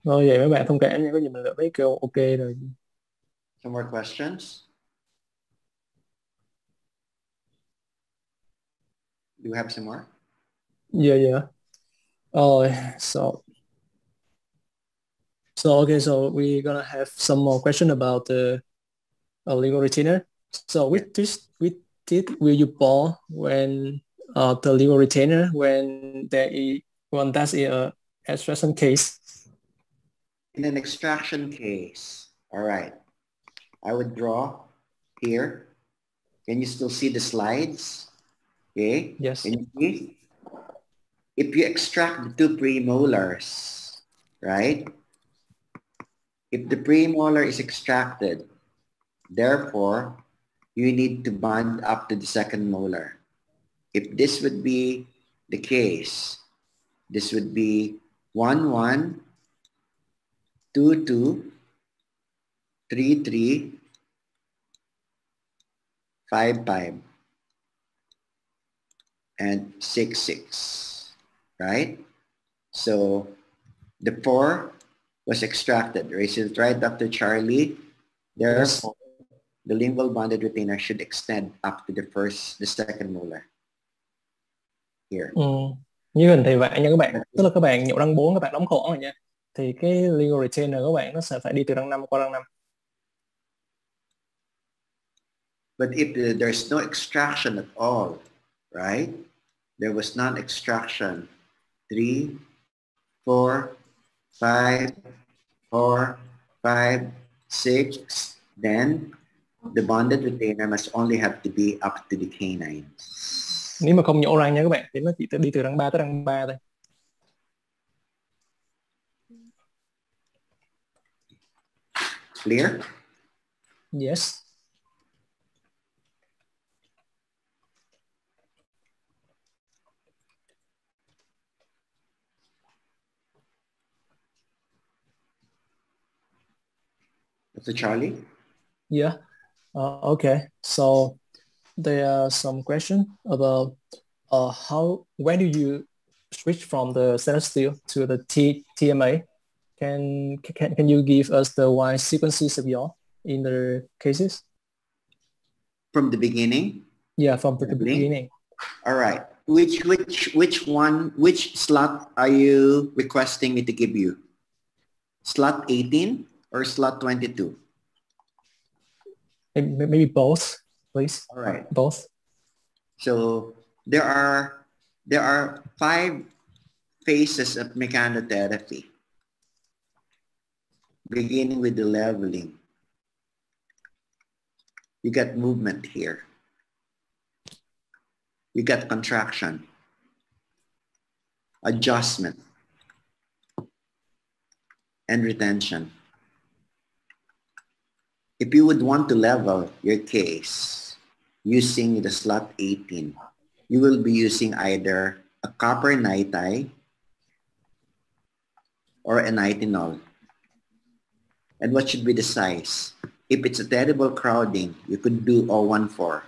Thôi vậy mấy bạn thông cảm nha, có gì mình lựa mấy câu ok rồi. Some more questions? Do you have some more? Yeah. Oh, so okay, so we're gonna have some more question about the legal retainer. So which teeth will you pull when the legal retainer when that's a extraction case? In an extraction case, all right, I would draw here. Can you still see the slides? Okay. Yes. Can you see? If you extract the two premolars, right? If the premolar is extracted, therefore, you need to bond up to the second molar. If this would be the case, this would be 1, 1, 2, 2, 3, 3, 5, 5, and 6, 6, right? So the 4 was extracted. Is it right, Dr. Charlie? Therefore, the lingual bonded retainer should extend up to the second molar. Here. Như hình thì vậy nha các bạn. Tức là các bạn nhổ răng 4, các bạn đóng khổ rồi nha. Thì cái lingual retainer các bạn nó sẽ phải đi từ răng 5 qua răng 5. But if there's no extraction at all, right? There was non-extraction. 3, 4, 5, 4, 5, 6, then the bonded retainer must only have to be up to the canines. Nếu mà không nhổ răng nha các bạn, thì nó chỉ đi từ răng 3 tới răng 3 thôi. Clear? Yes. Mr. Charlie? Yeah. Okay. So there are some questions about when do you switch from the celestial to the TMA? Can you give us the wide sequences of your in the cases? From the beginning? Yeah, from the Leveling? beginning. All right. Which slot are you requesting me to give you? Slot 18 or slot 22? Maybe both, please. All right. Both. So there are 5 phases of mechanotherapy, beginning with the leveling. You got movement here. You got contraction, adjustment, and retention. If you would want to level your case using the slot 18, you will be using either a copper nitai or a nitinol. And what should be the size? If it's a terrible crowding, you could do 014.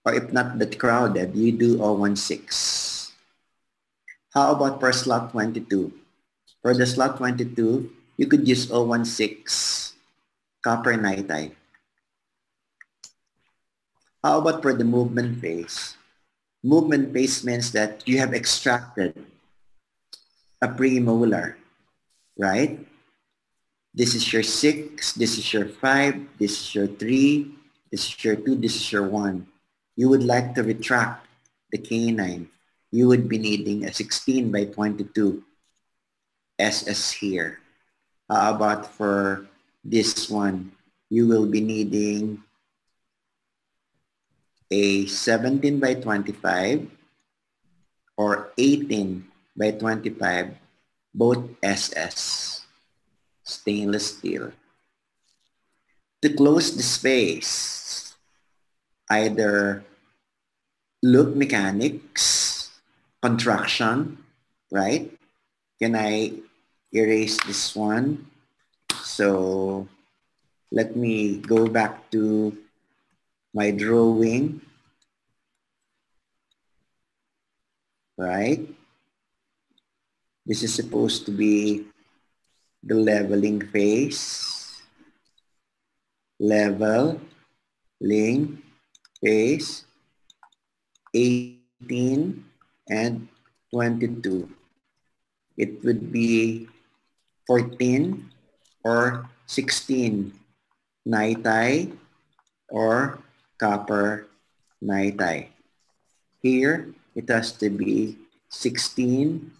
Or if not that crowded, you do 016. How about for slot 22? For the slot 22, you could use 016 copper nitai. How about for the movement phase? Movement phase means that you have extracted a premolar, right? This is your 6, this is your 5, this is your 3, this is your 2, this is your 1. You would like to retract the canine. You would be needing a 16 by 22 SS here. How about for this one? You will be needing a 17 by 25 or 18 by 25, both SS, stainless steel. To close the space, either loop mechanics, contraction, right? Can I erase this one? So let me go back to my drawing, right? This is supposed to be the leveling phase, leveling phase, 18 and 22. It would be 14 or 16 nitai or copper nitai. Here, it has to be 16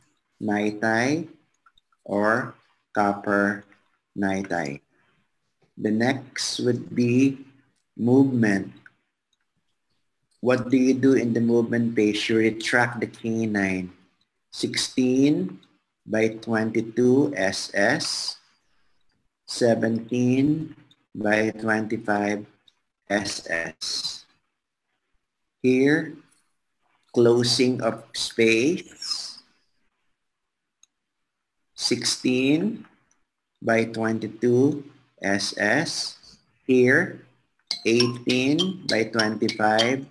nitai or copper nitai. The next would be movement. What do you do in the movement phase? You retract the canine. 16 by 22 SS, 17 by 25 SS. Here, closing of space, 16 by 22 SS. Here, 18 by 25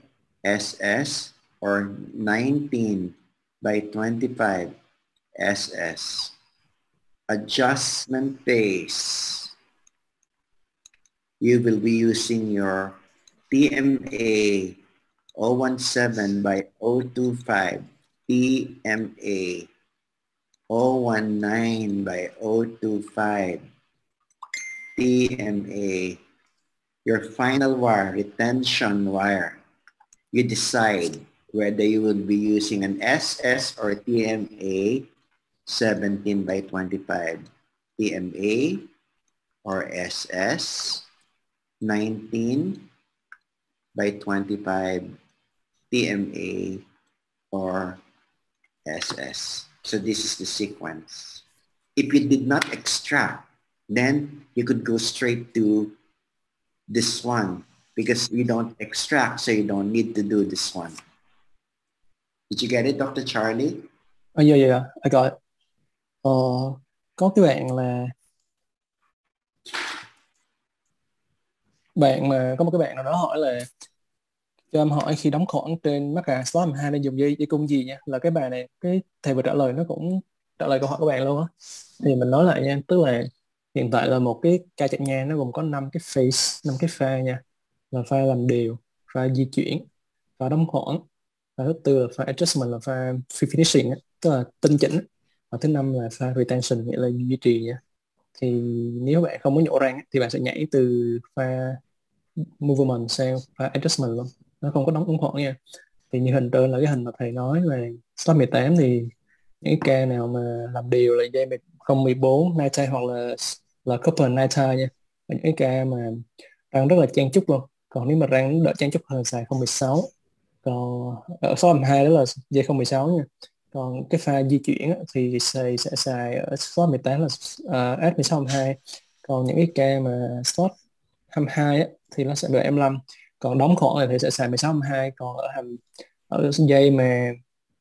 SS or 19 by 25 SS. Adjustment phase. You will be using your TMA 017 by 025, TMA 019 by 025, TMA, your final wire, retention wire. You decide whether you will be using an SS or TMA 17 by 25, TMA or SS 19 by 25, TMA or SS. So this is the sequence. If you did not extract then you could go straight to this one because you don't extract, so you don't need to do this one. Did you get it, Dr. Charlie? Oh, yeah, I got it. Có cái bạn mà có một cái bạn nào đó hỏi là cho em hỏi khi đóng khoảng trên Mac slot 2 nên dùng dây cung gì nha, là cái bài này cái thầy vừa trả lời nó cũng trả lời câu hỏi của bạn luôn á. Thì mình nói lại nha, tức là hiện tại là một cái ca chạy ngang nó gồm có 5 cái phase, 5 cái pha nha, là pha làm đều, pha di chuyển, pha đóng khoảng, và thứ tư là pha adjustment, là pha finishing, tức là tinh chỉnh, và thứ năm là pha retention, nghĩa là duy trì nha. Thì nếu bạn không muốn nhổ răng thì bạn sẽ nhảy từ pha movement sang pha adjustment luôn, nó không có đóng khoảng nha. Thì như hình trên là cái hình mà thầy nói về slot 18 thì những cái ca nào mà làm đều là dây 014 night hoặc là couple night nha, và những cái ca mà răng rất là chen chúc luôn. Còn nếu mà răng đỡ chen chúc hơn xài 016, còn ở slot 2 đó là dây 016 nha. Còn cái pha di chuyển thì sẽ xài ở slot 18 là S16 còn những cái ca mà slot 22 thì nó sẽ được 25, còn đóng khoảng thì sẽ xài 16 còn ở dây mà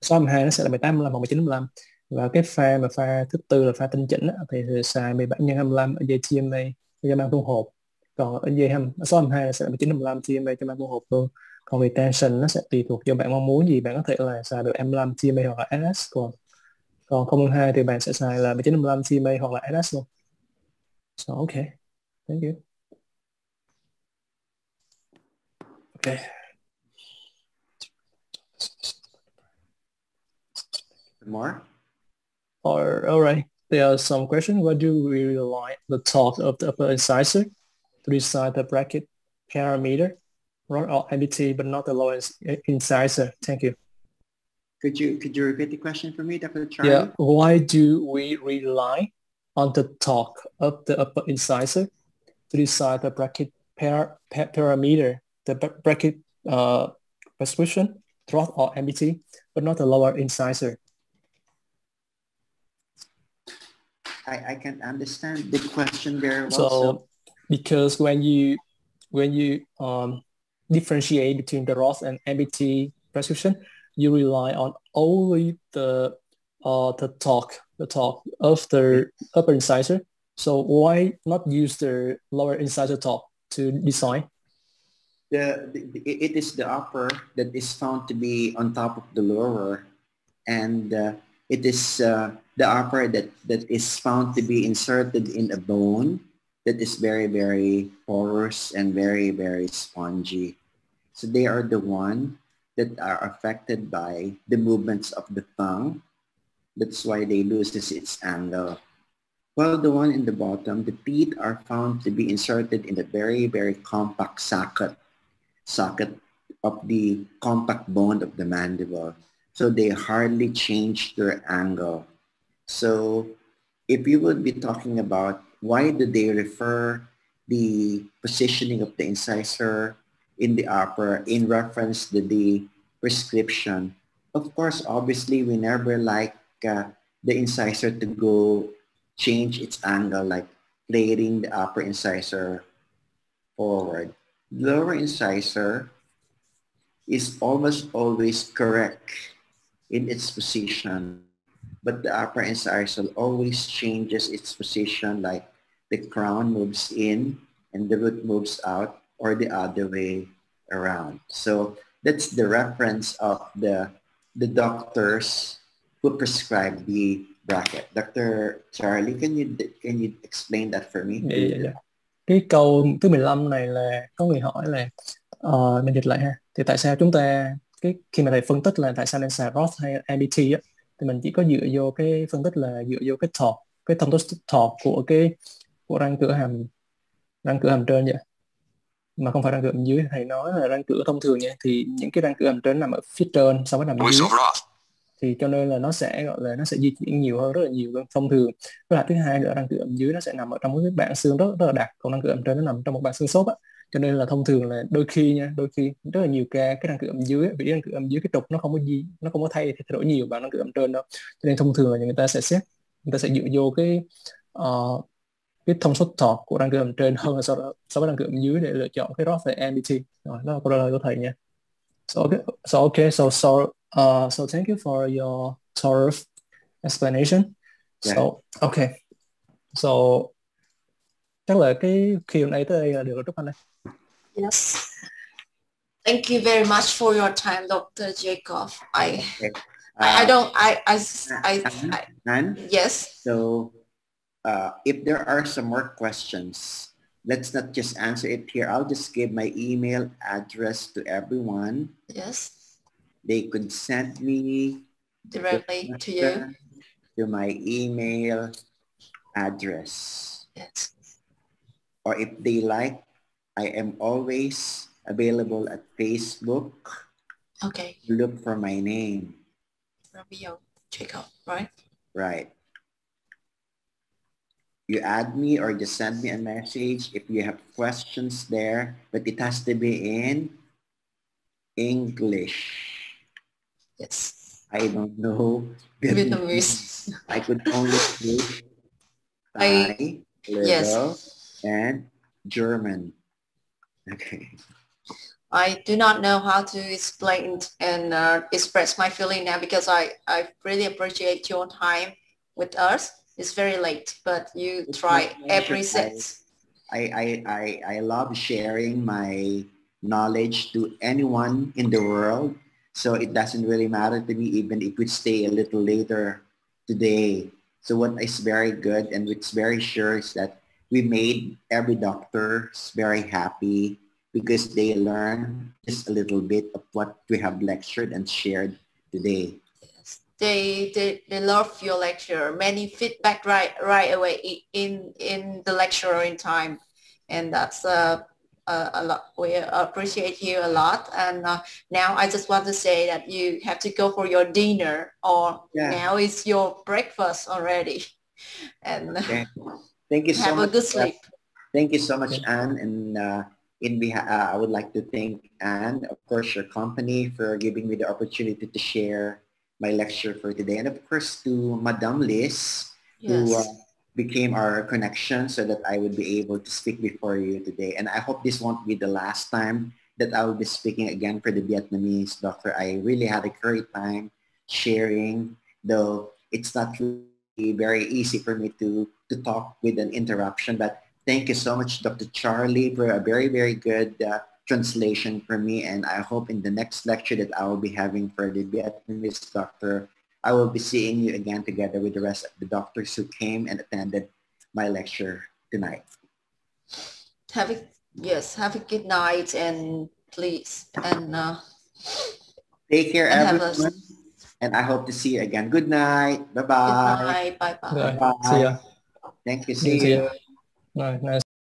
6 nó sẽ là 18 25 hoặc 19 25. Và cái pha thứ tư là pha tinh chỉnh thì xài 17 x 25 ở dây TMA cho mang tung hộp, còn ở dây 6 là sẽ là 19 25 TMA cho mang tung hộp luôn. Còn retention nó sẽ tùy thuộc vào bạn mong muốn gì, bạn có thể là xài được 25 TMA hoặc là SS, còn 02 thì bạn sẽ xài là 19 25 TMA hoặc là SS luôn. So okay, thank you. Okay. More? All right. There are some questions. What do we rely the torque of the upper incisor to decide the bracket parameter, rod or MBT, but not the lower incisor? Thank you. Could you repeat the question for me, Dr. Charlie? Yeah. Why do we rely on the torque of the upper incisor to decide the bracket parameter, the bracket prescription, rod or MBT, but not the lower incisor? I can't understand the question there. So because when you differentiate between the ROS and MBT prescription, you rely on only the torque of the upper incisor. So why not use the lower incisor torque to design? It is the upper that is found to be on top of the lower, and it is the upper that is found to be inserted in a bone that is very, very porous and very, very spongy. So they are the one that are affected by the movements of the tongue. That's why they loses its angle. While the one in the bottom, the teeth are found to be inserted in the very, very compact socket of the compact bone of the mandible. So they hardly change their angle. So if you would be talking about why do they refer the positioning of the incisor in the upper in reference to the prescription, of course, obviously, we never like the incisor to go change its angle, like plating the upper incisor forward. Lower incisor is almost always correct in its position, but the upper incisor always changes its position, like the crown moves in and the root moves out, or the other way around. So that's the reference of the doctors who prescribe the bracket. Dr. Charlie, can you explain that for me? Yeah. Cái câu thứ 15 này là có người hỏi là mình dịch lại ha. Thì tại sao chúng ta khi mà thầy phân tích là tại sao nên xài ROS hay MBT á, thì mình chỉ có dựa vô cái phân tích là dựa vô cái torque, cái thông số torque của răng cửa hàm trên vậy, mà không phải răng cửa hàm dưới. Thầy nói là răng cửa thông thường nha, thì những cái răng cửa hàm trên nằm ở phía trên so với nằm dưới, thì cho nên là nó sẽ di chuyển nhiều hơn, rất là nhiều hơn thông thường. Với lại thứ hai nữa, răng cửa hàm dưới nó sẽ nằm ở trong cái bảng xương rất là đặc, còn răng cửa hàm trên nó nằm trong một bảng xương xốp á, cho nên là thông thường là đôi khi rất là nhiều ca cái răng cửa hàm dưới, vì răng cửa hàm dưới cái trục nó không có thay đổi nhiều bằng răng cửa hàm trên đâu, cho nên thông thường là người ta sẽ dựa vô cái thông suất torque của răng cửa hàm trên hơn so với răng cửa hàm dưới để lựa chọn cái rod về NBT. Rồi, đó là câu trả lời của thầy nha. So thank you for your thorough explanation. Yeah. So chắc là cái Q&A tới đây là được rồi Trúc Anh ơi. Yes. Thank you very much for your time, Dr. Jacob. Yes. So if there are some more questions, let's not just answer it here. I'll just give my email address to everyone. Yes. They could send me directly to you to my email address. Yes. Or if they like, I am always available at Facebook. Okay. Look for my name. Romeo Jacob, right? Right. You add me or just send me a message if you have questions there, but it has to be in English. Yes. I don't know Vietnamese. I could only speak Thai, little, and German. Okay. I do not know how to explain and express my feeling now because I really appreciate your time with us. It's very late, but you try every set. I love sharing my knowledge to anyone in the world. So it doesn't really matter to me even if we stay a little later today. So what is very good and what's very sure is that we made every doctor very happy because they learn just a little bit of what we have lectured and shared today. Yes. They love your lecture. Many feedback right away in the lecture in time, and that's a lot. We appreciate you a lot. And now I just want to say that you have to go for your dinner, or now it's your breakfast already. And thank you so much. Have a good sleep. Thank you so much, Anne. And I would like to thank Anne, of course, your company for giving me the opportunity to share my lecture for today. And of course, to Madame Liz, who became our connection so that I would be able to speak before you today. And I hope this won't be the last time that I will be speaking again for the Vietnamese doctor. I really had a great time sharing, though it's not really very easy for me to talk with an interruption. But thank you so much, Dr. Charlie, for a very, very good translation for me. And I hope in the next lecture that I will be having for the Vietnamese doctor, I will be seeing you again together with the rest of the doctors who came and attended my lecture tonight. Have a good night, and please, and take care, everyone. And I hope to see you again. Good night. Bye-bye. Good night. Bye-bye. See ya. Thank you. See you. Nice.